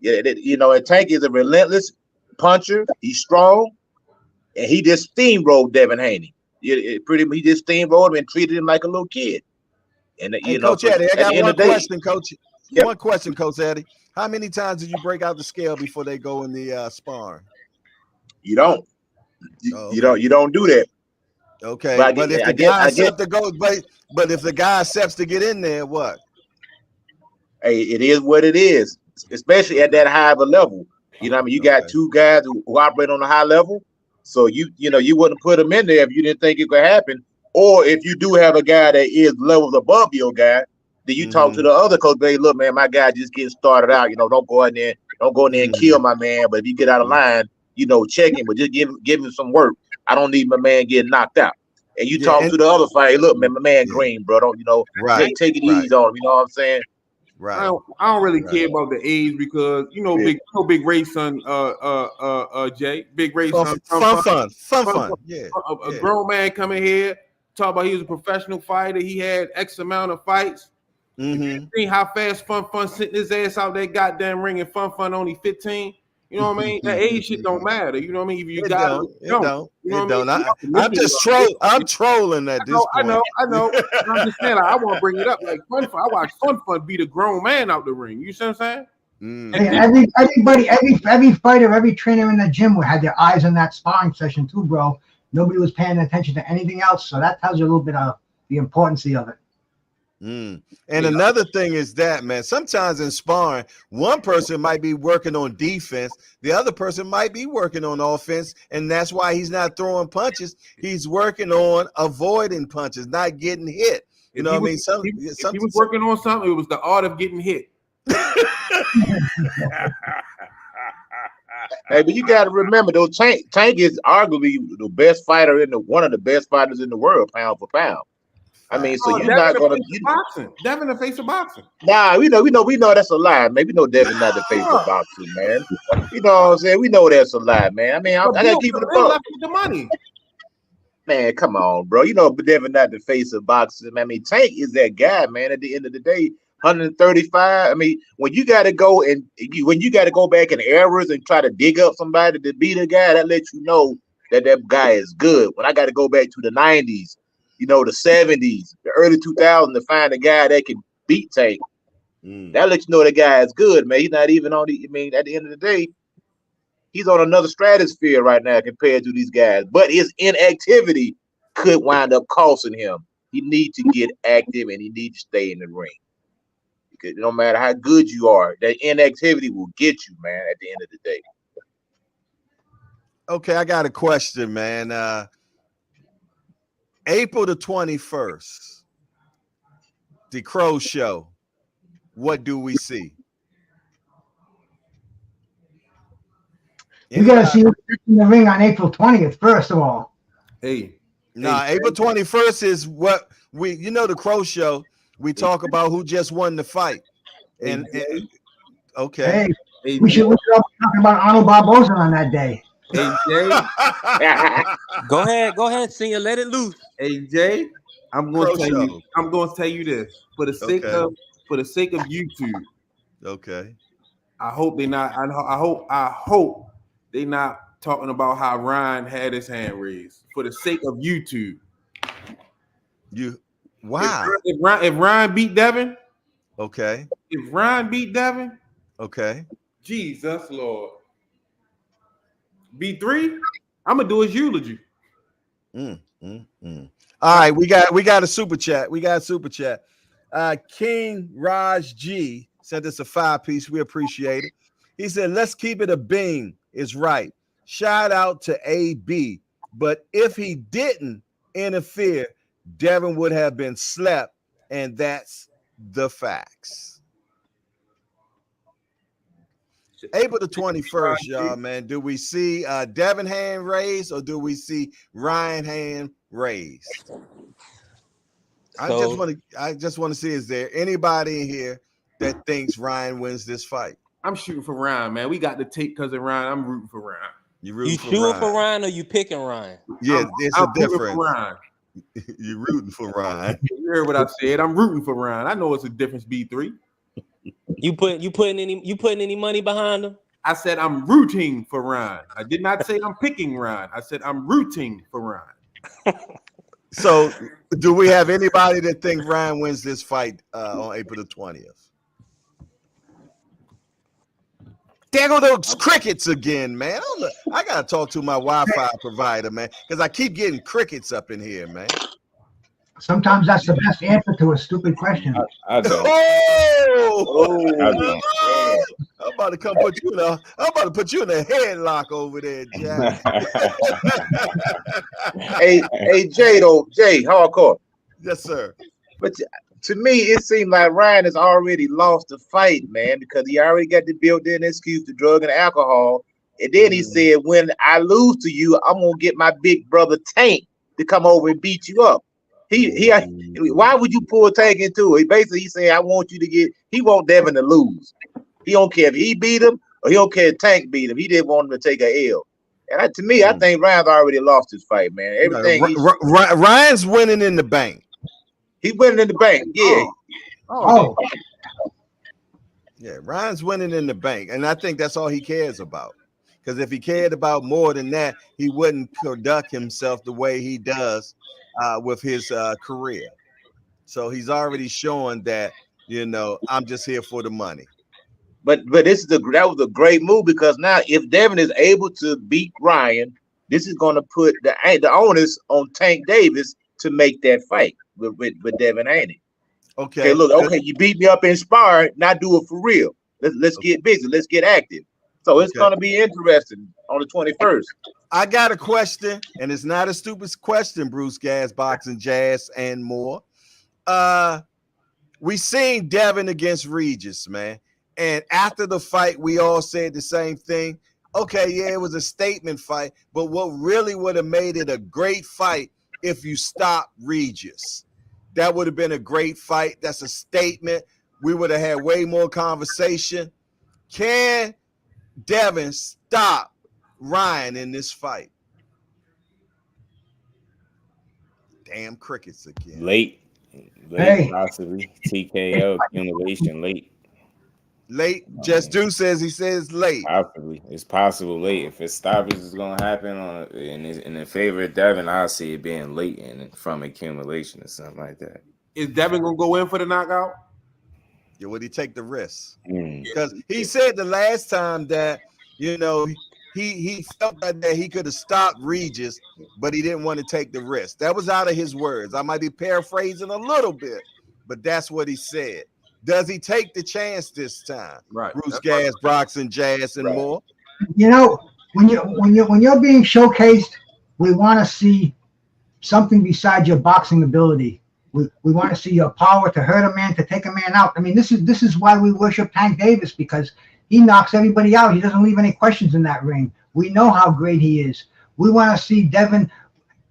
Yeah, and Tank is a relentless puncher. He's strong, and he just steamrolled Devin Haney. He just steamrolled him and treated him like a little kid. And Coach Eddie, I got one question, Coach. Yep. One question, Coach Eddie. How many times did you break out the scale before they go in the sparring? You don't. You don't do that. Okay, but if the guy accepts to go, but if the guy accepts to get in there, what? Hey, it is what it is, especially at that high of a level. You know what I mean? You got two guys who operate on a high level. So you wouldn't put him in there if you didn't think it could happen. Or if you do have a guy that is levels above your guy, then you talk to the other coach. Hey, look, man, my guy just getting started out. Don't go in there and kill my man. But if you get out of line, check him, but just give him some work. I don't need my man getting knocked out. And you talk to the other fight. Hey, look, man, my man Green, bro. Don't take it easy on him. You know what I'm saying? Right. I don't really care about the age because Big Ray's son, Jay, Big Ray's son, fun. Yeah. A grown man coming here talk about he was a professional fighter. He had X amount of fights. See how fast Fun sent his ass out that goddamn ring, and Fun only 15. You know what I mean? That age shit don't matter. You know what I mean? If you got it don't. You know what I mean? I'm just trolling. I'm trolling at this point. I know. I'm just saying, I want to bring it up. Like Fun. I watch Fun beat a grown man out the ring. You see what I'm saying? Hey, every fighter, every trainer in the gym had their eyes on that sparring session too, bro. Nobody was paying attention to anything else, so that tells you a little bit of the importance of it. And another thing is that, man, sometimes in sparring, one person might be working on defense, the other person might be working on offense, and that's why he's not throwing punches. He's working on avoiding punches, not getting hit. You know what I mean? If he was working on something, it was the art of getting hit. Hey, but you got to remember, though, Tank is arguably the best fighter one of the best fighters in the world, pound for pound. I mean, so you're not gonna boxing. Devin the face of boxing. Nah, we know that's a lie, man. We know Devin not the face of boxing, man. You know what I'm saying? We know that's a lie, man. I mean, I gotta keep it above. The money. Man, come on, bro. You know Devin not the face of boxing. I mean, Tank is that guy, man. At the end of the day, 135. I mean, when you got to go back in errors and try to dig up somebody to beat a guy, that lets you know that guy is good. When I got to go back to the 90s, the 70s, the early 2000s to find a guy that can beat Tank, that lets you know the guy is good, man. He's not even on the. I mean, at the end of the day, he's on another stratosphere right now compared to these guys. But his inactivity could wind up costing him. He needs to get active and he needs to stay in the ring. Because no matter how good you are, that inactivity will get you, man, at the end of the day. Okay, I got a question, man. April the 21st, the Crow Show. What do we see? You got to see who's in the ring on April 20th, first of all. April 21st is what the Crow Show. We talk about who just won the fight. And okay. We should talk about Arnold Barboza on that day. Hey, Jay. Go ahead, senior. Let it loose. Hey, Jay, I'm going to tell you this for the sake of YouTube. Okay. I hope they're not. I hope they're not talking about how Ryan had his hand raised for the sake of YouTube. Wow. If Ryan beat Devin, okay. If Ryan beat Devin, okay. Jesus Lord. B3, I'm gonna do his eulogy. All right, we got a super chat. King Raj G sent us a 5-piece. We appreciate it. He said, "Let's keep it a bean." Is right. Shout out to AB. But if he didn't interfere, Devin would have been slept, and that's the facts. April the 21st, y'all, man. Do we see Devin hand raised or do we see Ryan hand raised? I just want to see, is there anybody in here that thinks Ryan wins this fight? I'm shooting for Ryan, man. We got the tape because of Ryan. I'm rooting for Ryan. You shooting for Ryan or you picking Ryan? Yeah, it's a difference. Ryan. You're rooting for Ryan. You heard what I said. I'm rooting for Ryan. I know it's a difference, B3. You putting any money behind him? I said I'm rooting for Ryan. I did not say I'm picking Ryan. I said I'm rooting for Ryan. So, do we have anybody that think Ryan wins this fight on April the 20th? There go those crickets again, man. I gotta talk to my Wi-Fi provider, man, because I keep getting crickets up in here, man. Sometimes that's the best answer to a stupid question. I don't. Oh! I'm about to come put you in a. I'm about to put you in a headlock over there, Jack. hey, Jay, hardcore. Yes, sir. But to me, it seemed like Ryan has already lost the fight, man, because he already got the built-in excuse to drug and alcohol. And then he said, when I lose to you, I'm going to get my big brother Tank to come over and beat you up. Why would you pull Tank into it? Basically, he's saying, I want you to he want Devin to lose. He don't care if he beat him or he don't care if Tank beat him. He didn't want him to take a L. And to me, I think Ryan's already lost his fight, man. Everything Ryan's winning in the bank. He's winning in the bank. Yeah. Oh. Yeah, Ryan's winning in the bank. And I think that's all he cares about. Because if he cared about more than that, he wouldn't conduct himself the way he does with his career. So he's already showing that, I'm just here for the money. But that was a great move, because now if Devin is able to beat Ryan, this is going to put the onus on Tank Davis to make that fight with Devin Haney. Okay, look, you beat me up in sparring, now do it for real. Let's get busy, let's get active. So it's going to be interesting on the 21st. I got a question, and it's not a stupid question, Bruce Gas, Boxing Jazz, and more. We seen Devin against Regis, man. And after the fight, we all said the same thing. Okay, yeah, it was a statement fight, but what really would have made it a great fight if you stopped Regis. That would have been a great fight. That's a statement. We would have had way more conversation. Can Devin stop Ryan in this fight? Damn crickets again. Late, possibly. TKO accumulation late. Late. Just Do says he says late. Possibly. It's possible late. If a stoppage is going to happen in the favor of Devin, I'll see it being late and from accumulation or something like that. Is Devin going to go in for the knockout? Yeah, would he take the risk? Because he said the last time that, he felt that he could have stopped Regis, but he didn't want to take the risk. That was out of his words. I might be paraphrasing a little bit, but that's what he said. Does he take the chance this time? Right. Bruce Gas, Boxing Jazz, and more. When you're being showcased, we want to see something besides your boxing ability. We want to see your power to hurt a man, to take a man out. I mean, this is why we worship Tank Davis, because he knocks everybody out. He doesn't leave any questions in that ring. We know how great he is. We want to see Devin.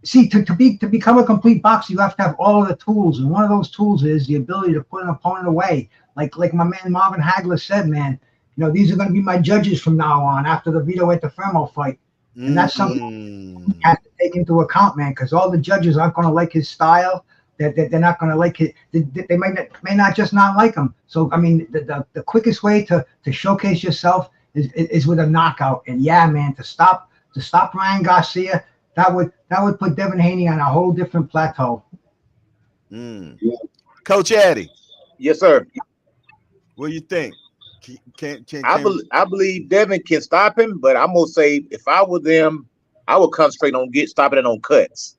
See, to become a complete boxer, you have to have all of the tools, and one of those tools is the ability to put an opponent away. Like my man Marvin Hagler said, man, these are going to be my judges from now on after the Vito Antuofermo fight, and that's something you have to take into account, man, because all the judges aren't going to like his style. They're not going to like it. They may not just not like him. So I mean, the quickest way to showcase yourself is with a knockout. And yeah, man, to stop Ryan Garcia, that would put Devin Haney on a whole different plateau. Coach Addy. Yes, sir. What do you think? I believe Devin can stop him, but I'm gonna say if I were them, I would concentrate on stopping it on cuts.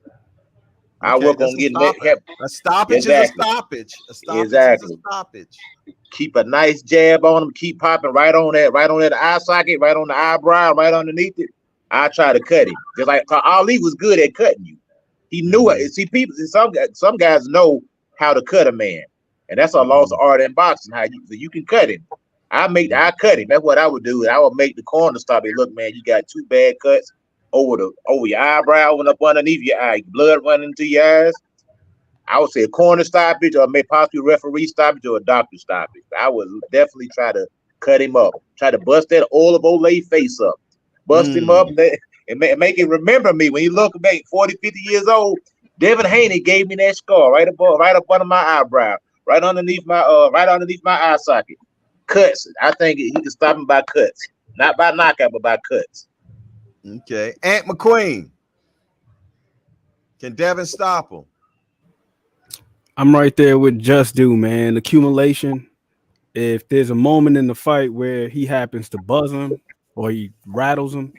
I work on getting that help. A stoppage is a stoppage. A stoppage is a stoppage. Keep a nice jab on him. Keep popping right on that eye socket, right on the eyebrow, right underneath it. I try to cut him. Just like Ali was good at cutting you. He knew it. See, some guys know how to cut a man, and that's a lost art in boxing. You can cut him. I cut him. That's what I would do. I would make the corner stop. Look, man, you got two bad cuts over your eyebrow and up underneath your eye, blood running into your eyes. I would say a corner stoppage, or maybe possibly a referee stoppage, or a doctor stoppage. I would definitely try to cut him up. Try to bust that Ola Olay face up. Bust him up and make it remember me. When you look back 40, 50 years old, Devin Haney gave me that scar right up under my eyebrow, right underneath my eye socket. Cuts. I think he can stop him by cuts. Not by knockout, but by cuts. Okay. Ant McQueen. Can Devin stop him? I'm right there with Just Do, man. Accumulation. If there's a moment in the fight where he happens to buzz him or he rattles him,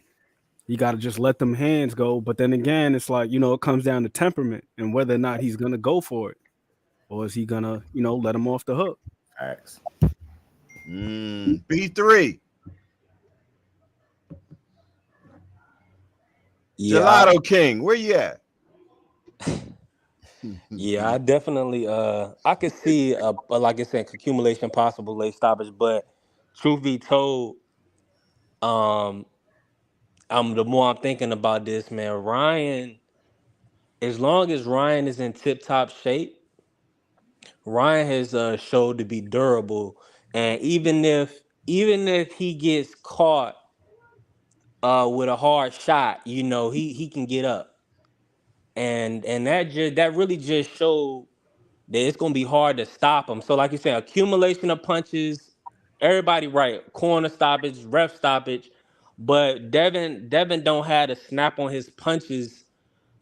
you got to just let them hands go. But then again, it's like, it comes down to temperament and whether or not he's going to go for it. Or is he going to, let him off the hook? Facts. B3. Gelato King, where you at? Yeah, I definitely I could see like I said, accumulation possible late stoppage, but truth be told, the more I'm thinking about this, man, Ryan, as long as Ryan is in tip top shape, Ryan has showed to be durable. And even if he gets caught with a hard shot, he can get up. And that really just showed that it's gonna be hard to stop him. So, like you said, accumulation of punches, everybody right, corner stoppage, ref stoppage, but Devin don't have to snap on his punches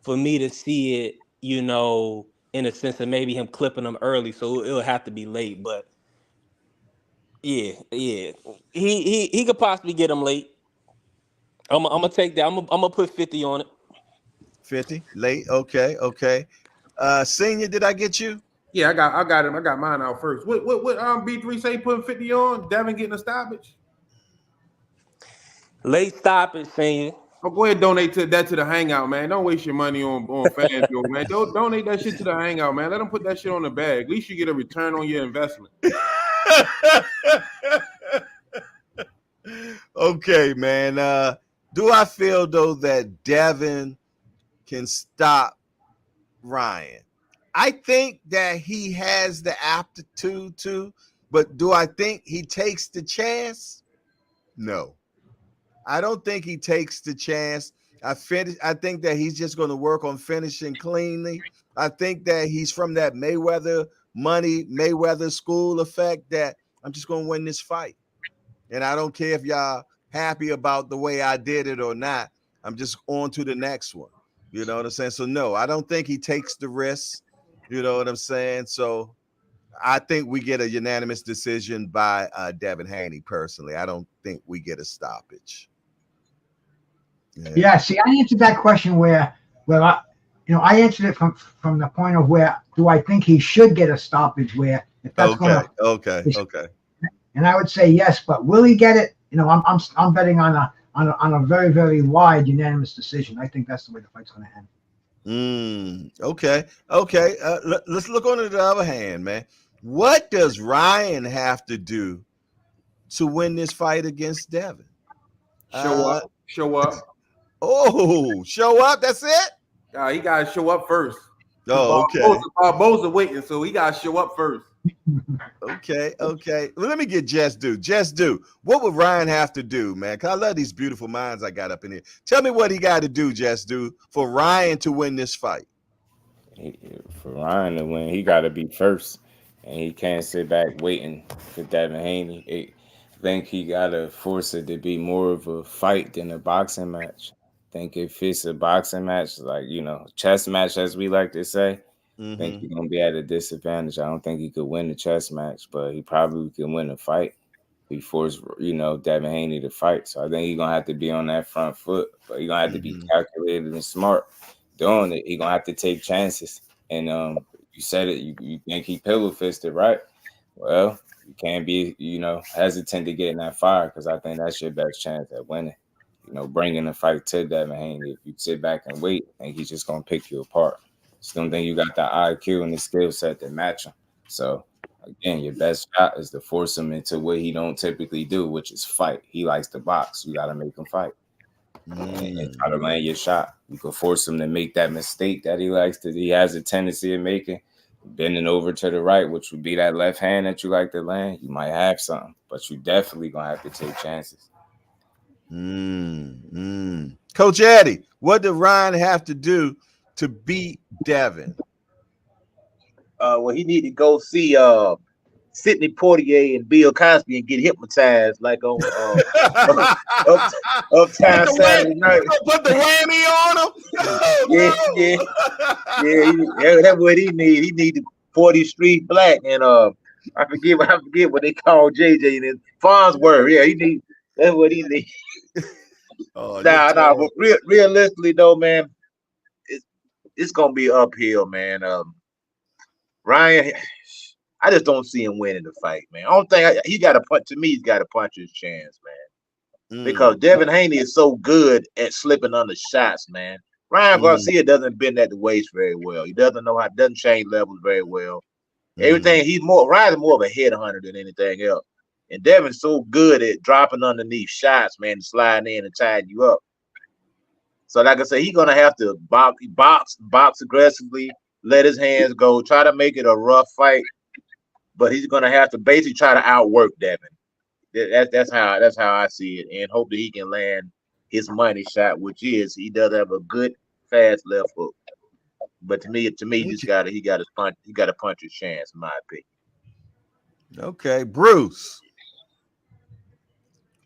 for me to see it, in a sense of maybe him clipping them early. So it'll have to be late. But yeah, he could possibly get him late. I'm gonna take that. I'm gonna put 50 on it. 50 late. Okay. Senior, did I get you? Yeah, I got him. I got mine out first. What B3 say putting 50 on? Devin getting a stoppage? Late stoppage, Senior. Oh, go ahead, donate that to the Hangout, man. Don't waste your money on FanDuel, man. Don't donate that shit to the Hangout, man. Let them put that shit on the bag. At least you get a return on your investment. Okay, man. Do I feel though that Devin can stop Ryan? I think that he has the aptitude to, but do I think he takes the chance? No. I don't think he takes the chance. I think that he's just going to work on finishing cleanly. I think that he's from that Mayweather school effect that I'm just going to win this fight. And I don't care if y'all happy about the way I did it or not. I'm just on to the next one. You know what I'm saying? So no, I don't think he takes the risk. You know what I'm saying? So I think we get a unanimous decision by Devin Haney personally. I don't think we get a stoppage. Yeah, see, I answered that question where I answered it from the point of where do I think he should get a stoppage, where if that's okay. And I would say yes, but will he get it? I'm betting on a very, very wide unanimous decision. I think that's the way the fight's going to end. Okay. Let's look on the other hand, man. What does Ryan have to do to win this fight against Devin? Show up. Oh, show up. That's it. He gotta show up first. Oh, okay. Barboza waiting, so he gotta show up first. Okay. Well, let me get Just Do. What would Ryan have to do, man? Cause I love these beautiful minds I got up in here. Tell me what he got to do, Just Do, for Ryan to win this fight. For Ryan to win, he got to be first, and he can't sit back waiting for Devin Haney. I think he got to force it to be more of a fight than a boxing match. I think if it's a boxing match, like, chess match, as we like to say, I think he's going to be at a disadvantage. I don't think he could win the chess match, but he probably can win a fight. He forced, Devin Haney to fight. So I think he's going to have to be on that front foot, but he's going to have to be calculated and smart doing it. He's going to have to take chances. And you said it, you think he pillow fisted, right? Well, you can't be, hesitant to get in that fire, because I think that's your best chance at winning. Bringing the fight to Devin Haney. If you sit back and wait, I think he's just going to pick you apart. Just don't think you got the IQ and the skill set to match him. So, again, your best shot is to force him into what he don't typically do, which is fight. He likes to box. You got to make him fight. And try to land your shot. You can force him to make that mistake that he has a tendency of making, bending over to the right, which would be that left hand that you like to land. You might have something, but you definitely going to have to take chances. Coach Eddie, what did Ryan have to do to beat Devin? Well, he need to go see Sidney Poitier and Bill Cosby and get hypnotized like on Uptown Saturday night. Put the whammy on him. Yeah. That's what he need. He need the 40th Street Black, and I forget what they call JJ and Farnsworth. Yeah, he need. That's what he need. But realistically though, man, it's gonna be uphill, man. Ryan, I just don't see him winning the fight, man. I don't think he got to punch. To me, he's got to punch his chance, because Devin Haney is so good at slipping under shots, man. Ryan Garcia doesn't bend at the waist very well. He doesn't change levels very well. Everything Ryan's more of a headhunter than anything else. And Devin's so good at dropping underneath shots, man, sliding in and tying you up. So like I said, he's gonna have to box aggressively, let his hands go, try to make it a rough fight, but he's gonna have to basically try to outwork Devin. That's how I see it, and hope that he can land his money shot, which is he does have a good fast left hook. But to me, he got to punch his chance, in my opinion. Okay, Bruce.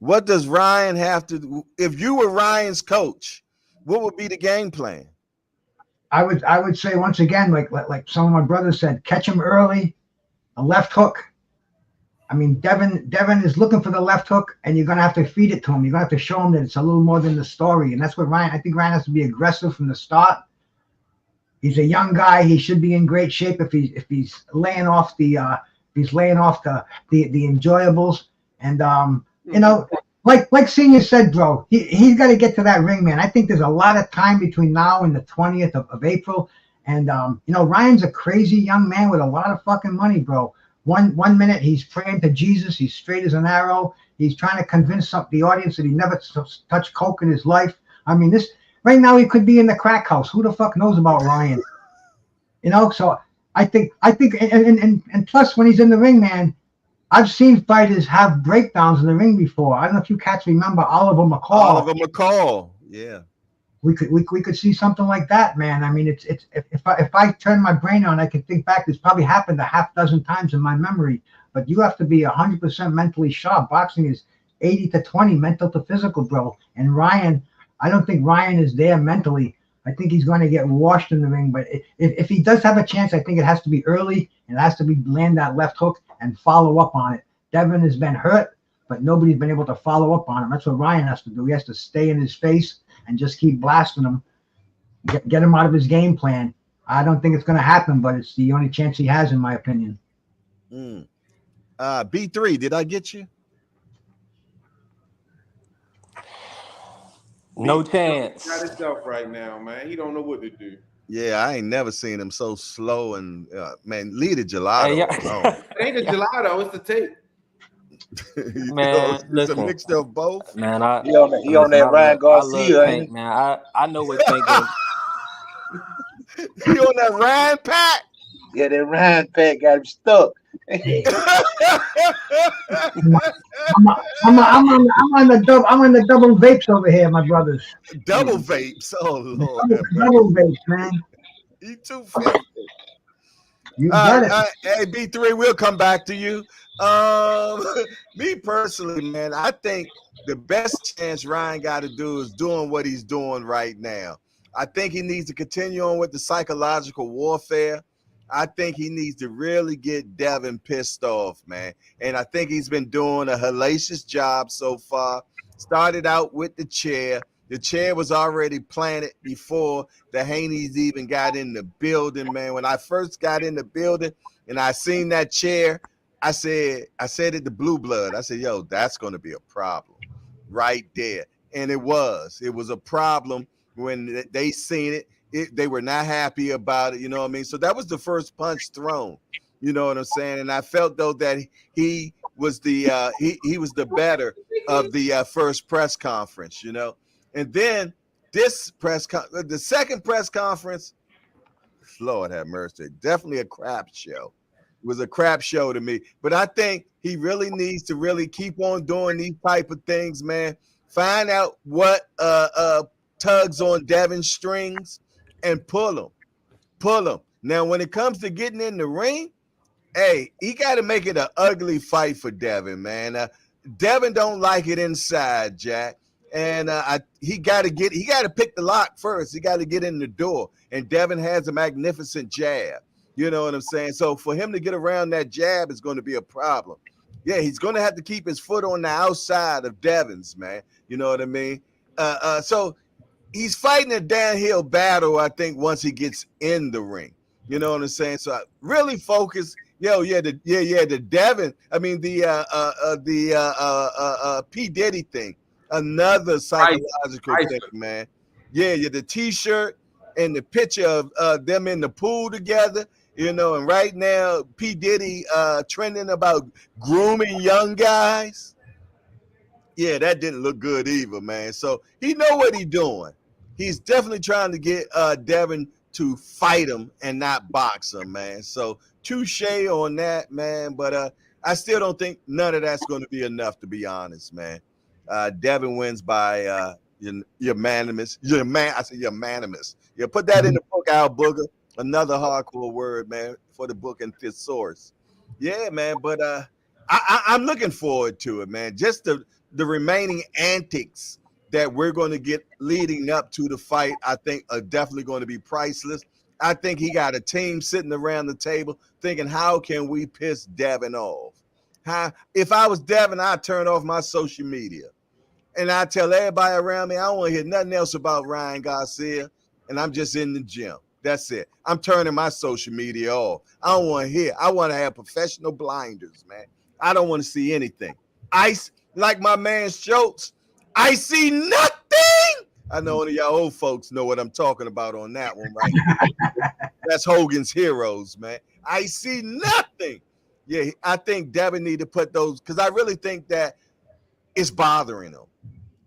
What does Ryan have to do? If you were Ryan's coach, what would be the game plan? I would say once again, like some of my brothers said, catch him early, a left hook. I mean, Devin is looking for the left hook, and you're gonna have to feed it to him. You're gonna have to show him that it's a little more than the story, and that's what I think Ryan has to be aggressive from the start. He's a young guy. He should be in great shape if he's laying off the enjoyables. And you know, like Senior said, bro, he's got to get to that ring, man. I think there's a lot of time between now and the 20th of April. And you know, Ryan's a crazy young man with a lot of fucking money, bro. One minute he's praying to Jesus, he's straight as an arrow. He's trying to convince the audience that he never touched coke in his life. I mean, this right now he could be in the crack house. Who the fuck knows about Ryan? You know, so I think, and plus when he's in the ring, man, I've seen fighters have breakdowns in the ring before. I don't know if you cats remember Oliver McCall. Yeah. We could see something like that, man. I mean, if I turn my brain on, I can think back. It's probably happened a half dozen times in my memory. But you have to be 100% mentally sharp. Boxing is 80-20 mental to physical, bro. And Ryan, I don't think Ryan is there mentally. I think he's going to get washed in the ring. But if he does have a chance, I think it has to be early, and it has to be land that left hook and follow up on it. Devin has been hurt, but nobody's been able to follow up on him. That's what Ryan has to do. He has to stay in his face and just keep blasting him, get him out of his game plan. I don't think it's going to happen, but it's the only chance he has, in my opinion. B3, did I get you? No chance. Got himself right now, man. He don't know what to do. Yeah, I ain't never seen him so slow and man, lead the gelato. It ain't the gelato, it's the tape. Man, it's listen, a mixture of both. Man, he on that Ryan Garcia, Tank, man. I know what Tank is. He on that Ryan pack. Yeah, that Ryan pack got him stuck. I'm on the double vapes over here, my brothers. Double vapes. Oh Lord. Double vapes, man. You too filthy. You got it. Hey, B3, we'll come back to you. Me personally, man, I think the best chance Ryan got to do is doing what he's doing right now. I think he needs to continue on with the psychological warfare. I think he needs to really get Devin pissed off, man. And I think he's been doing a hellacious job so far. Started out with the chair. The chair was already planted before the Haneys even got in the building, man. When I first got in the building and I seen that chair, I said it to Blue Blood. I said, yo, that's going to be a problem right there. And it was a problem when they seen it. They were not happy about it. You know what I mean? So that was the first punch thrown. You know what I'm saying? And I felt though that he was the he was the better of the first press conference, you know. And then this the second press conference, Lord have mercy, definitely a crap show. It was a crap show to me. But I think he really needs to really keep on doing these type of things, man. Find out what tugs on Devin's strings and pull him. Now, when it comes to getting in the ring, hey, he got to make it an ugly fight for Devin, man. Devin don't like it inside, Jack. And he got to pick the lock first. He got to get in the door. And Devin has a magnificent jab. You know what I'm saying? So for him to get around that jab is going to be a problem. Yeah, he's going to have to keep his foot on the outside of Devin's, man. You know what I mean? So he's fighting a downhill battle, I think, once he gets in the ring. You know what I'm saying? So I really focus. The Devin. I mean the P. Diddy thing. Another psychological thing, man. Yeah, the T-shirt and the picture of them in the pool together, you know. And right now, P. Diddy trending about grooming young guys. Yeah, that didn't look good either, man. So he know what he's doing. He's definitely trying to get Devin to fight him and not box him, man. So touche on that, man. But I still don't think none of that's going to be enough, to be honest, man. Devin wins by unanimous. I said unanimous. Yeah, put that in the book, Al Booger. Another hardcore word, man, for the book and thesaurus. Yeah, man. But I'm looking forward to it, man. Just the remaining antics that we're going to get leading up to the fight, I think are definitely going to be priceless. I think he got a team sitting around the table thinking, how can we piss Devin off? If I was Devin, I'd turn off my social media. And I tell everybody around me, I don't want to hear nothing else about Ryan Garcia, and I'm just in the gym. That's it. I'm turning my social media off. I don't want to hear. I want to have professional blinders, man. I don't want to see anything. Like my man Schultz, I see nothing. I know one of y'all old folks know what I'm talking about on that one, right? That's Hogan's Heroes, man. I see nothing. Yeah, I think Devin need to put those, because I really think that it's bothering him.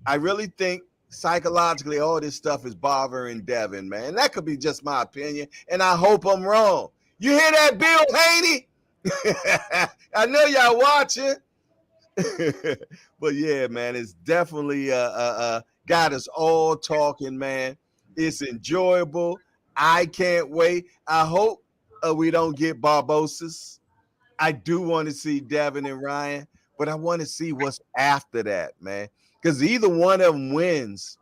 I really think psychologically all this stuff is bothering Devin, man. And that could be just my opinion, and I hope I'm wrong. You hear that, Bill Haney? I know y'all watching. But yeah, man, it's definitely got us all talking, man. It's enjoyable. I can't wait. I hope we don't get Barbosas. I do want to see Devin and Ryan, but I want to see what's after that, man. Because either one of them wins,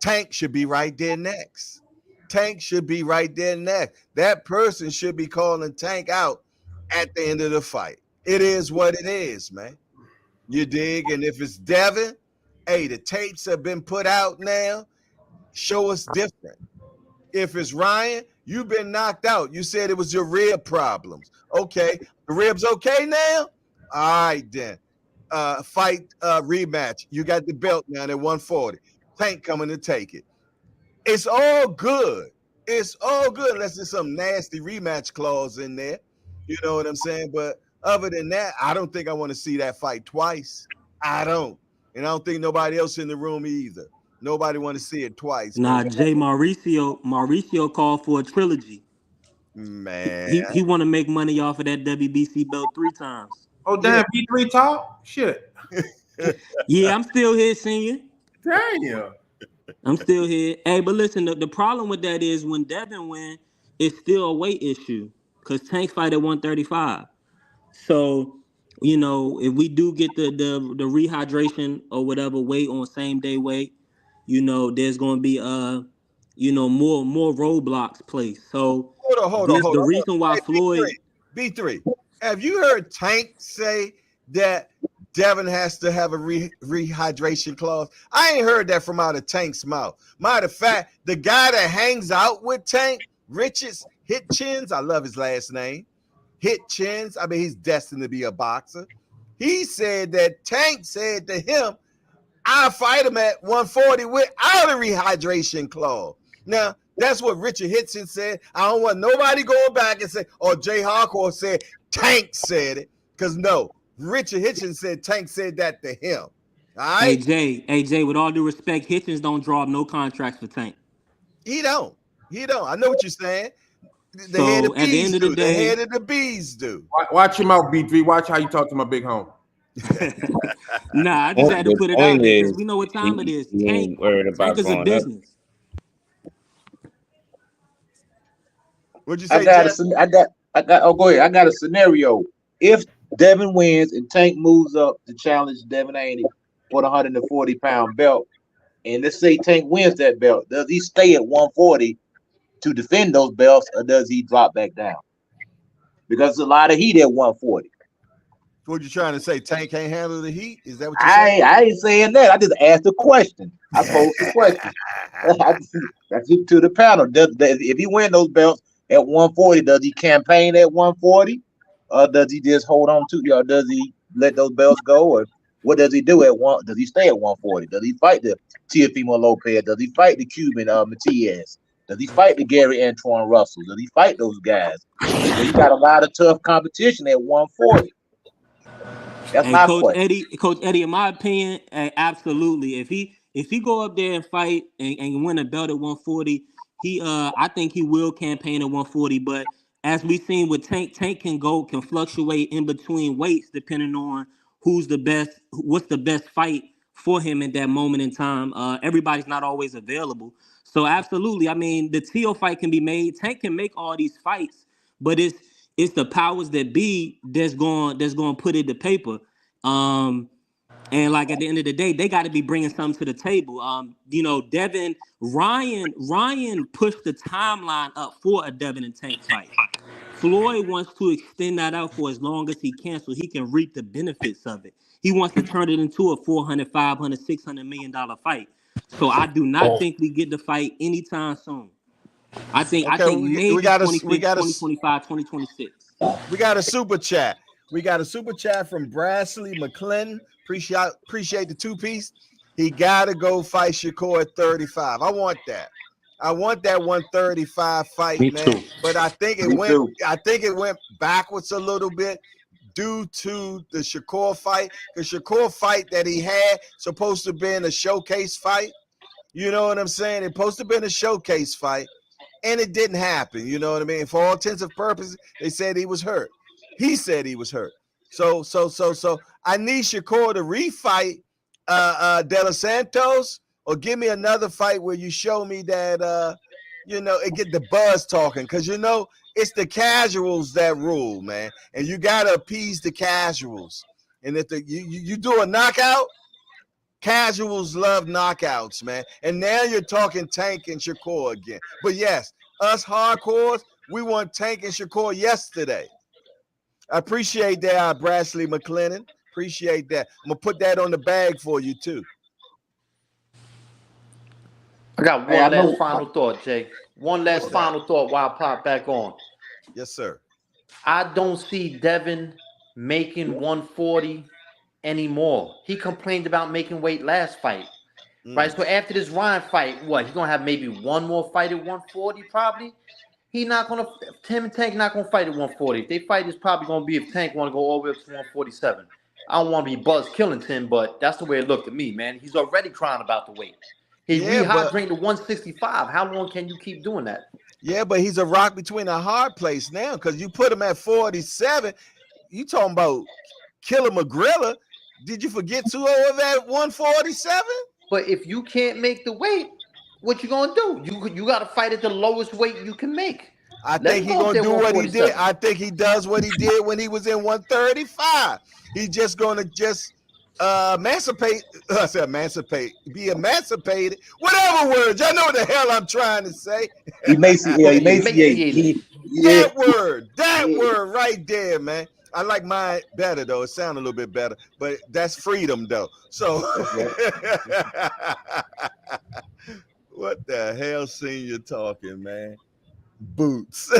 Tank should be right there next. Tank should be right there next. That person should be calling Tank out at the end of the fight. It is what it is, man. You dig? And if it's Devin, hey, the tapes have been put out now. Show us different. If it's Ryan, you've been knocked out. You said it was your rib problems. Okay, the ribs okay now? All right, then. Fight rematch. You got the belt now at 140. Tank coming to take it. It's all good. It's all good unless there's some nasty rematch clause in there. You know what I'm saying? But other than that, I don't think I want to see that fight twice. I don't. And I don't think nobody else in the room either. Nobody want to see it twice. Nah, Jay Mauricio called for a trilogy. Man. He want to make money off of that WBC belt 3 times. Oh, damn, B3 talk? Shit. Yeah, I'm still here, senior. Damn. I'm still here. Hey, but listen, the problem with that is when Devin win, it's still a weight issue because Tank fight at 135. So, you know, if we do get the rehydration or whatever weight on same day weight, you know, there's going to be more roadblocks placed. So hold on. The reason why Floyd B3, have you heard Tank say that Devin has to have a rehydration clause? I ain't heard that from out of Tank's mouth. Matter of fact, the guy that hangs out with Tank, Richards Hitchens, I love his last name, Hitchens. I mean, he's destined to be a boxer. He said that Tank said to him, I'll fight him at 140 without a rehydration clause. Now, that's what Richard Hitchens said. I don't want nobody going back and say, or Jay Harcourt said, Tank said it. Because no, Richard Hitchens said Tank said that to him. All right? Hey, Jay, with all due respect, Hitchens don't draw up no contracts for Tank. He don't. I know what you're saying. The So, head of at the end of the day, the head of the bees do. Watch him out, B3. Watch how you talk to my big home. Nah, I just had to put it out there because we know what time it is. Tank is a business. What'd you say? I got. Oh, go ahead. I got a scenario. If Devin wins and Tank moves up to challenge Devin Haney for the 140-pound belt, and let's say Tank wins that belt, does he stay at 140 to defend those belts, or does he drop back down? Because there's a lot of heat at 140. What you trying to say? Tank can't handle the heat? Is that what you're saying? I ain't saying that. I just asked a question. I posed the question. That's it to the panel. If he win those belts at 140, does he campaign at 140, or does he just hold on to? Or does he let those belts go? Or What does he do at one? Does he stay at 140? Does he fight the Teofimo Lopez? Does he fight the Cuban Matias? Does he fight the Gary Antoine Russell? Does he fight those guys? Because you got a lot of tough competition at 140. That's my Coach question. Eddie, in my opinion, absolutely. If he go up there and fight and win a belt at 140, I think he will campaign at 140. But as we've seen with Tank can fluctuate in between weights depending on what's the best fight for him in that moment in time. Everybody's not always available. So absolutely, I mean, the Teo fight can be made. Tank can make all these fights, but it's the powers that be that's going to put it to paper. And like at the end of the day, they got to be bringing something to the table. Devin Ryan pushed the timeline up for a Devin and Tank fight. Floyd wants to extend that out for as long as he can so he can reap the benefits of it. He wants to turn it into a $400, $500, $600 million fight. So I do not think we get the fight anytime soon. I think maybe 2025, 2026. We got a super chat. We got a super chat from Brashley McClendon. Appreciate the two-piece. He got to go fight Shakur at 35. I want that. I want that 135 fight, Me man. too. But I think it went backwards a little bit due to the Shakur fight. The Shakur fight that he had supposed to have been a showcase fight. You know what I'm saying? It's supposed to have been a showcase fight, and it didn't happen. You know what I mean? For all intents and purposes, they said he was hurt. He said he was hurt. So I need Shakur to refight De Los Santos, or give me another fight where you show me that it get the buzz talking, because it's the casuals that rule, man, and you gotta appease the casuals. And if you do a knockout, casuals love knockouts, man. And now you're talking Tank and Shakur again. But yes, us hardcores, we want Tank and Shakur yesterday. I appreciate that, Brashley McClendon. Appreciate that. I'm going to put that on the bag for you, too. I got one last final thought, Jay. One last final thought while I pop back on. Yes, sir. I don't see Devin making 140 anymore. He complained about making weight last fight. Right? So after this Ryan fight, he's going to have maybe one more fight at 140 probably? Tim and Tank not going to fight at 140. If they fight, it's probably going to be if Tank want to go all the way up to 147. I don't want to be Buzz killing Tim, but that's the way it looked to me, man. He's already crying about the weight. He rehydrated to 165. How long can you keep doing that? Yeah, but he's a rock between a hard place now, because you put him at 47. You talking about Killer McGrilla. Did you forget 2-0 at 147? But if you can't make the weight, what you gonna do? You got to fight at the lowest weight you can make. I think he's gonna do what he did. I think he does what he did when he was in 135. He's just gonna emancipate. I said emancipate. Be emancipated. Whatever words. Y'all know what the hell I'm trying to say. Emaciate. That word right there, man. I like mine better, though. It sounds a little bit better, but that's freedom, though. So what the hell scene you talking, man? Boots.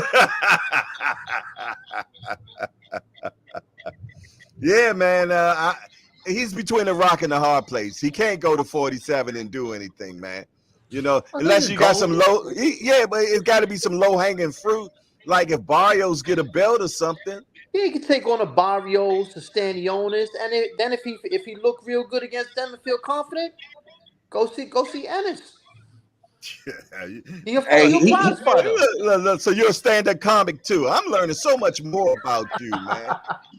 Yeah, man. He's between a rock and a hard place. He can't go to 47 and do anything, man. Unless you got some low. But it's got to be some low hanging fruit. Like if Barrios get a belt or something. Yeah, he can take on the Barrios, the Stanionis, and then if he look real good against them and feel confident, go see Ennis. Look, so you're a stand-up comic too. I'm learning so much more about you, man.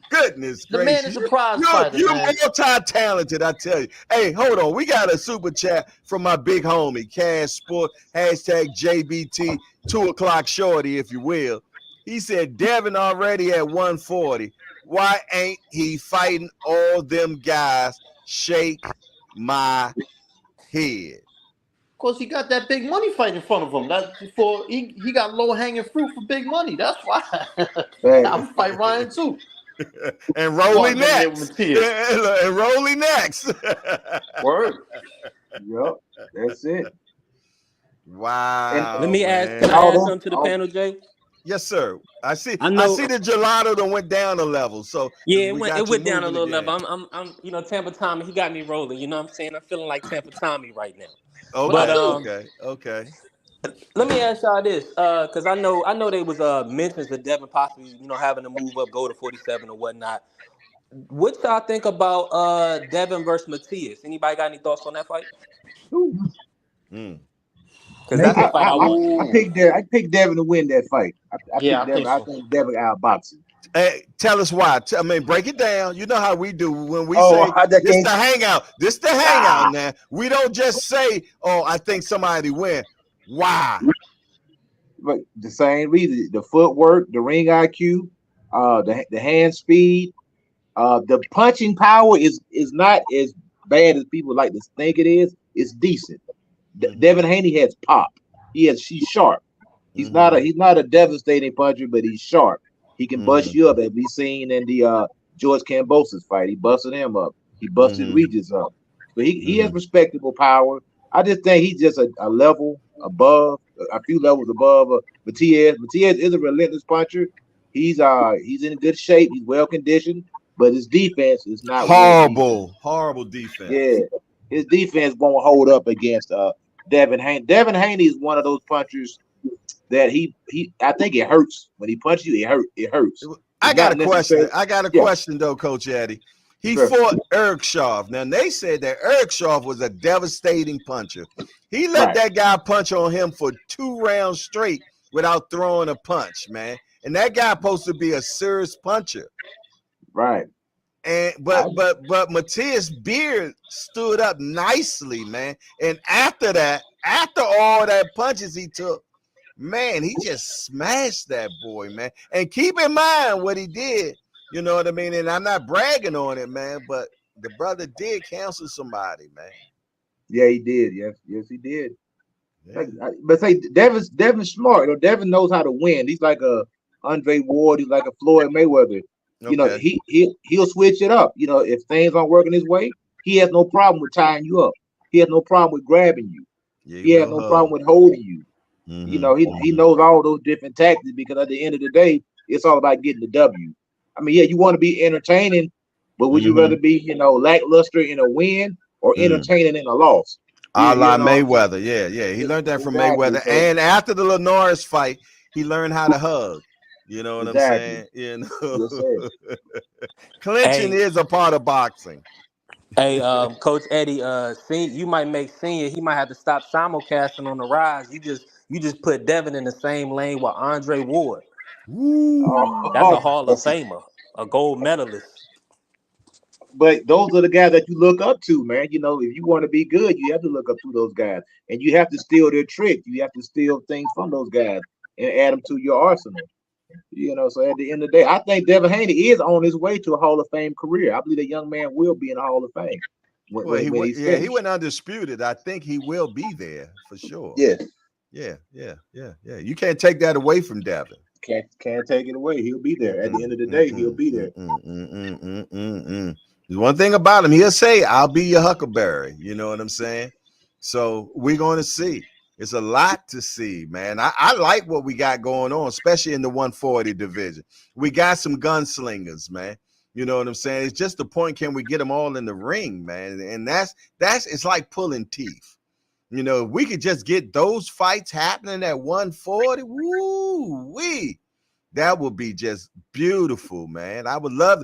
Goodness gracious. The man is a prize fighter. You're multi-talented, I tell you. Hey, hold on. We got a super chat from my big homie, Cash Sport, #JBT, 2 o'clock shorty, if you will. He said, Devin already at 140. Why ain't he fighting all them guys? Shake my head. Because he got that big money fight in front of him. That's before he got low hanging fruit for big money. That's why. I would fight Ryan too. And Rolly next. And Rolly next. Word. Yep. That's it. Wow. Let me ask. Can I add something to the panel, Jay? Yes, sir. I see I know. the gelato that went down a level. So Yeah, we it got you went down a moving little again. level. I'm you know, Tampa Tommy, he got me rolling. You know what I'm saying? I'm feeling like Tampa Tommy right now. But Okay. let me ask y'all this, because I know they was mentions of Devin possibly, you know, having to move up, go to 47 or whatnot. What y'all think about Devin versus Matias? Anybody got any thoughts on that fight? Because that's a fight I want. I picked Devin to win that fight. I Yeah, picked I Devin. think I so. think Devin outboxed him. Hey, tell us why. I mean, break it down. You know how we do when we Oh, say I just this can't. the hangout. This the hangout now. We don't just say, "Oh, I think somebody win." Why? But the same reason: the footwork, the ring IQ, the hand speed, the punching power is not as bad as people like to think it is. It's decent. Devin Haney has pop. He's sharp. He's not a devastating puncher, but he's sharp. He can bust you up, as we seen in the George Kambosos fight. He busted him up. He busted Regis up. But he has respectable power. I just think he's just a level above, a few levels above Matias. Matias is a relentless puncher. He's in good shape. He's well conditioned, but his defense is not well defense. Horrible defense. Yeah, his defense won't hold up against Devin Haney. Devin Haney is one of those punchers that he I think it hurts when he punches you. It hurts. I got a question though, Coach Eddie. He fought Erkshoff. Now they said that Erkshoff was a devastating puncher. He let that guy punch on him for 2 rounds straight without throwing a punch, man. And that guy supposed to be a serious puncher. Right. And but Matias Beard stood up nicely, man. And after all that punches he took, man, he just smashed that boy, man. And keep in mind what he did. You know what I mean? And I'm not bragging on it, man, but the brother did cancel somebody, man. Yeah, he did. Yes, he did. Yeah. But say Devin's smart. You know, Devin knows how to win. He's like a Andre Ward. He's like a Floyd Mayweather. You know, he'll switch it up. You know, if things aren't working his way, he has no problem with tying you up. He has no problem with grabbing you. He has no problem with holding you. You know, he knows all those different tactics because at the end of the day, it's all about getting the W. I mean, yeah, you want to be entertaining, but would you rather be, you know, lackluster in a win or entertaining in a loss? A la Mayweather. Yeah. He learned that from Mayweather. So, and after the Linares fight, he learned how to hug. You know what I'm saying? You know, clinching is a part of boxing. Hey, Coach Eddie, you might make Senior. He might have to stop simulcasting on the rise. You just put Devin in the same lane with Andre Ward. That's a Hall of Famer, a gold medalist. But those are the guys that you look up to, man. You know, if you want to be good, you have to look up to those guys, and you have to steal their tricks. You have to steal things from those guys and add them to your arsenal. You know, so at the end of the day, I think Devin Haney is on his way to a Hall of Fame career. I believe the young man will be in the Hall of Fame. He went undisputed. I think he will be there for sure. Yeah. You can't take that away from Devin. Can't take it away. He'll be there. At the end of the day, he'll be there. There's one thing about him. He'll say, "I'll be your Huckleberry." You know what I'm saying? So we're going to see. It's a lot to see, man. I like what we got going on, especially in the 140 division. We got some gunslingers, man. You know what I'm saying? It's just the point, can we get them all in the ring, man? And that's it's like pulling teeth. You know, if we could just get those fights happening at 140, woo-wee, that would be just beautiful, man. I would love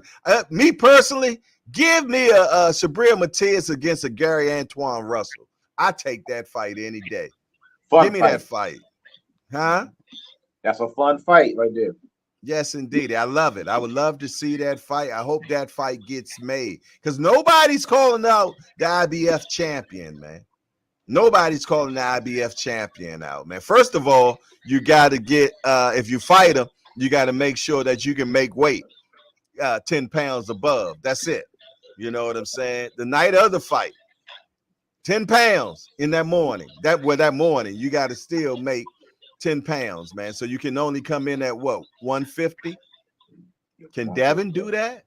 me personally, give me a Sabrina Matias against a Gary Antoine Russell. I take that fight any day. Give me that fight. Huh? That's a fun fight right there. Yes, indeed. I love it. I would love to see that fight. I hope that fight gets made because nobody's calling out the IBF champion, man. Nobody's calling the IBF champion out, man. First of all, you got to get, if you fight him, you got to make sure that you can make weight 10 pounds above. That's it. You know what I'm saying? The night of the fight, 10 pounds in that morning. That morning, you got to still make 10 pounds, man. So you can only come in at what, 150? Can Devin do that?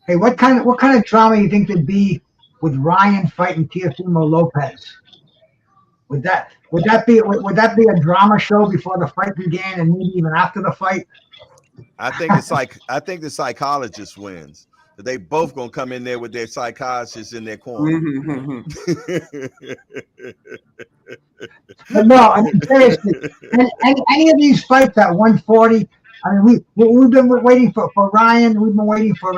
Hey, what kind of drama you think there'd be with Ryan fighting Teofimo Lopez? Would that be a drama show before the fight began and maybe even after the fight? I think the psychologist wins. They both gonna come in there with their psychiatrist in their corner. But no, I mean, seriously, any of these fights at 140, I mean, we've been waiting for Ryan, we've been waiting for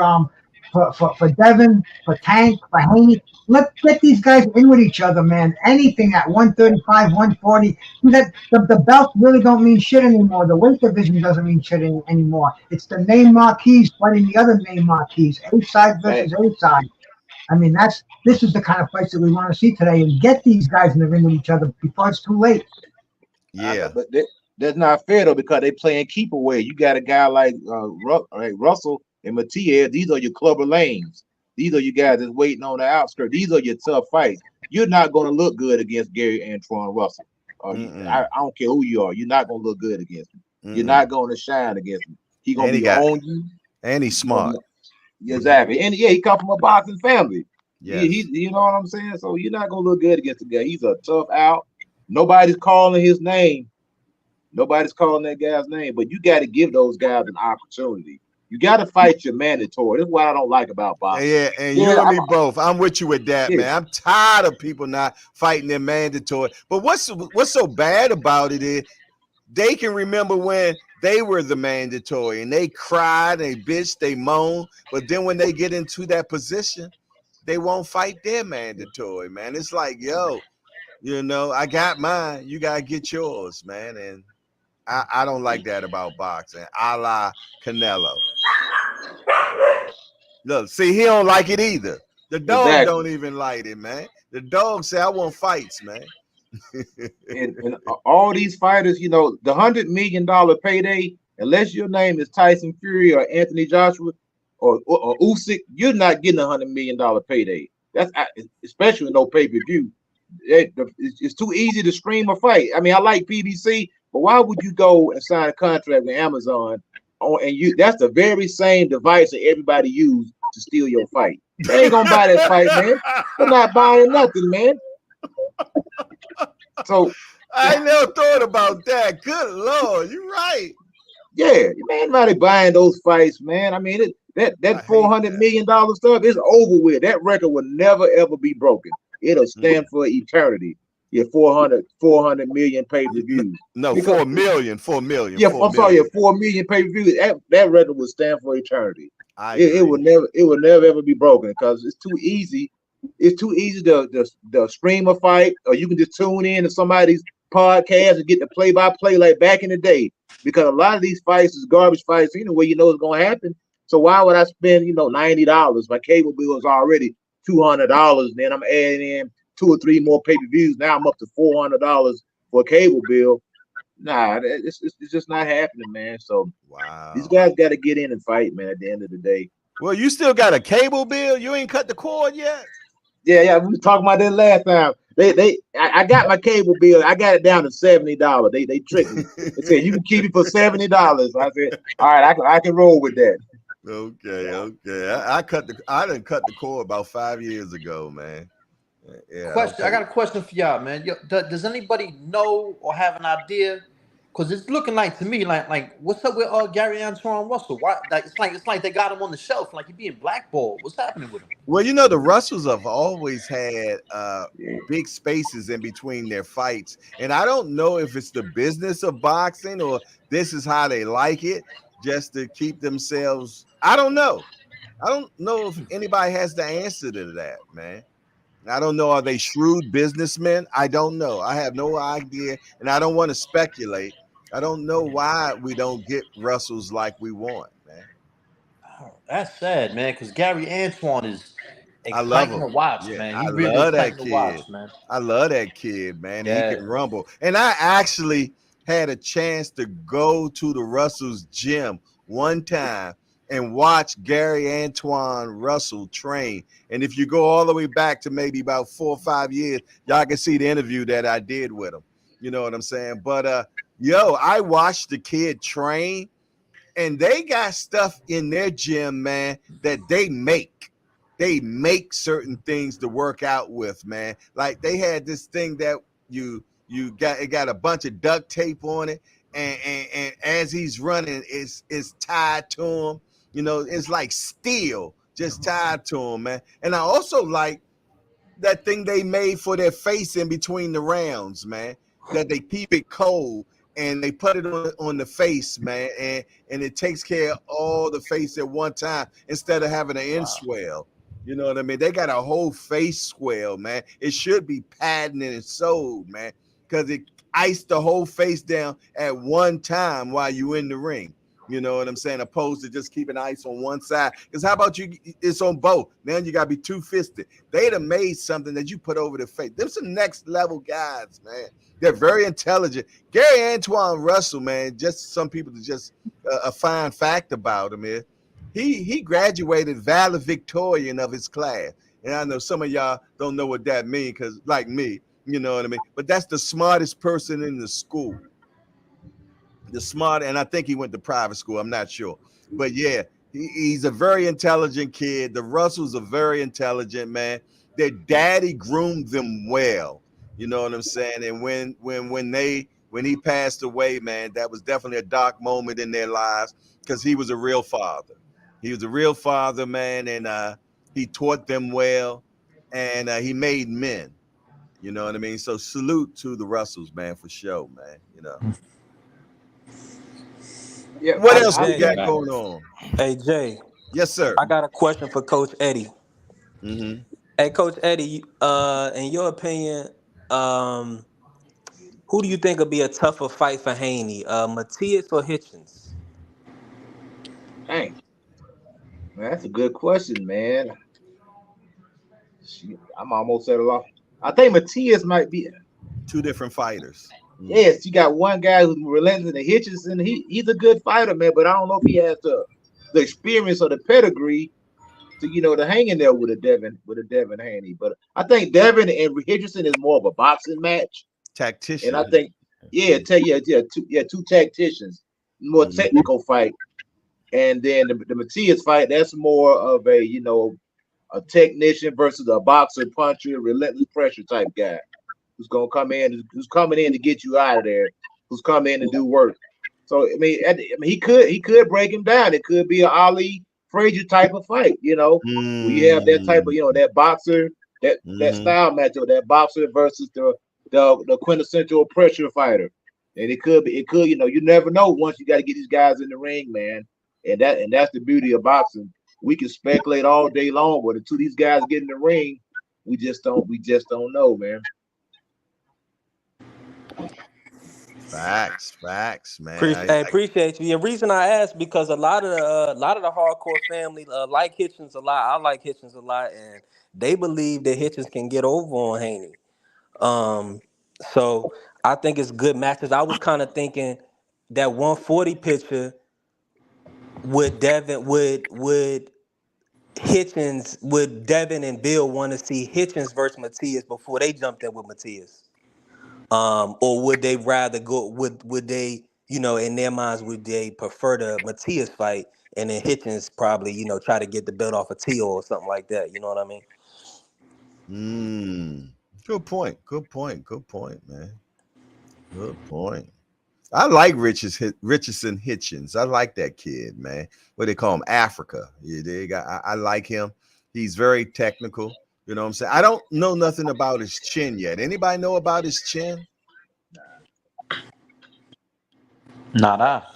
Devin, for Tank, for Haney. Let's get these guys in with each other, man. Anything at 135, 140. That the belts really don't mean shit anymore. The weight division doesn't mean shit anymore. It's the name marquees fighting the other name marquees. A side versus A side. I mean, this is the kind of fights that we want to see today, and get these guys in the ring with each other before it's too late. Yeah, but that's not fair though, because they playing keep away. You got a guy like Russell and Matias. These are your clubber lanes. These are you guys that's waiting on the outskirts. These are your tough fights. You're not going to look good against Gary Antoine Russell. I don't care who you are. You're not going to look good against him. You're not going to shine against him. He's going to be on you. And he's smart. Exactly. And he come from a boxing family. Yes. You know what I'm saying? So you're not going to look good against the guy. He's a tough out. Nobody's calling his name. Nobody's calling that guy's name. But you got to give those guys an opportunity. You got to fight your mandatory. That's what I don't like about boxing. Yeah, and you and me both. I'm with you with that, man. I'm tired of people not fighting their mandatory. But what's so bad about it is they can remember when they were the mandatory and they cried, they bitched, they moaned. But then when they get into that position, they won't fight their mandatory, man. It's like, yo, I got mine. You got to get yours, man. And I don't like that about boxing, a la Canelo. Look, see, he don't like it either. The dog don't even like it, man. The dog say, I want fights, man. and all these fighters, the $100 million payday, unless your name is Tyson Fury or Anthony Joshua or Usyk, you're not getting $100 million payday. That's especially with no pay-per-view. It's too easy to stream a fight. I mean, I like PBC, but why would you go and sign a contract with Amazon? And that's the very same device that everybody used to steal your fight. They ain't gonna buy that fight, man. They're not buying nothing, man. So I never thought about that. Good Lord, you're right. Yeah, man, nobody buying those fights, man. I mean, that $400 million stuff is over with. That record will never ever be broken. It'll stand for eternity. Yeah, 400 million pay-per-views. No, 4 million. Yeah, I'm sorry, 4 million pay-per-views. That record will stand for eternity. It will never ever be broken because it's too easy. It's too easy to stream a fight, or you can just tune in to somebody's podcast and get the play-by-play like back in the day. Because a lot of these fights is garbage fights anyway. You know it's gonna happen. So why would I spend $90? My cable bill is already $200. Then I'm adding in 2 or 3 more pay-per-views. Now I'm up to $400 for a cable bill. Nah, it's just not happening, man. So these guys got to get in and fight, man. At the end of the day. Well, you still got a cable bill? You ain't cut the cord yet? Yeah. We was talking about that last time. I got my cable bill. I got it down to $70. They tricked me. They said you can keep it for $70. I said, all right, I can roll with that. Okay. I didn't cut the cord about 5 years ago, man. Yeah. Question. I got a question for y'all, man. Does anybody know or have an idea? Because it's looking like to me like what's up with Gary Antoine Russell? Why? Like it's like they got him on the shelf, like he's being blackballed. What's happening with him? Well, the Russells have always had big spaces in between their fights, and I don't know if it's the business of boxing or this is how they like it, just to keep themselves. I don't know. I don't know if anybody has the answer to that, man. I don't know. Are they shrewd businessmen? I don't know. I have no idea, and I don't want to speculate. I don't know why we don't get Russells like we want, man. Oh, that's sad, man, because Gary Antoine is exciting to watch, man. He really love that exciting kid. to watch, man. I love that kid, man. Yeah. He can rumble. And I actually had a chance to go to the Russells gym one time and watch Gary Antoine Russell train. And if you go all the way back to maybe about 4 or 5 years, y'all can see the interview that I did with him. You know what I'm saying? But I watched the kid train, and they got stuff in their gym, man, that they make. They make certain things to work out with, man. Like they had this thing that you it got a bunch of duct tape on it, and as he's running, it's tied to him. You know, it's like steel just tied to him, man. And I also like that thing they made for their face in between the rounds, man, that they keep it cold and they put it on the face, man, and it takes care of all the face at one time instead of having an end swell. You know what I mean? They got a whole face swell, man. It should be patented and sold, man, because it iced the whole face down at one time while you in the ring. You know what I'm saying? Opposed to just keeping ice on one side. Because how about it's on both? Now you got to be two-fisted. They'd have made something that you put over the face. They're some next level guys, man. They're very intelligent. Gary Antoine Russell, man, just some people just a fine fact about him is he graduated valedictorian of his class. And I know some of y'all don't know what that means because like me, you know what I mean? But that's the smartest person in the school. The smart, and I think he went to private school. I'm not sure, but yeah, he's a very intelligent kid. The Russells are very intelligent, man. Their daddy groomed them well. You know what I'm saying? And when he passed away, man, that was definitely a dark moment in their lives because he was a real father. He was a real father, man, and he taught them well, and he made men. You know what I mean? So salute to the Russells, man, for sure, man. You know. Yeah, What hey, else we Jay, got going on? Hey Jay. Yes, sir. I got a question for Coach Eddie. Mm-hmm. Hey, Coach Eddie, in your opinion, who do you think would be a tougher fight for Haney, Matias or Hitchens? Dang, man, that's a good question, man. I'm almost at a loss. I think Matias might be two different fighters. Mm-hmm. Yes, you got one guy who's relentless and Hitchens, he's a good fighter, man. But I don't know if he has the experience or the pedigree to hang in there with a Devin Haney. But I think Devin and Richardson is more of a boxing match. Tactician. And I think, two tacticians, more technical fight. And then the Matias fight, that's more of a technician versus a boxer, puncher, relentless pressure type guy who's coming in to get you out of there, who's coming in to do work. So I mean, he could break him down. It could be an Ali Frazier type of fight, We have that type of, that boxer, that style matchup, that boxer versus the quintessential pressure fighter. And it could, you never know once you got to get these guys in the ring, man. And that's the beauty of boxing. We can speculate all day long, but until these guys get in the ring, we just don't know, man. Facts, man. Appreciate you. The reason I asked because a lot of the hardcore family like Hitchens a lot. I like Hitchens a lot, and they believe that Hitchens can get over on Haney. So I think it's good matches. I was kind of thinking that 140 picture would Devin and Bill want to see Hitchens versus Matias before they jumped in with Matias? Or would they rather go? Would they, in their minds, would they prefer the Matias fight and then Hitchens probably, try to get the belt off of Tio or something like that? You know what I mean? Good point, man. Good point. I like Richardson Hitchens. I like that kid, man. What they call him, Africa. I like him. He's very technical. You know what I'm saying? I don't know nothing about his chin yet. Anybody know about his chin? Nada.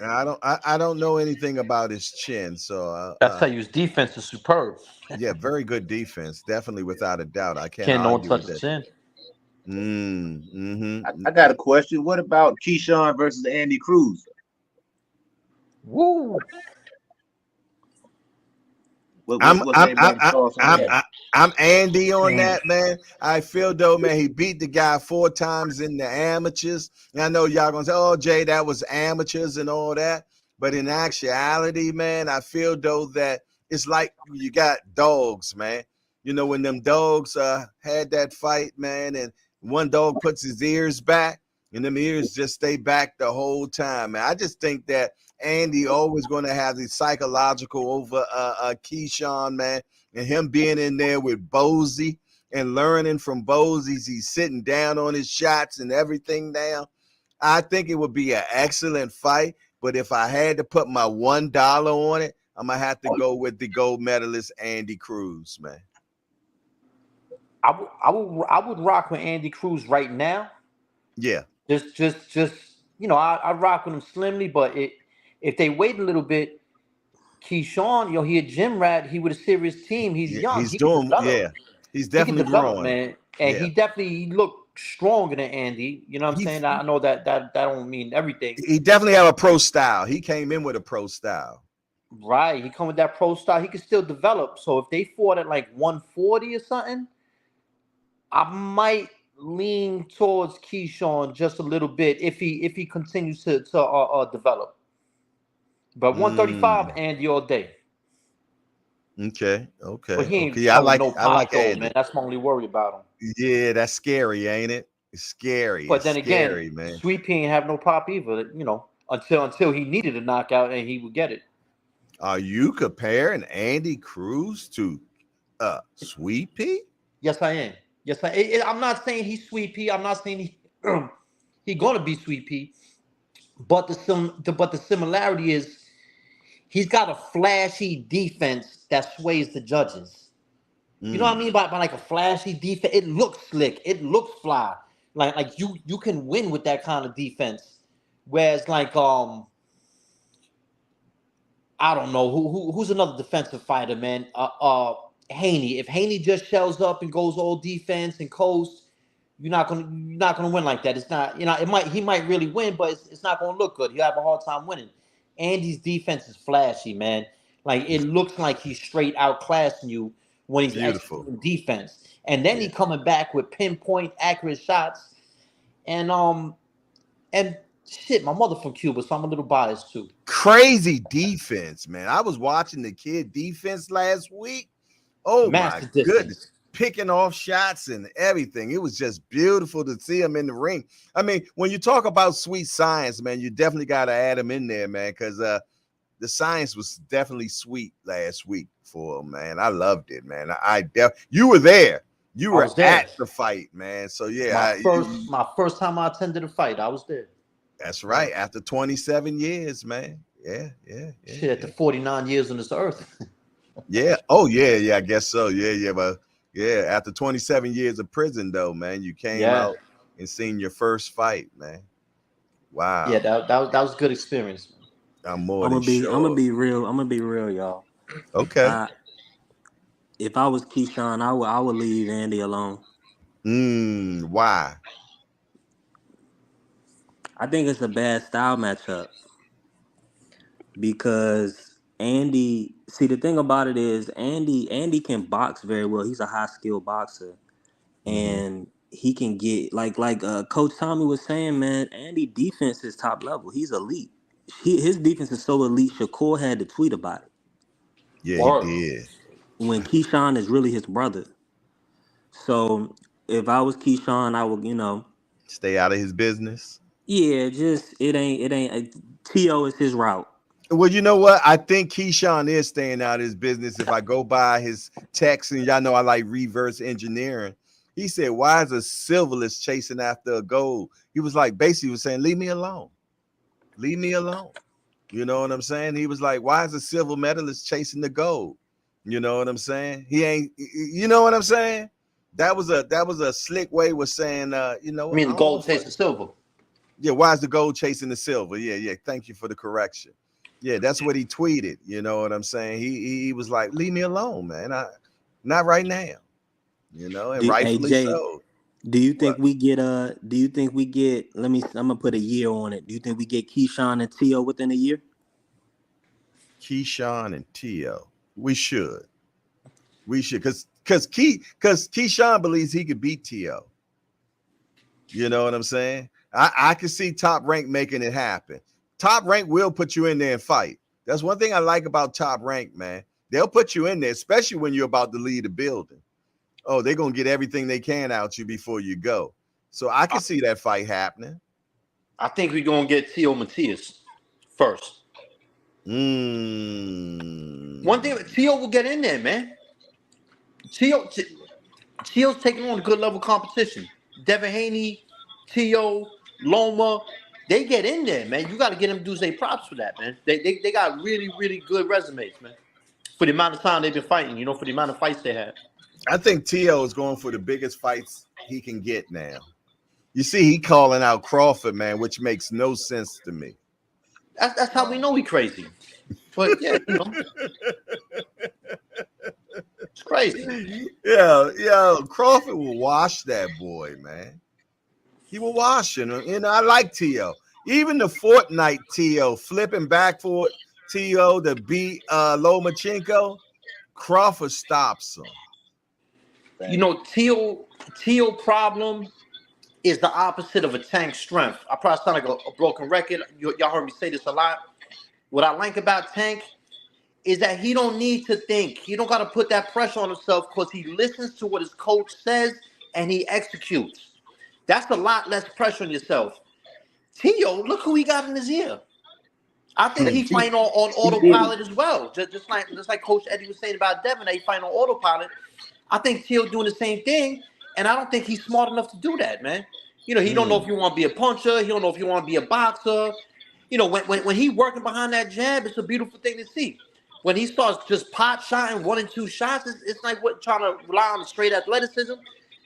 I don't know anything about his chin. So that's how his defense is superb. Yeah, very good defense, definitely without a doubt. I can't no one argue touch with his that. chin. I got a question. What about Keyshawn versus Andy Cruz? Woo! I'm Andy on that, man. I feel though, man, he beat the guy 4 times in the amateurs. And I know y'all gonna say, "Oh, Jay, that was amateurs and all that." But in actuality, man, I feel though that it's like you got dogs, man. When them dogs had that fight, man, and one dog puts his ears back, and them ears just stay back the whole time, man. I just think that Andy always going to have the psychological over Keyshawn, man, and him being in there with Bozy, and learning from Bose. He's sitting down on his shots and everything now. I think it would be an excellent fight. But if I had to put my $1 on it, I'm gonna have to go with the gold medalist Andy Cruz, man. I would rock with Andy Cruz right now. Yeah. Just I rock with him slimly, but if they wait a little bit, Keyshawn, he a gym rat. He with a serious team. He's young. He's doing, he's definitely growing, man. And he definitely looked stronger than Andy. You know what I'm saying? I know that don't mean everything. He definitely have a pro style. He came in with a pro style. Right. He come with that pro style. He can still develop. So if they fought at like 140 or something, I might lean towards Keyshawn just a little bit if he continues to develop. But 135, Andy all day. Okay. But he ain't I like Andy, man. That's my only worry about him. Yeah, that's scary, ain't it? It's scary. But then scary, again, man. Sweet Pea ain't have no pop either, until he needed a knockout and he would get it. Are you comparing Andy Cruz to Sweet Pea? Yes, I am. Yes, I'm not saying he's Sweet Pea. I'm not saying he gonna be Sweet Pea. But the similarity is he's got a flashy defense that sways the judges. You know what I mean by like a flashy defense? It looks slick. It looks fly. Like you can win with that kind of defense. Whereas like I don't know who's another defensive fighter, man. Haney. If Haney just shells up and goes all defense and coast, you're not gonna win like that. It's not, he might really win, but it's not gonna look good. He'll have a hard time winning. Andy's defense is flashy, man. Like it looks like he's straight outclassing you when he's executing defense. And then he coming back with pinpoint accurate shots. And shit, my mother from Cuba, so I'm a little biased too. Crazy defense, man. I was watching the kid defense last week. Oh my goodness. Picking off shots and everything. It was just beautiful to see him in the ring. I mean, when you talk about sweet science, man, you definitely got to add him in there, man, because the science was definitely sweet last week for him, man. I loved it, man. You were there. You were at the fight, man. So yeah, my first time I attended a fight, I was there. That's right. After 27 years, man. Yeah. Shit, after 49 years on this earth. Yeah. Oh, yeah. I guess so. Yeah. But yeah, after 27 years of prison, though, man, you came out and seen your first fight, man. Wow. Yeah, that was a good experience. I'm gonna be real, y'all. Okay. If I was Keyshawn, I would leave Andy alone. Why? I think it's a bad style matchup because Andy. See, the thing about it is Andy can box very well. He's a high skill boxer, and he can get like Coach Tommy was saying, man. Andy defense is top level. He's elite. His defense is so elite. Shakur had to tweet about it. Yeah, he did. When Keyshawn is really his brother. So if I was Keyshawn, I would, stay out of his business. Yeah, just it ain't. T.O. is his route. Well, you know what? I think Keyshawn is staying out of his business. If I go by his text, and y'all know I like reverse engineering. He said, "Why is a silverless chasing after a gold?" He was like, basically, was saying, "Leave me alone, leave me alone." You know what I'm saying? He was like, "Why is a silver medalist chasing the gold?" You know what I'm saying? He ain't. You know what I'm saying? That was a slick way of saying, you know. I mean, the gold chasing silver. Yeah, why is the gold chasing the silver? Yeah. Thank you for the correction. Yeah, that's what he tweeted. You know what I'm saying? He was like, "Leave me alone, man. Not right now." You know, and rightfully so. Do you think we get I'm gonna put a year on it. Do you think we get Keyshawn and T.O. within a year? Keyshawn and T.O. We should, because Keyshawn believes he could beat T.O. You know what I'm saying? I can see Top Rank making it happen. Top Rank will put you in there and fight. That's one thing I like about Top Rank, man. They'll put you in there, especially when you're about to leave the building. Oh, they're going to get everything they can out you before you go. So I can see that fight happening. I think we're going to get T.O. Matias first. One thing, T.O. will get in there, man. T.O. Teal's taking on a good level competition. Devin Haney, Teo, Loma, they get in there, man. You got to get them dudes their props for that, man. They got really, really good resumes, man. For the amount of time they've been fighting, for the amount of fights they have. I think Teo is going for the biggest fights he can get now. You see, he calling out Crawford, man, which makes no sense to me. That's how we know he crazy. But yeah, it's crazy. Yeah, Crawford will wash that boy, man. He will wash him. I like Teo. Even the Fortnite Teo flipping back for Teo to beat Lomachenko, Crawford stops him. Teo problem is the opposite of a Tank's strength. I probably sound like a broken record. Y'all heard me say this a lot. What I like about Tank is that he don't need to think. He don't got to put that pressure on himself because he listens to what his coach says and he executes. That's a lot less pressure on yourself. Teo, look who he got in his ear. I think he's fighting on autopilot as well. Just like Coach Eddie was saying about Devin, that he fighting on autopilot. I think Teal's doing the same thing, and I don't think he's smart enough to do that, man. He don't know if you want to be a puncher. He don't know if you want to be a boxer. When he working behind that jab, it's a beautiful thing to see. When he starts just pot shotting 1 and 2 shots, it's like trying to rely on straight athleticism.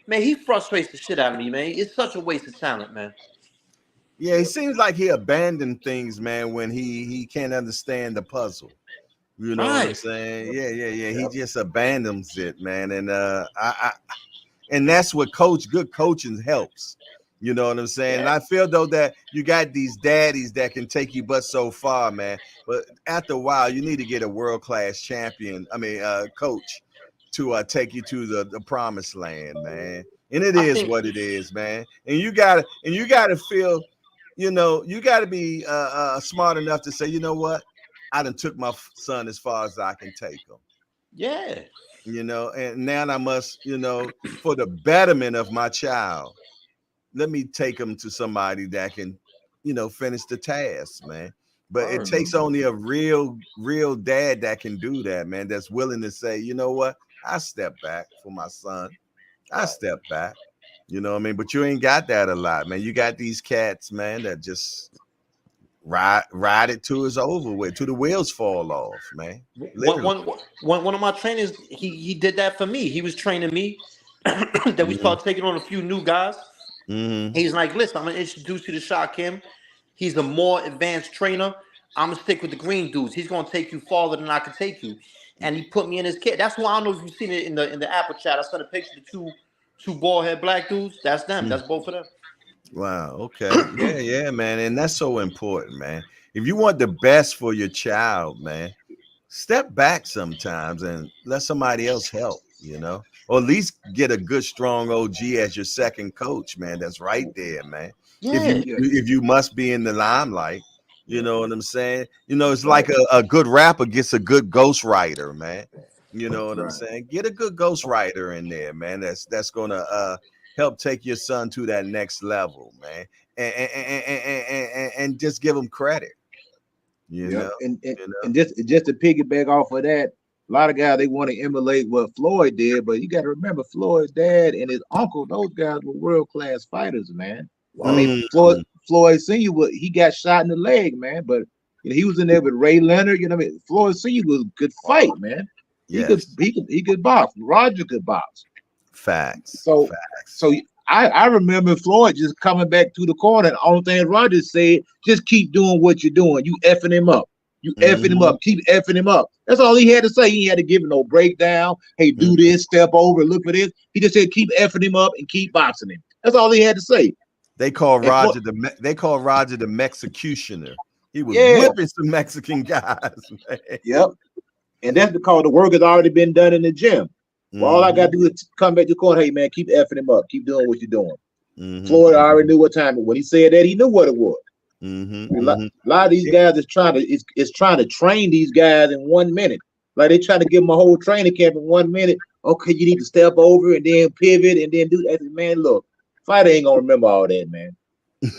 Man, he frustrates the shit out of me, man. It's such a waste of talent, man. Yeah, he seems like he abandoned things, man, when he can't understand the puzzle. You know what I'm saying? Yeah. He just abandons it, man. And and that's what good coaching helps. You know what I'm saying? Yeah. And I feel though that you got these daddies that can take you but so far, man. But after a while, you need to get a world-class coach to take you to the promised land, man. And it is what it is, man. And you gotta feel, you gotta be smart enough to say, you know what? I done took my son as far as I can take him. Yeah. And now I must, for the betterment of my child, let me take him to somebody that can, finish the task, man. But it takes only a real dad that can do that, man, that's willing to say, you know what? I step back for my son. I step back. You know what I mean? But you ain't got that a lot, man. You got these cats, man, that just ride it till it's over with, till the wheels fall off, man. One of my trainers, he did that for me. He was training me. Then we started taking on a few new guys. Mm-hmm. He's like, listen, I'm gonna introduce you to Shaquem. He's a more advanced trainer. I'm gonna stick with the green dudes. He's gonna take you farther than I can take you. And he put me in his kit. That's why I don't know if you've seen it in the Apple chat. I sent a picture of the two bald head black dudes. That's them. That's both of them. Wow. Okay. Yeah, man. And that's so important, man. If you want the best for your child, man, step back sometimes and let somebody else help, or at least get a good, strong OG as your second coach, man. That's right there, man. Yeah. If you must be in the limelight, you know what I'm saying? It's like a good rapper gets a good ghostwriter, man. You know what I'm saying? Get a good ghostwriter in there, man. That's gonna help take your son to that next level, man. And just give him credit. And just to piggyback off of that, a lot of guys, they want to emulate what Floyd did, but you got to remember Floyd's dad and his uncle, those guys were world-class fighters, man. I mean, Floyd Sr. he got shot in the leg, man, but he was in there with Ray Leonard. Floyd Sr. was a good fight, man. Yes. He could box. Roger could box. Facts. So I remember Floyd just coming back to the corner. And the only thing Roger said, just keep doing what you're doing. You effing him up. You effing him up. Keep effing him up. That's all he had to say. He had to give him no breakdown. Hey, do this, step over, look for this. He just said, keep effing him up and keep boxing him. That's all he had to say. They call Roger the Mexicutioner. He was whipping some Mexican guys, man. Yep. And that's because the work has already been done in the gym. Well, all I got to do is come back to the corner. Hey, man, keep effing him up. Keep doing what you're doing. Floyd already knew what time. When he said that, he knew what it was. A lot of these guys is trying to train these guys in 1 minute. Like they trying to give them a whole training camp in 1 minute. Okay, you need to step over and then pivot and then do that. Man, look, fighter ain't gonna remember all that, man.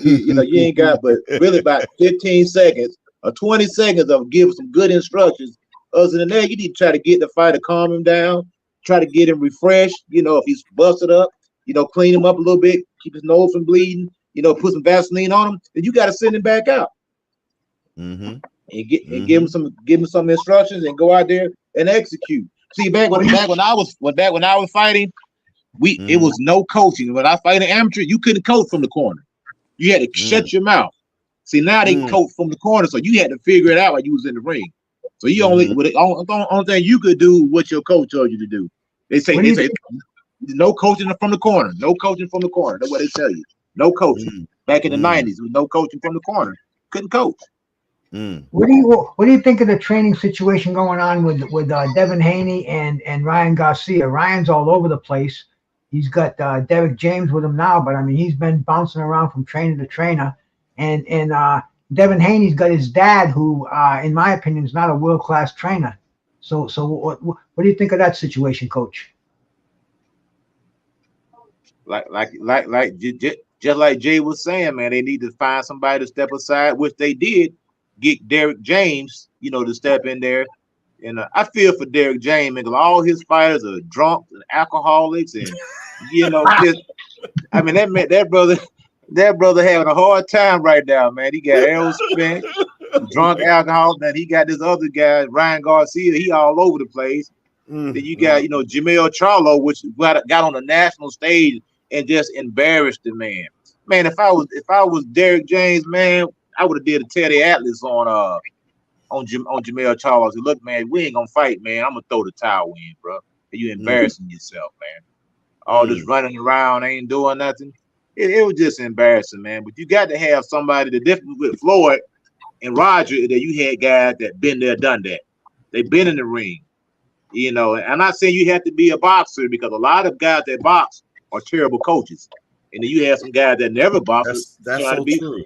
You ain't got but really about 15 seconds or 20 seconds of give some good instructions. Other than that, you need to try to get the fighter, calm him down, try to get him refreshed. You know, if he's busted up, you know, clean him up a little bit, keep his nose from bleeding. You know, put some Vaseline on him. Then you got to send him back out and give him some instructions and go out there and execute. See, back when I was fighting, it was no coaching. When I fight an amateur, you couldn't coach from the corner. You had to shut your mouth. See, now they coach from the corner, so you had to figure it out while you was in the ring. So you only thing you could do what your coach told you to do. They say no coaching from the corner. No coaching from the corner. That's what they tell you. No coaching. Back in the 90s, with no coaching from the corner. Couldn't coach. What do you think of the training situation going on with Devin Haney and Ryan Garcia? Ryan's all over the place. He's got Derek James with him now, but I mean he's been bouncing around from trainer to trainer. And Devin Haney's got his dad, who, in my opinion, is not a world-class trainer. So what do you think of that situation, Coach? Just like Jay was saying, man, they need to find somebody to step aside, which they did. Get Derek James, you know, to step in there. And I feel for Derek James, because all his fighters are drunks and alcoholics, and you know, I mean that brother having a hard time right now, man. He got Errol Spence, drunk alcohol. Then he got this other guy, Ryan Garcia. He all over the place. Then you got, you know, Jamel Charlo, which got on the national stage and just embarrassed the man. Man, if I was Derek James, man, I would have did a Teddy Atlas on Jamel Charlo. Said, look, man, we ain't gonna fight, man. I'm gonna throw the towel in, bro. You embarrassing yourself, man. All this running around, ain't doing nothing. It was just embarrassing, man. But you got to have somebody. The difference with Floyd and Roger is that you had guys that been there, done that. They've been in the ring, you know. And I'm not saying you have to be a boxer, because a lot of guys that box are terrible coaches, and then you have some guys that never box. That's so true.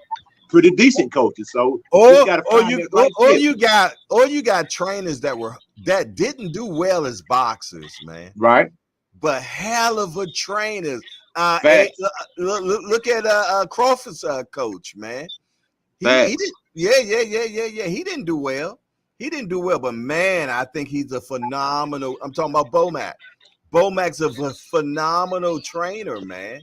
Pretty decent coaches. So you got trainers that didn't do well as boxers, man. Right. But hell of a trainers. Look at Crawford's coach, man. He did, he didn't do well. But man, I think he's a phenomenal. I'm talking about Bomac. Bomac's a phenomenal trainer, man.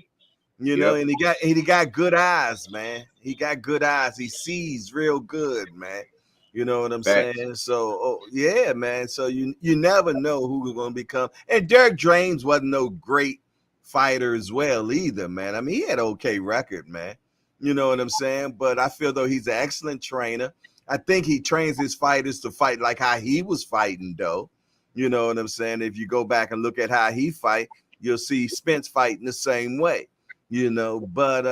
You know, and he got good eyes, man. He got good eyes. He sees real good, man. You know what I'm saying? So, yeah, man. So you never know who we're going to become. And Derek James wasn't no great fighter as well either, man. I mean, he had an okay record, man. You know what I'm saying? But I feel though he's an excellent trainer. I think he trains his fighters to fight like how he was fighting, though. You know what I'm saying? If you go back and look at how he fight, you'll see Spence fighting the same way. You know, but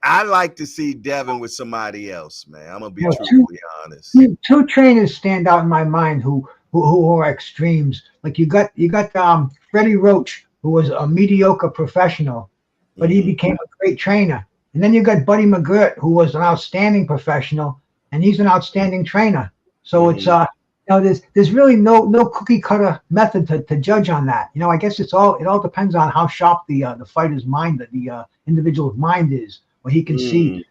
I like to see Devin with somebody else, man. I'm gonna be truthfully honest. Two trainers stand out in my mind who are extremes. Like you got Freddie Roach, who was a mediocre professional, but he became a great trainer. And then you got Buddy McGirt, who was an outstanding professional, and he's an outstanding trainer. So it's there's really no cookie cutter method to judge on that. You know, I guess it all depends on how sharp the fighter's mind, the individual's mind is, what he can see.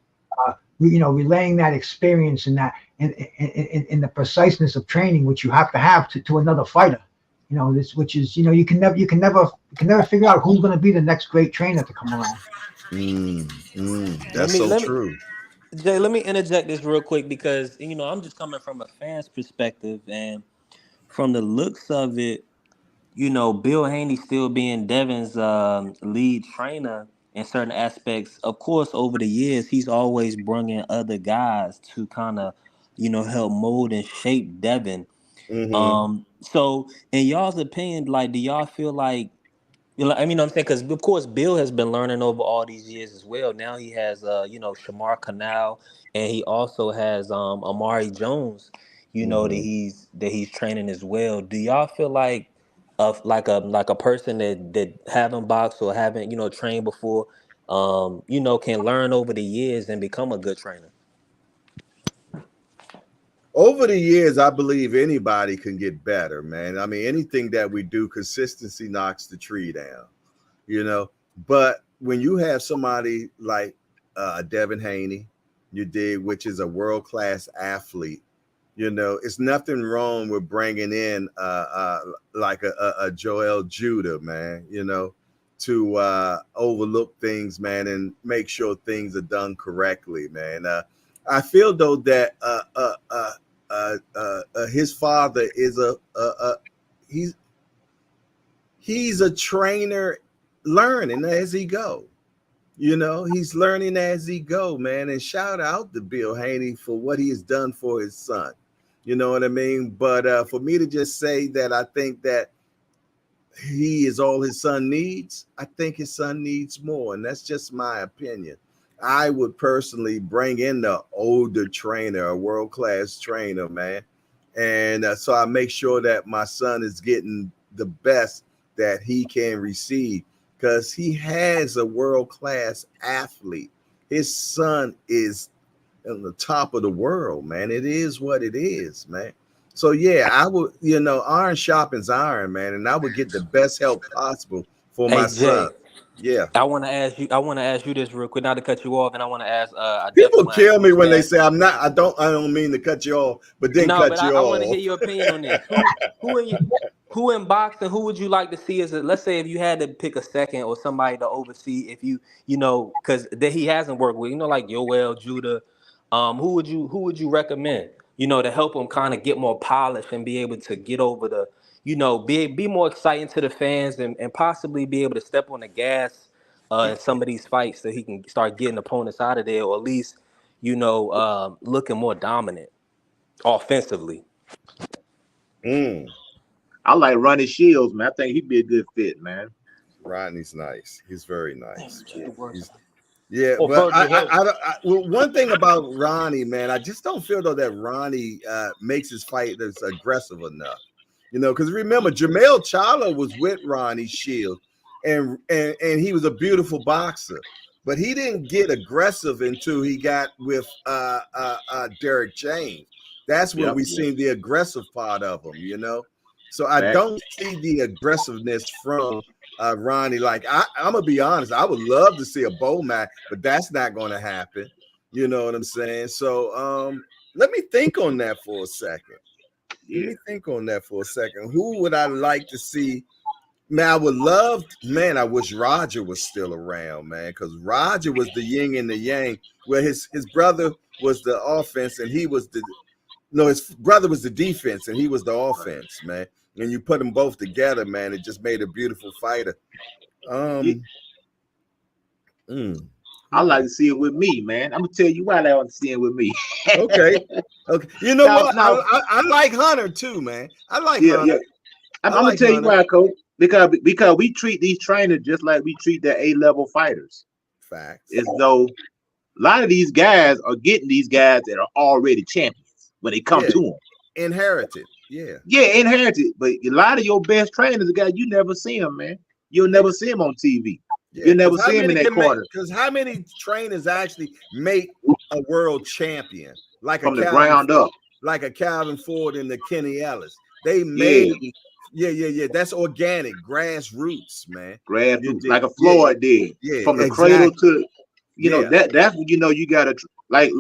You know, relaying that experience and that in the preciseness of training, which you have to another fighter. You know, which is, you know, you can never figure out who's going to be the next great trainer to come along. That's so true. Jay, let me interject this real quick, because, you know, I'm just coming from a fan's perspective, and from the looks of it, you know, Bill Haney still being Devin's lead trainer in certain aspects. Of course, over the years, he's always bringing other guys to kind of, you know, help mold and shape Devin. So, in y'all's opinion, like, do y'all feel like, you know, I mean, I'm saying, because of course Bill has been learning over all these years as well. Now he has, you know, Shamar Canal, and he also has Amari Jones, you know, that he's training as well. Do y'all feel like like a person that haven't boxed or haven't, you know, trained before, you know, can learn over the years and become a good trainer? Over the years, I believe anybody can get better, man. I mean, anything that we do, consistency knocks the tree down, you know. But when you have somebody like Devin Haney, which is a world-class athlete, You know, it's nothing wrong with bringing in like a Joel Judah, man, you know, to overlook things, man, and make sure things are done correctly, man. I feel though that his father is he's a trainer learning as he go. You know, he's learning as he go, man. And shout out to Bill Haney for what he has done for his son. You know what I mean? But for me to just say that I think that he is all his son needs, I think his son needs more. And that's just my opinion. I would personally bring in the older trainer, a world-class trainer, man. And so I make sure that my son is getting the best that he can receive, because he has a world-class athlete. His son is on the top of the world, man. It is what it is, man. So yeah, I would, you know, iron sharpens iron, man, and I would get the best help possible for my son. Yeah. I want to ask you this real quick, not to cut you off, and I want to ask. People kill me when they say I'm not. I don't mean to cut you off, but then cut you off. I want to hear your opinion on this. Who in boxing? Who would you like to see as a? Let's say if you had to pick a second or somebody to oversee, if you know, because that he hasn't worked with, you know, like Yoel Judah. Who would you recommend? You know, to help him kind of get more polished and be able to get over the, you know, be more exciting to the fans and possibly be able to step on the gas in some of these fights so he can start getting opponents out of there, or at least, you know, looking more dominant offensively. I like Ronnie Shields, man. I think he'd be a good fit, man. Rodney's nice. He's very nice. Yeah, but well, one thing about Ronnie, man, I just don't feel though that Ronnie makes his fighters aggressive enough. You know, because remember, Jermell Charlo was with Ronnie Shields, and he was a beautiful boxer, but he didn't get aggressive until he got with Derek James. That's when we seen the aggressive part of him, you know. So I don't see the aggressiveness from Ronnie. Like I'm gonna be honest, I would love to see a bowl match, but that's not going to happen. You know what I'm saying? So let me think on that for a second. Who would I like to see? Man, I would love. Man, I wish Roger was still around, man, because Roger was the yin and the yang. Where his brother was the offense, and he was his brother was the defense, and he was the offense, man. And you put them both together, man, it just made a beautiful fighter. I like to see it with me, man. I'm gonna tell you why I want to see it with me. Okay. You know what? I like Hunter too, man. I like Hunter. Yeah. I'm gonna tell you why, Coach. Because we treat these trainers just like we treat the A-level fighters. Facts. As though a lot of these guys are getting these guys that are already champions when they come to them. Inherited. Yeah, inherited. But a lot of your best trainers are guys you never see them, man. You'll never see them on TV. Yeah, You'll never see them in that corner. Because how many trainers actually make a world champion? Like from the ground up. Like a Calvin Ford and the Kenny Ellis. They made Yeah. That's organic, grassroots, man. Grassroots, like a Floyd did. Yeah, from the cradle to, you know, that's what you know. You gotta like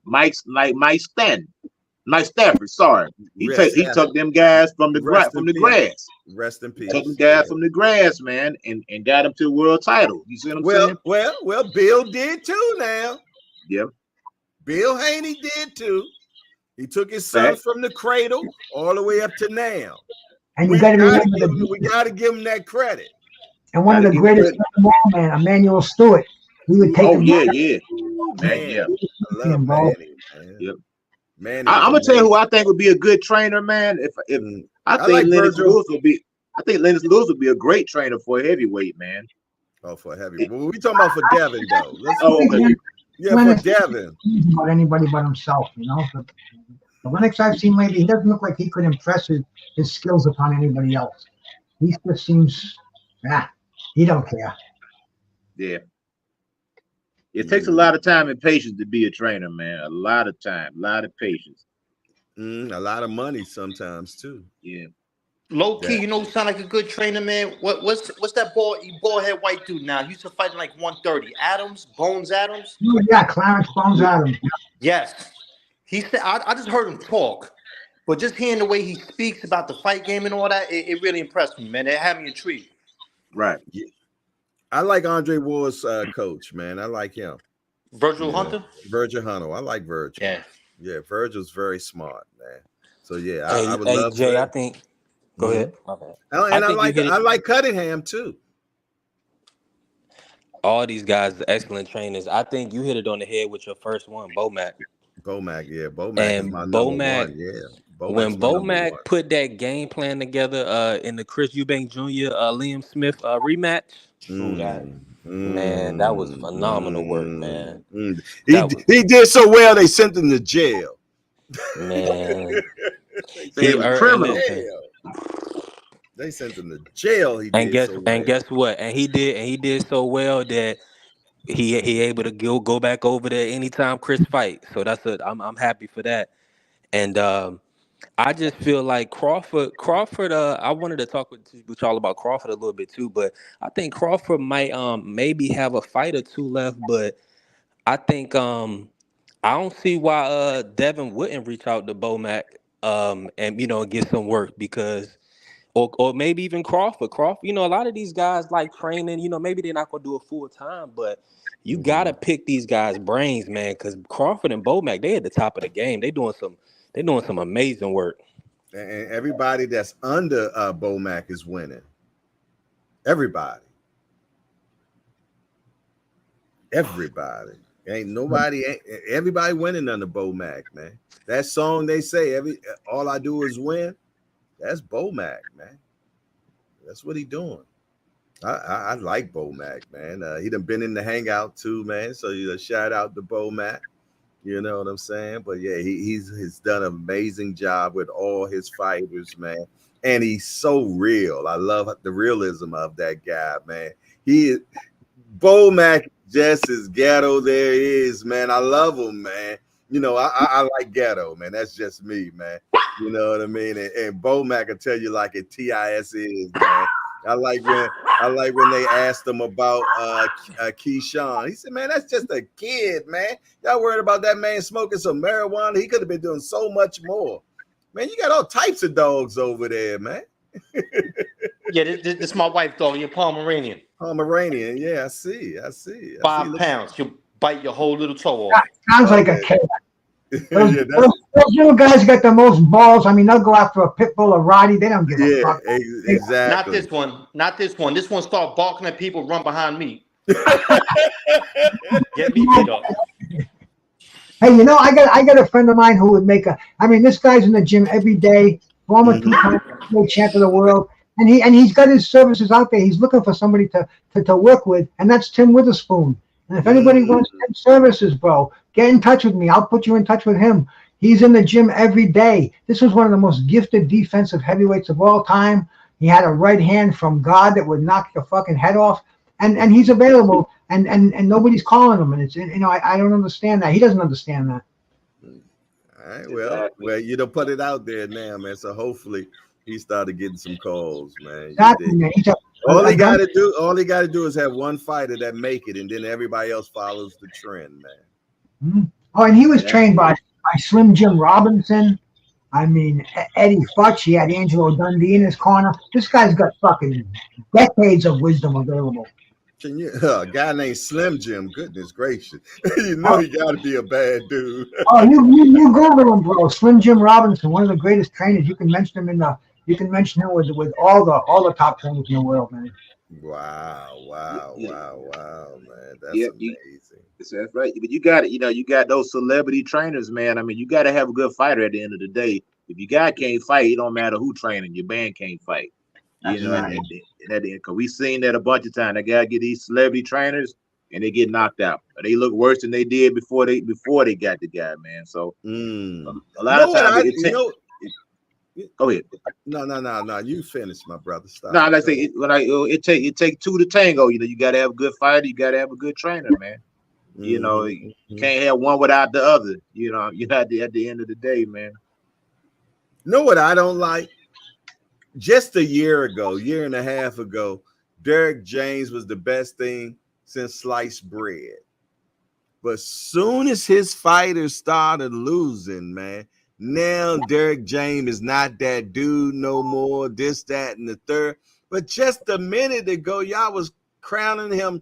Mike Stanton. Mike Stafford, sorry. He took them guys from the grass. Rest in peace. Took them guys from the grass, man, and got them to the world title. You see what I'm saying? Well, Bill did too now. Yeah. Bill Haney did too. He took his son from the cradle all the way up to now. And we got to give him that credit. And one of the greatest of all, man, Emmanuel Stewart. We would take him. Yeah. Man, I love Manny, man. Yep. Man, I'm gonna tell you who I think would be a good trainer, man. I think Lennox Lewis would be. I think Lennox Lewis would be a great trainer for a heavyweight, man. Oh, for a heavyweight. Well, we talking about for Devin though. Okay. Yeah, for Devin. About anybody but himself, you know. The Lennox I've seen lately, he doesn't look like he could impress his skills upon anybody else. He just seems, he don't care. Yeah. It takes a lot of time and patience to be a trainer, man. A lot of time, a lot of patience. A lot of money sometimes too. Yeah. Low key, you know who sound like a good trainer, man? What's that bald head white dude now? He used to fight in like 130. Bones Adams? Oh, yeah, Clarence Bones Adams. Yes. He said, I just heard him talk, but just hearing the way he speaks about the fight game and all that, it really impressed me, man. It had me intrigued. Right. Yeah. I like Andre Ward's coach, man. I like him. Virgil Hunter? Virgil Hunter. I like Virgil. Yeah. Yeah, Virgil's very smart, man. So yeah, Hey, I would hey love Jay, that. I think. Go ahead. My bad. And I think you hit it. like Cunningham too. All these guys are excellent trainers. I think you hit it on the head with your first one, Bomac. Bomac is my number Bomac, one. Yeah, Bomac's when my number Bomac one. put that game plan together in the Chris Eubank Jr. Liam Smith rematch, man, that was phenomenal work, man. He did so well they sent him to jail. Man, They was criminal. listen, They sent him to jail. Guess what? And he did so well that he able to go back over there anytime Chris fight. So I'm happy for that. And I just feel like Crawford. I wanted to talk with y'all about Crawford a little bit too, but I think Crawford might maybe have a fight or two left. But I think I don't see why Devin wouldn't reach out to Bomac and get some work because. Or maybe even Crawford. A lot of these guys like training. Maybe they're not gonna do it full time, but you gotta pick these guys' brains, man. Because Crawford and Bomac, they at the top of the game. They doing some amazing work. And everybody that's under Bomac is winning. Everybody. Everybody winning under Bomac, man. That song they say, all I do is win. That's Bomac, man. That's what he doing. I like Bomac, man. He done been in the Hangout too, man. So shout out to Bomac. You know what I'm saying? But yeah, he's done an amazing job with all his fighters, man. And he's so real. I love the realism of that guy, man. Bomac just as ghetto there is, man. I love him, man. I like ghetto, man. That's just me, man. You know what I mean? And Bomac will tell you like it TIS is, man. I like when they asked him about Keyshawn. He said, man, that's just a kid, man. Y'all worried about that man smoking some marijuana? He could have been doing so much more. Man, you got all types of dogs over there, man. Yeah, this is my wife, dog. You're Pomeranian. Pomeranian, yeah, I see. 5 pounds. She'll bite your whole little toe off. Sounds like a kid. Those little guys got the most balls. I mean, they'll go after a pit bull or Roddy. They don't give a fuck. Exactly. Not this one. This one start barking at people, run behind me. Get me beat up. Hey, I got a friend of mine who would make this guy's in the gym every day, former 2-time champ of the world, and he's got his services out there. He's looking for somebody to work with, and that's Tim Witherspoon. And if anybody wants Tim's services, bro, get in touch with me. I'll put you in touch with him. He's in the gym every day. This was one of the most gifted defensive heavyweights of all time. He had a right hand from God that would knock your fucking head off. And he's available, and nobody's calling him. And it's I don't understand that. He doesn't understand that. All right, well, you don't put it out there now, man. So hopefully he started getting some calls, man. Exactly, man. All he got to do is have one fighter that make it, and then everybody else follows the trend, man. Mm-hmm. Oh, and he was trained by Slim Jim Robinson. I mean, Eddie Futch. He had Angelo Dundee in his corner. This guy's got fucking decades of wisdom available. Can you a guy named Slim Jim? Goodness gracious, he got to be a bad dude. Oh, you Google him, bro. Slim Jim Robinson, one of the greatest trainers. You can mention him with all the top trainers in the world, man. Wow, man. That's amazing. That's right. But you got those celebrity trainers, man. I mean, you got to have a good fighter at the end of the day. If your guy can't fight, it don't matter who training. Your band can't fight. Because we've seen that a bunch of times. They gotta get these celebrity trainers and they get knocked out. They look worse than they did before they got the guy, man. So a lot of times go ahead. No. You finish, my brother. Stop. No, like I say, it take two to tango. You gotta have a good fighter. You gotta have a good trainer, man. You can't have one without the other. At the end of the day, man. You know what I don't like? Just a year and a half ago, Derek James was the best thing since sliced bread. But soon as his fighters started losing, man, now Derek James is not that dude no more, this, that, and the third. But just a minute ago, y'all was crowning him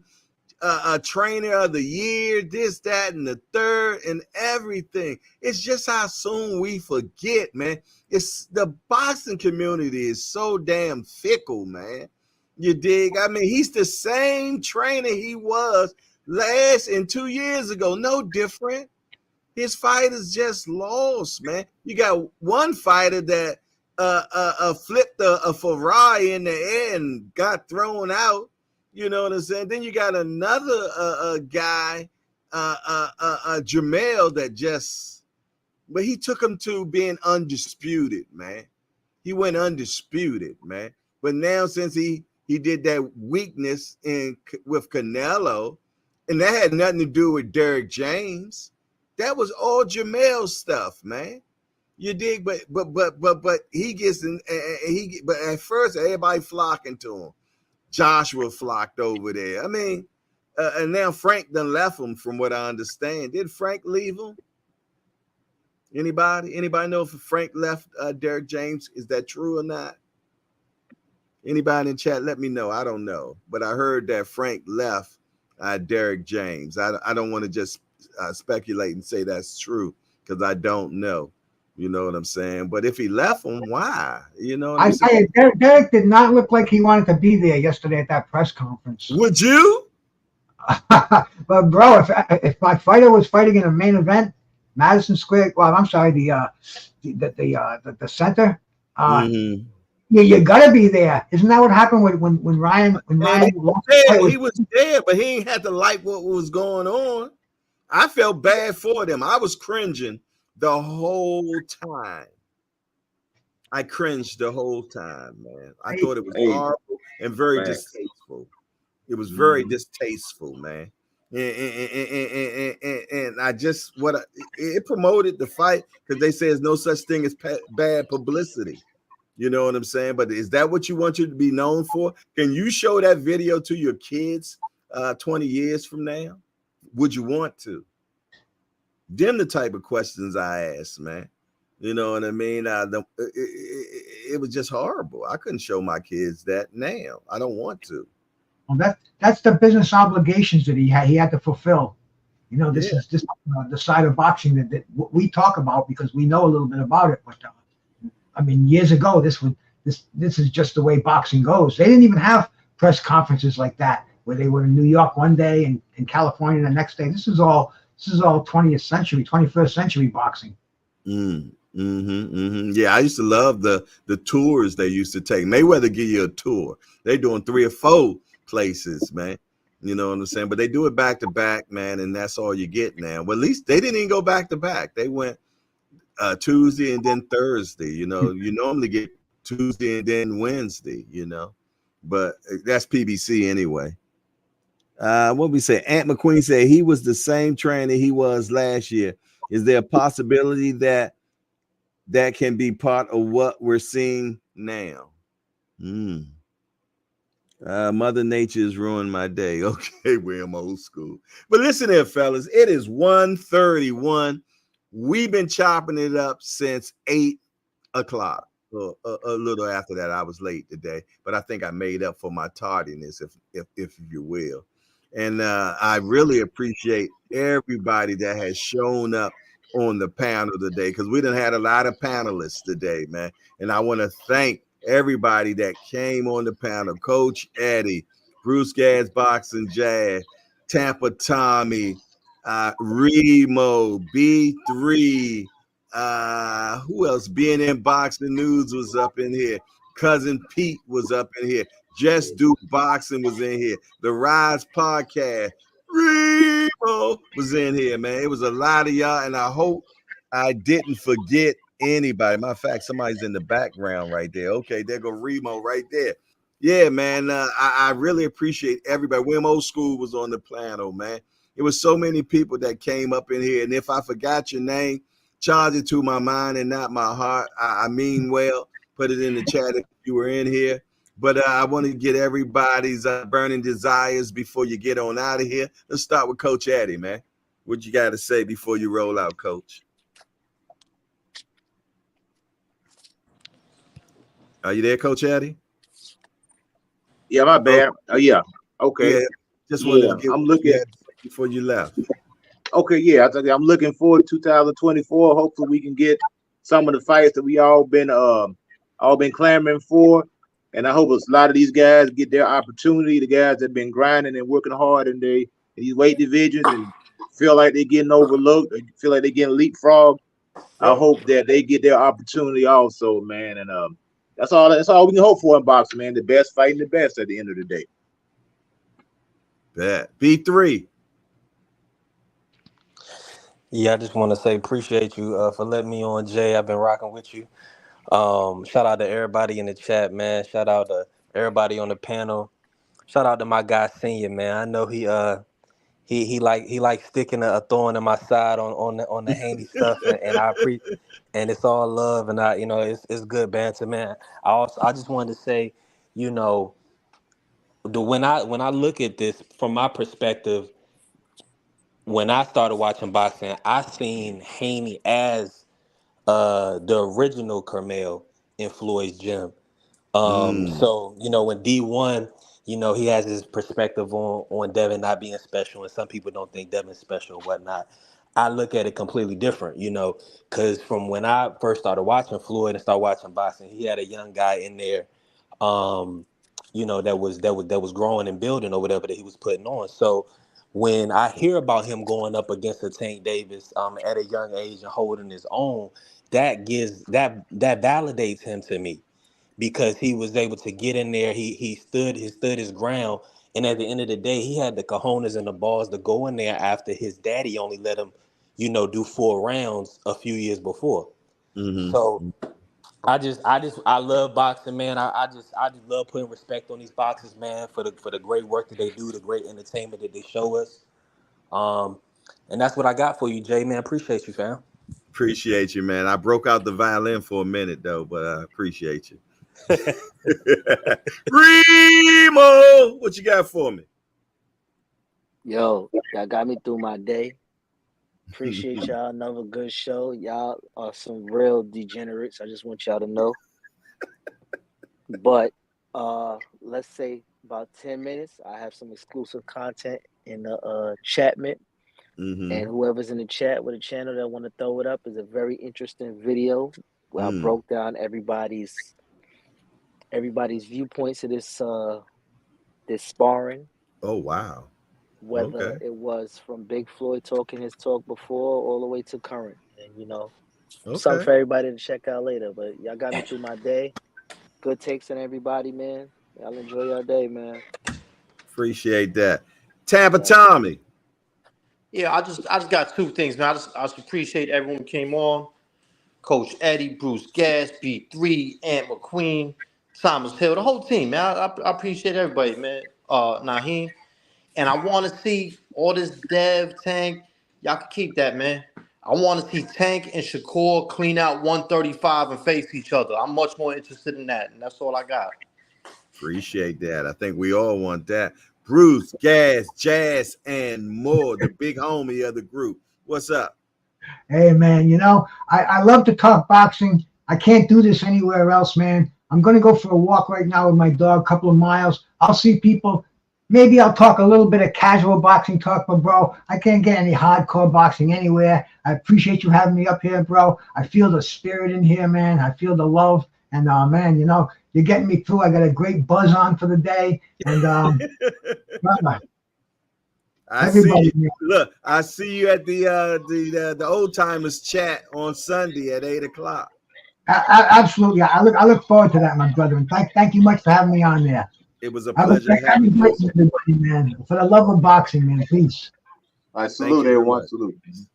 a trainer of the year, this, that, and the third, and everything. It's just how soon we forget, man. It's the boxing community is so damn fickle, man. You dig? I mean, he's the same trainer he was last and 2 years ago. No different. His fighters just lost, man. You got one fighter that flipped a Ferrari in the air and got thrown out. You know what I'm saying? Then you got another guy, Jamel, that just, but he took him to being undisputed, man. He went undisputed, man. But now since he did that weakness with Canelo, and that had nothing to do with Derek James. That was all Jamel's stuff, man. You dig? But he gets in, but at first everybody flocking to him. Joshua flocked over there. I mean, and now Frank done left him, from what I understand. Did Frank leave him? Anybody know if Frank left Derek James? Is that true or not? Anybody in chat, let me know. I don't know, but I heard that Frank left Derek James. I don't want to just speculate and say that's true because I don't know. You know what I'm saying? But if he left him, why? You know what I'm saying? Derek did not look like he wanted to be there yesterday at that press conference. Would you? But bro, if my fighter was fighting in a main event, Madison Square, well, I'm sorry, the center, you gotta be there. Isn't that what happened when Ryan lost? He was there, but he ain't had to like what was going on. I felt bad for them. I was cringing the whole time. I cringed the whole time, man. I thought it was horrible and very distasteful. It was very distasteful, man. And I just it promoted the fight because they say there's no such thing as bad publicity. You know what I'm saying? But is that what you want you to be known for? Can you show that video to your kids 20 years from now? Would you want to? Them the type of questions I ask, man. You know what I mean? It was just horrible. I couldn't show my kids that now. I don't want to. Well, that's the business obligations that he had to fulfill. You know, this is just the side of boxing that we talk about because we know a little bit about it. But I mean, years ago, this is just the way boxing goes. They didn't even have press conferences like that where they were in New York one day and in California the next day. This is all 20th century, 21st century boxing. Yeah, I used to love the tours they used to take. Mayweather give you a tour. They're doing 3 or 4 places, man. You know what I'm saying? But they do it back to back, man, and that's all you get now. Well, at least they didn't even go back to back. They went Tuesday and then Thursday. You know, you normally get Tuesday and then Wednesday, you know. But that's PBC anyway. What we say? Aunt McQueen said he was the same trainer he was last year. Is there a possibility that can be part of what we're seeing now? Mother Nature's ruined my day. Okay, I'm old school. But listen here, fellas. It is 1:31. We've been chopping it up since 8 o'clock. A little after that, I was late today, but I think I made up for my tardiness, if you will. And I really appreciate everybody that has shown up on the panel today because we done had a lot of panelists today, man. And I want to thank everybody that came on the panel. Coach Eddie, Bruce Gads Boxing Jazz, Tampa Tommy, Remo, B3, who else? BNN Boxing News was up in here. Cousin Pete was up in here. Just Do Boxing was in here. The Rise Podcast, Remo was in here, man. It was a lot of y'all, and I hope I didn't forget anybody. Matter of fact, somebody's in the background right there. Okay, there go Remo right there. Yeah, man, I really appreciate everybody. William Old School was on the panel, man. It was so many people that came up in here, and if I forgot your name, charge it to my mind and not my heart. I mean well. Put it in the chat if you were in here. But I want to get everybody's burning desires before you get on out of here. Let's start with Coach Eddie, man. What you got to say before you roll out, Coach? Are you there, Coach Eddie? Yeah, my bad. Oh, yeah. Okay. Yeah, just wanted to get I'm looking before you left. Okay, yeah, I'm looking forward to 2024. Hopefully, we can get some of the fights that we all been clamoring for, and I hope a lot of these guys get their opportunity. The guys that have been grinding and working hard in these weight divisions and feel like they're getting overlooked, or feel like they're getting leapfrogged. I hope that they get their opportunity also, man. And that's all we can hope for in boxing, man. The best fighting the best at the end of the day. Bet. B3. Yeah, I just want to say appreciate you for letting me on, Jay. I've been rocking with you. Shout out to everybody in the chat, man. Shout out to everybody on the panel. Shout out to my guy Senior, man. I know he like sticking a thorn in my side on the Haney stuff, and I appreciate, and it's all love, and it's good banter, man. I just wanted to say, when I look at this from my perspective. When I started watching boxing, I seen Haney as the original Carmel in Floyd's gym. So when D1, he has his perspective on Devin not being special, and some people don't think Devin's special or whatnot. I look at it completely different, because from when I first started watching Floyd and started watching boxing, he had a young guy in there, that was growing and building or whatever that he was putting on. So when I hear about him going up against a Tank Davis at a young age and holding his own, that validates him to me, because he was able to get in there. He stood his ground, and at the end of the day, he had the cojones and the balls to go in there after his daddy only let him, do 4 rounds a few years before. So I love boxing, man. I just love putting respect on these boxers, man, for the great work that they do, the great entertainment that they show us. And that's what I got for you, Jay, man. Appreciate you, fam. Appreciate you, man. I broke out the violin for a minute though, but I appreciate you. Remo, what you got for me? Yo, y'all got me through my day. Appreciate y'all. Another good show. Y'all are some real degenerates. I just want y'all to know. But let's say about 10 minutes, I have some exclusive content in the chatment. And whoever's in the chat with a channel that want to throw it up is a very interesting video where I broke down everybody's viewpoints of this sparring. Oh wow. Whether it was from Big Floyd talking his talk before all the way to current. And something for everybody to check out later. But y'all got me through my day. Good takes on everybody, man. Y'all enjoy your day, man. Appreciate that. Tampa Tommy. Yeah, I just got 2 things, man. I just appreciate everyone who came on. Coach Eddie, Bruce Gas, B3, Ant McQueen, Thomas Hill, the whole team, man. I appreciate everybody, man. Naheem. And I want to see all this Dev, Tank. Y'all can keep that, man. I want to see Tank and Shakur clean out 135 and face each other. I'm much more interested in that, and that's all I got. Appreciate that. I think we all want that. Bruce, Gas, Jazz, and more, the big homie of the group. What's up? Hey, man, I love to talk boxing. I can't do this anywhere else, man. I'm going to go for a walk right now with my dog, a couple of miles. I'll see people. Maybe I'll talk a little bit of casual boxing talk, but, bro, I can't get any hardcore boxing anywhere. I appreciate you having me up here, bro. I feel the spirit in here, man. I feel the love. And, man, you're getting me through. I got a great buzz on for the day. And everybody, look, I see you at the old timers chat on Sunday at 8:00. Absolutely. I look forward to that, my brother. And thank you much for having me on there. It was a pleasure having you. Everybody, man. For the love of boxing, man, please. I salute everyone.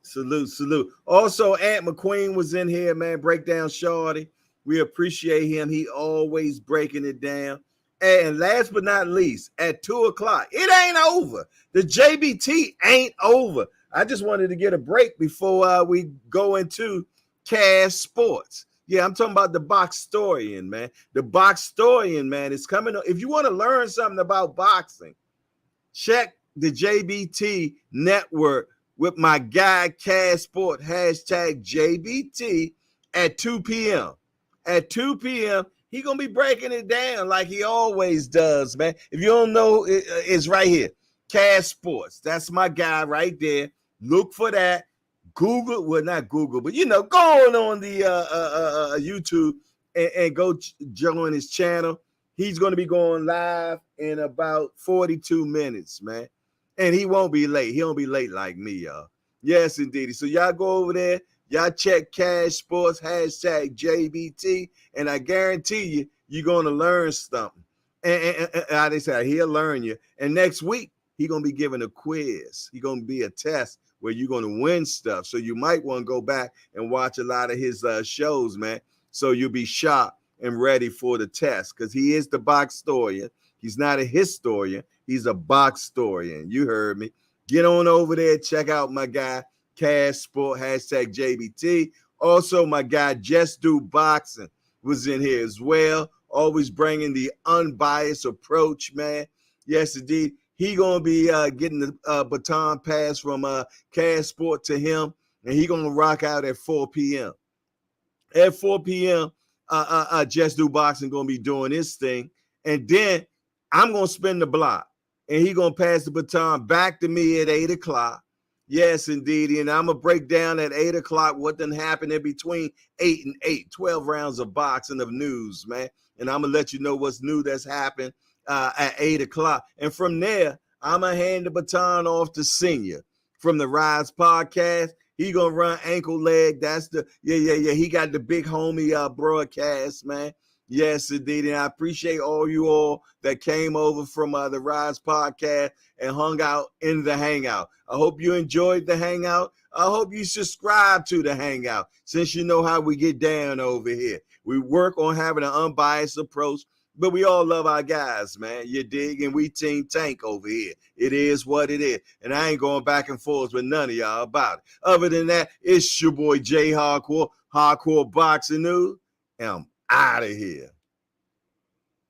Salute. Also, Ant McQueen was in here, man. Breakdown Shorty. We appreciate him. He always breaking it down. And last but not least, at 2:00, it ain't over. The JBT ain't over. I just wanted to get a break before we go into Cash Sports. Yeah, I'm talking about the Boxtorian, man. The Boxtorian, man, is coming. If you want to learn something about boxing, check the JBT Network with my guy Cash Sport, hashtag JBT, at 2 p.m. At 2 p.m., he going to be breaking it down like he always does, man. If you don't know, it's right here. Cash Sports. That's my guy right there. Look for that. Google, well, not Google, but, go on the YouTube and go join his channel. He's going to be going live in about 42 minutes, man. And he won't be late. He won't be late like me, y'all. Yes, indeed. So y'all go over there. Y'all check Cash Sports, hashtag JBT, and I guarantee you, you're going to learn something. And how they say, he'll learn you. And next week, he's going to be giving a quiz. He's going to be a test where you're going to win stuff. So you might want to go back and watch a lot of his shows, man. So you'll be sharp and ready for the test, because he is the box historian. He's not a historian. He's a box historian. You heard me. Get on over there. Check out my guy, Cash Sport, hashtag JBT. Also, my guy, Just Do Boxing, was in here as well. Always bringing the unbiased approach, man. Yes, indeed. He going to be getting the baton pass from Cash Sport to him, and he going to rock out at 4 p.m. At 4 p.m., Just Do Boxing going to be doing his thing. And then I'm going to spin the block, and he going to pass the baton back to me at 8 o'clock. Yes, indeed. And I'm going to break down at 8 o'clock what done happened in between 8 and 8, 12 rounds of boxing of news, man. And I'm going to let you know what's new that's happened at 8 o'clock. And from there, I'm going to hand the baton off to Senior from the Rise Podcast. He going to run ankle leg. That's the, yeah. He got the big homie broadcast, man. Yes, indeed. And I appreciate all you all that came over from the Rise Podcast and hung out in the Hangout. I hope you enjoyed the Hangout. I hope you subscribe to the Hangout, since you know how we get down over here. We work on having an unbiased approach, but we all love our guys, man. You dig? And we Team Tank over here. It is what it is. And I ain't going back and forth with none of y'all about it. Other than that, it's your boy Jay Hardcore Boxing News. And I'm out of here.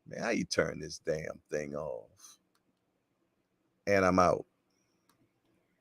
Man, how you turn this damn thing off? And I'm out.